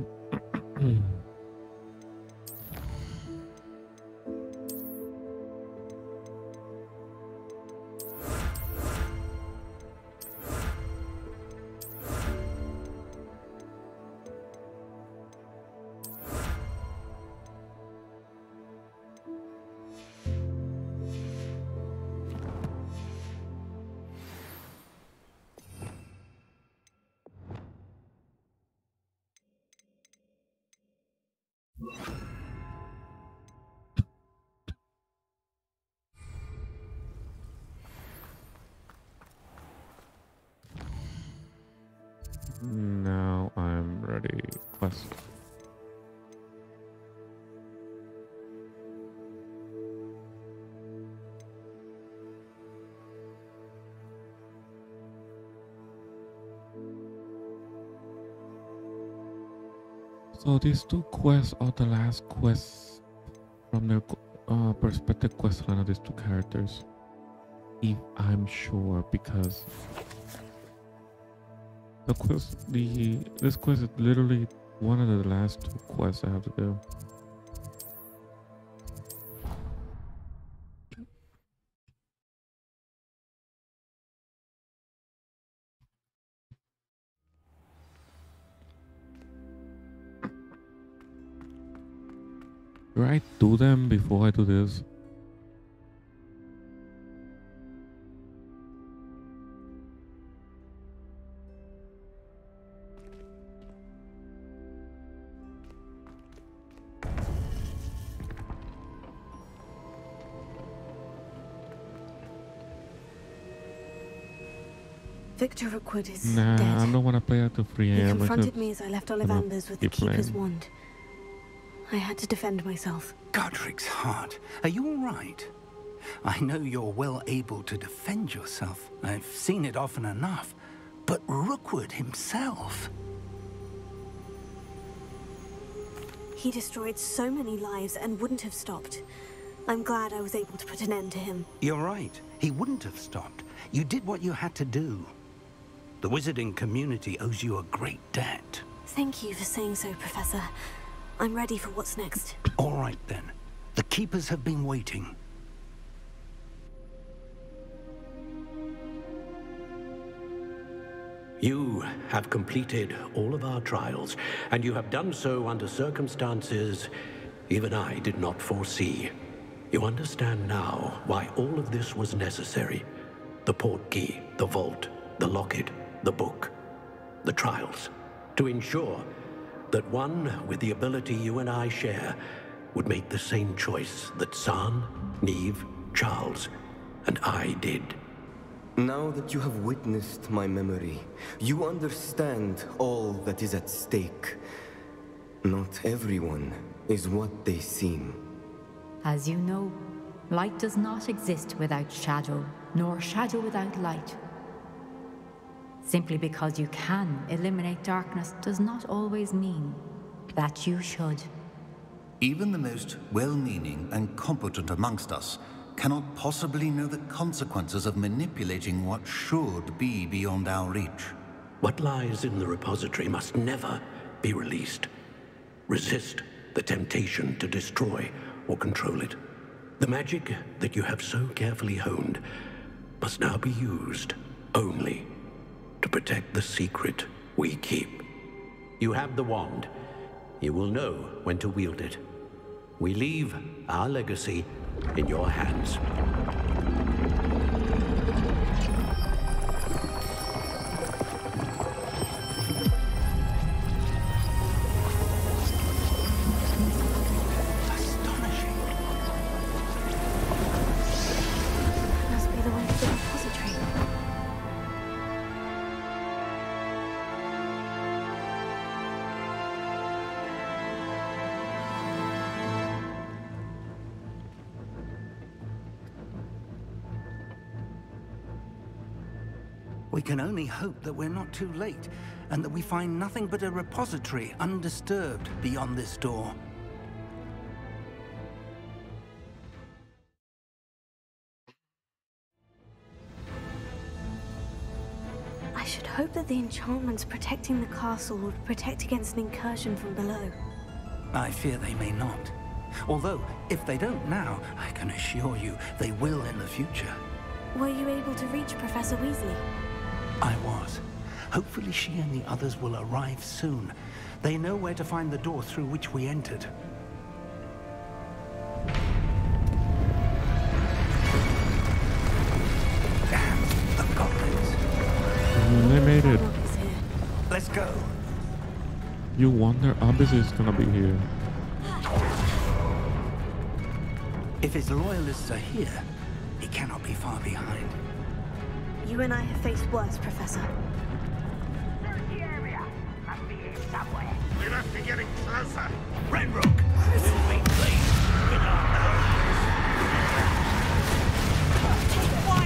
A: Now I'm ready. Quest. So these two quests are the last quests from their perspective questline of these two characters. If I'm sure, because this quest is literally one of the last two quests I have to do. Do I do them before I do this?
C: Victor Rookwood is
A: Nah,
C: dead.
A: I don't want to play at the 3
C: He
A: a.m.
C: confronted me as I left Ollivander's with the
A: keep playing.
C: Keeper's wand. I had to defend myself.
F: Godric's heart, are you all right? I know you're well able to defend yourself. I've seen it often enough. But Rookwood himself...
C: He destroyed so many lives and wouldn't have stopped. I'm glad I was able to put an end to him.
F: You're right. He wouldn't have stopped. You did what you had to do. The wizarding community owes you a great debt.
C: Thank you for saying so, Professor. I'm ready for what's next.
F: All right, then. The Keepers have been waiting.
N: You have completed all of our trials, and you have done so under circumstances even I did not foresee. You understand now why all of this was necessary. The portkey, the vault, the locket, the book, the trials. To ensure that one with the ability you and I share would make the same choice that San, Neve, Charles, and I did.
V: Now that you have witnessed my memory, you understand all that is at stake. Not everyone is what they seem.
L: As you know, light does not exist without shadow, nor shadow without light. Simply because you can eliminate darkness does not always mean that you should.
E: Even the most well-meaning and competent amongst us cannot possibly know the consequences of manipulating what should be beyond our reach.
N: What lies in the repository must never, be released. Resist the temptation to destroy or control it. The magic that you have so carefully honed must now be used only to protect the secret we keep. You have the wand. You will know when to wield it. We leave our legacy in your hands.
F: We can only hope that we're not too late, and that we find nothing but a repository undisturbed beyond this door.
C: I should hope that the enchantments protecting the castle would protect against an incursion from below.
F: I fear they may not. Although, if they don't now, I can assure you they will in the future.
C: Were you able to reach Professor Weasley?
F: I was. Hopefully she and the others will arrive soon. They know where to find the door through which we entered. Damn, the goblins.
A: They made it.
F: Let's go.
A: You wonder Abyss is gonna be here.
F: If his loyalists are here, he cannot be far behind.
C: You and I have faced worse, Professor.
G: Search the area. Must be here somewhere. We must be getting closer. Renrook, will be pleased with our nose. Why,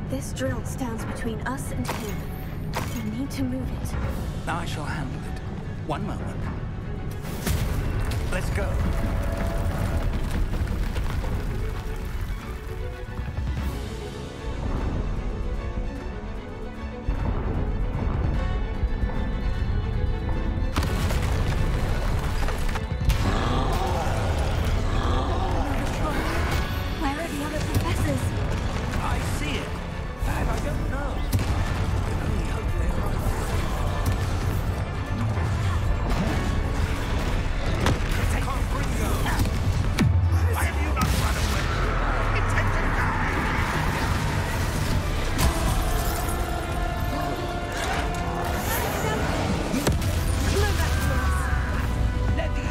C: This drill stands between us and him. We need to move it.
F: I shall handle it. One moment. Let's go.
C: Where are the other professors?
F: I see it, and I don't know. I can only hope they're right. Take on Gringo. Why have you not run away? Intend to die. Let the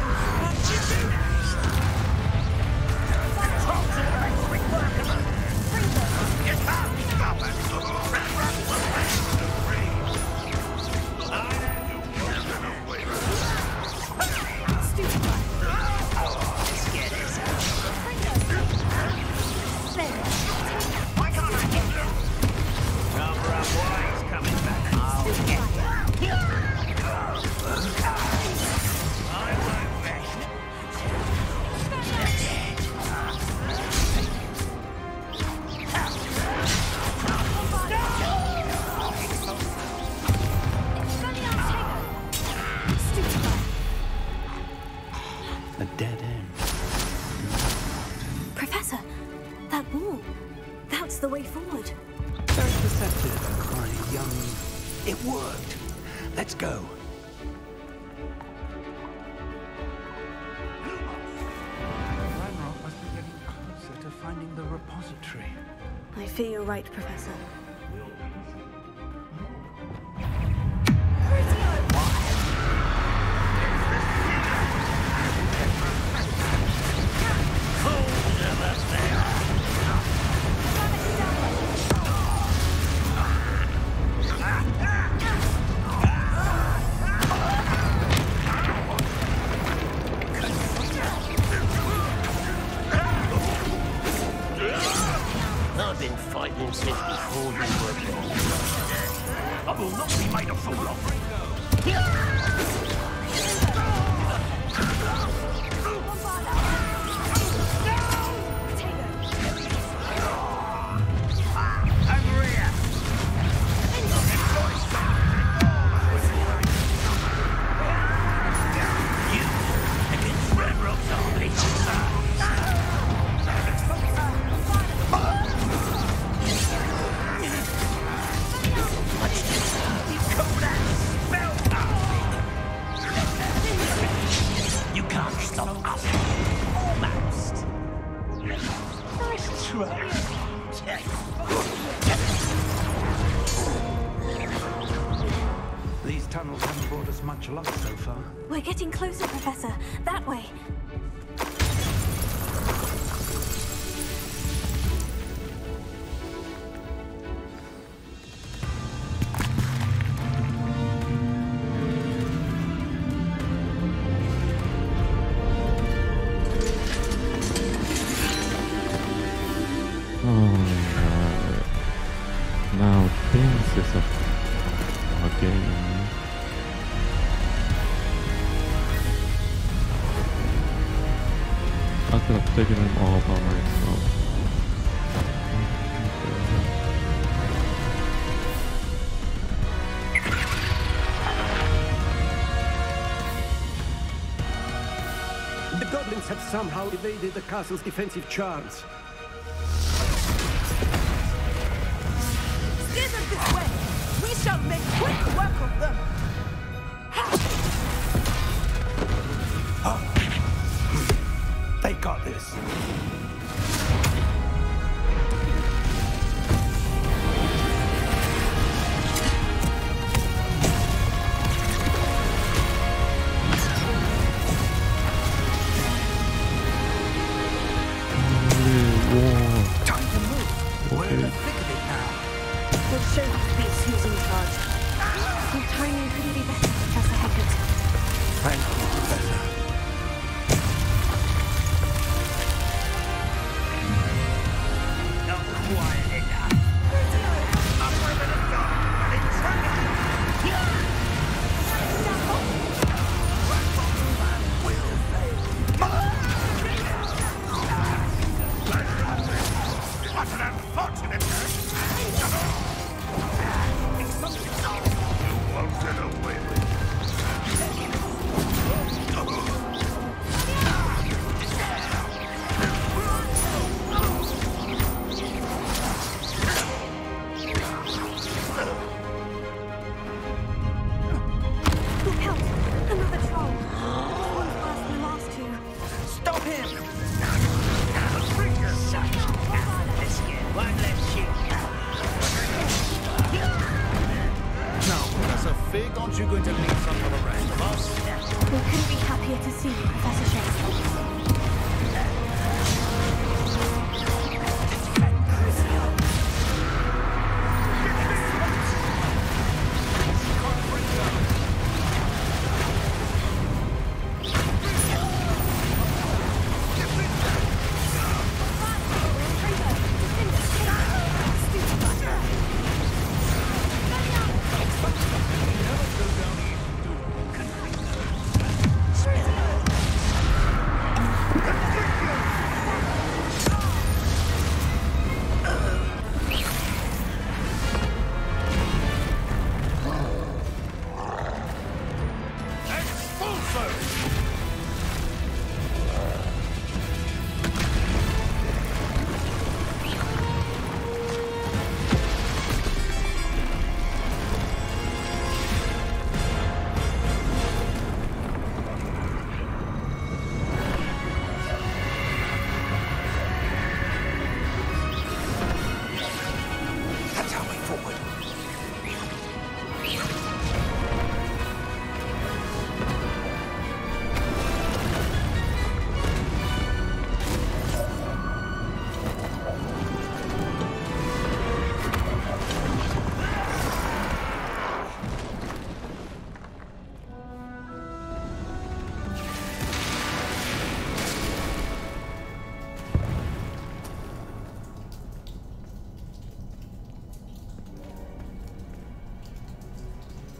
F: a dead end.
C: Professor, that wall. That's the way forward.
F: Very perceptive, my young... It worked. Let's go. finding the repository.
C: I fear you're right, Professor.
I: I've been fighting since before you were born. I will not be made a fool of. Over here! You against Ranrock's army. You can't stop us. Almost. Nice try.
F: These tunnels haven't brought us much luck so far.
C: We're getting closer, Professor. That way.
A: Now this is a game. I could have taken them all by myself.
K: The goblins have somehow evaded the castle's defensive charms.
R: Steer them this way! We shall make quick work of them!
F: They got this.
R: Time to move. We're in the thick of it now.
C: We'll show the beast who's in charge. Your timing couldn't be better, Professor Hecat.
F: Thank you, Professor.
E: Aren't you going to leave some for the rest of us?
C: We couldn't be happier to see you, Professor Shakespeare.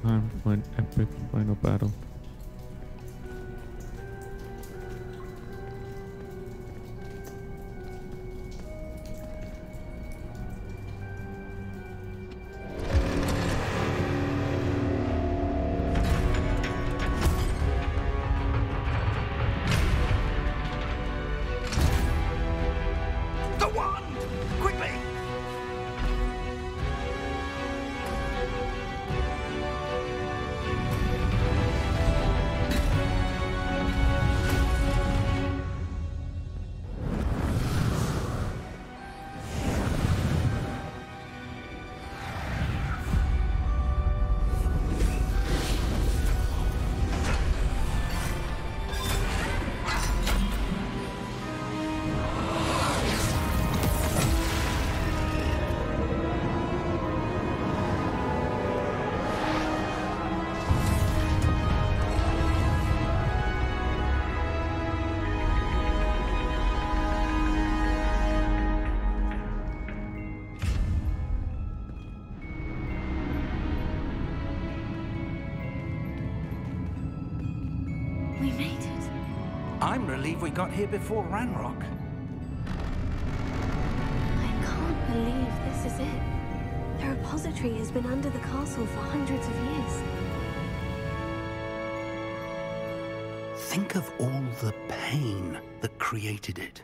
A: Time for an epic final battle.
F: The wand! Quickly!
C: We made it.
F: I'm relieved we got here before Ranrock.
C: I can't believe this is it. The repository has been under the castle for hundreds of years.
F: Think of all the pain that created it.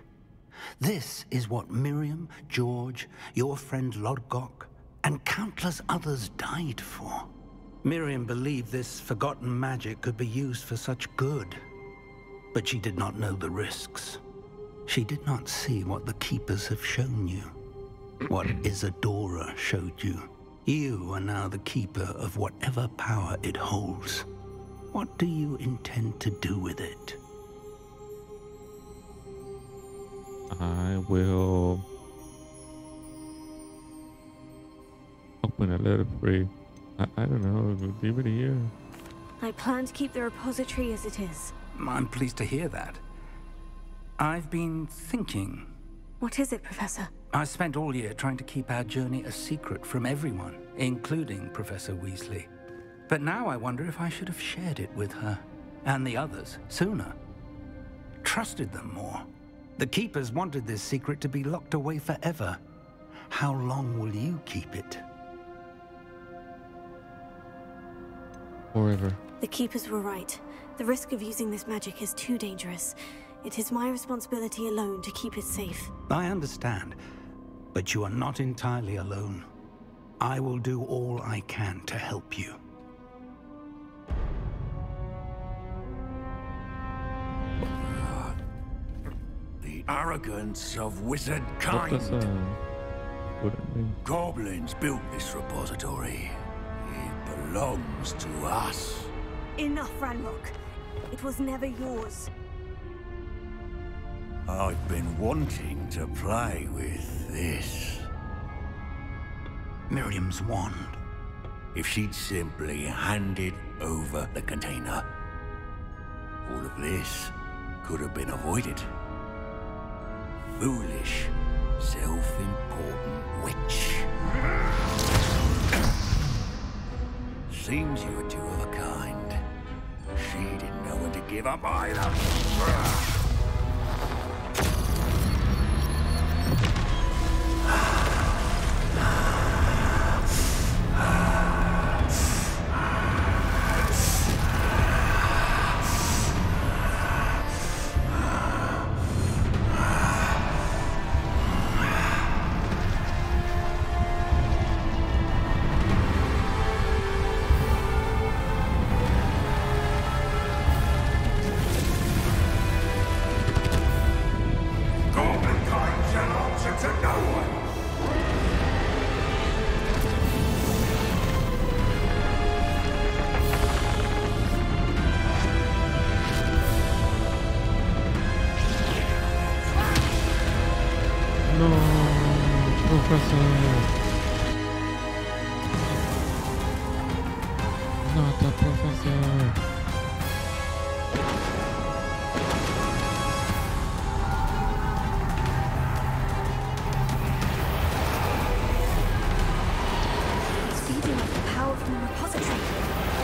F: This is what Miriam, George, your friend Lodgok, and countless others died for. Miriam believed this forgotten magic could be used for such good. But she did not know the risks. She did not see what the Keepers have shown you. What Isadora showed you. You are now the Keeper of whatever power it holds. What do you intend to do with it?
A: I will open a letter free. I don't know, leave it here.
C: I plan to keep the repository as it is.
F: I'm pleased to hear that. I've been thinking.
C: What is it, Professor?
F: I spent all year trying to keep our journey a secret from everyone, including Professor Weasley. But now I wonder if I should have shared it with her, and the others, sooner. Trusted them more. The Keepers wanted this secret to be locked away forever. How long will you keep it?
A: Forever.
C: The Keepers were right. The risk of using this magic is too dangerous. It is my responsibility alone to keep it safe.
F: I understand, but you are not entirely alone. I will do all I can to help you.
Q: The arrogance of wizard kind. Goblins built this repository. It belongs to us.
C: Enough, Ranrock. It was never yours.
Q: I've been wanting to play with this.
F: Miriam's wand.
Q: If she'd simply handed over the container, all of this could have been avoided. Foolish, self-important witch. Seems you were two of a kind. She didn't know when to give up either.
A: Not the professor.
C: It's feeding off the power from the repository.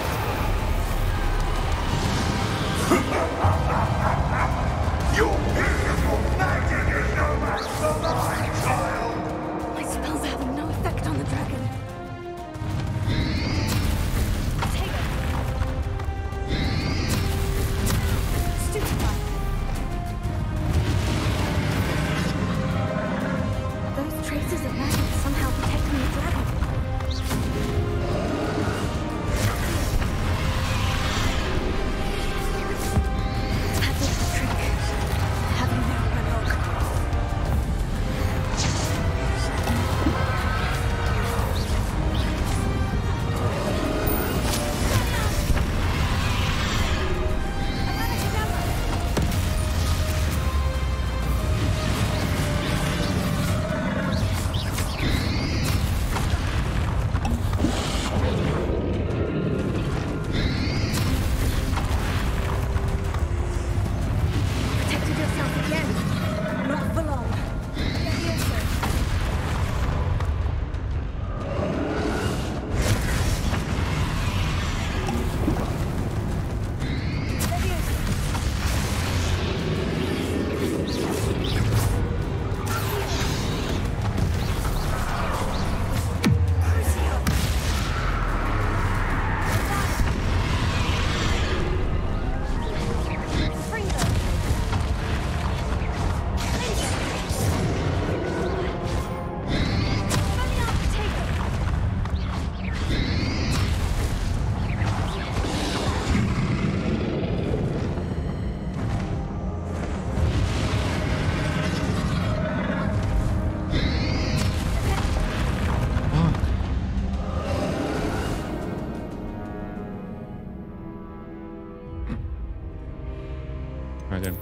A: again.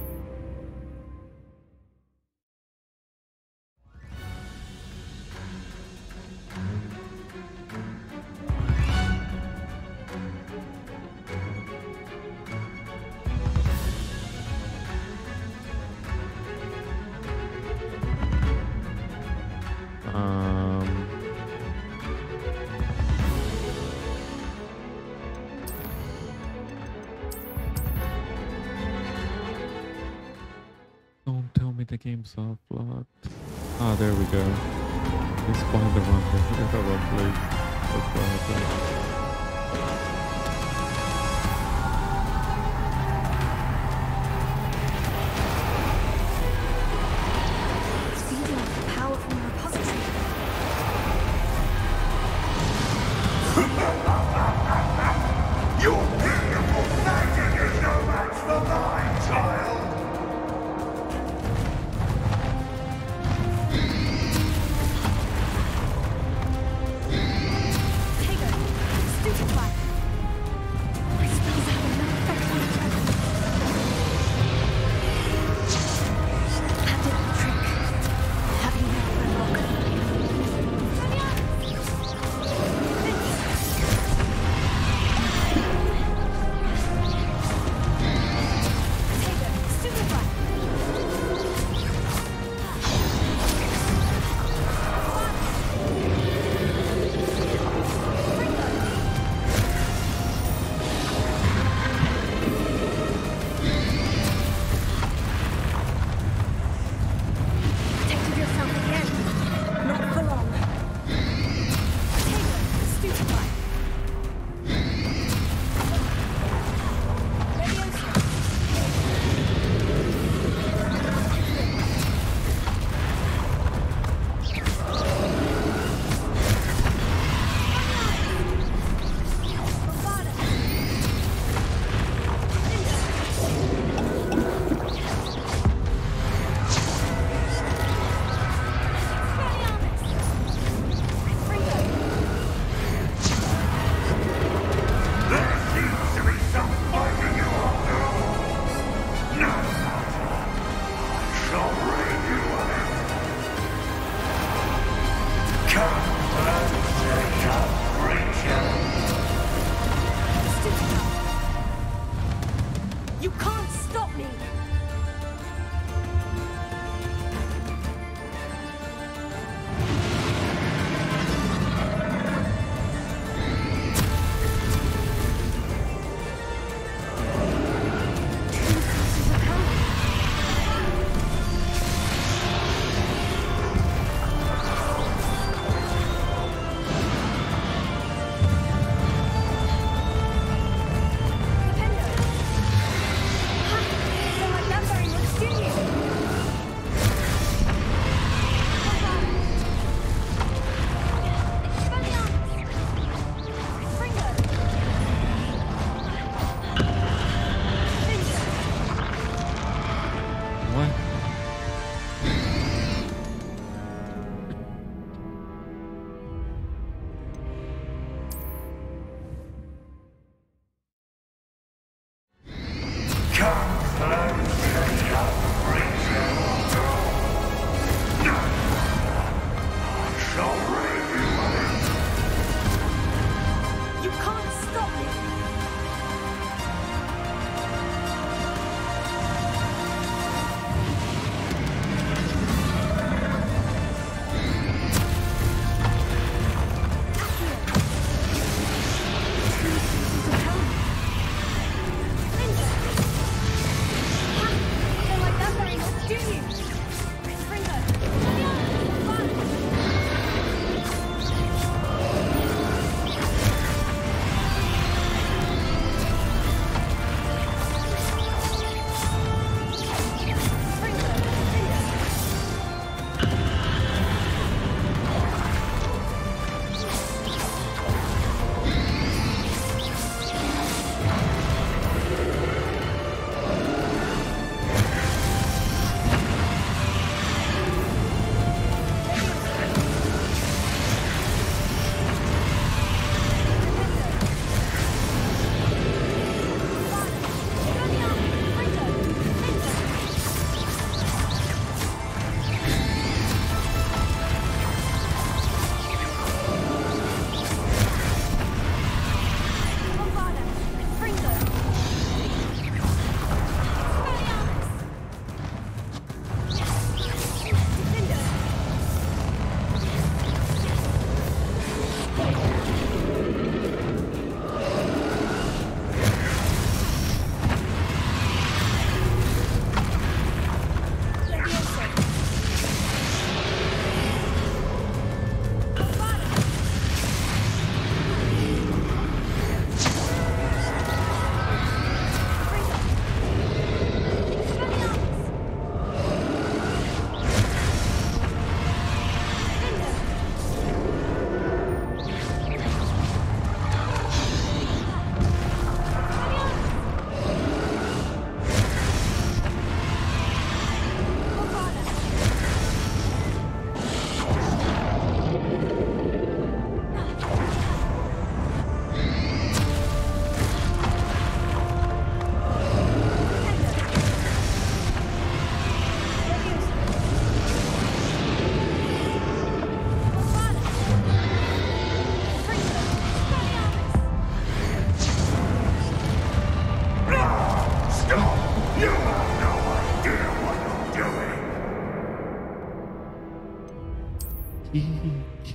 A: Don't tell me the game's off, blood. Ah, there we go. Let's find the wrong place. Let's go ahead.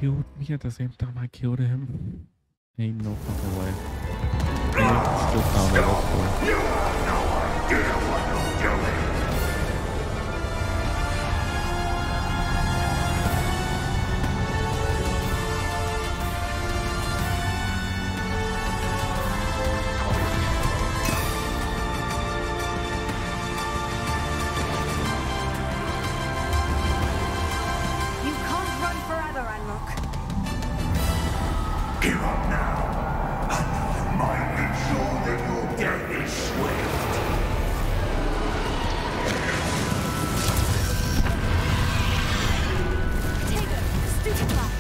A: killed me at the same time I killed him. Ain't no fucking way. Yeah, still found it. Let's go.
T: You have no idea what you're doing.
C: You can't run forever, Ranrock.
T: Give up now, and I might ensure that your death is swift.
C: Stupid luck.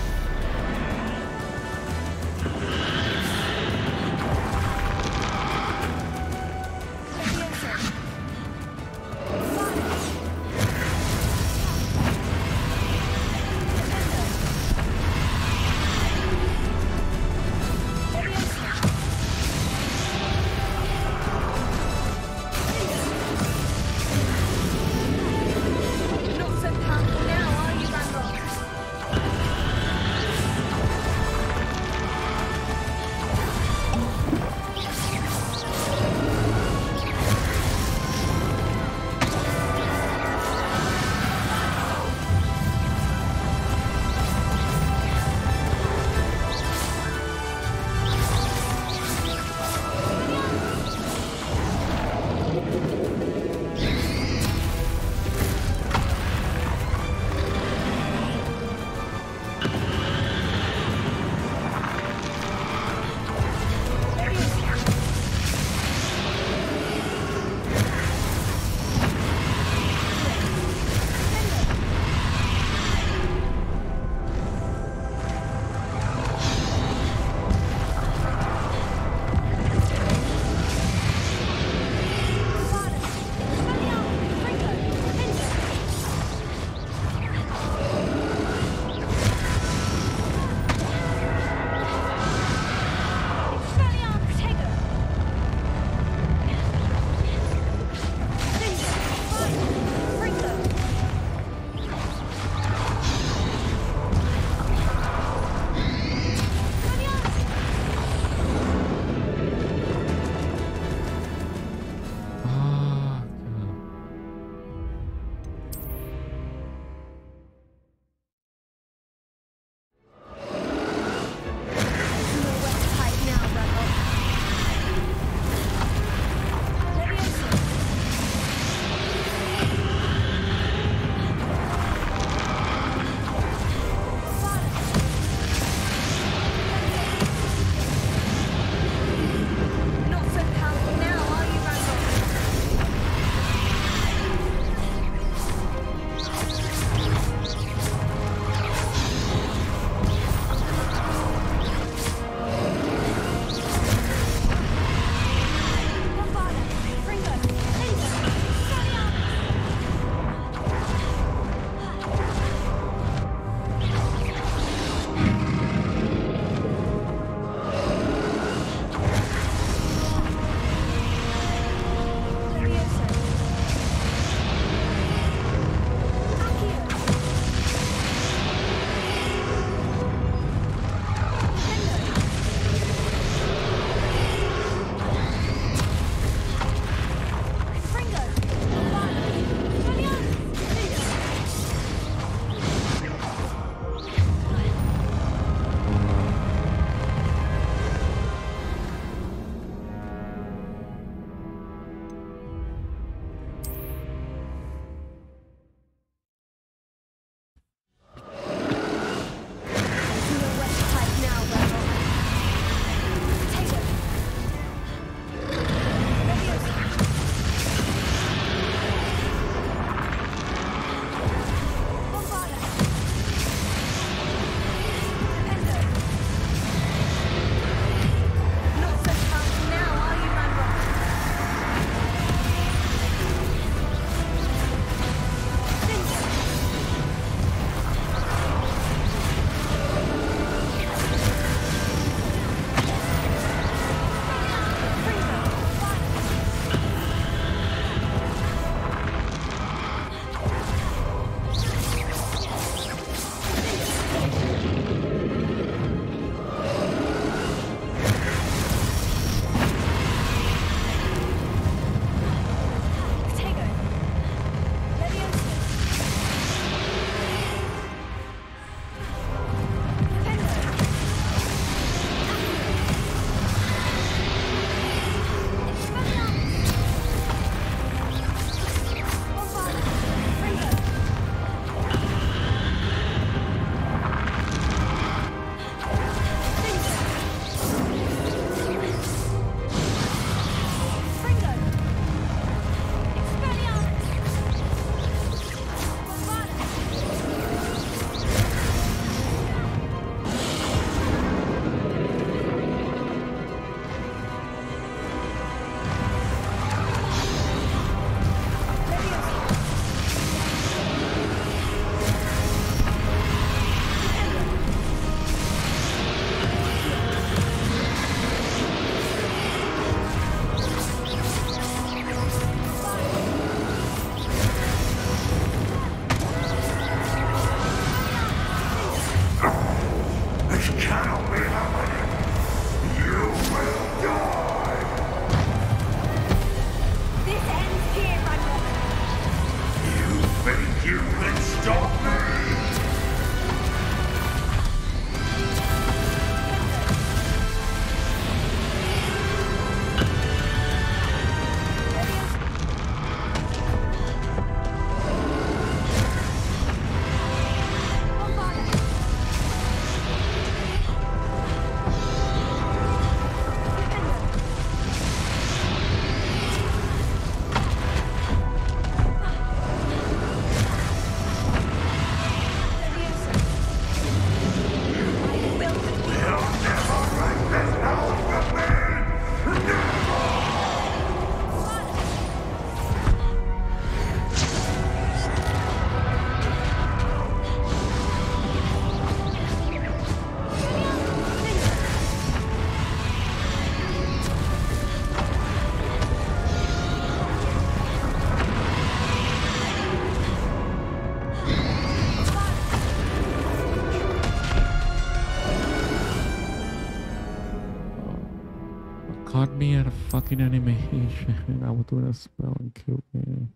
A: caught me at a fucking animation. I was doing a spell and killed me.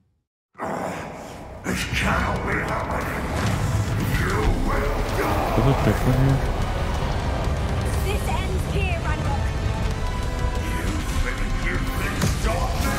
T: This cannot be happening. You will die.
A: Does it look different here?
M: This ends here, Ranrock.
T: You think you can stop me?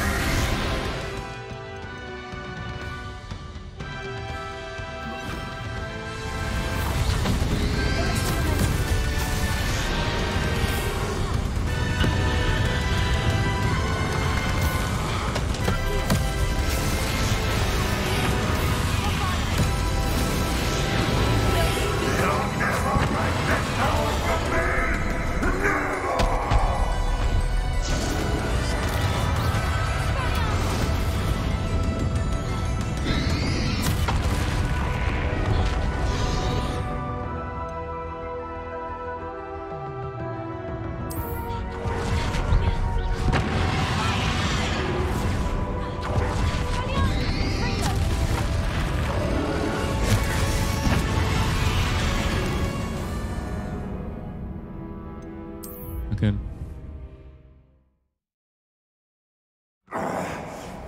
A: Again.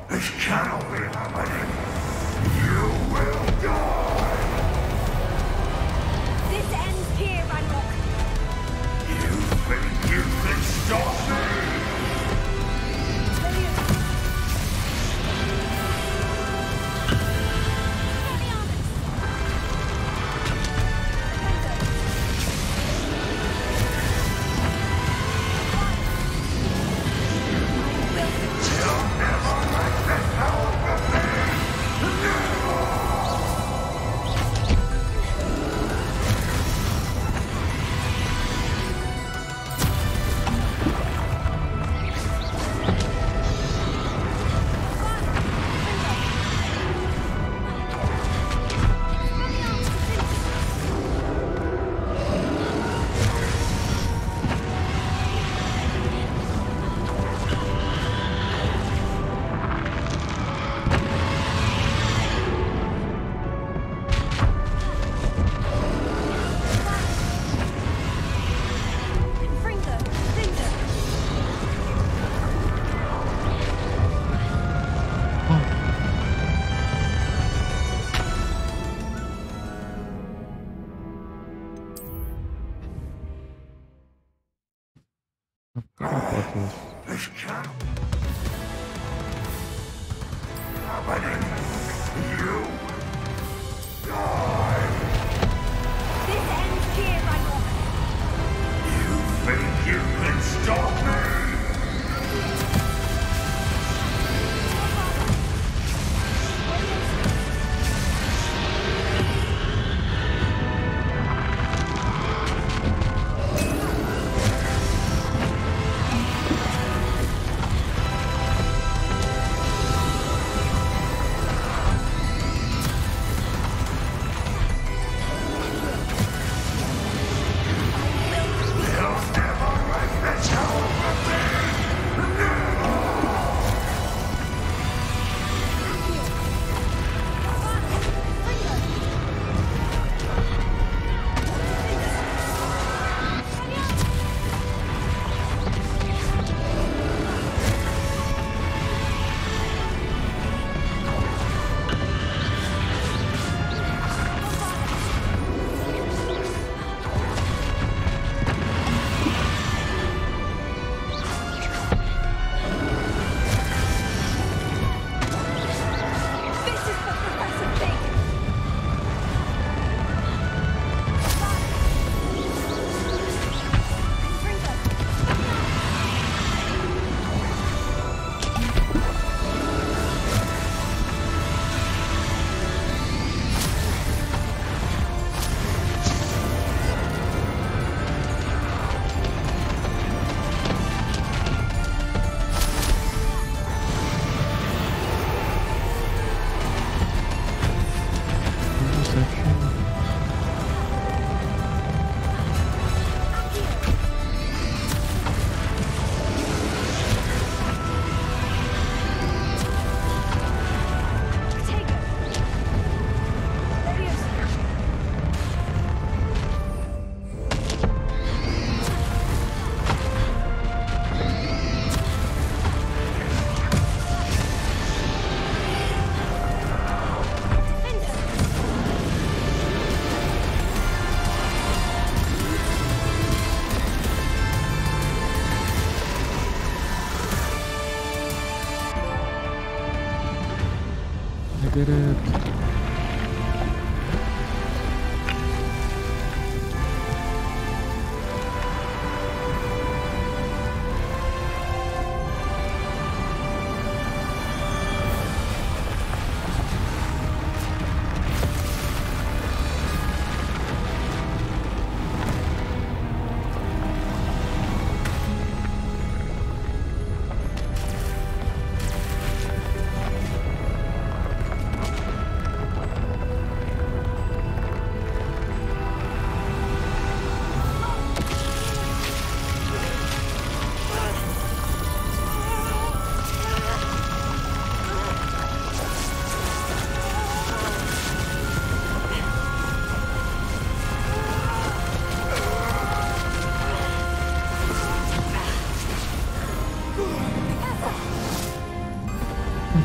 T: This cannot be happening. You will die.
M: This ends here, Ranrock.
T: You think you can stop me? This cannot happening. You die.
M: This ends here, Ranrock.
T: You think you can stop me? You'll never wreck the tower.
A: did it.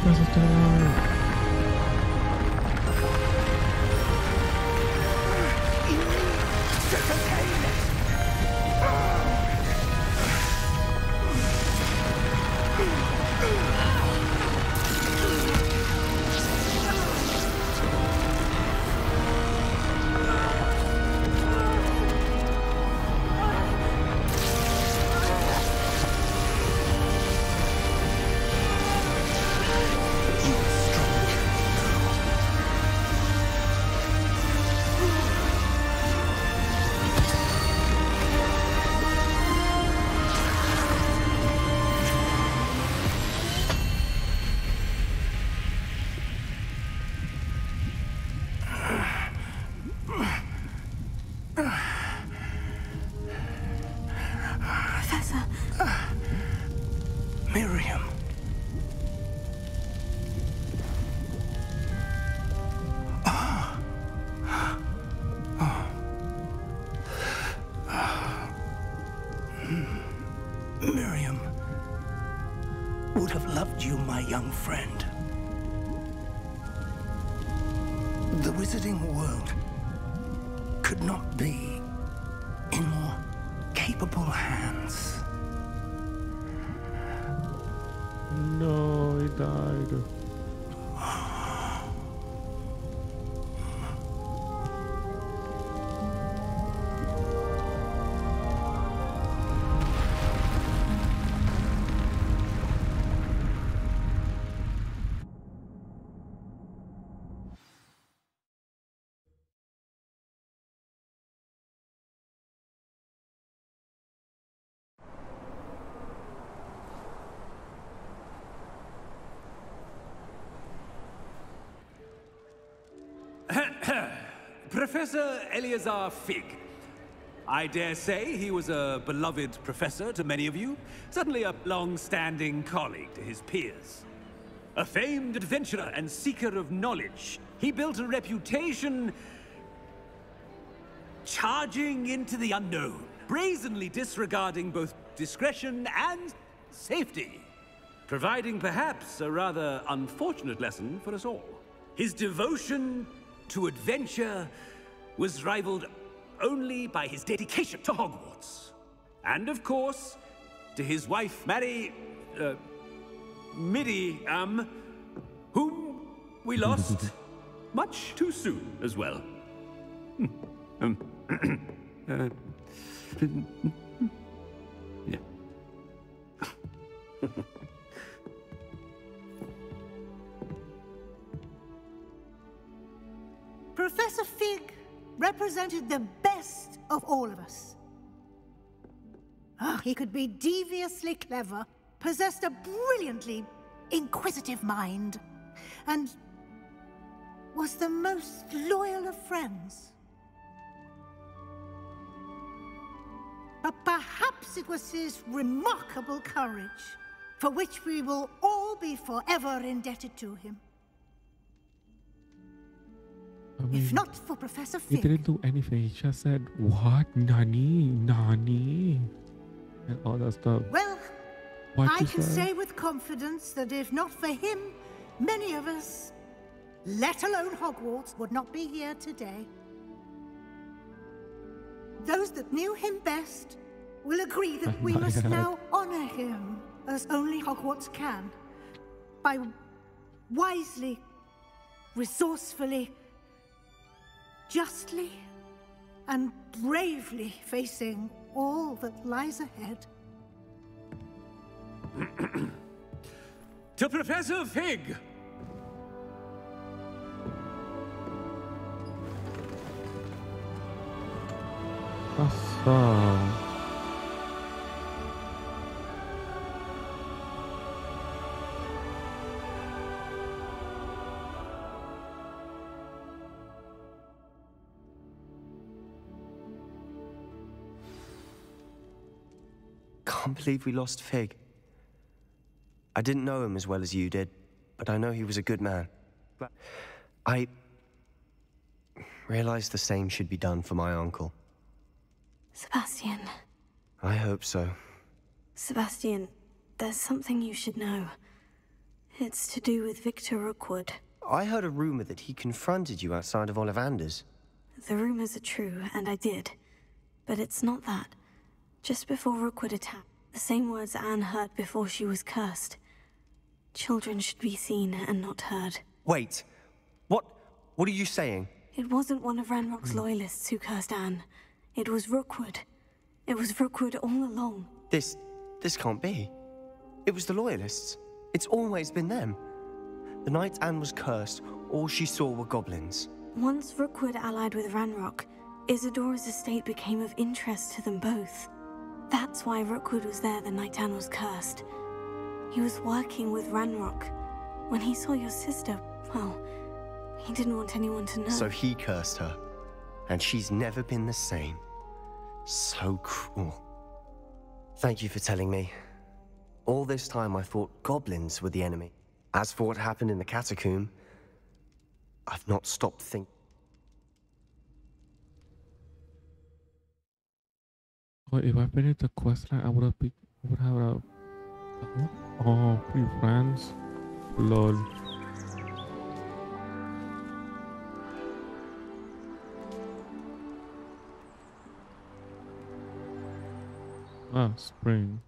A: Professor Stone.
C: Professor.
F: Miriam. Miriam would have loved you, my young friend. The wizarding world could not be in more capable hands.
A: No, he died.
O: Professor Eleazar Fig. I dare say he was a beloved professor to many of you, certainly a long-standing colleague to his peers. A famed adventurer and seeker of knowledge, he built a reputation charging into the unknown, brazenly disregarding both discretion and safety, providing perhaps a rather unfortunate lesson for us all. His devotion to adventure was rivaled only by his dedication to Hogwarts. And of course, to his wife, Miriam, whom we lost much too soon as well. Yeah.
H: Professor Fig represented the best of all of us. He could be deviously clever, possessed a brilliantly inquisitive mind, and was the most loyal of friends. But perhaps it was his remarkable courage, for which we will all be forever indebted to him.
A: I mean,
H: If not for Professor
A: he
H: Fig.
A: didn't do anything. He just said, "What? Nani? Nani?" And all that stuff.
H: Well,
A: What
H: I
A: you
H: can
A: say?
H: say with confidence that if not for him, many of us, let alone Hogwarts, would not be here today. Those that knew him best will agree that we
A: my
H: must
A: God.
H: now honor him as only Hogwarts can, by wisely resourcefully, justly, and bravely facing all that lies ahead.
O: To Professor Fig!
A: Awesome.
J: Can't believe we lost Fig. I didn't know him as well as you did, but I know he was a good man. I realized the same should be done for my uncle.
C: Sebastian.
J: I hope so.
C: Sebastian, there's something you should know. It's to do with Victor Rookwood.
J: I heard a rumor that he confronted you outside of Ollivander's.
C: The rumors are true, and I did. But it's not that. Just before Rookwood attacked, the same words Anne heard before she was cursed. Children should be seen and not heard.
J: Wait. What are you saying?
C: It wasn't one of Ranrock's loyalists who cursed Anne. It was Rookwood. It was Rookwood all along.
J: This can't be. It was the loyalists. It's always been them. The night Anne was cursed, all she saw were goblins.
C: Once Rookwood allied with Ranrock, Isadora's estate became of interest to them both. That's why Rookwood was there the night Anne was cursed. He was working with Ranrock. When he saw your sister, well, he didn't want anyone to know.
J: So he cursed her. And she's never been the same. So cruel. Thank you for telling me. All this time I thought goblins were the enemy. As for what happened in the catacomb, I've not stopped thinking.
A: Well, if I finished the quest line, I would have oh, pretty friends. Lol. Ah, spring.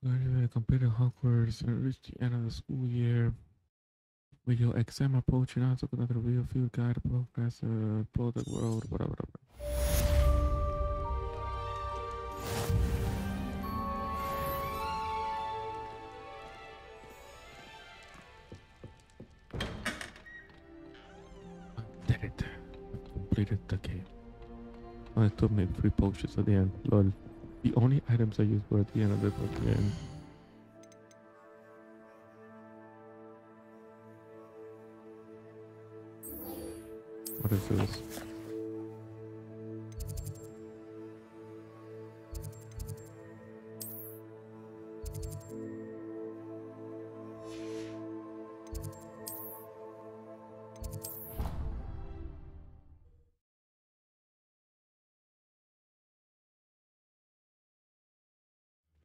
A: Graduate, completed Hogwarts, and reached the end of the school year. With your exam approaching, I took another real field guide, progress, product world, whatever. I did it. I completed the game. I took me 3 potions at the end. Lol. The only items I used were at the end of the game. What is this?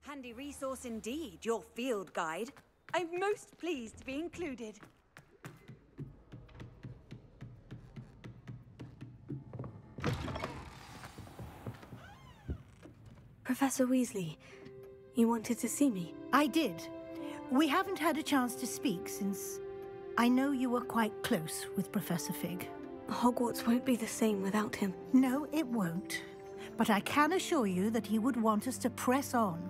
M: Handy resource indeed, your field guide. I'm most pleased to be included.
C: Professor Weasley, you wanted to see me?
H: I did. We haven't had a chance to speak since I know you were quite close with Professor Fig.
C: Hogwarts won't be the same without him.
H: No, it won't. But I can assure you that he would want us to press on,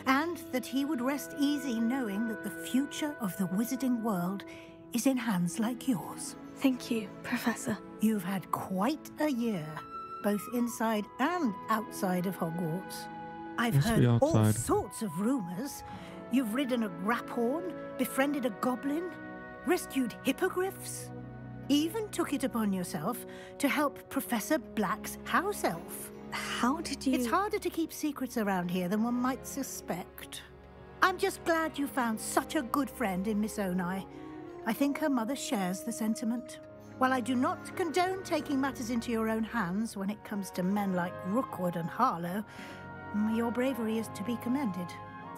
H: and that he would rest easy knowing that the future of the wizarding world is in hands like yours.
C: Thank you, Professor.
H: You've had quite a year, both inside and outside of Hogwarts. I've heard all sorts of rumors. You've ridden a graphorn, befriended a goblin, rescued hippogriffs, even took it upon yourself to help Professor Black's house elf.
C: How did you...
H: It's harder to keep secrets around here than one might suspect. I'm just glad you found such a good friend in Miss Onai. I think her mother shares the sentiment. While I do not condone taking matters into your own hands when it comes to men like Rookwood and Harlow, your bravery is to be commended.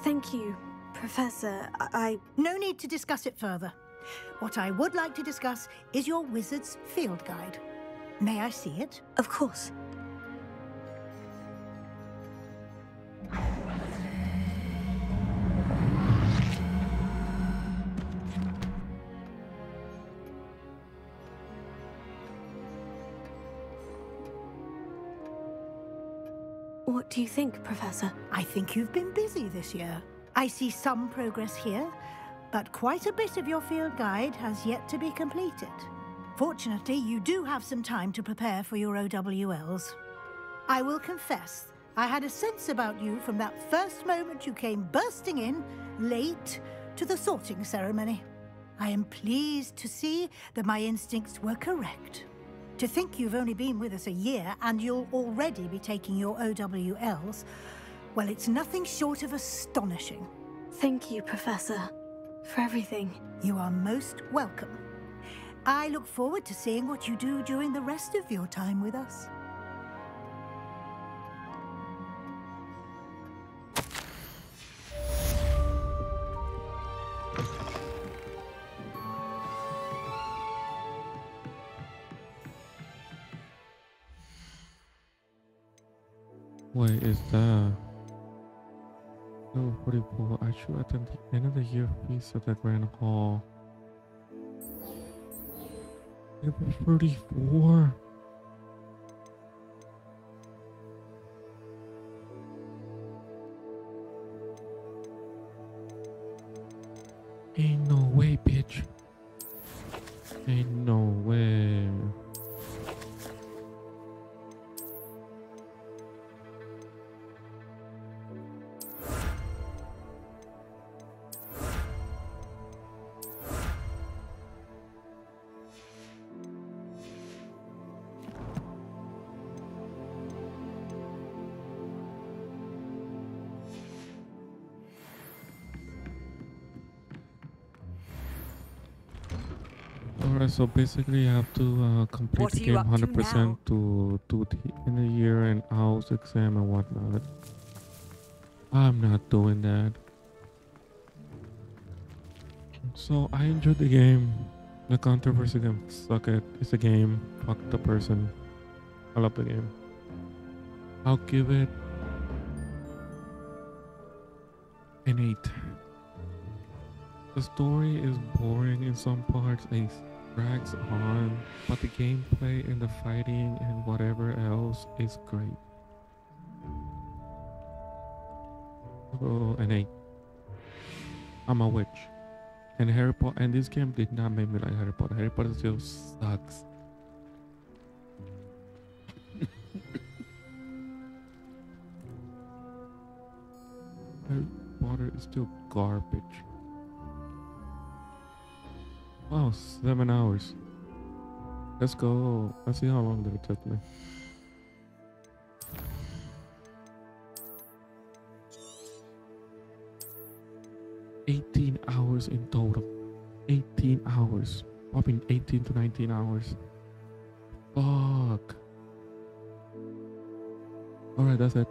C: Thank you, Professor,
H: No need to discuss it further. What I would like to discuss is your wizard's field guide. May I see it?
C: Of course. What do you think, Professor?
H: I think you've been busy this year. I see some progress here, but quite a bit of your field guide has yet to be completed. Fortunately, you do have some time to prepare for your OWLs. I will confess, I had a sense about you from that first moment you came bursting in, late, to the sorting ceremony. I am pleased to see that my instincts were correct. To think you've only been with us a year and you'll already be taking your OWLs, well, it's nothing short of astonishing.
C: Thank you, Professor, for everything.
H: You are most welcome. I look forward to seeing what you do during the rest of your time with us.
A: Wait, is that... Oh, 44. I should attend the end of the year feast at the Grand Hall. April 34. Ain't no way, bitch. Ain't no way. Alright, so basically you have to complete the game 100% to do the end of the year and house exam and whatnot. I'm not doing that. So I enjoyed the game. The controversy can suck it. It's a game. Fuck the person. I love the game. I'll give it an 8. The story is boring in some parts. It drags on, but the gameplay and the fighting and whatever else is great. Oh, an 8. I'm a witch. And Harry Potter, and this game did not make me like Harry Potter. Harry Potter still sucks. Harry Potter is still garbage. Wow, 7 hours. Let's go. Let's see how long that it took me. $18 in total. 18 hours. Probably 18 to 19 hours. Fuck. Alright, that's it.